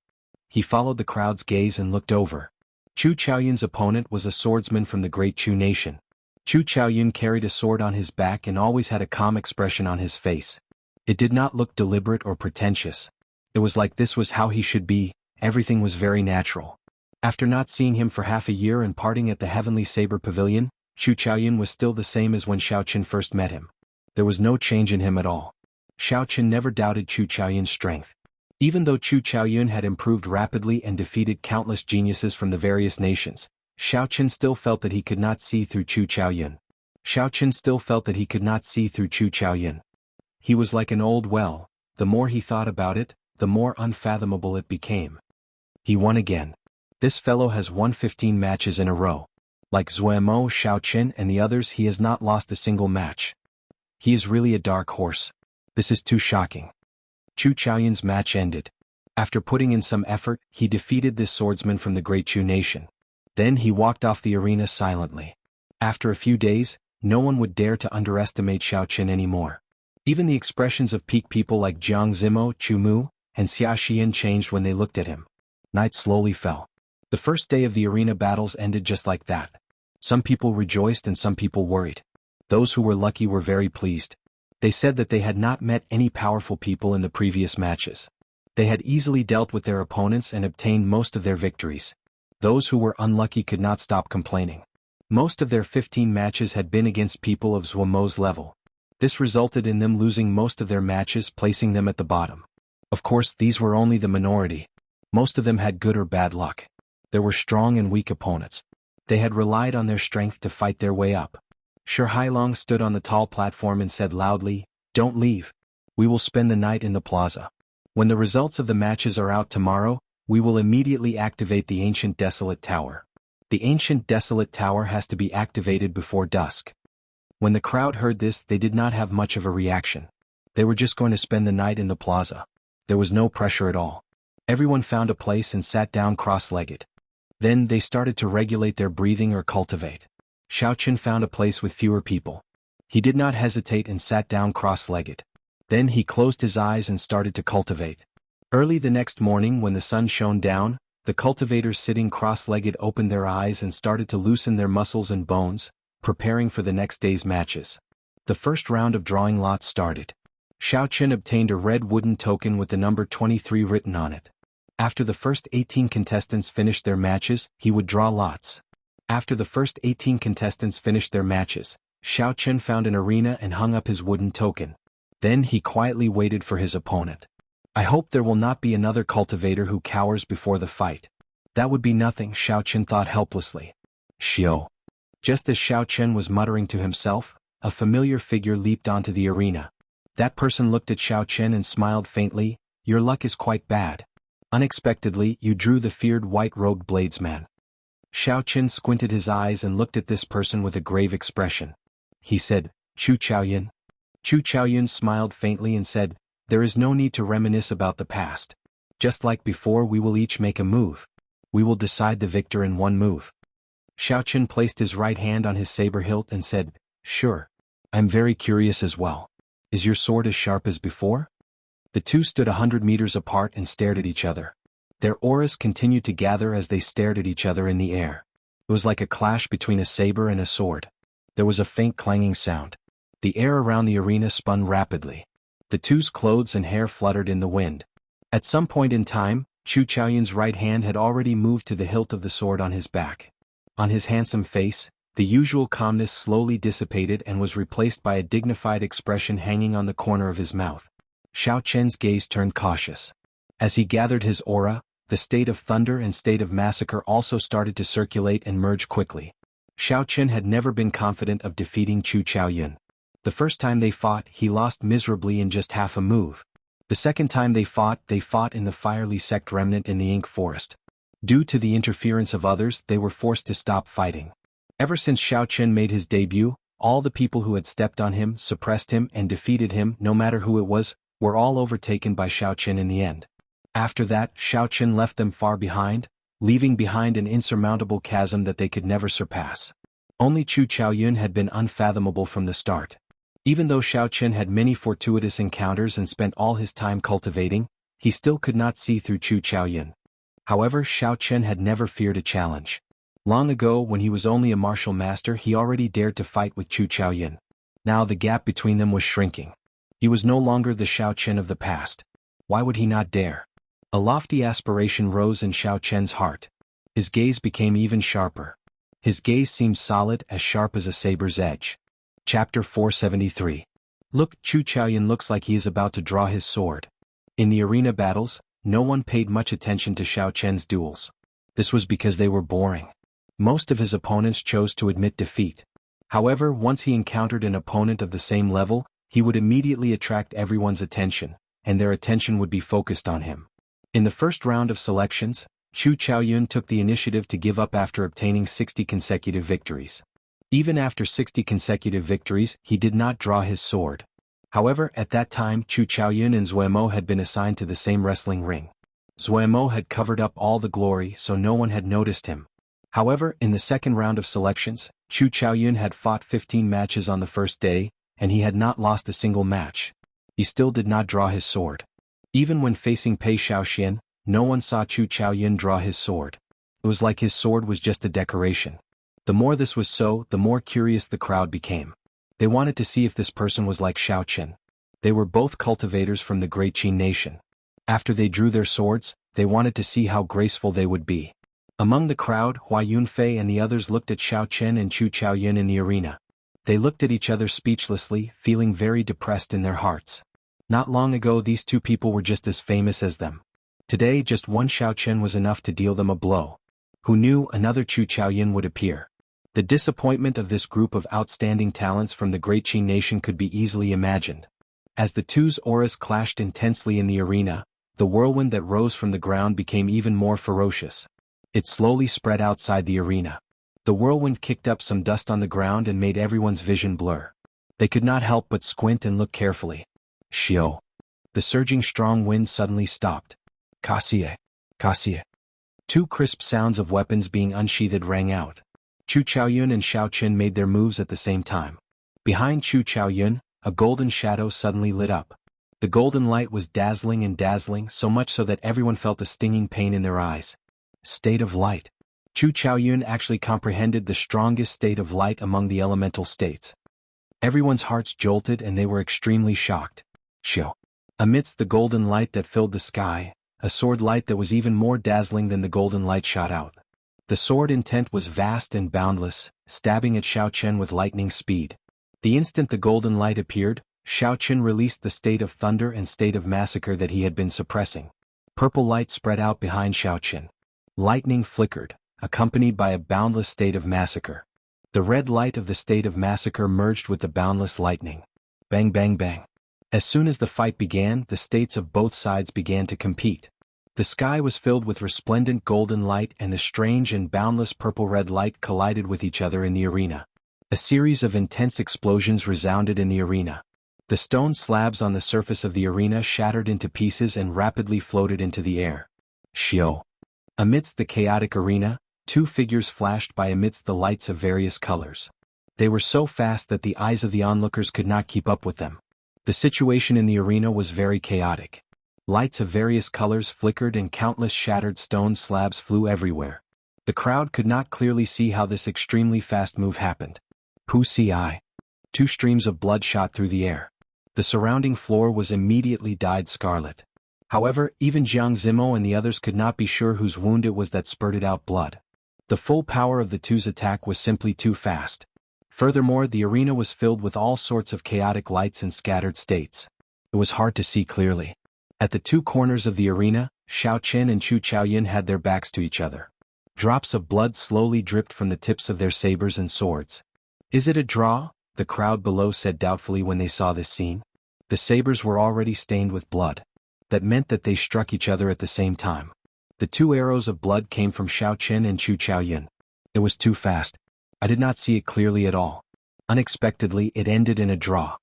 S1: He followed the crowd's gaze and looked over. Chu Chaoyun's opponent was a swordsman from the great Chu nation. Chu Chaoyun carried a sword on his back and always had a calm expression on his face. It did not look deliberate or pretentious. It was like this was how he should be, everything was very natural. After not seeing him for half a year and parting at the Heavenly Saber Pavilion, Chu Chaoyun was still the same as when Xiao Qin first met him. There was no change in him at all. Xiao Qin never doubted Chu Chaoyun's strength. Even though Chu Chaoyun had improved rapidly and defeated countless geniuses from the various nations, Xiao Qin still felt that he could not see through Chu Chaoyun. Xiao Qin still felt that he could not see through Chu Chaoyun. He was like an old well, the more he thought about it, the more unfathomable it became. He won again. This fellow has won 15 matches in a row. Like Zuemo, Xiao Qin and the others, he has not lost a single match. He is really a dark horse. This is too shocking. Chu Chaoyun's match ended. After putting in some effort, he defeated this swordsman from the great Chu nation. Then he walked off the arena silently. After a few days, no one would dare to underestimate Xiao Qin anymore. Even the expressions of peak people like Jiang Zimo, Chu Mu, and Xia Xian changed when they looked at him. Night slowly fell. The first day of the arena battles ended just like that. Some people rejoiced and some people worried. Those who were lucky were very pleased. They said that they had not met any powerful people in the previous matches. They had easily dealt with their opponents and obtained most of their victories. Those who were unlucky could not stop complaining. Most of their 15 matches had been against people of Zuomo's level. This resulted in them losing most of their matches, placing them at the bottom. Of course, these were only the minority. Most of them had good or bad luck. There were strong and weak opponents. They had relied on their strength to fight their way up. Shi Hailong stood on the tall platform and said loudly, "Don't leave. We will spend the night in the plaza. When the results of the matches are out tomorrow, we will immediately activate the ancient desolate tower. The ancient desolate tower has to be activated before dusk." When the crowd heard this, they did not have much of a reaction. They were just going to spend the night in the plaza. There was no pressure at all. Everyone found a place and sat down cross-legged. Then they started to regulate their breathing or cultivate. Xiao Qin found a place with fewer people. He did not hesitate and sat down cross-legged. Then he closed his eyes and started to cultivate. Early the next morning when the sun shone down, the cultivators sitting cross-legged opened their eyes and started to loosen their muscles and bones, preparing for the next day's matches. The first round of drawing lots started. Xiao Qin obtained a red wooden token with the number 23 written on it. After the first 18 contestants finished their matches, he would draw lots. After the first 18 contestants finished their matches, Xiao Qin found an arena and hung up his wooden token. Then he quietly waited for his opponent. "I hope there will not be another cultivator who cowers before the fight. That would be nothing," Xiao Qin thought helplessly. "Xiao." Just as Xiao Qin was muttering to himself, a familiar figure leaped onto the arena. That person looked at Xiao Qin and smiled faintly. "Your luck is quite bad. Unexpectedly, you drew the feared white-robed bladesman." Xiao Qin squinted his eyes and looked at this person with a grave expression. He said, "Chu Chaoyun." Chu Chaoyun smiled faintly and said, "There is no need to reminisce about the past. Just like before, we will each make a move. We will decide the victor in one move." Xiao Qin placed his right hand on his saber hilt and said, "Sure. I'm very curious as well. Is your sword as sharp as before?" The two stood 100 meters apart and stared at each other. Their auras continued to gather as they stared at each other in the air. It was like a clash between a saber and a sword. There was a faint clanging sound. The air around the arena spun rapidly. The two's clothes and hair fluttered in the wind. At some point in time, Chu Chaoyun's right hand had already moved to the hilt of the sword on his back. On his handsome face, the usual calmness slowly dissipated and was replaced by a dignified expression hanging on the corner of his mouth. Xiao Qin's gaze turned cautious. As he gathered his aura, the state of thunder and state of massacre also started to circulate and merge quickly. Xiao Qin had never been confident of defeating Chu Chaoyun. The first time they fought, he lost miserably in just half a move. The second time they fought in the fiery sect remnant in the ink forest. Due to the interference of others, they were forced to stop fighting. Ever since Xiao Qin made his debut, all the people who had stepped on him, suppressed him, and defeated him, no matter who it was, were all overtaken by Xiao Qin in the end. After that, Xiao Qin left them far behind, leaving behind an insurmountable chasm that they could never surpass. Only Chu Chaoyun had been unfathomable from the start. Even though Xiao Qin had many fortuitous encounters and spent all his time cultivating, he still could not see through Chu Chaoyun. However, Xiao Chen had never feared a challenge. Long ago, when he was only a martial master, he already dared to fight with Chu Chaoyun. Now the gap between them was shrinking. He was no longer the Xiao Chen of the past. Why would he not dare? A lofty aspiration rose in Xiao Chen's heart. His gaze became even sharper. His gaze seemed solid, as sharp as a saber's edge. Chapter 473. Look, Chu Chaoyun looks like he is about to draw his sword. In the arena battles, no one paid much attention to Xiao Chen's duels. This was because they were boring. Most of his opponents chose to admit defeat. However, once he encountered an opponent of the same level, he would immediately attract everyone's attention, and their attention would be focused on him. In the first round of selections, Chu Chaoyun took the initiative to give up after obtaining 60 consecutive victories. Even after 60 consecutive victories, he did not draw his sword. However, at that time Chu Chaoyun and Zuemo had been assigned to the same wrestling ring. Zuemo had covered up all the glory, so no one had noticed him. However, in the second round of selections, Chu Chaoyun had fought 15 matches on the first day, and he had not lost a single match. He still did not draw his sword. Even when facing Pei Shaoxian, no one saw Chu Chaoyun draw his sword. It was like his sword was just a decoration. The more this was so, the more curious the crowd became. They wanted to see if this person was like Xiao Chen. They were both cultivators from the Great Qin nation. After they drew their swords, they wanted to see how graceful they would be. Among the crowd, Hua Yunfei and the others looked at Xiao Chen and Chu Chaoyun in the arena. They looked at each other speechlessly, feeling very depressed in their hearts. Not long ago these two people were just as famous as them. Today just one Xiao Chen was enough to deal them a blow. Who knew another Chu Chaoyun would appear? The disappointment of this group of outstanding talents from the Great Qin nation could be easily imagined. As the two's auras clashed intensely in the arena, the whirlwind that rose from the ground became even more ferocious. It slowly spread outside the arena. The whirlwind kicked up some dust on the ground and made everyone's vision blur. They could not help but squint and look carefully. Shio. The surging strong wind suddenly stopped. Kasie. Kasie. Two crisp sounds of weapons being unsheathed rang out. Chu Chaoyun and Xiao Chen made their moves at the same time. Behind Chu Chaoyun, a golden shadow suddenly lit up. The golden light was dazzling and dazzling, so much so that everyone felt a stinging pain in their eyes. State of light. Chu Chaoyun actually comprehended the strongest state of light among the elemental states. Everyone's hearts jolted and they were extremely shocked. Shio. Amidst the golden light that filled the sky, a sword light that was even more dazzling than the golden light shot out. The sword intent was vast and boundless, stabbing at Xiao Chen with lightning speed. The instant the golden light appeared, Xiao Chen released the state of thunder and state of massacre that he had been suppressing. Purple light spread out behind Xiao Chen. Lightning flickered, accompanied by a boundless state of massacre. The red light of the state of massacre merged with the boundless lightning. Bang bang bang. As soon as the fight began, the states of both sides began to compete. The sky was filled with resplendent golden light and the strange and boundless purple-red light collided with each other in the arena. A series of intense explosions resounded in the arena. The stone slabs on the surface of the arena shattered into pieces and rapidly floated into the air. Shio. Amidst the chaotic arena, two figures flashed by amidst the lights of various colors. They were so fast that the eyes of the onlookers could not keep up with them. The situation in the arena was very chaotic. Lights of various colors flickered and countless shattered stone slabs flew everywhere. The crowd could not clearly see how this extremely fast move happened. Wuxia. Two streams of blood shot through the air. The surrounding floor was immediately dyed scarlet. However, even Jianghu and the others could not be sure whose wound it was that spurted out blood. The full power of the two's attack was simply too fast. Furthermore, the arena was filled with all sorts of chaotic lights and scattered states. It was hard to see clearly. At the two corners of the arena, Xiao Chen and Chu Chaoyun had their backs to each other. Drops of blood slowly dripped from the tips of their sabers and swords. Is it a draw? The crowd below said doubtfully when they saw this scene. The sabers were already stained with blood. That meant that they struck each other at the same time. The two arrows of blood came from Xiao Chen and Chu Chaoyun. It was too fast. I did not see it clearly at all. Unexpectedly, it ended in a draw.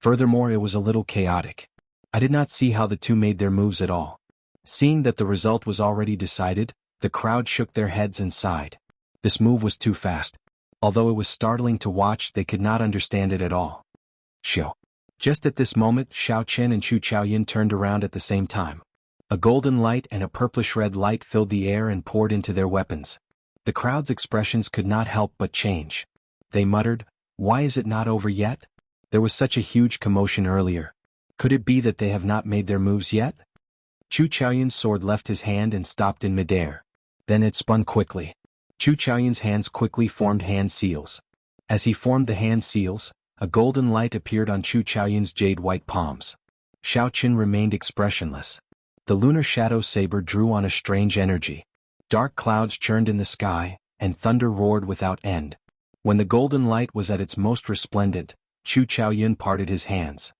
S1: Furthermore, it was a little chaotic. I did not see how the two made their moves at all. Seeing that the result was already decided, the crowd shook their heads and sighed. This move was too fast. Although it was startling to watch, they could not understand it at all. Shio. Just at this moment, Xiao Chen and Chu Chaoyun turned around at the same time. A golden light and a purplish-red light filled the air and poured into their weapons. The crowd's expressions could not help but change. They muttered, "Why is it not over yet? There was such a huge commotion earlier. Could it be that they have not made their moves yet?" Chu Chaoyun's sword left his hand and stopped in midair. Then it spun quickly. Chu Chaoyun's hands quickly formed hand seals. As he formed the hand seals, a golden light appeared on Chu Chaoyun's jade-white palms. Xiao Qin remained expressionless. The lunar shadow saber drew on a strange energy. Dark clouds churned in the sky, and thunder roared without end. When the golden light was at its most resplendent, Chu Chaoyun parted his hands.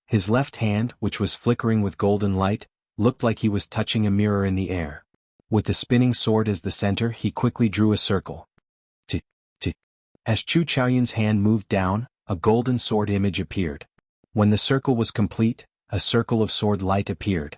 S1: His left hand, which was flickering with golden light, looked like he was touching a mirror in the air. With the spinning sword as the center, he quickly drew a circle. As Chu Chaoyun's hand moved down, a golden sword image appeared. When the circle was complete, a circle of sword light appeared.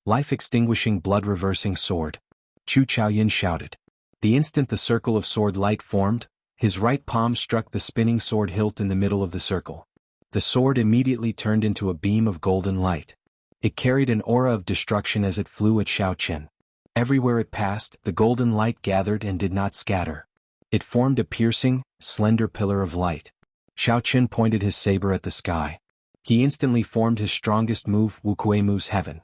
S1: "Life-extinguishing blood-reversing sword," Chu Chaoyun shouted. The instant the circle of sword light formed, his right palm struck the spinning sword hilt in the middle of the circle. The sword immediately turned into a beam of golden light. It carried an aura of destruction as it flew at Xiao Qin. Everywhere it passed, the golden light gathered and did not scatter. It formed a piercing, slender pillar of light. Xiao Qin pointed his saber at the sky. He instantly formed his strongest move, Wuxia moves heaven.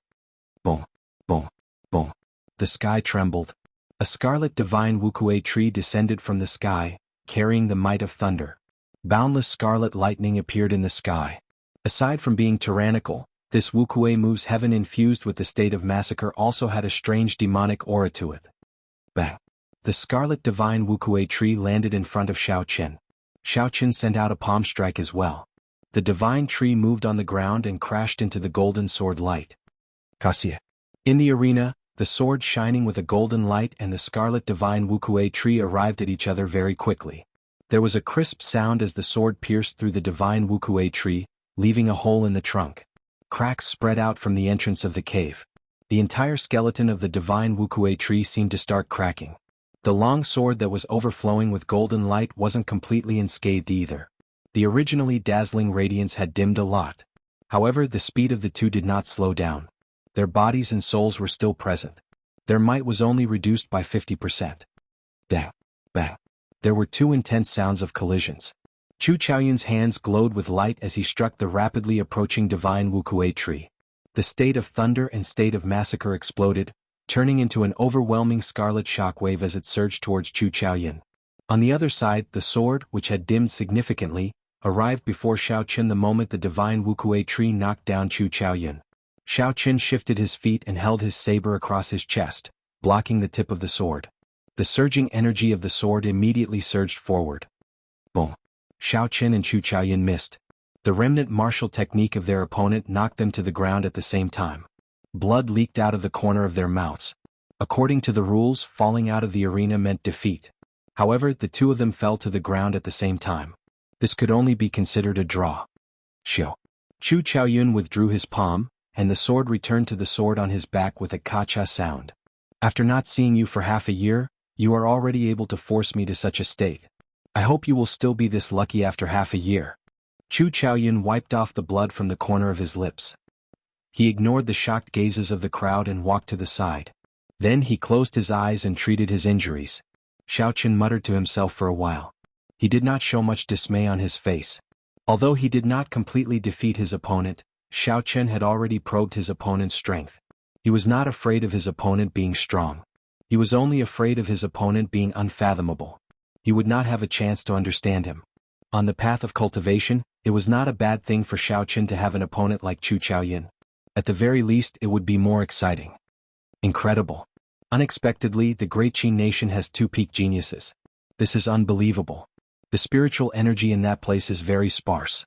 S1: Boom, boom, boom. The sky trembled. A scarlet divine Wuxia tree descended from the sky, carrying the might of thunder. Boundless scarlet lightning appeared in the sky. Aside from being tyrannical, this Wuxia moves heaven infused with the state of massacre also had a strange demonic aura to it. Bang! The scarlet divine Wuxia tree landed in front of Xiao Qin. Xiao Qin sent out a palm strike as well. The divine tree moved on the ground and crashed into the golden sword light. Cassia. In the arena, the sword shining with a golden light and the scarlet divine Wuxia tree arrived at each other very quickly. There was a crisp sound as the sword pierced through the divine Wuxia tree, leaving a hole in the trunk. Cracks spread out from the entrance of the cave. The entire skeleton of the divine Wuxia tree seemed to start cracking. The long sword that was overflowing with golden light wasn't completely unscathed either. The originally dazzling radiance had dimmed a lot. However, the speed of the two did not slow down. Their bodies and souls were still present. Their might was only reduced by 50%. Bang! Bang! There were two intense sounds of collisions. Chu Chaoyun's hands glowed with light as he struck the rapidly approaching divine Wuxia tree. The state of thunder and state of massacre exploded, turning into an overwhelming scarlet shockwave as it surged towards Chu Chaoyun. On the other side, the sword, which had dimmed significantly, arrived before Xiao Qin the moment the divine Wuxia tree knocked down Chu Chaoyun. Xiao Qin shifted his feet and held his saber across his chest, blocking the tip of the sword. The surging energy of the sword immediately surged forward. Boom! Xiao Qin and Chu Chaoyun missed. The remnant martial technique of their opponent knocked them to the ground at the same time. Blood leaked out of the corner of their mouths. According to the rules, falling out of the arena meant defeat. However, the two of them fell to the ground at the same time. This could only be considered a draw. Xiao. Chu Chaoyun withdrew his palm, and the sword returned to the sword on his back with a ka-cha sound. "After not seeing you for half a year, you are already able to force me to such a state. I hope you will still be this lucky after half a year." Chu Chaoyun wiped off the blood from the corner of his lips. He ignored the shocked gazes of the crowd and walked to the side. Then he closed his eyes and treated his injuries. Xiao Qin muttered to himself for a while. He did not show much dismay on his face. Although he did not completely defeat his opponent, Xiao Qin had already probed his opponent's strength. He was not afraid of his opponent being strong. He was only afraid of his opponent being unfathomable. He would not have a chance to understand him. On the path of cultivation, it was not a bad thing for Xiao Qin to have an opponent like Chu Chaoyun. At the very least, it would be more exciting. Incredible. Unexpectedly, the Great Qin nation has two peak geniuses. This is unbelievable. The spiritual energy in that place is very sparse.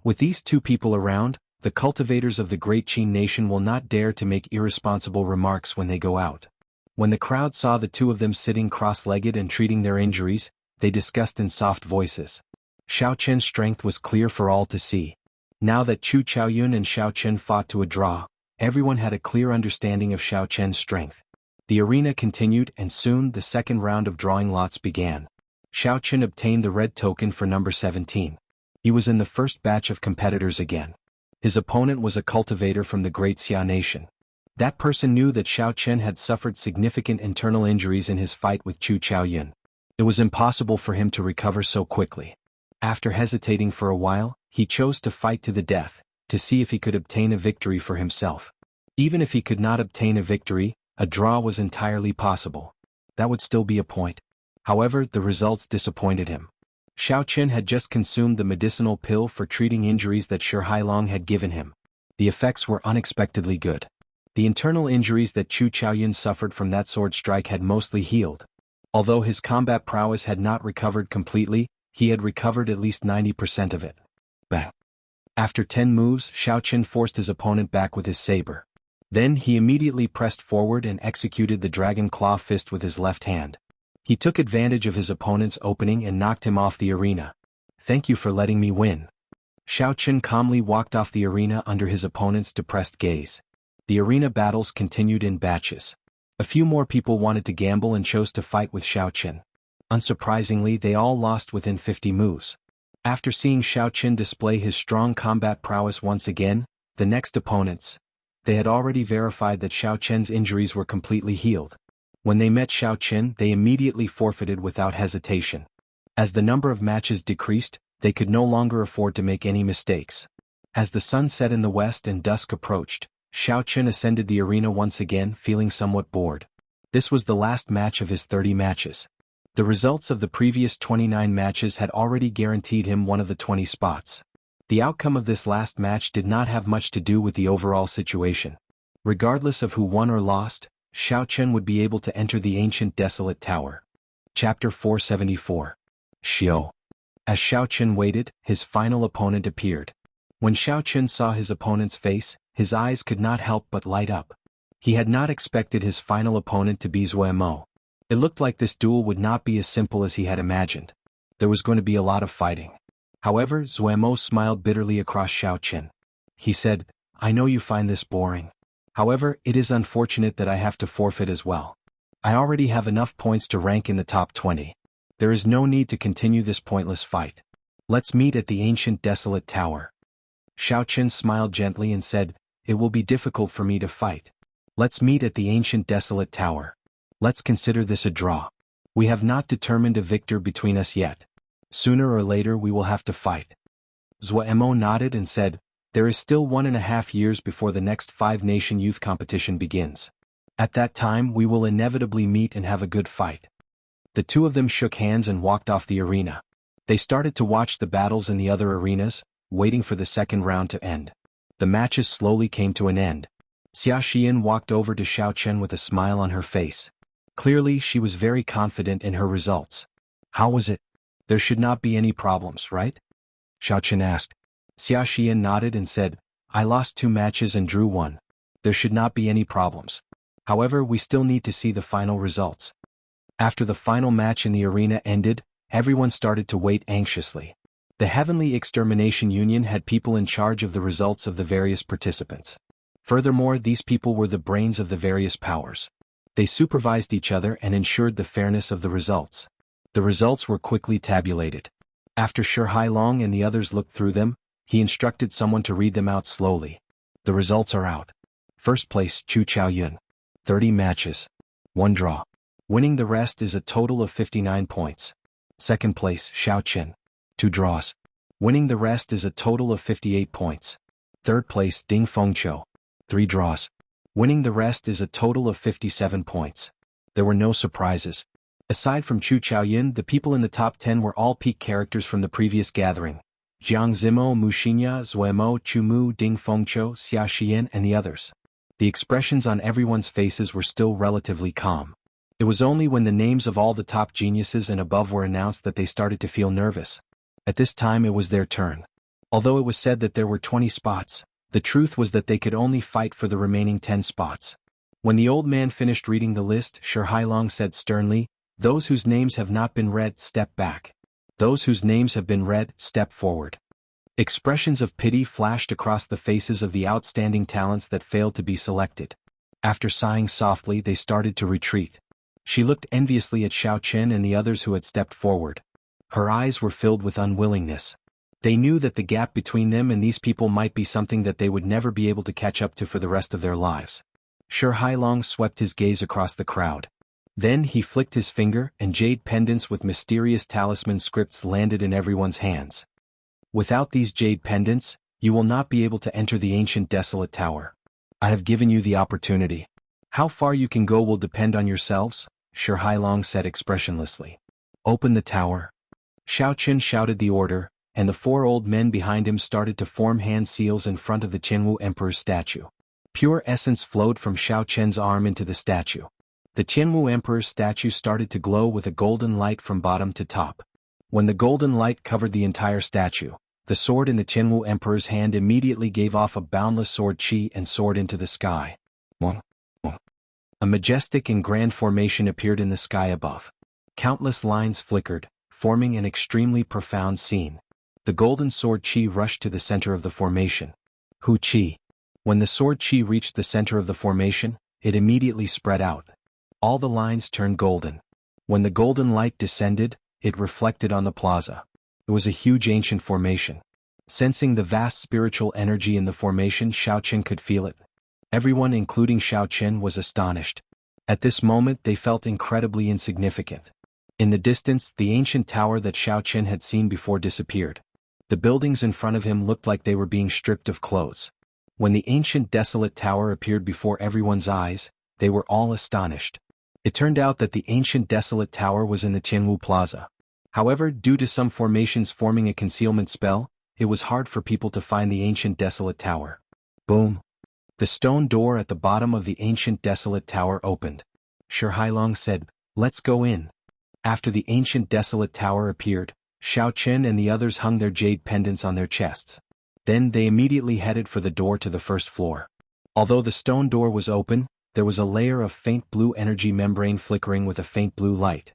S1: With these two people around, the cultivators of the Great Qin nation will not dare to make irresponsible remarks when they go out. When the crowd saw the two of them sitting cross-legged and treating their injuries, they discussed in soft voices. Xiao Qin's strength was clear for all to see. Now that Chu Chaoyun and Xiao Qin fought to a draw, everyone had a clear understanding of Xiao Qin's strength. The arena continued and soon the second round of drawing lots began. Xiao Qin obtained the red token for number 17. He was in the first batch of competitors again. His opponent was a cultivator from the Great Xia nation. That person knew that Xiao Chen had suffered significant internal injuries in his fight with Chu Chaoyun. It was impossible for him to recover so quickly. After hesitating for a while, he chose to fight to the death, to see if he could obtain a victory for himself. Even if he could not obtain a victory, a draw was entirely possible. That would still be a point. However, the results disappointed him. Xiao Chen had just consumed the medicinal pill for treating injuries that Shi Hailong had given him. The effects were unexpectedly good. The internal injuries that Chu Chaoyun suffered from that sword strike had mostly healed. Although his combat prowess had not recovered completely, he had recovered at least 90% of it. Bang! After 10 moves, Xiao Chen forced his opponent back with his saber. Then he immediately pressed forward and executed the Dragon Claw Fist with his left hand. He took advantage of his opponent's opening and knocked him off the arena. "Thank you for letting me win." Xiao Chen calmly walked off the arena under his opponent's depressed gaze. The arena battles continued in batches. A few more people wanted to gamble and chose to fight with Xiao Chen. Unsurprisingly, they all lost within 50 moves. After seeing Xiao Chen display his strong combat prowess once again, the next opponents, they had already verified that Xiao Chen's injuries were completely healed. When they met Xiao Chen, they immediately forfeited without hesitation. As the number of matches decreased, they could no longer afford to make any mistakes. As the sun set in the west and dusk approached, Xiao Chen ascended the arena once again, feeling somewhat bored. This was the last match of his 30 matches. The results of the previous 29 matches had already guaranteed him one of the 20 spots. The outcome of this last match did not have much to do with the overall situation. Regardless of who won or lost, Xiao Chen would be able to enter the ancient desolate tower. Chapter 474. Xiao. As Xiao Chen waited, his final opponent appeared. When Xiao Chen saw his opponent's face, his eyes could not help but light up. He had not expected his final opponent to be Zuemo. It looked like this duel would not be as simple as he had imagined. There was going to be a lot of fighting. However, Zuemo smiled bitterly across Xiao Chen. He said, "I know you find this boring. However, it is unfortunate that I have to forfeit as well. I already have enough points to rank in the top 20. There is no need to continue this pointless fight. Let's meet at the ancient desolate tower." Xiao Chen smiled gently and said, "It will be difficult for me to fight. Let's meet at the ancient desolate tower. Let's consider this a draw. We have not determined a victor between us yet. Sooner or later we will have to fight." Zuemo nodded and said, "There is still 1.5 years before the next 5-nation youth competition begins. At that time we will inevitably meet and have a good fight." The two of them shook hands and walked off the arena. They started to watch the battles in the other arenas, waiting for the second round to end. The matches slowly came to an end. Xia Xian walked over to Xiao Chen with a smile on her face. Clearly she was very confident in her results. "How was it? There should not be any problems, right?" Xiao Chen asked. Xia Xian nodded and said, "I lost 2 matches and drew 1. There should not be any problems. However, we still need to see the final results." After the final match in the arena ended, everyone started to wait anxiously. The Heavenly Extermination Union had people in charge of the results of the various participants. Furthermore, these people were the brains of the various powers. They supervised each other and ensured the fairness of the results. The results were quickly tabulated. After Shi Hailong and the others looked through them, he instructed someone to read them out slowly. "The results are out. First place, Chu Chaoyun. 30 matches. 1 draw. Winning the rest is a total of 59 points. Second place, Xiao Chen. 2 draws. Winning the rest is a total of 58 points. Third place, Ding Fengqiu. 3 draws. Winning the rest is a total of 57 points. There were no surprises. Aside from Chu Chaoyun, the people in the top 10 were all peak characters from the previous gathering. Jiang Zimo, Mu Xinya, Zuemo, Chu Mu, Ding Fengqiu, Xia Xian and the others. The expressions on everyone's faces were still relatively calm. It was only when the names of all the top geniuses and above were announced that they started to feel nervous. At this time it was their turn. Although it was said that there were 20 spots, the truth was that they could only fight for the remaining 10 spots. When the old man finished reading the list, Shi Hailong said sternly, "Those whose names have not been read, step back. Those whose names have been read, step forward." Expressions of pity flashed across the faces of the outstanding talents that failed to be selected. After sighing softly, they started to retreat. She looked enviously at Xiao Chen and the others who had stepped forward. Her eyes were filled with unwillingness. They knew that the gap between them and these people might be something that they would never be able to catch up to for the rest of their lives. Shi Hailong swept his gaze across the crowd. Then he flicked his finger and jade pendants with mysterious talisman scripts landed in everyone's hands. Without these jade pendants, you will not be able to enter the ancient desolate tower. I have given you the opportunity. How far you can go will depend on yourselves, Shi Hailong said expressionlessly. Open the tower. Xiaoqin shouted the order, and the 4 old men behind him started to form hand seals in front of the Jianghu Emperor's statue. Pure essence flowed from Xiaoqin's arm into the statue. The Jianghu Emperor's statue started to glow with a golden light from bottom to top. When the golden light covered the entire statue, the sword in the Jianghu Emperor's hand immediately gave off a boundless sword chi and soared into the sky. A majestic and grand formation appeared in the sky above. Countless lines flickered, forming an extremely profound scene. The golden sword chi rushed to the center of the formation. Hu chi. When the sword chi reached the center of the formation, it immediately spread out. All the lines turned golden. When the golden light descended, it reflected on the plaza. It was a huge ancient formation. Sensing the vast spiritual energy in the formation, Xiaoqin could feel it. Everyone including Xiaoqin was astonished. At this moment they felt incredibly insignificant. In the distance, the ancient tower that Xiaoqin had seen before disappeared. The buildings in front of him looked like they were being stripped of clothes. When the ancient desolate tower appeared before everyone's eyes, they were all astonished. It turned out that the ancient desolate tower was in the Jianghu Plaza. However, due to some formations forming a concealment spell, it was hard for people to find the ancient desolate tower. Boom! The stone door at the bottom of the ancient desolate tower opened. Shi Hailong said, "Let's go in." After the ancient desolate tower appeared, Xiaoqin and the others hung their jade pendants on their chests. Then they immediately headed for the door to the first floor. Although the stone door was open, there was a layer of faint blue energy membrane flickering with a faint blue light.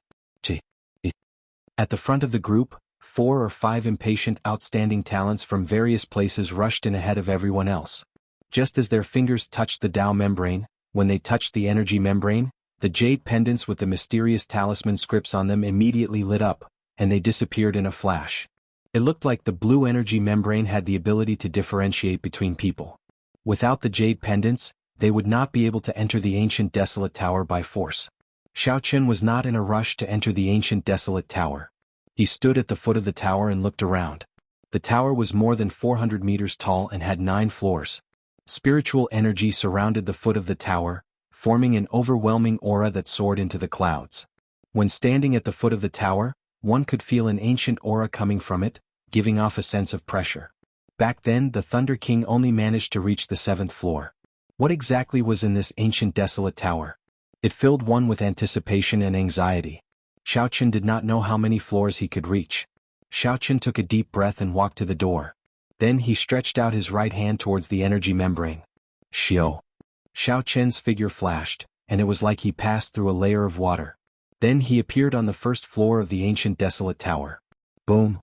S1: At the front of the group, 4 or 5 impatient outstanding talents from various places rushed in ahead of everyone else. Just as their fingers touched the Dao membrane, when they touched the energy membrane, the jade pendants with the mysterious talisman scripts on them immediately lit up, and they disappeared in a flash. It looked like the blue energy membrane had the ability to differentiate between people. Without the jade pendants, they would not be able to enter the ancient desolate tower by force. Xiaoqin was not in a rush to enter the ancient desolate tower. He stood at the foot of the tower and looked around. The tower was more than 400 meters tall and had 9 floors. Spiritual energy surrounded the foot of the tower, forming an overwhelming aura that soared into the clouds. When standing at the foot of the tower, one could feel an ancient aura coming from it, giving off a sense of pressure. Back then, the Thunder King only managed to reach the 7th floor. What exactly was in this ancient desolate tower? It filled one with anticipation and anxiety. Xiaoqin did not know how many floors he could reach. Xiaoqin took a deep breath and walked to the door. Then he stretched out his right hand towards the energy membrane. Xiao. Xiaoqin's figure flashed, and it was like he passed through a layer of water. Then he appeared on the first floor of the ancient desolate tower. Boom.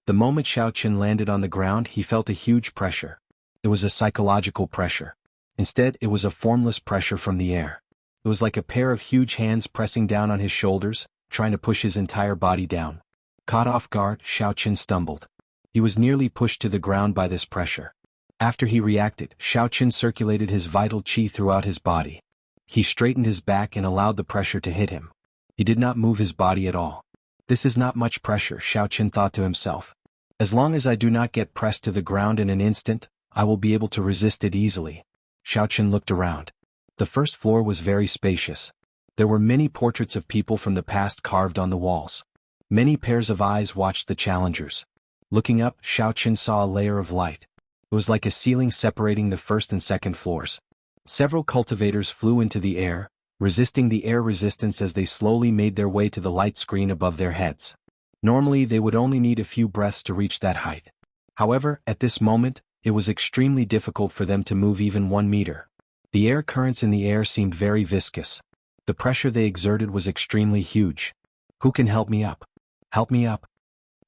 S1: The moment Xiaoqin landed on the ground, he felt a huge pressure. It was a psychological pressure. Instead, it was a formless pressure from the air. It was like a pair of huge hands pressing down on his shoulders, trying to push his entire body down. Caught off guard, Xiaoqin stumbled. He was nearly pushed to the ground by this pressure. After he reacted, Xiaoqin circulated his vital qi throughout his body. He straightened his back and allowed the pressure to hit him. He did not move his body at all. This is not much pressure, Xiaoqin thought to himself. As long as I do not get pressed to the ground in an instant, I will be able to resist it easily. Xiaoqin looked around. The first floor was very spacious. There were many portraits of people from the past carved on the walls. Many pairs of eyes watched the challengers. Looking up, Xiaoqin saw a layer of light. It was like a ceiling separating the first and second floors. Several cultivators flew into the air, resisting the air resistance as they slowly made their way to the light screen above their heads. Normally they would only need a few breaths to reach that height. However, at this moment, it was extremely difficult for them to move even 1 meter. The air currents in the air seemed very viscous. The pressure they exerted was extremely huge. Who can help me up? Help me up.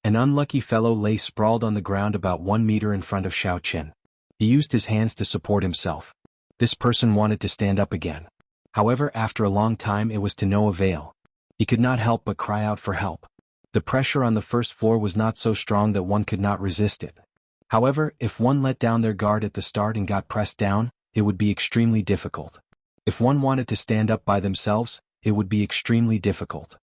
S1: An unlucky fellow lay sprawled on the ground about 1 meter in front of Xiaoqin. He used his hands to support himself. This person wanted to stand up again. However, after a long time it was to no avail. He could not help but cry out for help. The pressure on the first floor was not so strong that one could not resist it. However, if one let down their guard at the start and got pressed down, it would be extremely difficult. If one wanted to stand up by themselves, it would be extremely difficult.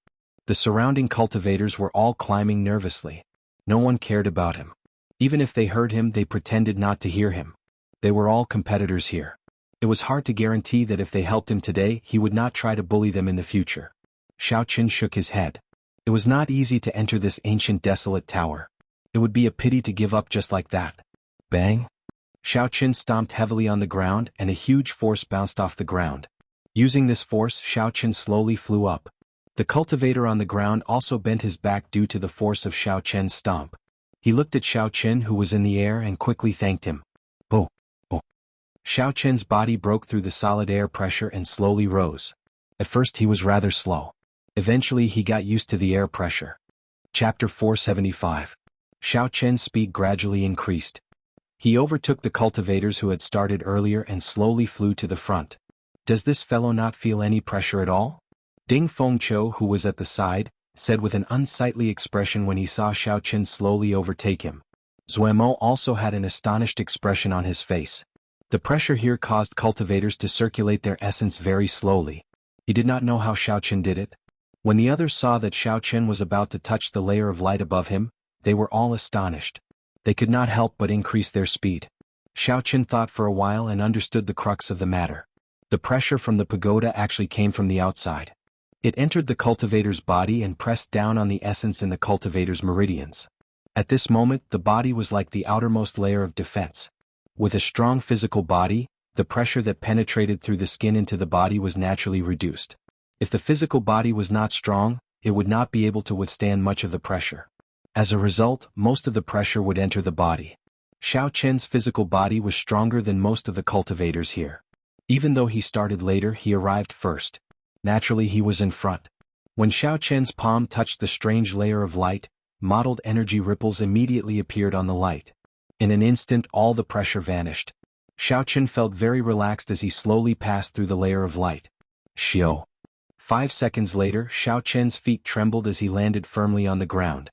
S1: The surrounding cultivators were all climbing nervously. No one cared about him. Even if they heard him, they pretended not to hear him. They were all competitors here. It was hard to guarantee that if they helped him today, he would not try to bully them in the future. Xiao Qin shook his head. It was not easy to enter this ancient desolate tower. It would be a pity to give up just like that. Bang! Xiao Qin stomped heavily on the ground and a huge force bounced off the ground. Using this force, Xiao Qin slowly flew up. The cultivator on the ground also bent his back due to the force of Xiao Qin's stomp. He looked at Xiao Qin, who was in the air, and quickly thanked him. Oh! Oh! Xiao Qin's body broke through the solid air pressure and slowly rose. At first he was rather slow. Eventually he got used to the air pressure. Chapter 475. Xiao Qin's speed gradually increased. He overtook the cultivators who had started earlier and slowly flew to the front. Does this fellow not feel any pressure at all? Ding Fengqiu, who was at the side, said with an unsightly expression when he saw Xiao Qin slowly overtake him. Zuemo also had an astonished expression on his face. The pressure here caused cultivators to circulate their essence very slowly. He did not know how Xiao Qin did it. When the others saw that Xiao Qin was about to touch the layer of light above him, they were all astonished. They could not help but increase their speed. Xiao Qin thought for a while and understood the crux of the matter. The pressure from the pagoda actually came from the outside. It entered the cultivator's body and pressed down on the essence in the cultivator's meridians. At this moment, the body was like the outermost layer of defense. With a strong physical body, the pressure that penetrated through the skin into the body was naturally reduced. If the physical body was not strong, it would not be able to withstand much of the pressure. As a result, most of the pressure would enter the body. Xiao Qin's physical body was stronger than most of the cultivators here. Even though he started later, he arrived first. Naturally, he was in front. When Xiao Qin's palm touched the strange layer of light, mottled energy ripples immediately appeared on the light. In an instant, all the pressure vanished. Xiao Qin felt very relaxed as he slowly passed through the layer of light. Xiao. 5 seconds later, Xiao Qin's feet trembled as he landed firmly on the ground.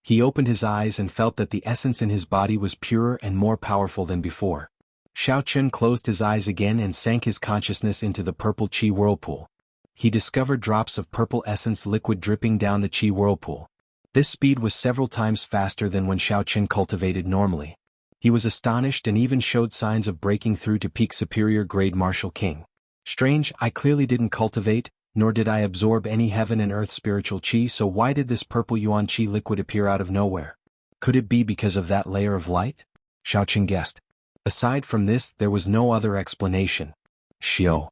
S1: He opened his eyes and felt that the essence in his body was purer and more powerful than before. Xiao Qin closed his eyes again and sank his consciousness into the purple qi whirlpool. He discovered drops of purple essence liquid dripping down the qi whirlpool. This speed was several times faster than when Xiao Qin cultivated normally. He was astonished and even showed signs of breaking through to peak superior grade martial king. Strange, I clearly didn't cultivate, nor did I absorb any heaven and earth spiritual qi, so why did this purple yuan qi liquid appear out of nowhere? Could it be because of that layer of light? Xiao Qin guessed. Aside from this, there was no other explanation. Xiao.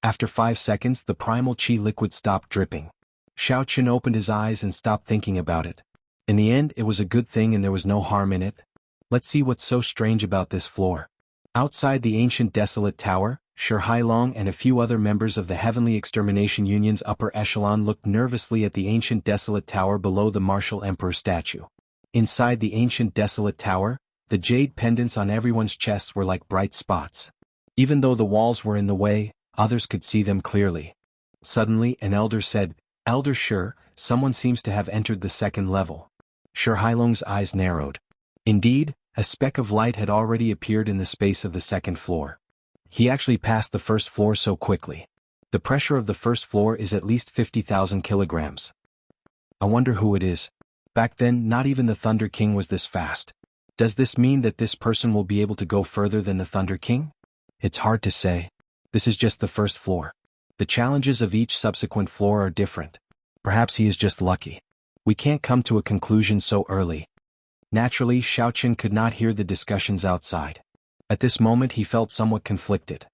S1: After 5 seconds, the primal qi liquid stopped dripping. Xiao Qin opened his eyes and stopped thinking about it. In the end, it was a good thing and there was no harm in it. Let's see what's so strange about this floor. Outside the ancient desolate tower, Shi Hailong and a few other members of the Heavenly Extermination Union's upper echelon looked nervously at the ancient desolate tower below the martial emperor statue. Inside the ancient desolate tower, the jade pendants on everyone's chests were like bright spots. Even though the walls were in the way, others could see them clearly. Suddenly, an elder said, "Elder Shi, someone seems to have entered the second level." Shi Hailong's eyes narrowed. Indeed, a speck of light had already appeared in the space of the second floor. He actually passed the first floor so quickly. The pressure of the first floor is at least 50,000 kilograms. I wonder who it is. Back then, not even the Thunder King was this fast. Does this mean that this person will be able to go further than the Thunder King? It's hard to say. This is just the first floor. The challenges of each subsequent floor are different. Perhaps he is just lucky. We can't come to a conclusion so early. Naturally, Xiao Qin could not hear the discussions outside. At this moment he felt somewhat conflicted.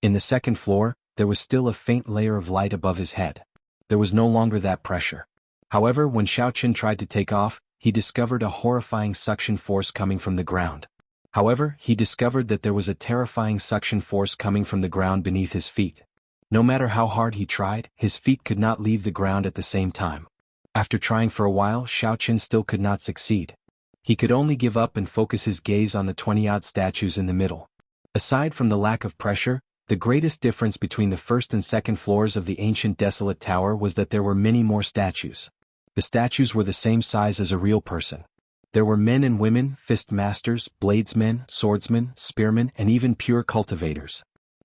S1: In the second floor, there was still a faint layer of light above his head. There was no longer that pressure. However, when Xiao Qin tried to take off, he discovered a horrifying suction force coming from the ground. However, he discovered that there was a terrifying suction force coming from the ground beneath his feet. No matter how hard he tried, his feet could not leave the ground at the same time. After trying for a while, Xiao Qin still could not succeed. He could only give up and focus his gaze on the 20-odd statues in the middle. Aside from the lack of pressure, the greatest difference between the first and second floors of the ancient desolate tower was that there were many more statues. The statues were the same size as a real person. There were men and women, fist masters, bladesmen, swordsmen, spearmen, and even pure cultivators.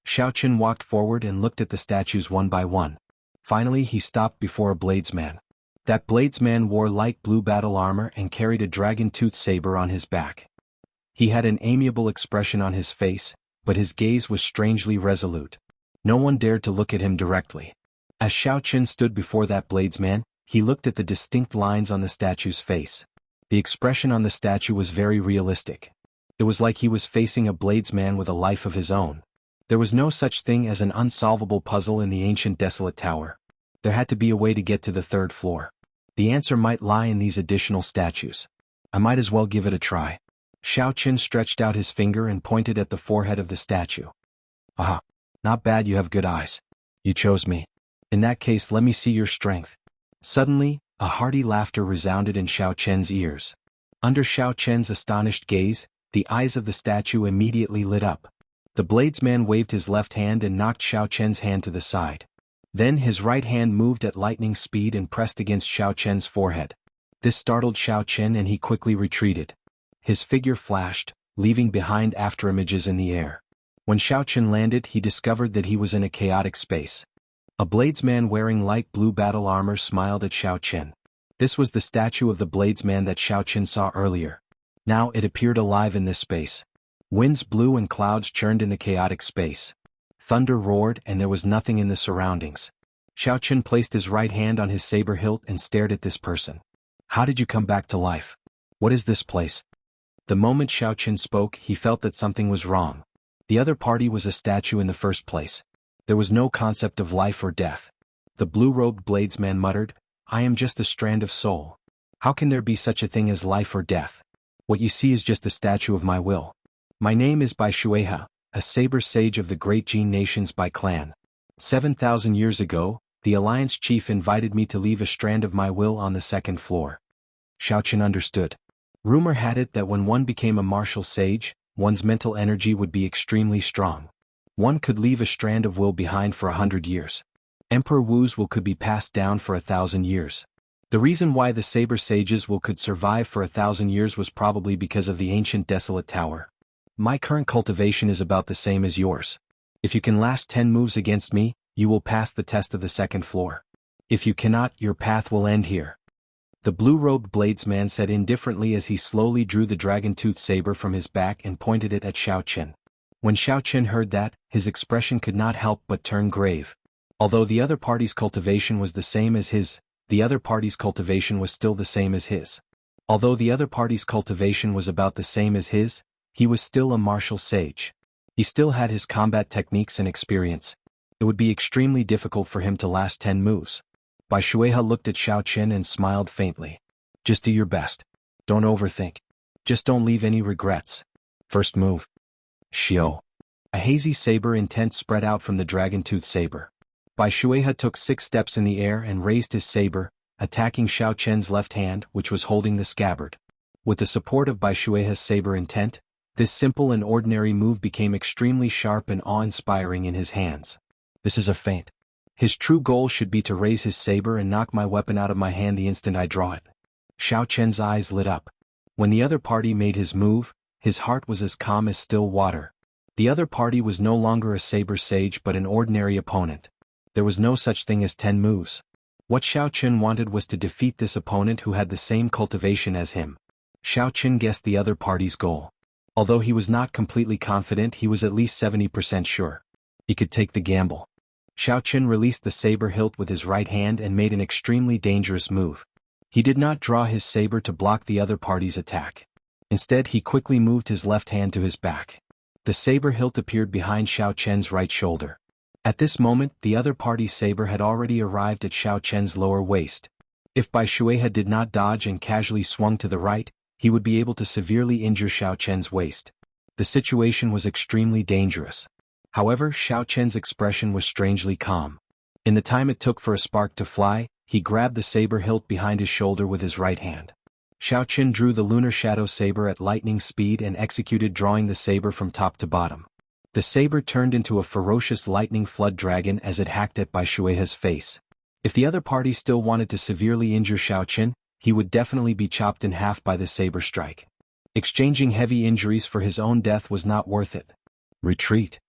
S1: Xiaoqin walked forward and looked at the statues one by one. Finally he stopped before a bladesman. That bladesman wore light blue battle armor and carried a dragon-toothed saber on his back. He had an amiable expression on his face, but his gaze was strangely resolute. No one dared to look at him directly. As Xiaoqin stood before that bladesman, he looked at the distinct lines on the statue's face. The expression on the statue was very realistic. It was like he was facing a bladesman with a life of his own. There was no such thing as an unsolvable puzzle in the ancient desolate tower. There had to be a way to get to the third floor. The answer might lie in these additional statues. I might as well give it a try. Xiaoqin stretched out his finger and pointed at the forehead of the statue. Aha! Not bad, you have good eyes. You chose me. In that case, let me see your strength. Suddenly, a hearty laughter resounded in Xiaoqian's ears. Under Xiaoqian's astonished gaze, the eyes of the statue immediately lit up. The bladesman waved his left hand and knocked Xiaoqian's hand to the side. Then his right hand moved at lightning speed and pressed against Xiaoqian's forehead. This startled Xiaoqian and he quickly retreated. His figure flashed, leaving behind afterimages in the air. When Xiaoqian landed, he discovered that he was in a chaotic space. A bladesman wearing light blue battle armor smiled at Xiaoqian. This was the statue of the bladesman that Xiaoqian saw earlier. Now it appeared alive in this space. Winds blew and clouds churned in the chaotic space. Thunder roared and there was nothing in the surroundings. Xiaoqian placed his right hand on his saber hilt and stared at this person. How did you come back to life? What is this place? The moment Xiaoqian spoke, he felt that something was wrong. The other party was a statue in the first place. There was no concept of life or death. The blue-robed bladesman muttered, I am just a strand of soul. How can there be such a thing as life or death? What you see is just a statue of my will. My name is Bai Shueha, a saber sage of the great Jin nations by clan. 7,000 years ago, the alliance chief invited me to leave a strand of my will on the second floor. Xiaoqian understood. Rumor had it that when one became a martial sage, one's mental energy would be extremely strong. One could leave a strand of will behind for 100 years. Emperor Wu's will could be passed down for 1,000 years. The reason why the saber sage's will could survive for 1,000 years was probably because of the ancient desolate tower. My current cultivation is about the same as yours. If you can last 10 moves against me, you will pass the test of the second floor. If you cannot, your path will end here. The blue-robed bladesman said indifferently as he slowly drew the dragon-toothed saber from his back and pointed it at Xiaoqian. When Xiaoqian heard that, his expression could not help but turn grave. Although the other party's cultivation was the same as his, the other party's cultivation was still the same as his. Although the other party's cultivation was about the same as his, he was still a martial sage. He still had his combat techniques and experience. It would be extremely difficult for him to last 10 moves. Bai Shueha looked at Xiaoqian and smiled faintly. Just do your best. Don't overthink. Just don't leave any regrets. First move. Xiao. A hazy saber intent spread out from the dragon-toothed saber. Bai Shueha took 6 steps in the air and raised his saber, attacking Xiaoqian's left hand, which was holding the scabbard. With the support of Bai Shueha's saber intent, this simple and ordinary move became extremely sharp and awe-inspiring in his hands. This is a feint. His true goal should be to raise his saber and knock my weapon out of my hand the instant I draw it. Xiaoqian's eyes lit up. When the other party made his move, his heart was as calm as still water. The other party was no longer a saber sage but an ordinary opponent. There was no such thing as 10 moves. What Xiaoqian wanted was to defeat this opponent who had the same cultivation as him. Xiaoqian guessed the other party's goal. Although he was not completely confident, he was at least 70% sure. He could take the gamble. Xiaoqian released the saber hilt with his right hand and made an extremely dangerous move. He did not draw his saber to block the other party's attack. Instead, he quickly moved his left hand to his back. The saber hilt appeared behind Xiaoqian's right shoulder. At this moment, the other party's saber had already arrived at Xiaoqian's lower waist. If Bai Shueha did not dodge and casually swung to the right, he would be able to severely injure Xiaoqian's waist. The situation was extremely dangerous. However, Xiaoqian's expression was strangely calm. In the time it took for a spark to fly, he grabbed the saber hilt behind his shoulder with his right hand. Xiaoqian drew the lunar shadow saber at lightning speed and executed drawing the saber from top to bottom. The saber turned into a ferocious lightning flood dragon as it hacked at Bai Shueha's face. If the other party still wanted to severely injure Xiaoqian, he would definitely be chopped in half by the saber strike. Exchanging heavy injuries for his own death was not worth it. Retreat.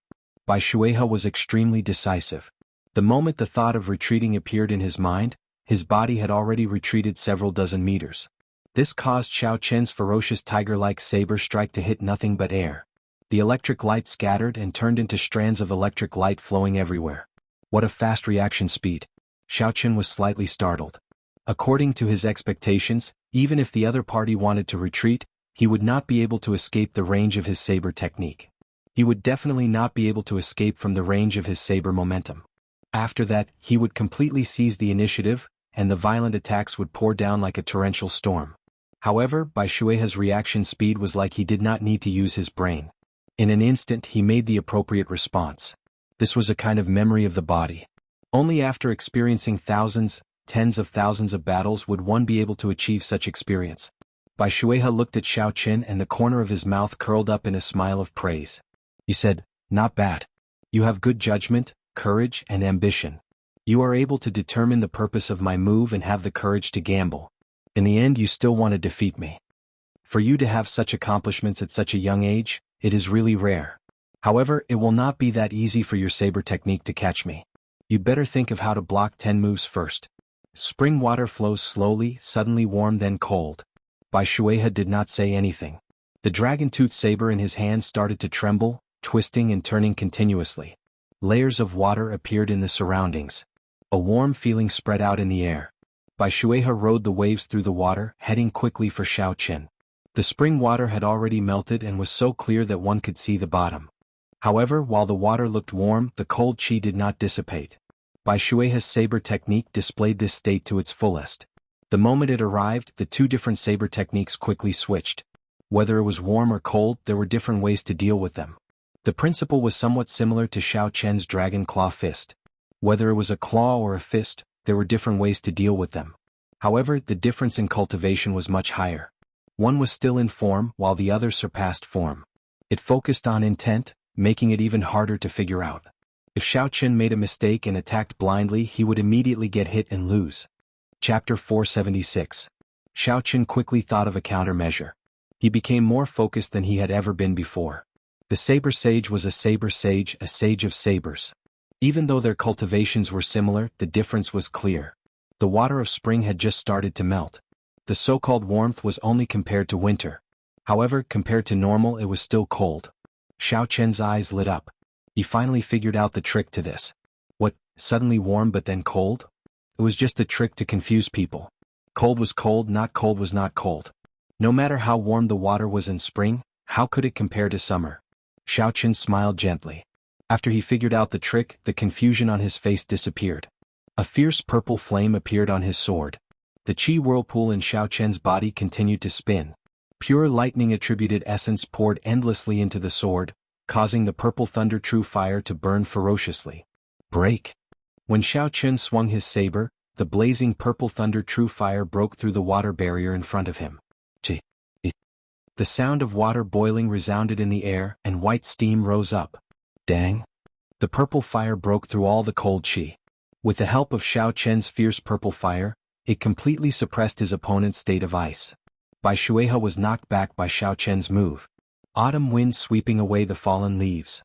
S1: Bai Shuehe was extremely decisive. The moment the thought of retreating appeared in his mind, his body had already retreated several dozen meters. This caused Xiao Chen's ferocious tiger-like saber strike to hit nothing but air. The electric light scattered and turned into strands of electric light flowing everywhere. What a fast reaction speed! Xiao Chen was slightly startled. According to his expectations, even if the other party wanted to retreat, he would not be able to escape the range of his saber technique. He would definitely not be able to escape from the range of his saber momentum. After that, he would completely seize the initiative, and the violent attacks would pour down like a torrential storm. However, Bai Shuehe's reaction speed was like he did not need to use his brain. In an instant he made the appropriate response. This was a kind of memory of the body. Only after experiencing thousands, tens of thousands of battles would one be able to achieve such experience. Bai Shuehe looked at Xiao Chen and the corner of his mouth curled up in a smile of praise. He said, "Not bad. You have good judgment, courage and ambition. You are able to determine the purpose of my move and have the courage to gamble. In the end you still want to defeat me. For you to have such accomplishments at such a young age, it is really rare. However, it will not be that easy for your saber technique to catch me. You'd better think of how to block 10 moves first." Spring water flows slowly, suddenly warm then cold. Bai Shuehe did not say anything. The dragon-tooth saber in his hand started to tremble, twisting and turning continuously. Layers of water appeared in the surroundings. A warm feeling spread out in the air. Bai Shuehe rode the waves through the water, heading quickly for Xiao Chen. The spring water had already melted and was so clear that one could see the bottom. However, while the water looked warm, the cold qi did not dissipate. Bai Shuehe's saber technique displayed this state to its fullest. The moment it arrived, the two different saber techniques quickly switched. Whether it was warm or cold, there were different ways to deal with them. The principle was somewhat similar to Xiao Chen's dragon claw fist. Whether it was a claw or a fist, there were different ways to deal with them. However, the difference in cultivation was much higher. One was still in form, while the other surpassed form. It focused on intent, making it even harder to figure out. If Xiao Chen made a mistake and attacked blindly, he would immediately get hit and lose. Chapter 476. Xiao Chen quickly thought of a countermeasure. He became more focused than he had ever been before. The saber sage was a saber sage, a sage of sabers. Even though their cultivations were similar, the difference was clear. The water of spring had just started to melt. The so-called warmth was only compared to winter. However, compared to normal it was still cold. Xiao Chen's eyes lit up. He finally figured out the trick to this. What, suddenly warm but then cold? It was just a trick to confuse people. Cold was cold, not cold was not cold. No matter how warm the water was in spring, how could it compare to summer? Xiao Chen smiled gently. After he figured out the trick, the confusion on his face disappeared. A fierce purple flame appeared on his sword. The qi whirlpool in Xiao Chen's body continued to spin. Pure lightning-attributed essence poured endlessly into the sword, causing the purple thunder true fire to burn ferociously. Break! When Xiao Chen swung his saber, the blazing purple thunder true fire broke through the water barrier in front of him. Chi! The sound of water boiling resounded in the air, and white steam rose up. Dang! The purple fire broke through all the cold qi. With the help of Xiao Chen's fierce purple fire, it completely suppressed his opponent's state of ice. Bai Shuehe was knocked back by Xiao Chen's move. Autumn wind sweeping away the fallen leaves.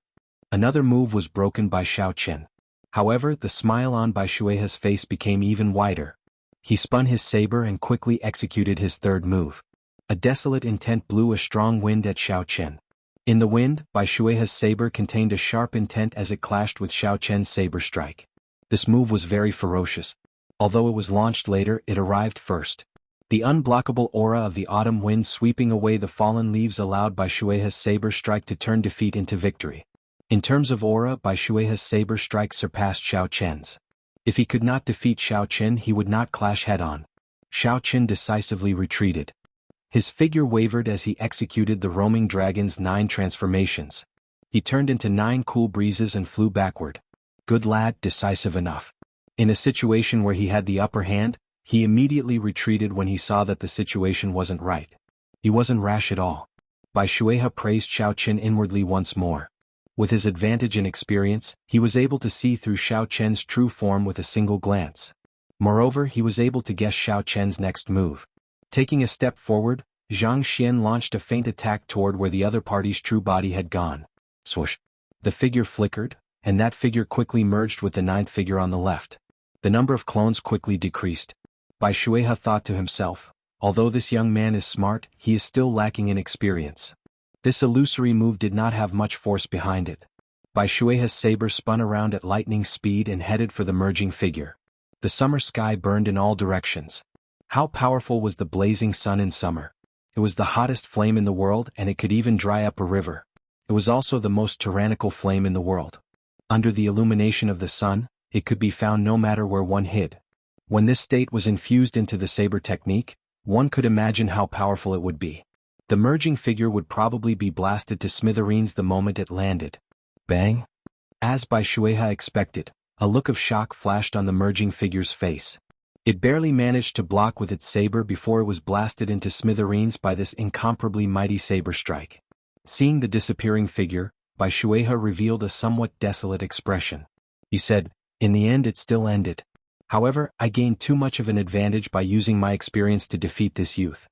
S1: Another move was broken by Xiao Chen. However, the smile on Bai Shuehe's face became even wider. He spun his saber and quickly executed his third move. A desolate intent blew a strong wind at Xiao Chen. In the wind, Bai Shuehe's saber contained a sharp intent as it clashed with Xiao Chen's saber strike. This move was very ferocious. Although it was launched later, it arrived first. The unblockable aura of the autumn wind sweeping away the fallen leaves allowed Bai Shuehe's saber strike to turn defeat into victory. In terms of aura, Bai Shuehe's saber strike surpassed Xiao Chen's. If he could not defeat Xiao Chen, he would not clash head-on. Xiao Chen decisively retreated. His figure wavered as he executed the roaming dragon's 9 transformations. He turned into 9 cool breezes and flew backward. Good lad, decisive enough. In a situation where he had the upper hand, he immediately retreated when he saw that the situation wasn't right. He wasn't rash at all. Bai Shuehe praised Xiao Chen inwardly once more. With his advantage in experience, he was able to see through Xiao Chen's true form with a single glance. Moreover, he was able to guess Xiao Chen's next move. Taking a step forward, Zhang Xian launched a feint attack toward where the other party's true body had gone. Swoosh! The figure flickered, and that figure quickly merged with the ninth figure on the left. The number of clones quickly decreased. Bai Shuehe thought to himself, although this young man is smart, he is still lacking in experience. This illusory move did not have much force behind it. Bai Shuehe's saber spun around at lightning speed and headed for the merging figure. The summer sky burned in all directions. How powerful was the blazing sun in summer? It was the hottest flame in the world, and it could even dry up a river. It was also the most tyrannical flame in the world. Under the illumination of the sun, it could be found no matter where one hid. When this state was infused into the saber technique, one could imagine how powerful it would be. The merging figure would probably be blasted to smithereens the moment it landed. Bang! As Bai Shuehe expected, a look of shock flashed on the merging figure's face. It barely managed to block with its saber before it was blasted into smithereens by this incomparably mighty saber strike. Seeing the disappearing figure, Bai Shuehe revealed a somewhat desolate expression. He said, "In the end it still ended. However, I gained too much of an advantage by using my experience to defeat this youth."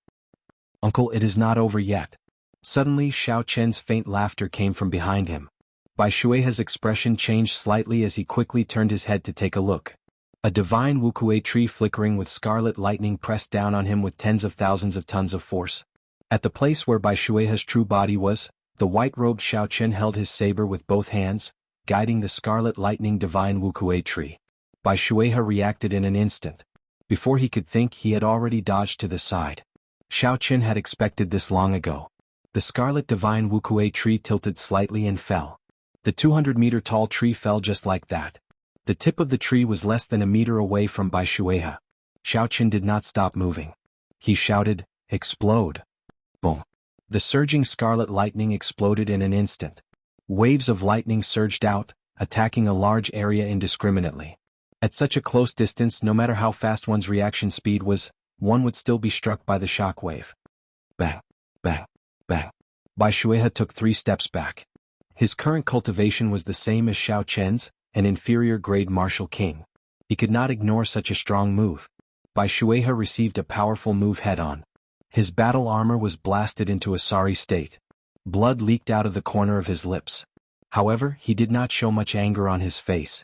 S1: "Uncle, it is not over yet." Suddenly Xiao Chen's faint laughter came from behind him. Bai Shuehe's expression changed slightly as he quickly turned his head to take a look. A divine Wuxia tree flickering with scarlet lightning pressed down on him with tens of thousands of tons of force. At the place where Bai Shuehe's true body was, the white-robed Xiao Chen held his saber with both hands, guiding the scarlet lightning divine Wuxia tree. Bai Shuehe reacted in an instant. Before he could think, he had already dodged to the side. Xiao Chen had expected this long ago. The scarlet divine Wuxia tree tilted slightly and fell. The 200-meter-tall tree fell just like that. The tip of the tree was less than a meter away from Bai Shuehe. Xiao Chen did not stop moving. He shouted, "Explode!" Boom! The surging scarlet lightning exploded in an instant. Waves of lightning surged out, attacking a large area indiscriminately. At such a close distance, no matter how fast one's reaction speed was, one would still be struck by the shock wave. Bang! Bang! Bang! Bai Shuehe took 3 steps back. His current cultivation was the same as Xiao Chen's, an inferior-grade martial king. He could not ignore such a strong move. Bai Shuehe received a powerful move head-on. His battle armor was blasted into a sorry state. Blood leaked out of the corner of his lips. However, he did not show much anger on his face.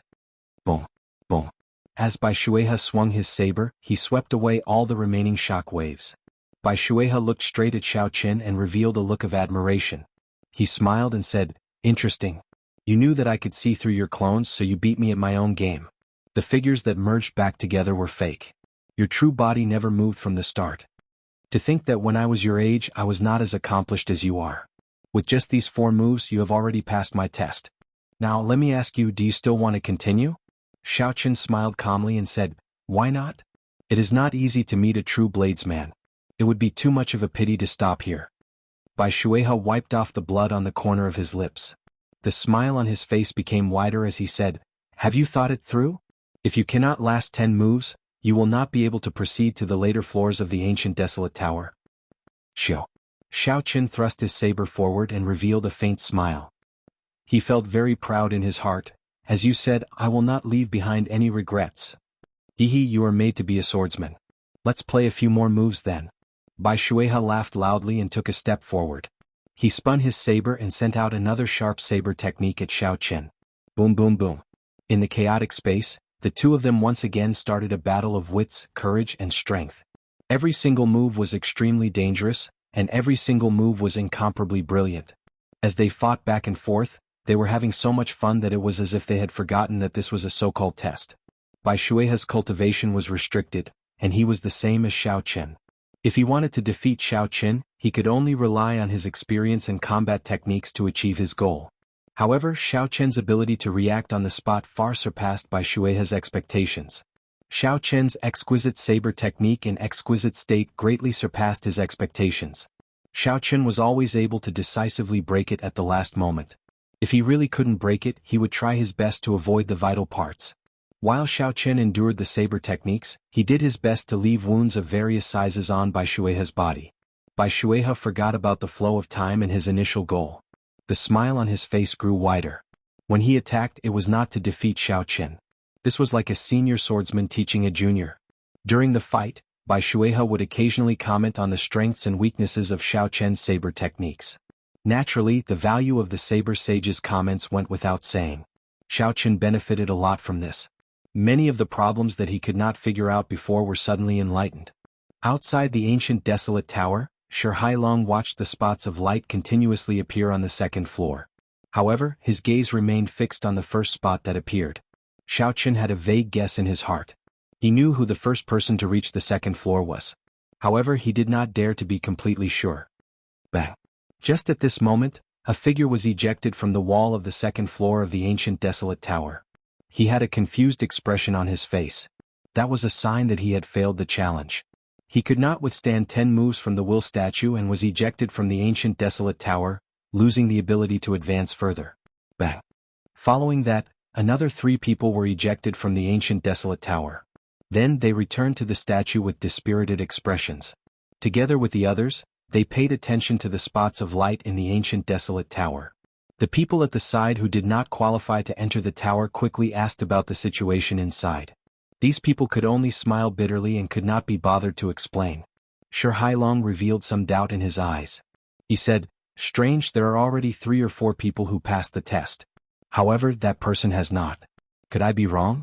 S1: Boom! Boom! As Bai Shuehe swung his saber, he swept away all the remaining shock waves. Bai Shuehe looked straight at Xiao Chen and revealed a look of admiration. He smiled and said, "Interesting. You knew that I could see through your clones, so you beat me at my own game. The figures that merged back together were fake. Your true body never moved from the start. To think that when I was your age I was not as accomplished as you are. With just these 4 moves you have already passed my test. Now let me ask you, do you still want to continue?" Xiao Chen smiled calmly and said, "Why not? It is not easy to meet a true bladesman. It would be too much of a pity to stop here." Bai Shuehe wiped off the blood on the corner of his lips. The smile on his face became wider as he said, "Have you thought it through? If you cannot last 10 moves, you will not be able to proceed to the later floors of the ancient desolate tower." Xiao Chen thrust his saber forward and revealed a faint smile. He felt very proud in his heart. "As you said, I will not leave behind any regrets. Hehe, you are made to be a swordsman. Let's play a few more moves then." Bai Shuehe laughed loudly and took a step forward. He spun his saber and sent out another sharp saber technique at Xiao Chen. Boom boom boom. In the chaotic space, the two of them once again started a battle of wits, courage and strength. Every single move was extremely dangerous, and every single move was incomparably brilliant. As they fought back and forth, they were having so much fun that it was as if they had forgotten that this was a so-called test. Bai Shuehe's cultivation was restricted, and he was the same as Xiao Chen. If he wanted to defeat Xiao Chen, he could only rely on his experience and combat techniques to achieve his goal. However, Xiao Chen's ability to react on the spot far surpassed Bai Shuehe's expectations. Xiao Chen's exquisite saber technique and exquisite state greatly surpassed his expectations. Xiao Chen was always able to decisively break it at the last moment. If he really couldn't break it, he would try his best to avoid the vital parts. While Xiao Chen endured the saber techniques, he did his best to leave wounds of various sizes on Bai Shuehe's body. Bai Shuehe forgot about the flow of time and his initial goal. The smile on his face grew wider. When he attacked, it was not to defeat Xiao Chen. This was like a senior swordsman teaching a junior. During the fight, Bai Shuehe would occasionally comment on the strengths and weaknesses of Xiao Chen's saber techniques. Naturally, the value of the Saber Sage's comments went without saying. Xiaochen benefited a lot from this. Many of the problems that he could not figure out before were suddenly enlightened. Outside the ancient desolate tower, Shi Hailong watched the spots of light continuously appear on the second floor. However, his gaze remained fixed on the first spot that appeared. Xiaochen had a vague guess in his heart. He knew who the first person to reach the second floor was. However, he did not dare to be completely sure. Bang! Just at this moment, a figure was ejected from the wall of the second floor of the ancient desolate tower. He had a confused expression on his face. That was a sign that he had failed the challenge. He could not withstand 10 moves from the will statue and was ejected from the ancient desolate tower, losing the ability to advance further. Bang! Following that, another 3 people were ejected from the ancient desolate tower. Then they returned to the statue with dispirited expressions. Together with the others, they paid attention to the spots of light in the ancient desolate tower. The people at the side who did not qualify to enter the tower quickly asked about the situation inside. These people could only smile bitterly and could not be bothered to explain. Shi Hailong revealed some doubt in his eyes. He said, "Strange, there are already 3 or 4 people who passed the test. However, that person has not. Could I be wrong?"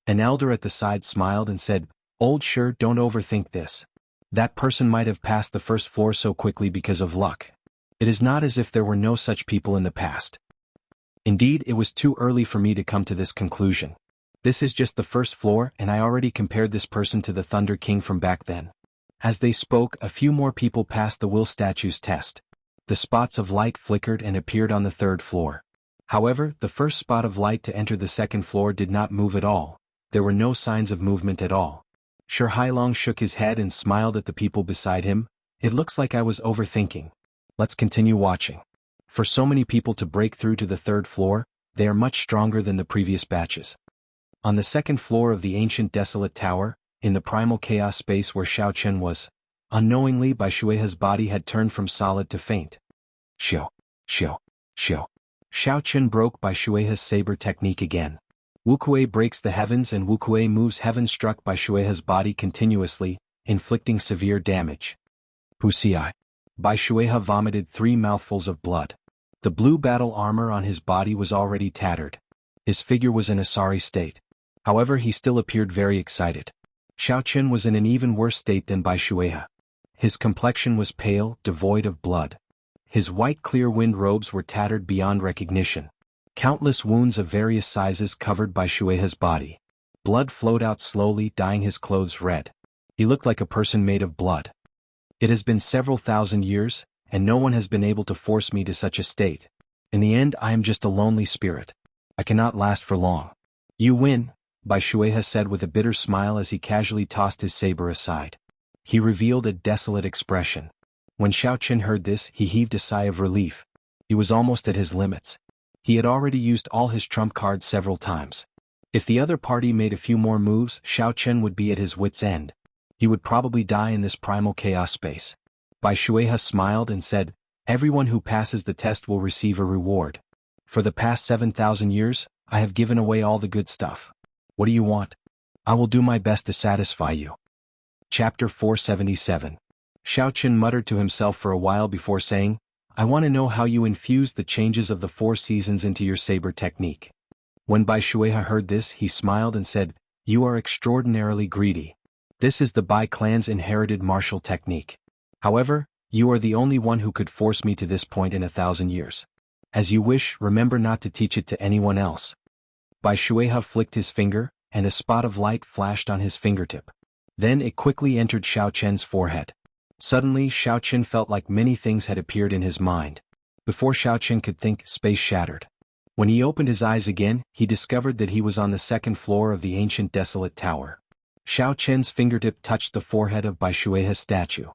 S1: An elder at the side smiled and said, "Old Shi, don't overthink this. That person might have passed the first floor so quickly because of luck. It is not as if there were no such people in the past. Indeed, it was too early for me to come to this conclusion. This is just the first floor and I already compared this person to the Thunder King from back then." As they spoke, a few more people passed the will statue's test. The spots of light flickered and appeared on the 3rd floor. However, the first spot of light to enter the 2nd floor did not move at all. There were no signs of movement at all. Shi Hailong shook his head and smiled at the people beside him. "It looks like I was overthinking. Let's continue watching." For so many people to break through to the 3rd floor, they are much stronger than the previous batches. On the 2nd floor of the ancient desolate tower, in the primal chaos space where Xiaochen was, unknowingly Bai Shuihe's body had turned from solid to faint. Xiao, xiao, xiao. Xiaochen broke Bai Shuihe's saber technique again. Wuxia breaks the heavens and Wuxia moves heaven struck Bai Shuihe's body continuously, inflicting severe damage. Wuxia. Bai Shuihe vomited 3 mouthfuls of blood. The blue battle armor on his body was already tattered. His figure was in a sorry state. However, he still appeared very excited. Xiaochen was in an even worse state than Bai Shuihe. His complexion was pale, devoid of blood. His white clear wind robes were tattered beyond recognition. Countless wounds of various sizes covered Bai Shuihe's body. Blood flowed out slowly, dyeing his clothes red. He looked like a person made of blood. It has been several thousand years, and no one has been able to force me to such a state. In the end, I am just a lonely spirit. I cannot last for long. You win, Bai Shuihe said with a bitter smile as he casually tossed his saber aside. He revealed a desolate expression. When Xiaochen heard this, he heaved a sigh of relief. He was almost at his limits. He had already used all his trump cards several times. If the other party made a few more moves, Xiaochen would be at his wit's end. He would probably die in this primal chaos space. Bai Shuihe smiled and said, "Everyone who passes the test will receive a reward. For the past 7,000 years, I have given away all the good stuff. What do you want? I will do my best to satisfy you." Chapter 477. Xiaochen muttered to himself for a while before saying, "I want to know how you infused the changes of the 4 seasons into your saber technique." When Bai Shuihe heard this, he smiled and said, "You are extraordinarily greedy. This is the Bai clan's inherited martial technique. However, you are the only one who could force me to this point in 1,000 years. As you wish, remember not to teach it to anyone else." Bai Shuihe flicked his finger, and a spot of light flashed on his fingertip. Then it quickly entered Xiaochen's forehead. Suddenly, Xiaochen felt like many things had appeared in his mind. Before Xiaochen could think, space shattered. When he opened his eyes again, he discovered that he was on the 2nd floor of the ancient desolate tower. Xiaochen's fingertip touched the forehead of Bai Shuihe's statue.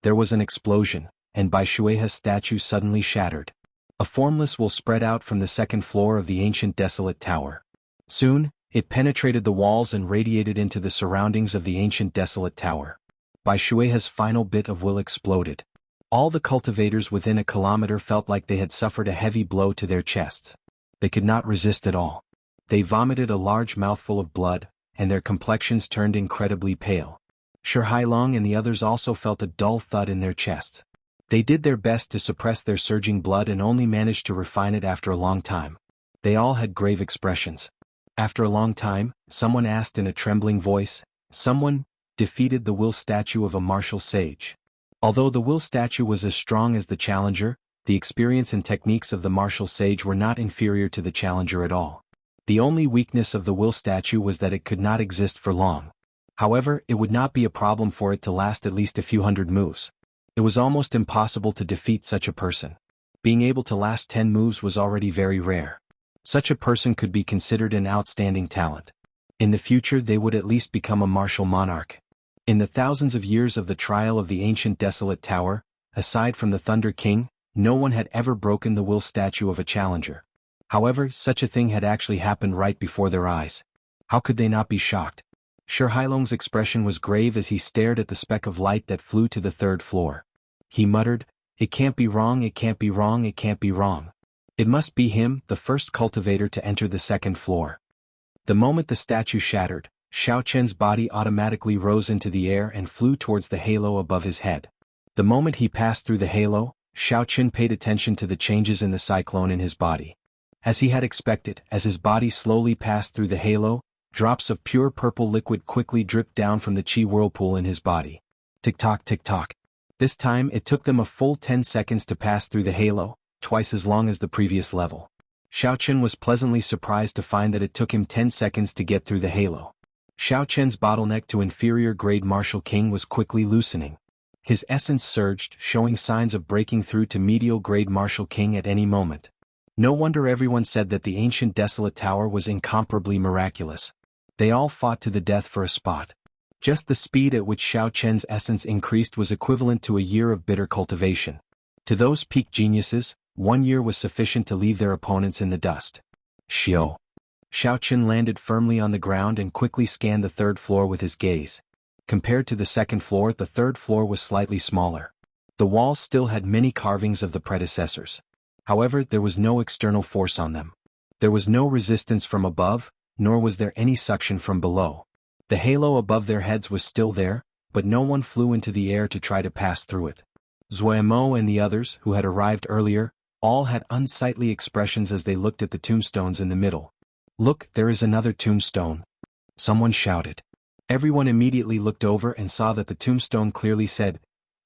S1: There was an explosion, and Bai Shuihe's statue suddenly shattered. A formless will spread out from the 2nd floor of the ancient desolate tower. Soon, it penetrated the walls and radiated into the surroundings of the ancient desolate tower. Bai Shuihe's final bit of will exploded. All the cultivators within a kilometer felt like they had suffered a heavy blow to their chests. They could not resist at all. They vomited a large mouthful of blood, and their complexions turned incredibly pale. Shi Hailong and the others also felt a dull thud in their chests. They did their best to suppress their surging blood and only managed to refine it after a long time. They all had grave expressions. After a long time, someone asked in a trembling voice, "Someone defeated the will statue of a martial sage." Although the will statue was as strong as the challenger, the experience and techniques of the martial sage were not inferior to the challenger at all. The only weakness of the will statue was that it could not exist for long. However, it would not be a problem for it to last at least a few hundred moves. It was almost impossible to defeat such a person. Being able to last 10 moves was already very rare. Such a person could be considered an outstanding talent. In the future they would at least become a martial monarch. In the thousands of years of the trial of the ancient desolate tower, aside from the Thunder King, no one had ever broken the will statue of a challenger. However, such a thing had actually happened right before their eyes. How could they not be shocked? Sure Hailong's expression was grave as he stared at the speck of light that flew to the 3rd floor. He muttered, "It can't be wrong, it can't be wrong, it can't be wrong. It must be him, the first cultivator to enter the 2nd floor." The moment the statue shattered, Xiao Chen's body automatically rose into the air and flew towards the halo above his head. The moment he passed through the halo, Xiao Chen paid attention to the changes in the cyclone in his body. As he had expected, as his body slowly passed through the halo, drops of pure purple liquid quickly dripped down from the chi whirlpool in his body. Tick-tock, tick-tock. This time it took them a full 10 seconds to pass through the halo, twice as long as the previous level. Xiao Chen was pleasantly surprised to find that it took him 10 seconds to get through the halo. Xiao Chen's bottleneck to inferior-grade Martial King was quickly loosening. His essence surged, showing signs of breaking through to medial-grade Martial King at any moment. No wonder everyone said that the ancient desolate tower was incomparably miraculous. They all fought to the death for a spot. Just the speed at which Xiao Chen's essence increased was equivalent to a year of bitter cultivation. To those peak geniuses, 1 year was sufficient to leave their opponents in the dust. Xiao Chen landed firmly on the ground and quickly scanned the 3rd floor with his gaze. Compared to the 2nd floor, the 3rd floor was slightly smaller. The walls still had many carvings of the predecessors. However, there was no external force on them. There was no resistance from above, nor was there any suction from below. The halo above their heads was still there, but no one flew into the air to try to pass through it. Zuemo and the others, who had arrived earlier, all had unsightly expressions as they looked at the tombstones in the middle. "Look, there is another tombstone," someone shouted. Everyone immediately looked over and saw that the tombstone clearly said,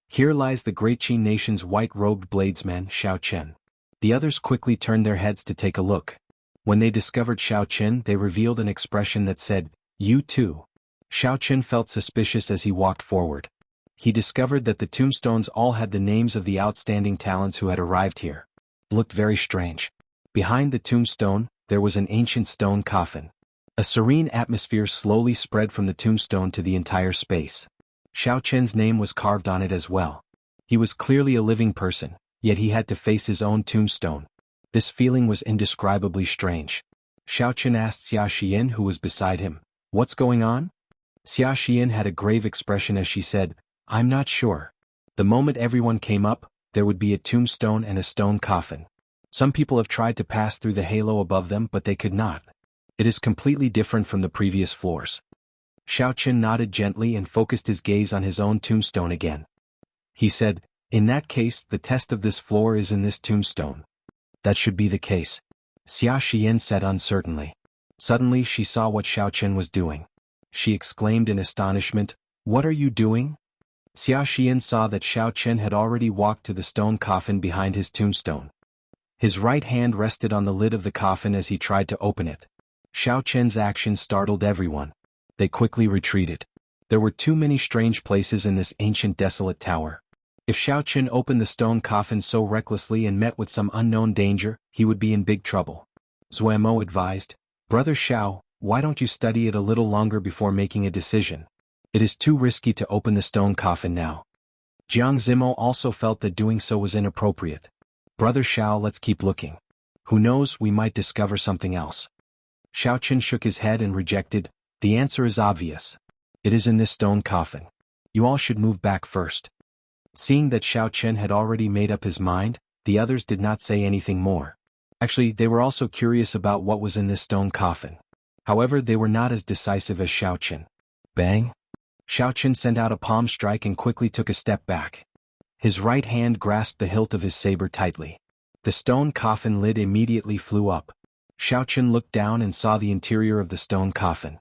S1: "Here lies the great Qin nation's white-robed bladesman Xiao Chen." The others quickly turned their heads to take a look. When they discovered Xiao Chen, they revealed an expression that said, "You too." Xiao Chen felt suspicious as he walked forward. He discovered that the tombstones all had the names of the outstanding talents who had arrived here. It looked very strange. Behind the tombstone, there was an ancient stone coffin. A serene atmosphere slowly spread from the tombstone to the entire space. Xiao Chen's name was carved on it as well. He was clearly a living person, yet he had to face his own tombstone. This feeling was indescribably strange. Xiao Chen asked Xia Xian, who was beside him, "What's going on?" Xia Xian had a grave expression as she said, "I'm not sure. The moment everyone came up, there would be a tombstone and a stone coffin. Some people have tried to pass through the halo above them but they could not. It is completely different from the previous floors." Xiao Chen nodded gently and focused his gaze on his own tombstone again. He said, "In that case, the test of this floor is in this tombstone." "That should be the case," Xia Xian said uncertainly. Suddenly she saw what Xiao Chen was doing. She exclaimed in astonishment, "What are you doing?" Xia Xian saw that Xiao Chen had already walked to the stone coffin behind his tombstone. His right hand rested on the lid of the coffin as he tried to open it. Xiao Chen's action startled everyone. They quickly retreated. There were too many strange places in this ancient desolate tower. If Xiao Chen opened the stone coffin so recklessly and met with some unknown danger, he would be in big trouble. Zuemo advised, "Brother Xiao, why don't you study it a little longer before making a decision? It is too risky to open the stone coffin now." Jiang Zimo also felt that doing so was inappropriate. "Brother Xiao, let's keep looking. Who knows, we might discover something else." Xiao Chen shook his head and rejected, "The answer is obvious. It is in this stone coffin. You all should move back first." Seeing that Xiao Chen had already made up his mind, the others did not say anything more. Actually, they were also curious about what was in this stone coffin. However, they were not as decisive as Xiao Chen. Bang! Xiao Chen sent out a palm strike and quickly took a step back. His right hand grasped the hilt of his saber tightly. The stone coffin lid immediately flew up. Xiaochen looked down and saw the interior of the stone coffin.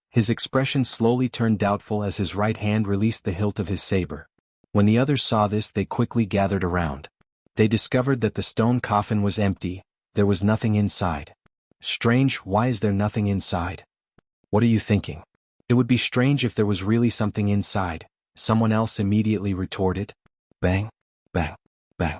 S1: His expression slowly turned doubtful as his right hand released the hilt of his saber. When the others saw this, they quickly gathered around. They discovered that the stone coffin was empty. There was nothing inside. Strange, why is there nothing inside? What are you thinking? It would be strange if there was really something inside, someone else immediately retorted. Bang, bang, bang.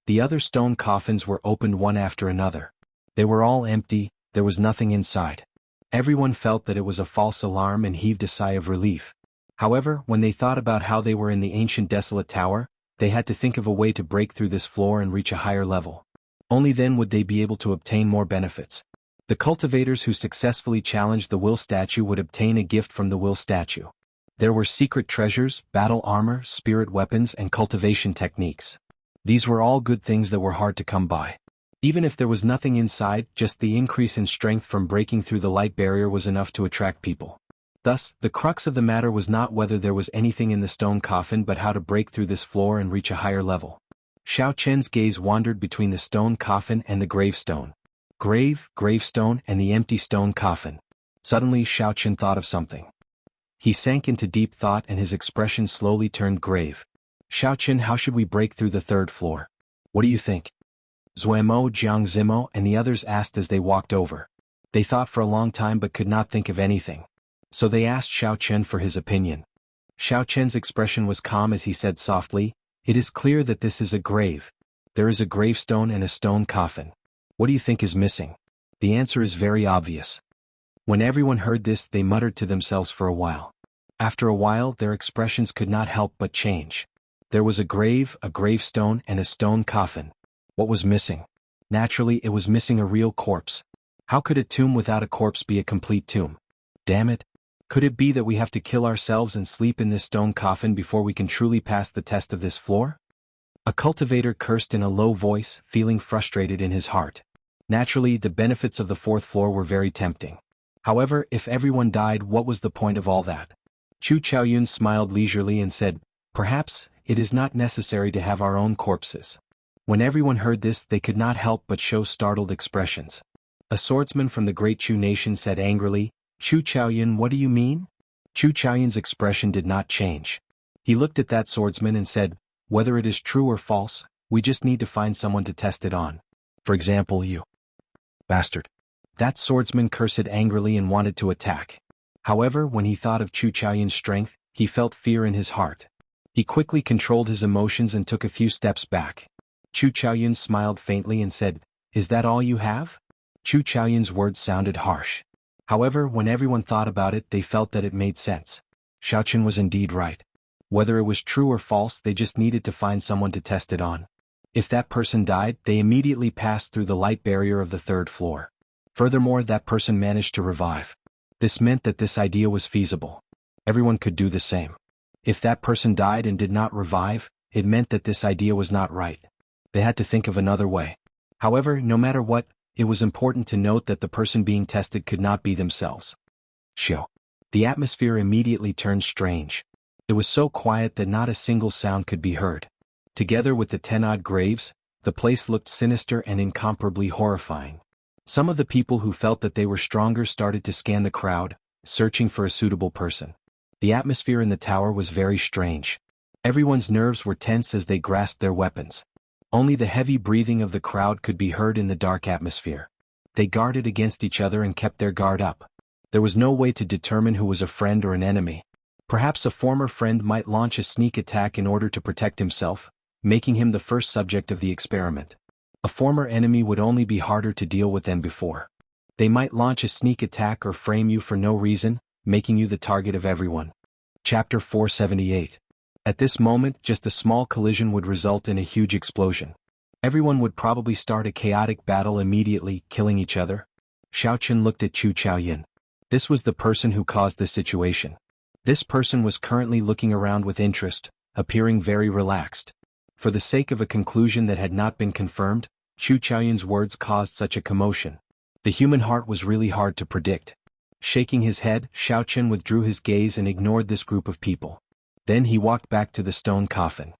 S1: The other stone coffins were opened one after another. They were all empty, there was nothing inside. Everyone felt that it was a false alarm and heaved a sigh of relief. However, when they thought about how they were in the ancient desolate tower, they had to think of a way to break through this floor and reach a higher level. Only then would they be able to obtain more benefits. The cultivators who successfully challenged the will statue would obtain a gift from the will statue. There were secret treasures, battle armor, spirit weapons, and cultivation techniques. These were all good things that were hard to come by. Even if there was nothing inside, just the increase in strength from breaking through the light barrier was enough to attract people. Thus, the crux of the matter was not whether there was anything in the stone coffin but how to break through this floor and reach a higher level. Xiaochen's gaze wandered between the stone coffin and the gravestone. Gravestone, and the empty stone coffin. Suddenly Xiaochen thought of something. He sank into deep thought and his expression slowly turned grave. Xiaochen, how should we break through the third floor? What do you think? Zuemo, Jianghu, and the others asked as they walked over. They thought for a long time but could not think of anything. So they asked Xiaochen for his opinion. Xiaochen's expression was calm as he said softly, "It is clear that this is a grave. There is a gravestone and a stone coffin. What do you think is missing?" The answer is very obvious. When everyone heard this, they muttered to themselves for a while. After a while, their expressions could not help but change. There was a grave, a gravestone, and a stone coffin. What was missing? Naturally, it was missing a real corpse. How could a tomb without a corpse be a complete tomb? Damn it. Could it be that we have to kill ourselves and sleep in this stone coffin before we can truly pass the test of this floor? A cultivator cursed in a low voice, feeling frustrated in his heart. Naturally, the benefits of the fourth floor were very tempting. However, if everyone died, what was the point of all that? Chu Chaoyun smiled leisurely and said, "Perhaps, it is not necessary to have our own corpses." When everyone heard this, they could not help but show startled expressions. A swordsman from the great Chu nation said angrily, "Chu Chaoyun, what do you mean?" Chu Chaoyun's expression did not change. He looked at that swordsman and said, "Whether it is true or false, we just need to find someone to test it on. For example, you. Bastard." That swordsman cursed angrily and wanted to attack. However, when he thought of Chu Chaoyun's strength, he felt fear in his heart. He quickly controlled his emotions and took a few steps back. Chu Chaoyun smiled faintly and said, "Is that all you have?" Chu Chaoyun's words sounded harsh. However, when everyone thought about it, they felt that it made sense. Xiaochen was indeed right. Whether it was true or false, they just needed to find someone to test it on. If that person died, they immediately passed through the light barrier of the third floor. Furthermore, that person managed to revive. This meant that this idea was feasible. Everyone could do the same. If that person died and did not revive, it meant that this idea was not right. They had to think of another way. However, no matter what, it was important to note that the person being tested could not be themselves. Shio. The atmosphere immediately turned strange. It was so quiet that not a single sound could be heard. Together with the 10-odd graves, the place looked sinister and incomparably horrifying. Some of the people who felt that they were stronger started to scan the crowd, searching for a suitable person. The atmosphere in the tower was very strange. Everyone's nerves were tense as they grasped their weapons. Only the heavy breathing of the crowd could be heard in the dark atmosphere. They guarded against each other and kept their guard up. There was no way to determine who was a friend or an enemy. Perhaps a former friend might launch a sneak attack in order to protect himself, making him the first subject of the experiment. A former enemy would only be harder to deal with than before. They might launch a sneak attack or frame you for no reason, making you the target of everyone. Chapter 478. At this moment, just a small collision would result in a huge explosion. Everyone would probably start a chaotic battle immediately, killing each other. Xiaochen looked at Chu Chaoyun. This was the person who caused the situation. This person was currently looking around with interest, appearing very relaxed. For the sake of a conclusion that had not been confirmed, Chu Chaoyun's words caused such a commotion. The human heart was really hard to predict. Shaking his head, Xiaochen withdrew his gaze and ignored this group of people. Then he walked back to the stone coffin.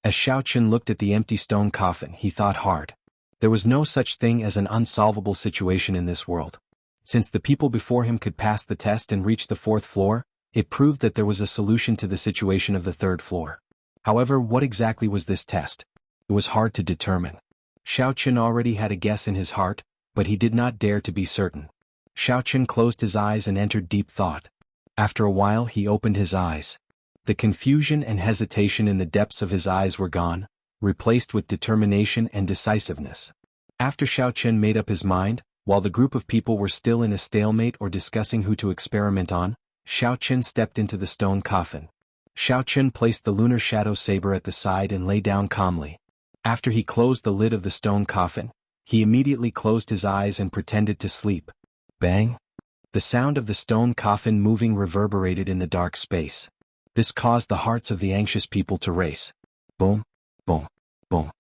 S1: As Xiao Chen looked at the empty stone coffin, he thought hard. There was no such thing as an unsolvable situation in this world. Since the people before him could pass the test and reach the 4th floor, it proved that there was a solution to the situation of the 3rd floor. However, what exactly was this test? It was hard to determine. Xiao Chen already had a guess in his heart, but he did not dare to be certain. Xiao Chen closed his eyes and entered deep thought. After a while he opened his eyes. The confusion and hesitation in the depths of his eyes were gone, replaced with determination and decisiveness. After Xiao Chen made up his mind, while the group of people were still in a stalemate or discussing who to experiment on, Xiao Chen stepped into the stone coffin. Xiao Chen placed the lunar shadow saber at the side and lay down calmly. After he closed the lid of the stone coffin, he immediately closed his eyes and pretended to sleep. Bang! The sound of the stone coffin moving reverberated in the dark space. This caused the hearts of the anxious people to race. Boom, boom, boom.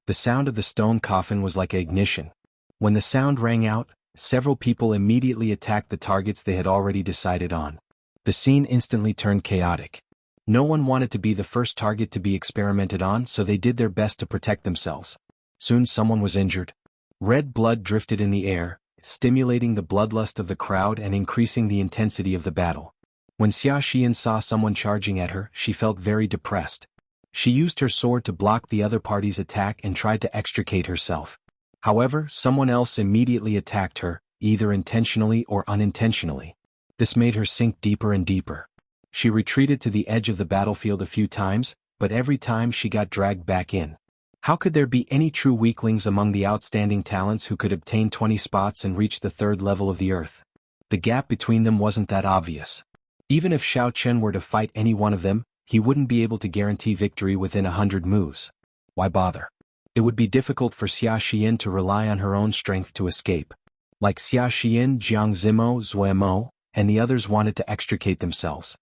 S1: The sound of the stone coffin was like ignition. When the sound rang out, several people immediately attacked the targets they had already decided on. The scene instantly turned chaotic. No one wanted to be the first target to be experimented on, so they did their best to protect themselves. Soon someone was injured. Red blood drifted in the air, stimulating the bloodlust of the crowd and increasing the intensity of the battle. When Xia Xian saw someone charging at her, she felt very depressed. She used her sword to block the other party's attack and tried to extricate herself. However, someone else immediately attacked her, either intentionally or unintentionally. This made her sink deeper and deeper. She retreated to the edge of the battlefield a few times, but every time she got dragged back in. How could there be any true weaklings among the outstanding talents who could obtain 20 spots and reach the 3rd level of the earth? The gap between them wasn't that obvious. Even if Xiao Chen were to fight any one of them, he wouldn't be able to guarantee victory within 100 moves. Why bother? It would be difficult for Xia Xian to rely on her own strength to escape. Like Xia Xian, Jianghu, Zuemo, and the others wanted to extricate themselves.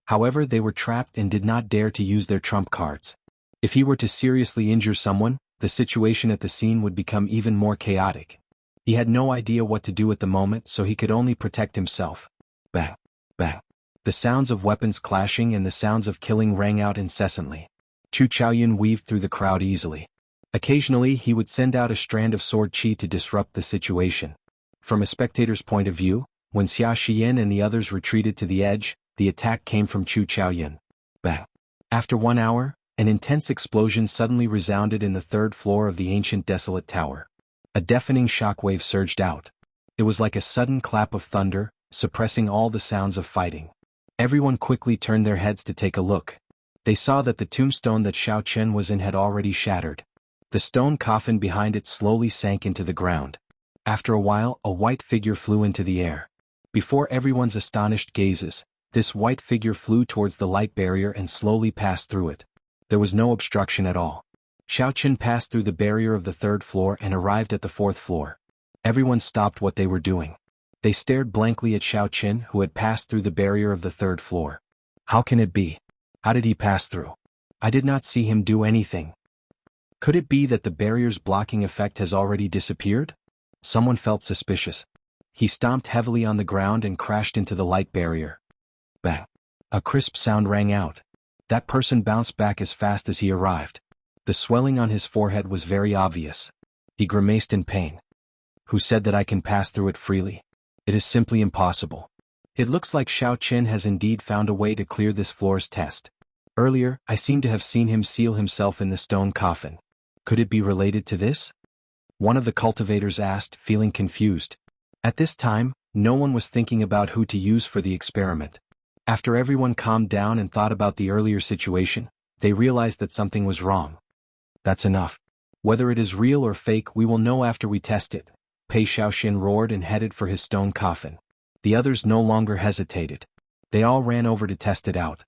S1: However, they were trapped and did not dare to use their trump cards. If he were to seriously injure someone, the situation at the scene would become even more chaotic. He had no idea what to do at the moment, so he could only protect himself. Bang! Bang! The sounds of weapons clashing and the sounds of killing rang out incessantly. Chu Chaoyun weaved through the crowd easily. Occasionally he would send out a strand of sword chi to disrupt the situation. From a spectator's point of view, when Xia Xian and the others retreated to the edge, the attack came from Chu Chaoyun. Bang! After 1 hour, an intense explosion suddenly resounded in the 3rd floor of the ancient desolate tower. A deafening shockwave surged out. It was like a sudden clap of thunder, suppressing all the sounds of fighting. Everyone quickly turned their heads to take a look. They saw that the tombstone that Xiao Chen was in had already shattered. The stone coffin behind it slowly sank into the ground. After a while, a white figure flew into the air. Before everyone's astonished gazes, this white figure flew towards the light barrier and slowly passed through it. There was no obstruction at all. Xiao Chen passed through the barrier of the 3rd floor and arrived at the 4th floor. Everyone stopped what they were doing. They stared blankly at Xiao Chen, who had passed through the barrier of the 3rd floor. How can it be? How did he pass through? I did not see him do anything. Could it be that the barrier's blocking effect has already disappeared? Someone felt suspicious. He stomped heavily on the ground and crashed into the light barrier. Bang! A crisp sound rang out. That person bounced back as fast as he arrived. The swelling on his forehead was very obvious. He grimaced in pain. Who said that I can pass through it freely? It is simply impossible. It looks like Xiao Chen has indeed found a way to clear this floor's test. Earlier, I seem to have seen him seal himself in the stone coffin. Could it be related to this? One of the cultivators asked, feeling confused. At this time, no one was thinking about who to use for the experiment. After everyone calmed down and thought about the earlier situation, they realized that something was wrong. That's enough. Whether it is real or fake, we will know after we test it. Pei Xiaoxian roared and headed for his stone coffin. The others no longer hesitated. They all ran over to test it out.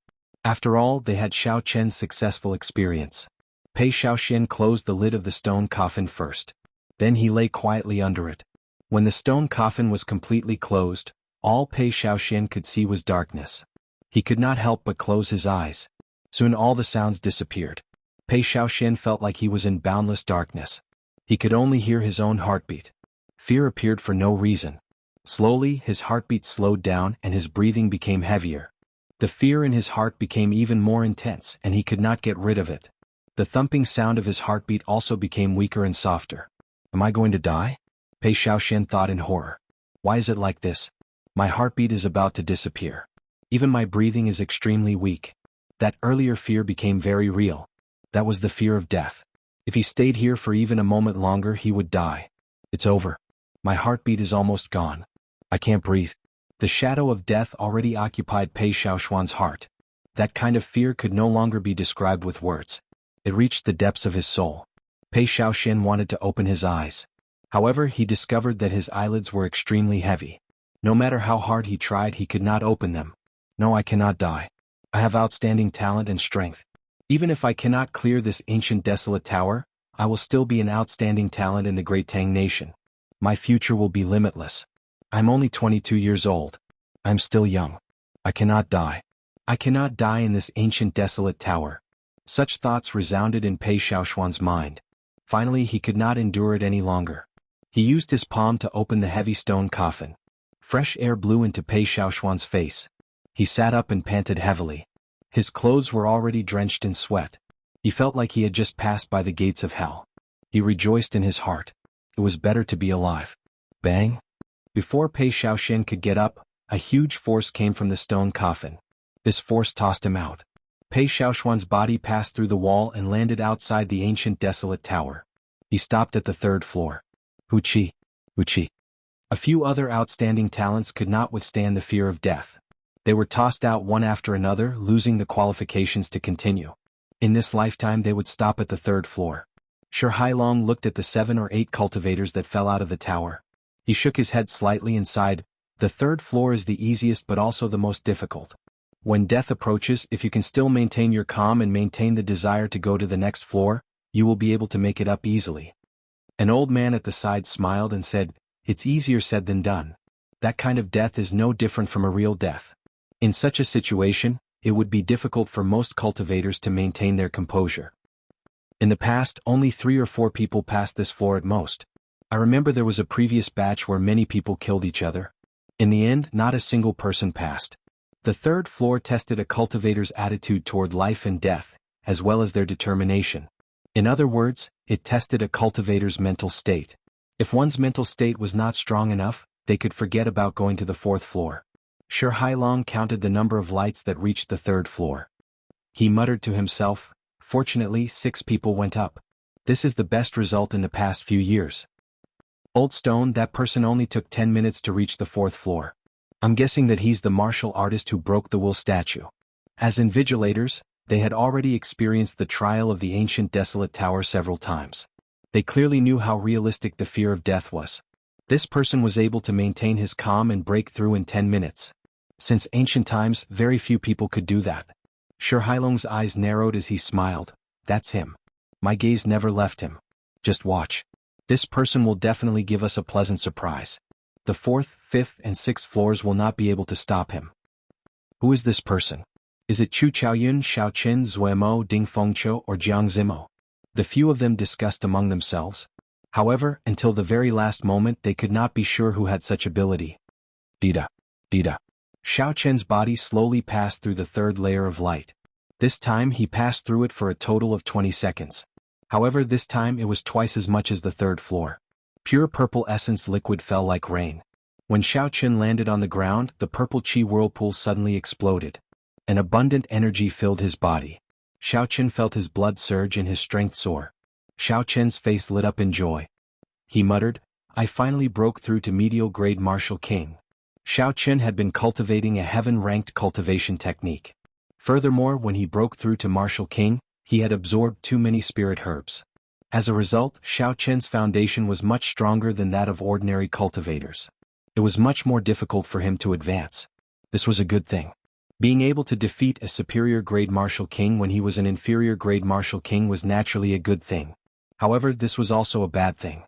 S1: After all, they had Xiao Chen's successful experience. Pei Xiaoxian closed the lid of the stone coffin first. Then he lay quietly under it. When the stone coffin was completely closed, all Pei Xiaoxian could see was darkness. He could not help but close his eyes. Soon all the sounds disappeared. Pei Xiaoxian felt like he was in boundless darkness. He could only hear his own heartbeat. Fear appeared for no reason. Slowly, his heartbeat slowed down and his breathing became heavier. The fear in his heart became even more intense and he could not get rid of it. The thumping sound of his heartbeat also became weaker and softer. Am I going to die? Pei Xiaoxian thought in horror. Why is it like this? My heartbeat is about to disappear. Even my breathing is extremely weak. That earlier fear became very real. That was the fear of death. If he stayed here for even a moment longer, he would die. It's over. My heartbeat is almost gone. I can't breathe. The shadow of death already occupied Pei Xiaoxuan's heart. That kind of fear could no longer be described with words. It reached the depths of his soul. Pei Xiaoxian wanted to open his eyes. However, he discovered that his eyelids were extremely heavy. No matter how hard he tried, he could not open them. No, I cannot die. I have outstanding talent and strength. Even if I cannot clear this ancient desolate tower, I will still be an outstanding talent in the great Tang nation. My future will be limitless. I'm only 22 years old. I'm still young. I cannot die. I cannot die in this ancient desolate tower. Such thoughts resounded in Pei Xiaoxuan's mind. Finally, he could not endure it any longer. He used his palm to open the heavy stone coffin. Fresh air blew into Pei Xiaoxuan's face. He sat up and panted heavily. His clothes were already drenched in sweat. He felt like he had just passed by the gates of hell. He rejoiced in his heart. It was better to be alive. Bang! Before Pei Xiaoxian could get up, a huge force came from the stone coffin. This force tossed him out. Pei Xiaoxuan's body passed through the wall and landed outside the ancient desolate tower. He stopped at the third floor. Huqi. Huqi. A few other outstanding talents could not withstand the fear of death. They were tossed out one after another, losing the qualifications to continue. In this lifetime they would stop at the third floor. Shi Hailong looked at the 7 or 8 cultivators that fell out of the tower. He shook his head slightly and sighed. The third floor is the easiest but also the most difficult. When death approaches, if you can still maintain your calm and maintain the desire to go to the next floor, you will be able to make it up easily. An old man at the side smiled and said, "It's easier said than done. That kind of death is no different from a real death. In such a situation, it would be difficult for most cultivators to maintain their composure. In the past, only 3 or 4 people passed this floor at most. I remember there was a previous batch where many people killed each other. In the end, not a single person passed. The third floor tested a cultivator's attitude toward life and death, as well as their determination. In other words, it tested a cultivator's mental state. If one's mental state was not strong enough, they could forget about going to the 4th floor. Shi Hailong counted the number of lights that reached the 3rd floor. He muttered to himself, "Fortunately, 6 people went up. This is the best result in the past few years." Old Stone, that person only took 10 minutes to reach the 4th floor. I'm guessing that he's the martial artist who broke the wool statue. As invigilators, they had already experienced the trial of the ancient desolate tower several times. They clearly knew how realistic the fear of death was. This person was able to maintain his calm and break through in 10 minutes. Since ancient times, very few people could do that. Shi Hailong's eyes narrowed as he smiled. That's him. My gaze never left him. Just watch. This person will definitely give us a pleasant surprise. The 4th, 5th, and 6th floors will not be able to stop him. Who is this person? Is it Chu Chaoyun, Xiaoqin, Zuemo, Ding Fengqiu, or Jiang Zimo? The few of them discussed among themselves. However, until the very last moment they could not be sure who had such ability. Dida. Dida. Xiaoqian's body slowly passed through the 3rd layer of light. This time he passed through it for a total of 20 seconds. However, this time it was twice as much as the 3rd floor. Pure purple essence liquid fell like rain. When Xiaoqian landed on the ground, the purple chi whirlpool suddenly exploded. An abundant energy filled his body. Xiaoqian felt his blood surge and his strength soar. Xiaoqian's face lit up in joy. He muttered, "I finally broke through to medial grade martial king." Xiaoqian had been cultivating a heaven-ranked cultivation technique. Furthermore, when he broke through to martial king, he had absorbed too many spirit herbs. As a result, Xiaoqian's foundation was much stronger than that of ordinary cultivators. It was much more difficult for him to advance. This was a good thing. Being able to defeat a superior grade martial king when he was an inferior grade martial king was naturally a good thing. However, this was also a bad thing.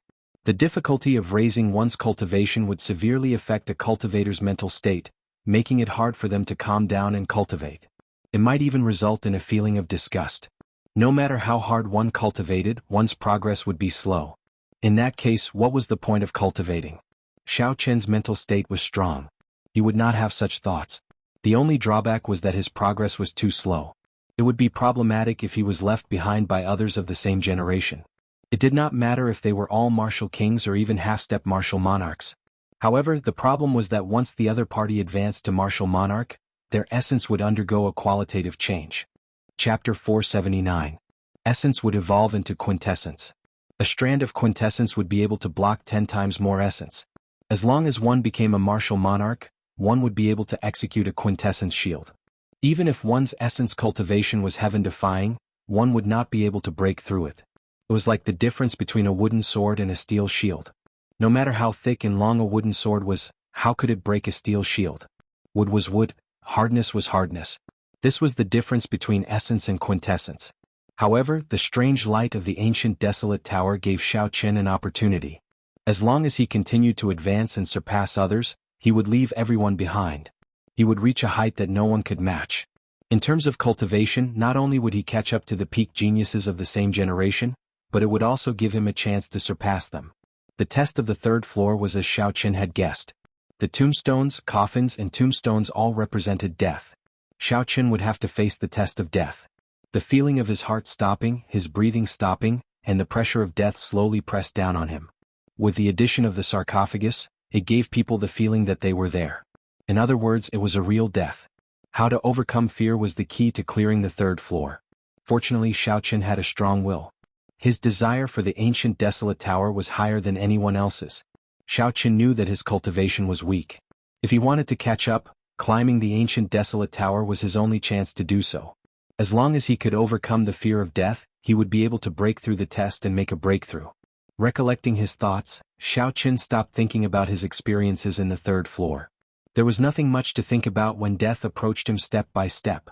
S1: The difficulty of raising one's cultivation would severely affect a cultivator's mental state, making it hard for them to calm down and cultivate. It might even result in a feeling of disgust. No matter how hard one cultivated, one's progress would be slow. In that case, what was the point of cultivating? Xiaoqian's mental state was strong. He would not have such thoughts. The only drawback was that his progress was too slow. It would be problematic if he was left behind by others of the same generation. It did not matter if they were all martial kings or even half-step martial monarchs. However, the problem was that once the other party advanced to martial monarch, their essence would undergo a qualitative change. Chapter 479. Essence would evolve into quintessence. A strand of quintessence would be able to block 10 times more essence. As long as one became a martial monarch, one would be able to execute a quintessence shield. Even if one's essence cultivation was heaven-defying, one would not be able to break through it. It was like the difference between a wooden sword and a steel shield. No matter how thick and long a wooden sword was, how could it break a steel shield? Wood was wood, hardness was hardness. This was the difference between essence and quintessence. However, the strange light of the ancient desolate tower gave Xiao Qian an opportunity. As long as he continued to advance and surpass others, he would leave everyone behind. He would reach a height that no one could match. In terms of cultivation, not only would he catch up to the peak geniuses of the same generation, but it would also give him a chance to surpass them. The test of the third floor was as Xiao Qian had guessed. The tombstones, coffins, and tombstones all represented death. Xiao Qian would have to face the test of death. The feeling of his heart stopping, his breathing stopping, and the pressure of death slowly pressed down on him. With the addition of the sarcophagus, it gave people the feeling that they were there. In other words, it was a real death. How to overcome fear was the key to clearing the third floor. Fortunately, Xiao Qian had a strong will. His desire for the ancient desolate tower was higher than anyone else's. Xiao Qian knew that his cultivation was weak. If he wanted to catch up, climbing the ancient desolate tower was his only chance to do so. As long as he could overcome the fear of death, he would be able to break through the test and make a breakthrough. Recollecting his thoughts, Xiao Qian stopped thinking about his experiences in the third floor. There was nothing much to think about when death approached him step by step.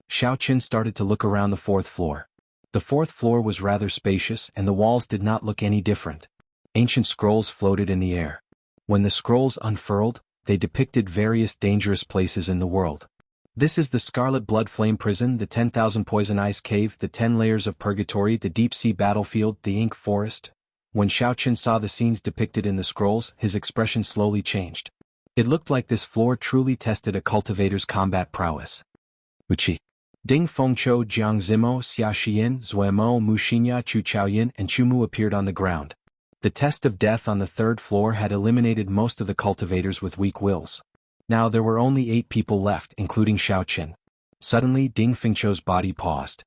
S1: Xiao Qian started to look around the fourth floor. The fourth floor was rather spacious and the walls did not look any different. Ancient scrolls floated in the air. When the scrolls unfurled, they depicted various dangerous places in the world. This is the Scarlet Blood Flame Prison, the 10,000 Poison Ice Cave, the 10 Layers of Purgatory, the Deep Sea Battlefield, the Ink Forest. When Xiao Qian saw the scenes depicted in the scrolls, his expression slowly changed. It looked like this floor truly tested a cultivator's combat prowess. Wuxia. Ding Fengqiu, Jiang Zimo, Xia Xian, Zuemo, Mu Xinya, Chu Chaoyin, and Chu Mu appeared on the ground. The test of death on the third floor had eliminated most of the cultivators with weak wills. Now there were only 8 people left, including Xiao Qian. Suddenly Ding Fengqiu's body paused.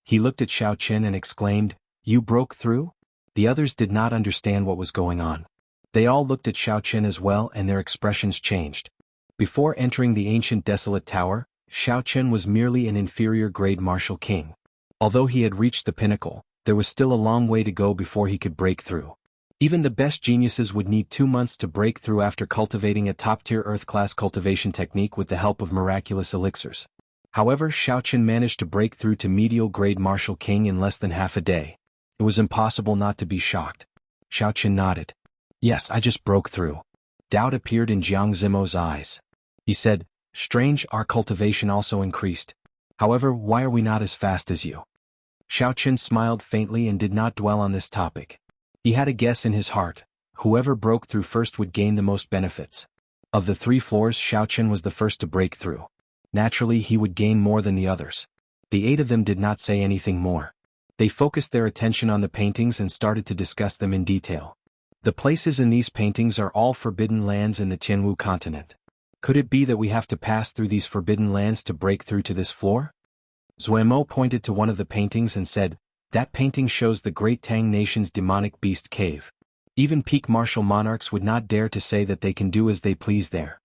S1: He looked at Xiao Qian and exclaimed, "You broke through?" The others did not understand what was going on. They all looked at Xiao Qian as well and their expressions changed. Before entering the ancient desolate tower, Xiao Qian was merely an inferior-grade martial king. Although he had reached the pinnacle, there was still a long way to go before he could break through. Even the best geniuses would need 2 months to break through after cultivating a top-tier Earth-class cultivation technique with the help of miraculous elixirs. However, Xiao Qian managed to break through to medial-grade martial king in less than half a day. It was impossible not to be shocked. Xiao Qian nodded. "Yes, I just broke through." Doubt appeared in Jiang Zimo's eyes. He said, "Strange, our cultivation also increased. However, why are we not as fast as you?" Xiao Qian smiled faintly and did not dwell on this topic. He had a guess in his heart. Whoever broke through first would gain the most benefits. Of the 3 floors, Xiao Qian was the first to break through. Naturally, he would gain more than the others. The 8 of them did not say anything more. They focused their attention on the paintings and started to discuss them in detail. The places in these paintings are all forbidden lands in the Jianghu continent. Could it be that we have to pass through these forbidden lands to break through to this floor? Zuemo pointed to one of the paintings and said, "That painting shows the Great Tang Nation's demonic beast cave. Even peak martial monarchs would not dare to say that they can do as they please there."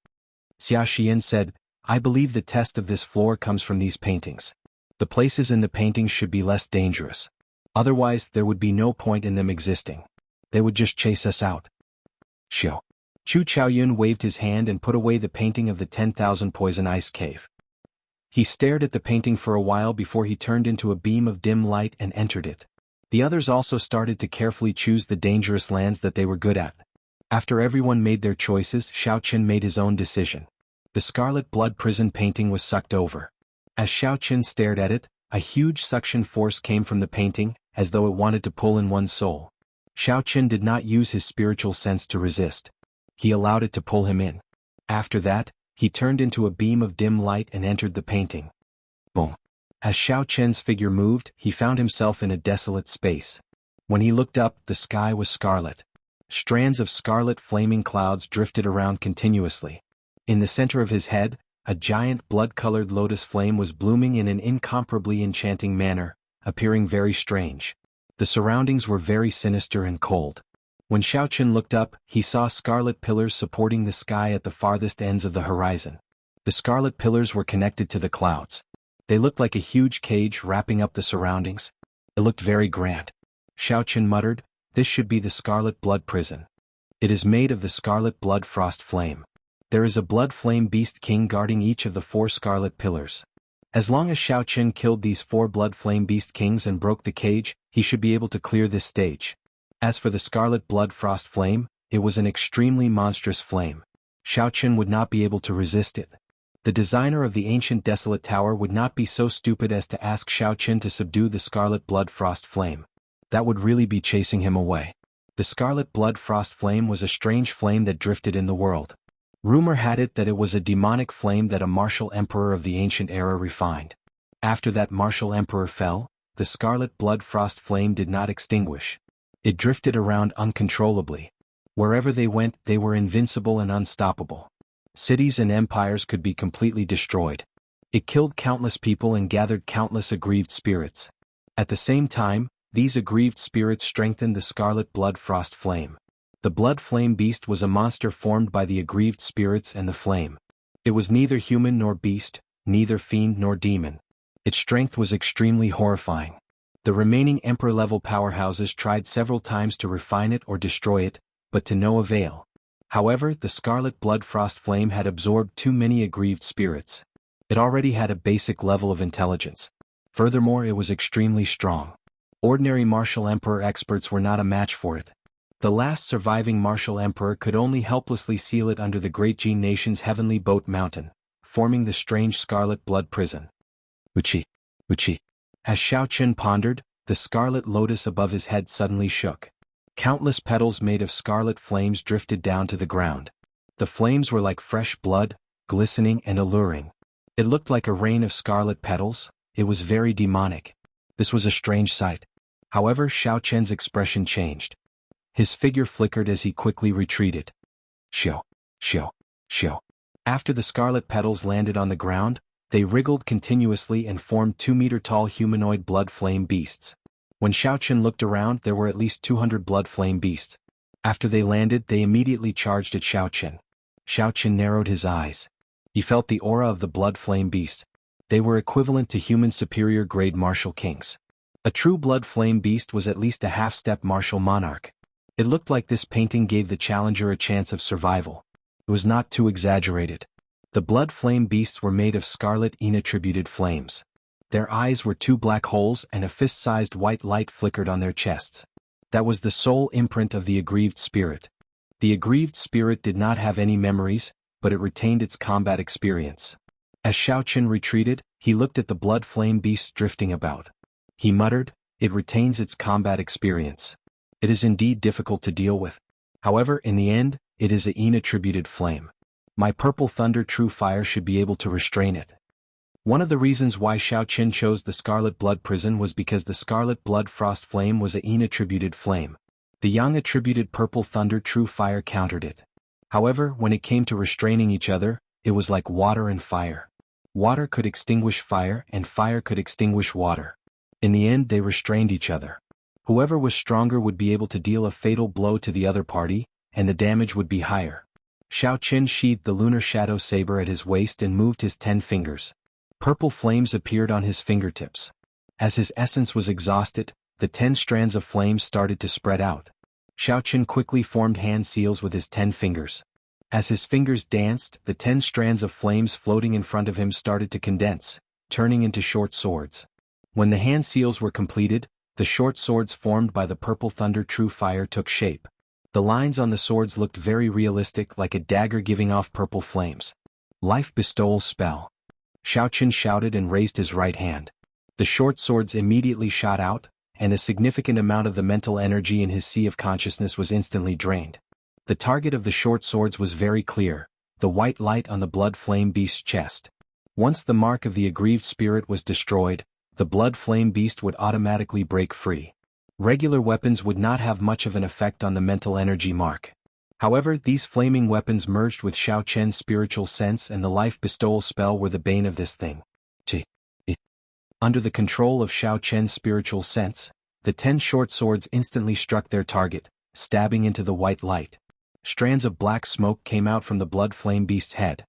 S1: Xia Xian said, "I believe the test of this floor comes from these paintings. The places in the paintings should be less dangerous. Otherwise, there would be no point in them existing. They would just chase us out." Xiao. Chu Chaoyun waved his hand and put away the painting of the 10,000 Poison Ice Cave. He stared at the painting for a while before he turned into a beam of dim light and entered it. The others also started to carefully choose the dangerous lands that they were good at. After everyone made their choices, Xiao Qian made his own decision. The Scarlet Blood Prison painting was sucked over. As Xiao Qian stared at it, a huge suction force came from the painting, as though it wanted to pull in one's soul. Xiao Qian did not use his spiritual sense to resist. He allowed it to pull him in. After that, he turned into a beam of dim light and entered the painting. Boom. As Xiao Chen's figure moved, he found himself in a desolate space. When he looked up, the sky was scarlet. Strands of scarlet flaming clouds drifted around continuously. In the center of his head, a giant blood-colored lotus flame was blooming in an incomparably enchanting manner, appearing very strange. The surroundings were very sinister and cold. When Xiao Chen looked up, he saw scarlet pillars supporting the sky at the farthest ends of the horizon. The scarlet pillars were connected to the clouds. They looked like a huge cage wrapping up the surroundings. It looked very grand. Xiao Chen muttered, "This should be the Scarlet Blood Prison. It is made of the Scarlet Blood Frost Flame. There is a Blood Flame Beast King guarding each of the 4 scarlet pillars. As long as Xiao Chen killed these 4 Blood Flame Beast Kings and broke the cage, he should be able to clear this stage." As for the Scarlet Blood Frost Flame, it was an extremely monstrous flame. Xiao Chen would not be able to resist it. The designer of the ancient desolate tower would not be so stupid as to ask Xiao Chen to subdue the Scarlet Blood Frost Flame. That would really be chasing him away. The Scarlet Blood Frost Flame was a strange flame that drifted in the world. Rumor had it that it was a demonic flame that a martial emperor of the ancient era refined. After that martial emperor fell, the Scarlet Blood Frost Flame did not extinguish. It drifted around uncontrollably. Wherever they went, they were invincible and unstoppable. Cities and empires could be completely destroyed. It killed countless people and gathered countless aggrieved spirits. At the same time, these aggrieved spirits strengthened the Scarlet Blood Frost Flame. The Blood Flame Beast was a monster formed by the aggrieved spirits and the flame. It was neither human nor beast, neither fiend nor demon. Its strength was extremely horrifying. The remaining emperor-level powerhouses tried several times to refine it or destroy it, but to no avail. However, the Scarlet Blood Frost Flame had absorbed too many aggrieved spirits. It already had a basic level of intelligence. Furthermore, it was extremely strong. Ordinary martial emperor experts were not a match for it. The last surviving martial emperor could only helplessly seal it under the great Jin nation's heavenly boat mountain, forming the strange Scarlet Blood Prison. Wuxia. As Xiao Chen pondered, the scarlet lotus above his head suddenly shook. Countless petals made of scarlet flames drifted down to the ground. The flames were like fresh blood, glistening and alluring. It looked like a rain of scarlet petals. It was very demonic. This was a strange sight. However, Xiao Chen's expression changed. His figure flickered as he quickly retreated. Xiao. After the scarlet petals landed on the ground, they wriggled continuously and formed 2-meter-tall humanoid blood flame beasts. When Xiao Chen looked around, there were at least 200 blood flame beasts. After they landed, they immediately charged at Xiao Chen. Xiao Chen narrowed his eyes. He felt the aura of the blood flame beast. They were equivalent to human superior grade martial kings. A true blood flame beast was at least a half-step martial monarch. It looked like this painting gave the challenger a chance of survival. It was not too exaggerated. The blood flame beasts were made of scarlet inattributed flames. Their eyes were 2 black holes and a fist-sized white light flickered on their chests. That was the sole imprint of the aggrieved spirit. The aggrieved spirit did not have any memories, but it retained its combat experience. As Xiao Chen retreated, he looked at the blood flame beasts drifting about. He muttered, "It retains its combat experience. It is indeed difficult to deal with. However, in the end, it is an inattributed flame. My purple thunder true fire should be able to restrain it." One of the reasons why Xiao Chen chose the Scarlet Blood Prison was because the Scarlet Blood Frost Flame was an inattributed flame. The Yang attributed Purple Thunder True Fire countered it. However, when it came to restraining each other, it was like water and fire. Water could extinguish fire and fire could extinguish water. In the end, they restrained each other. Whoever was stronger would be able to deal a fatal blow to the other party, and the damage would be higher. Xiao Chen sheathed the lunar shadow saber at his waist and moved his 10 fingers. Purple flames appeared on his fingertips. As his essence was exhausted, the 10 strands of flames started to spread out. Xiao Chen quickly formed hand seals with his 10 fingers. As his fingers danced, the 10 strands of flames floating in front of him started to condense, turning into short swords. When the hand seals were completed, the short swords formed by the Purple Thunder True Fire took shape. The lines on the swords looked very realistic, like a dagger giving off purple flames. Life bestowal spell. Xiao Chen shouted and raised his right hand. The short swords immediately shot out, and a significant amount of the mental energy in his sea of consciousness was instantly drained. The target of the short swords was very clear, the white light on the blood flame beast's chest. Once the mark of the aggrieved spirit was destroyed, the blood flame beast would automatically break free. Regular weapons would not have much of an effect on the mental energy mark. However, these flaming weapons merged with Xiao Chen's spiritual sense, and the life bestowal spell were the bane of this thing. Under the control of Xiao Chen's spiritual sense, the 10 short swords instantly struck their target, stabbing into the white light. Strands of black smoke came out from the blood flame beast's head.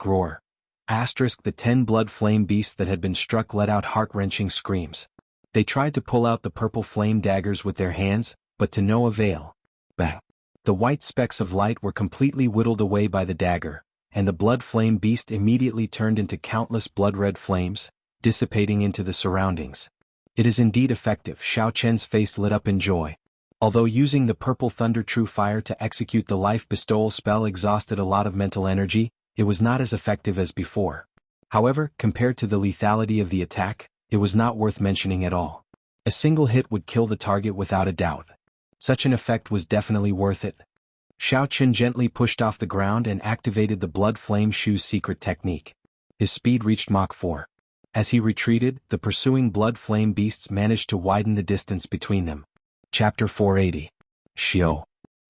S1: Roar. The 10 blood flame beasts that had been struck let out heart-wrenching screams. They tried to pull out the purple flame daggers with their hands, but to no avail. Bang! The white specks of light were completely whittled away by the dagger, and the blood flame beast immediately turned into countless blood-red flames, dissipating into the surroundings. It is indeed effective. Xiao Chen's face lit up in joy. Although using the purple thunder true fire to execute the life bestowal spell exhausted a lot of mental energy, it was not as effective as before. However, compared to the lethality of the attack, it was not worth mentioning at all. A single hit would kill the target without a doubt. Such an effect was definitely worth it. Xiao Chen gently pushed off the ground and activated the blood flame shoe's secret technique. His speed reached Mach 4. As he retreated, the pursuing blood flame beasts managed to widen the distance between them. Chapter 480. Xiao.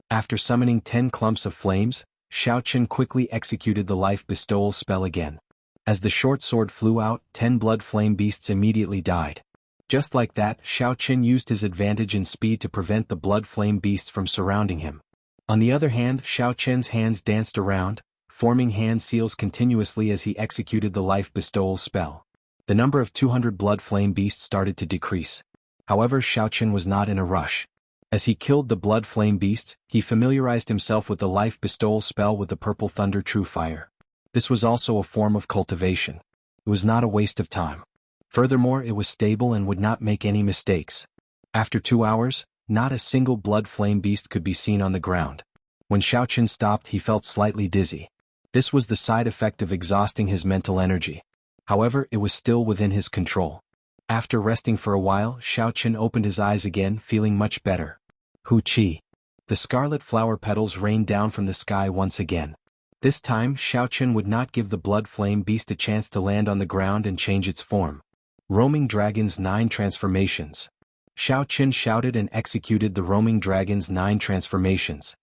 S1: After summoning 10 clumps of flames, Xiao Chen quickly executed the life bestowal spell again. As the short sword flew out, 10 blood flame beasts immediately died. Just like that, Xiao Chen used his advantage in speed to prevent the blood flame beasts from surrounding him. On the other hand, Xiao Chen's hands danced around, forming hand seals continuously as he executed the life bestowal spell. The number of 200 blood flame beasts started to decrease. However, Xiao Chen was not in a rush. As he killed the blood flame beasts, he familiarized himself with the life bestowal spell with the purple thunder true fire. This was also a form of cultivation. It was not a waste of time. Furthermore, it was stable and would not make any mistakes. After 2 hours, not a single blood flame beast could be seen on the ground. When Xiao Chen stopped, he felt slightly dizzy. This was the side effect of exhausting his mental energy. However, it was still within his control. After resting for a while, Xiao Chen opened his eyes again, feeling much better. Hu Qi. The scarlet flower petals rained down from the sky once again. This time, Xiao Chen would not give the blood flame beast a chance to land on the ground and change its form. Roaming Dragon's 9 Transformations. Xiao Chen shouted and executed the Roaming Dragon's 9 transformations.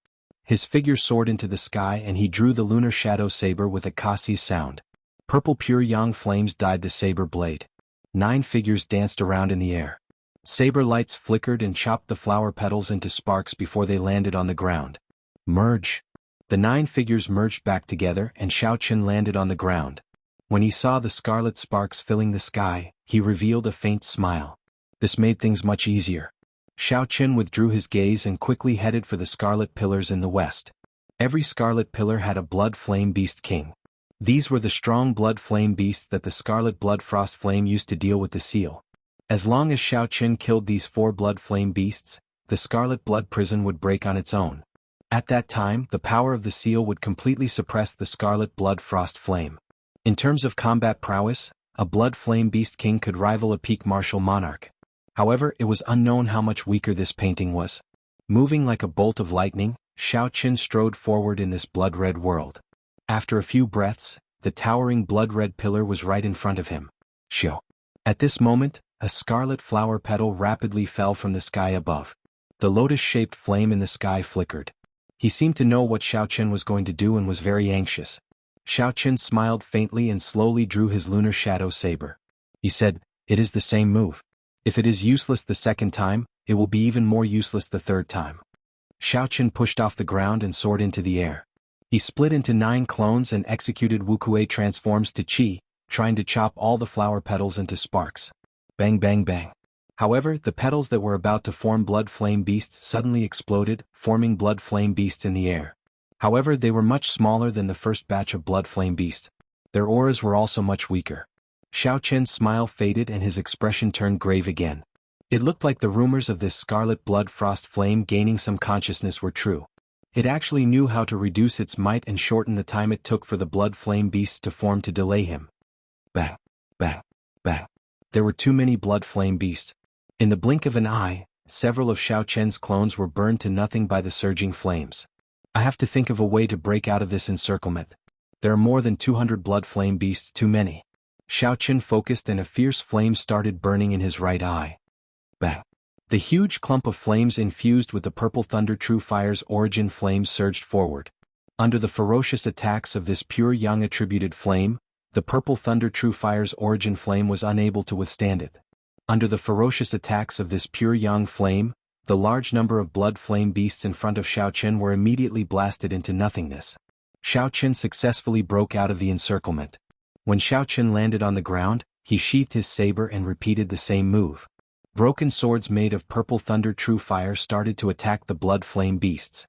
S1: His figure soared into the sky and he drew the lunar shadow saber with a kasi sound. Purple pure yang flames dyed the saber blade. 9 figures danced around in the air. Saber lights flickered and chopped the flower petals into sparks before they landed on the ground. Merge. The 9 figures merged back together and Xiao Chen landed on the ground. When he saw the scarlet sparks filling the sky, he revealed a faint smile. This made things much easier. Xiao Chen withdrew his gaze and quickly headed for the scarlet pillars in the west. Every scarlet pillar had a blood flame beast king. These were the strong blood flame beasts that the scarlet blood frost flame used to deal with the seal. As long as Xiao Chen killed these 4 blood flame beasts, the scarlet blood prison would break on its own. At that time, the power of the seal would completely suppress the scarlet blood frost flame. In terms of combat prowess, a blood flame beast king could rival a peak martial monarch. However, it was unknown how much weaker this painting was. Moving like a bolt of lightning, Xiao Chen strode forward in this blood-red world. After a few breaths, the towering blood-red pillar was right in front of him. Xiao. At this moment, a scarlet flower petal rapidly fell from the sky above. The lotus-shaped flame in the sky flickered. He seemed to know what Xiao Chen was going to do and was very anxious. Xiao Chen smiled faintly and slowly drew his lunar shadow saber. He said, "It is the same move. If it is useless the second time, it will be even more useless the third time." Xiao Chen pushed off the ground and soared into the air. He split into 9 clones and executed Wuxia transforms to Qi, trying to chop all the flower petals into sparks. Bang bang bang. However, the petals that were about to form blood flame beasts suddenly exploded, forming blood flame beasts in the air. However, they were much smaller than the first batch of blood flame beasts. Their auras were also much weaker. Xiao Chen's smile faded and his expression turned grave again. It looked like the rumors of this scarlet blood frost flame gaining some consciousness were true. It actually knew how to reduce its might and shorten the time it took for the blood flame beasts to form to delay him. Bang, bang, bang. There were too many blood flame beasts. In the blink of an eye, several of Xiao Chen's clones were burned to nothing by the surging flames. I have to think of a way to break out of this encirclement. There are more than 200 blood flame beasts, too many. Xiao Chen focused and a fierce flame started burning in his right eye. Bang! The huge clump of flames infused with the purple thunder true fire's origin flame surged forward. Under the ferocious attacks of this pure yang attributed flame, the purple thunder true fire's origin flame was unable to withstand it. Under the ferocious attacks of this pure yang flame, the large number of blood flame beasts in front of Xiao Chen were immediately blasted into nothingness. Xiao Chen successfully broke out of the encirclement. When Xiao Chen landed on the ground, he sheathed his saber and repeated the same move. Broken swords made of purple thunder true fire started to attack the blood flame beasts.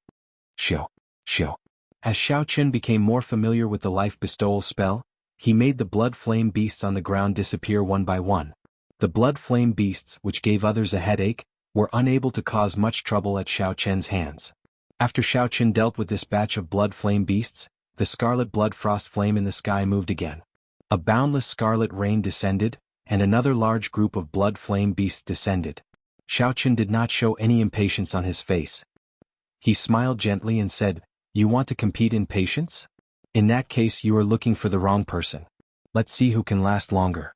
S1: Xiao, Xiao. As Xiao Chen became more familiar with the life bestowal spell, he made the blood flame beasts on the ground disappear one by one. The blood flame beasts, which gave others a headache, were unable to cause much trouble at Xiao Chen's hands. After Xiao Chen dealt with this batch of blood flame beasts, the scarlet blood frost flame in the sky moved again. A boundless scarlet rain descended, and another large group of blood flame beasts descended. Xiao Chen did not show any impatience on his face. He smiled gently and said, "You want to compete in patience? In that case you are looking for the wrong person. Let's see who can last longer."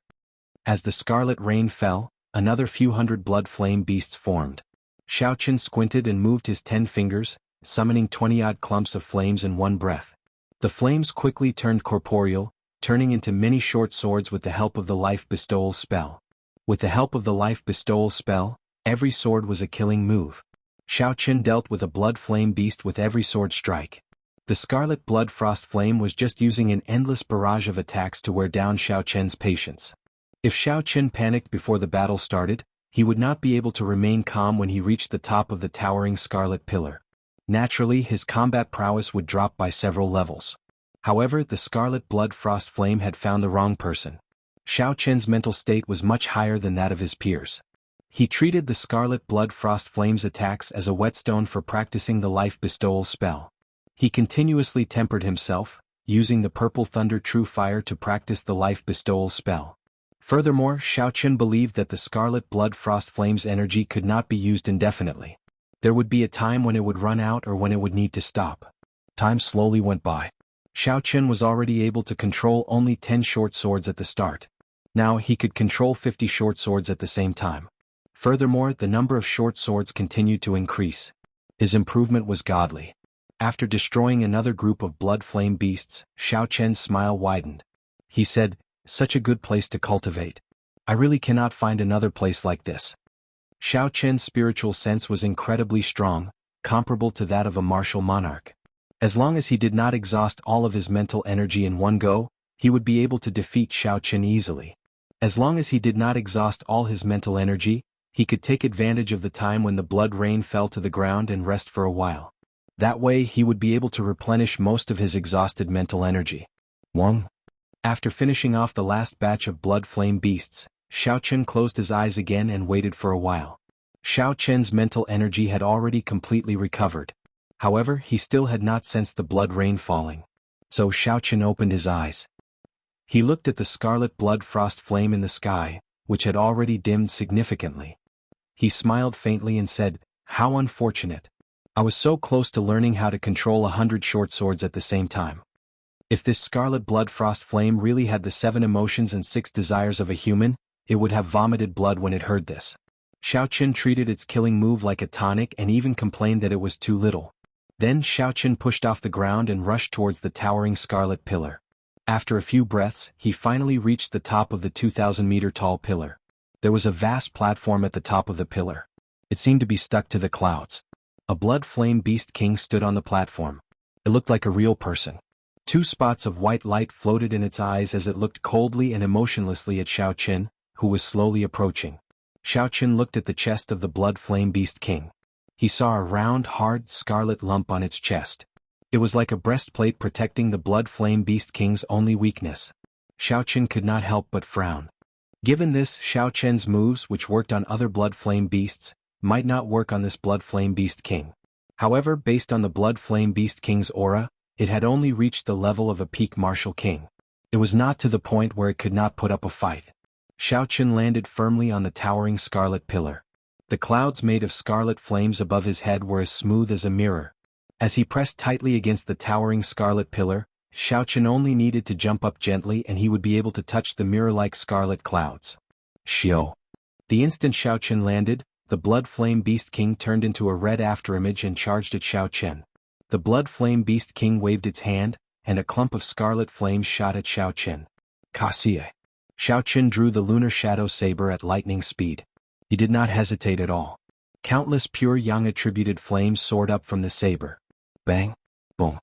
S1: As the scarlet rain fell, another few hundred blood flame beasts formed. Xiao Chen squinted and moved his 10 fingers, summoning 20-odd clumps of flames in one breath. The flames quickly turned corporeal, turning into many short swords with the help of the life bestowal spell. With the help of the life bestowal spell, every sword was a killing move. Xiao Chen dealt with a blood flame beast with every sword strike. The scarlet blood frost flame was just using an endless barrage of attacks to wear down Xiao Chen's patience. If Xiao Chen panicked before the battle started, he would not be able to remain calm when he reached the top of the towering scarlet pillar. Naturally, his combat prowess would drop by several levels. However, the scarlet blood frost flame had found the wrong person. Xiao Chen's mental state was much higher than that of his peers. He treated the scarlet blood frost flame's attacks as a whetstone for practicing the life bestowal spell. He continuously tempered himself, using the purple thunder true fire to practice the life bestowal spell. Furthermore, Xiao Chen believed that the scarlet blood frost flame's energy could not be used indefinitely. There would be a time when it would run out or when it would need to stop. Time slowly went by. Xiao Chen was already able to control only 10 short swords at the start. Now he could control 50 short swords at the same time. Furthermore, the number of short swords continued to increase. His improvement was godly. After destroying another group of blood flame beasts, Xiao Chen's smile widened. He said, "Such a good place to cultivate. I really cannot find another place like this." Xiao Chen's spiritual sense was incredibly strong, comparable to that of a martial monarch. As long as he did not exhaust all of his mental energy in one go, he would be able to defeat Xiao Chen easily. As long as he did not exhaust all his mental energy, he could take advantage of the time when the blood rain fell to the ground and rest for a while. That way he would be able to replenish most of his exhausted mental energy. 1. After finishing off the last batch of blood flame beasts, Xiao Chen closed his eyes again and waited for a while. Xiao Chen's mental energy had already completely recovered. However, he still had not sensed the blood rain falling. So Xiao Chen opened his eyes. He looked at the scarlet blood frost flame in the sky, which had already dimmed significantly. He smiled faintly and said, "How unfortunate. I was so close to learning how to control 100 short swords at the same time." If this scarlet blood frost flame really had the 7 emotions and 6 desires of a human, it would have vomited blood when it heard this. Xiao Chen treated its killing move like a tonic and even complained that it was too little. Then Xiao Chen pushed off the ground and rushed towards the towering scarlet pillar. After a few breaths, he finally reached the top of the 2,000-meter-tall pillar. There was a vast platform at the top of the pillar. It seemed to be stuck to the clouds. A blood flame beast king stood on the platform. It looked like a real person. 2 spots of white light floated in its eyes as it looked coldly and emotionlessly at Xiao Chen, who was slowly approaching. Xiao Chen looked at the chest of the blood flame beast king. He saw a round, hard, scarlet lump on its chest. It was like a breastplate protecting the blood flame beast king's only weakness. Xiao Chen could not help but frown. Given this, Xiao Chen's moves, which worked on other blood flame beasts, might not work on this blood flame beast king. However, based on the blood flame beast king's aura, it had only reached the level of a peak martial king. It was not to the point where it could not put up a fight. Xiao Chen landed firmly on the towering scarlet pillar. The clouds made of scarlet flames above his head were as smooth as a mirror. As he pressed tightly against the towering scarlet pillar, Xiao Chen only needed to jump up gently and he would be able to touch the mirror-like scarlet clouds. Xiao. The instant Xiao Chen landed, the Blood Flame Beast King turned into a red afterimage and charged at Xiao Chen. The Blood Flame Beast King waved its hand, and a clump of scarlet flames shot at Xiao Chen. Kaxie. Xiao Chen drew the lunar shadow saber at lightning speed. He did not hesitate at all. Countless pure yang-attributed flames soared up from the saber. Bang! Boom!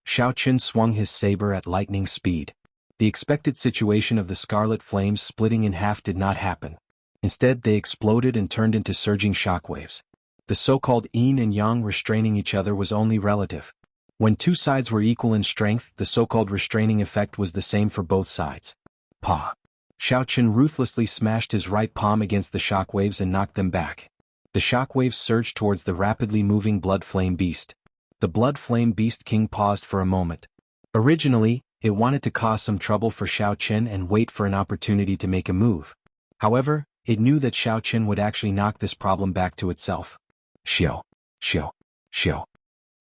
S1: Xiao Chen swung his saber at lightning speed. The expected situation of the scarlet flames splitting in half did not happen. Instead, they exploded and turned into surging shockwaves. The so-called yin and yang restraining each other was only relative. When two sides were equal in strength, the so-called restraining effect was the same for both sides. Pa! Xiao Chen ruthlessly smashed his right palm against the shockwaves and knocked them back. The shockwaves surged towards the rapidly moving Blood Flame Beast. The Blood Flame Beast King paused for a moment. Originally, it wanted to cause some trouble for Xiao Chen and wait for an opportunity to make a move. However, it knew that Xiao Chen would actually knock this problem back to itself. Xiao, Xiao, Xiao.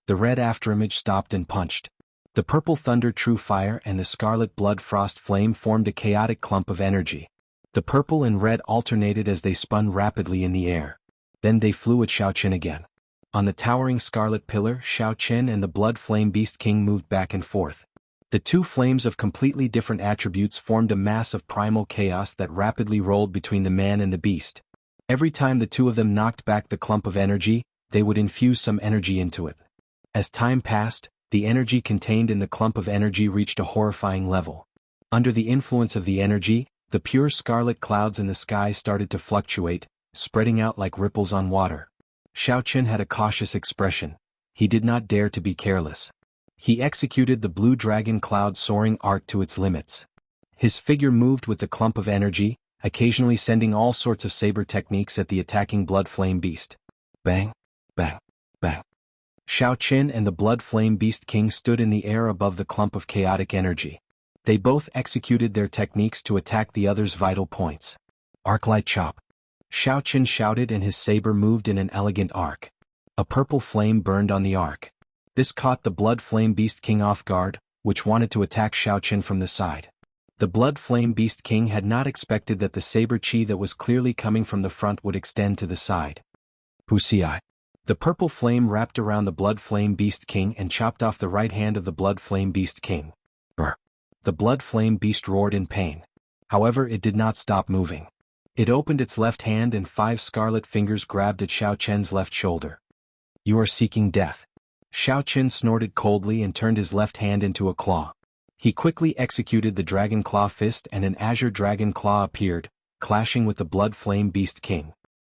S1: The red afterimage stopped and punched. The purple thunder true fire and the scarlet blood frost flame formed a chaotic clump of energy. The purple and red alternated as they spun rapidly in the air. Then they flew at Xiao Chen again. On the towering scarlet pillar, Xiao Chen and the Blood Flame Beast King moved back and forth. The two flames of completely different attributes formed a mass of primal chaos that rapidly rolled between the man and the beast. Every time the two of them knocked back the clump of energy, they would infuse some energy into it. As time passed, the energy contained in the clump of energy reached a horrifying level. Under the influence of the energy, the pure scarlet clouds in the sky started to fluctuate, spreading out like ripples on water. Xiao Chen had a cautious expression. He did not dare to be careless. He executed the blue dragon cloud soaring arc to its limits. His figure moved with the clump of energy, occasionally sending all sorts of saber techniques at the attacking Blood Flame Beast. Bang! Bang! Bang! Xiao Chen and the Blood Flame Beast King stood in the air above the clump of chaotic energy. They both executed their techniques to attack the other's vital points. Arc-light chop. Xiao Chen shouted and his saber moved in an elegant arc. A purple flame burned on the arc. This caught the Blood Flame Beast King off guard, which wanted to attack Xiao Chen from the side. The Blood Flame Beast King had not expected that the saber chi that was clearly coming from the front would extend to the side. Wuxia. The purple flame wrapped around the Blood Flame Beast King and chopped off the right hand of the Blood Flame Beast King. Brr. The Blood Flame Beast roared in pain. However, it did not stop moving. It opened its left hand and 5 scarlet fingers grabbed at Xiao Chen's left shoulder. You are seeking death. Xiao Chen snorted coldly and turned his left hand into a claw. He quickly executed the Dragon Claw Fist and an Azure Dragon Claw appeared, clashing with the Blood Flame Beast King.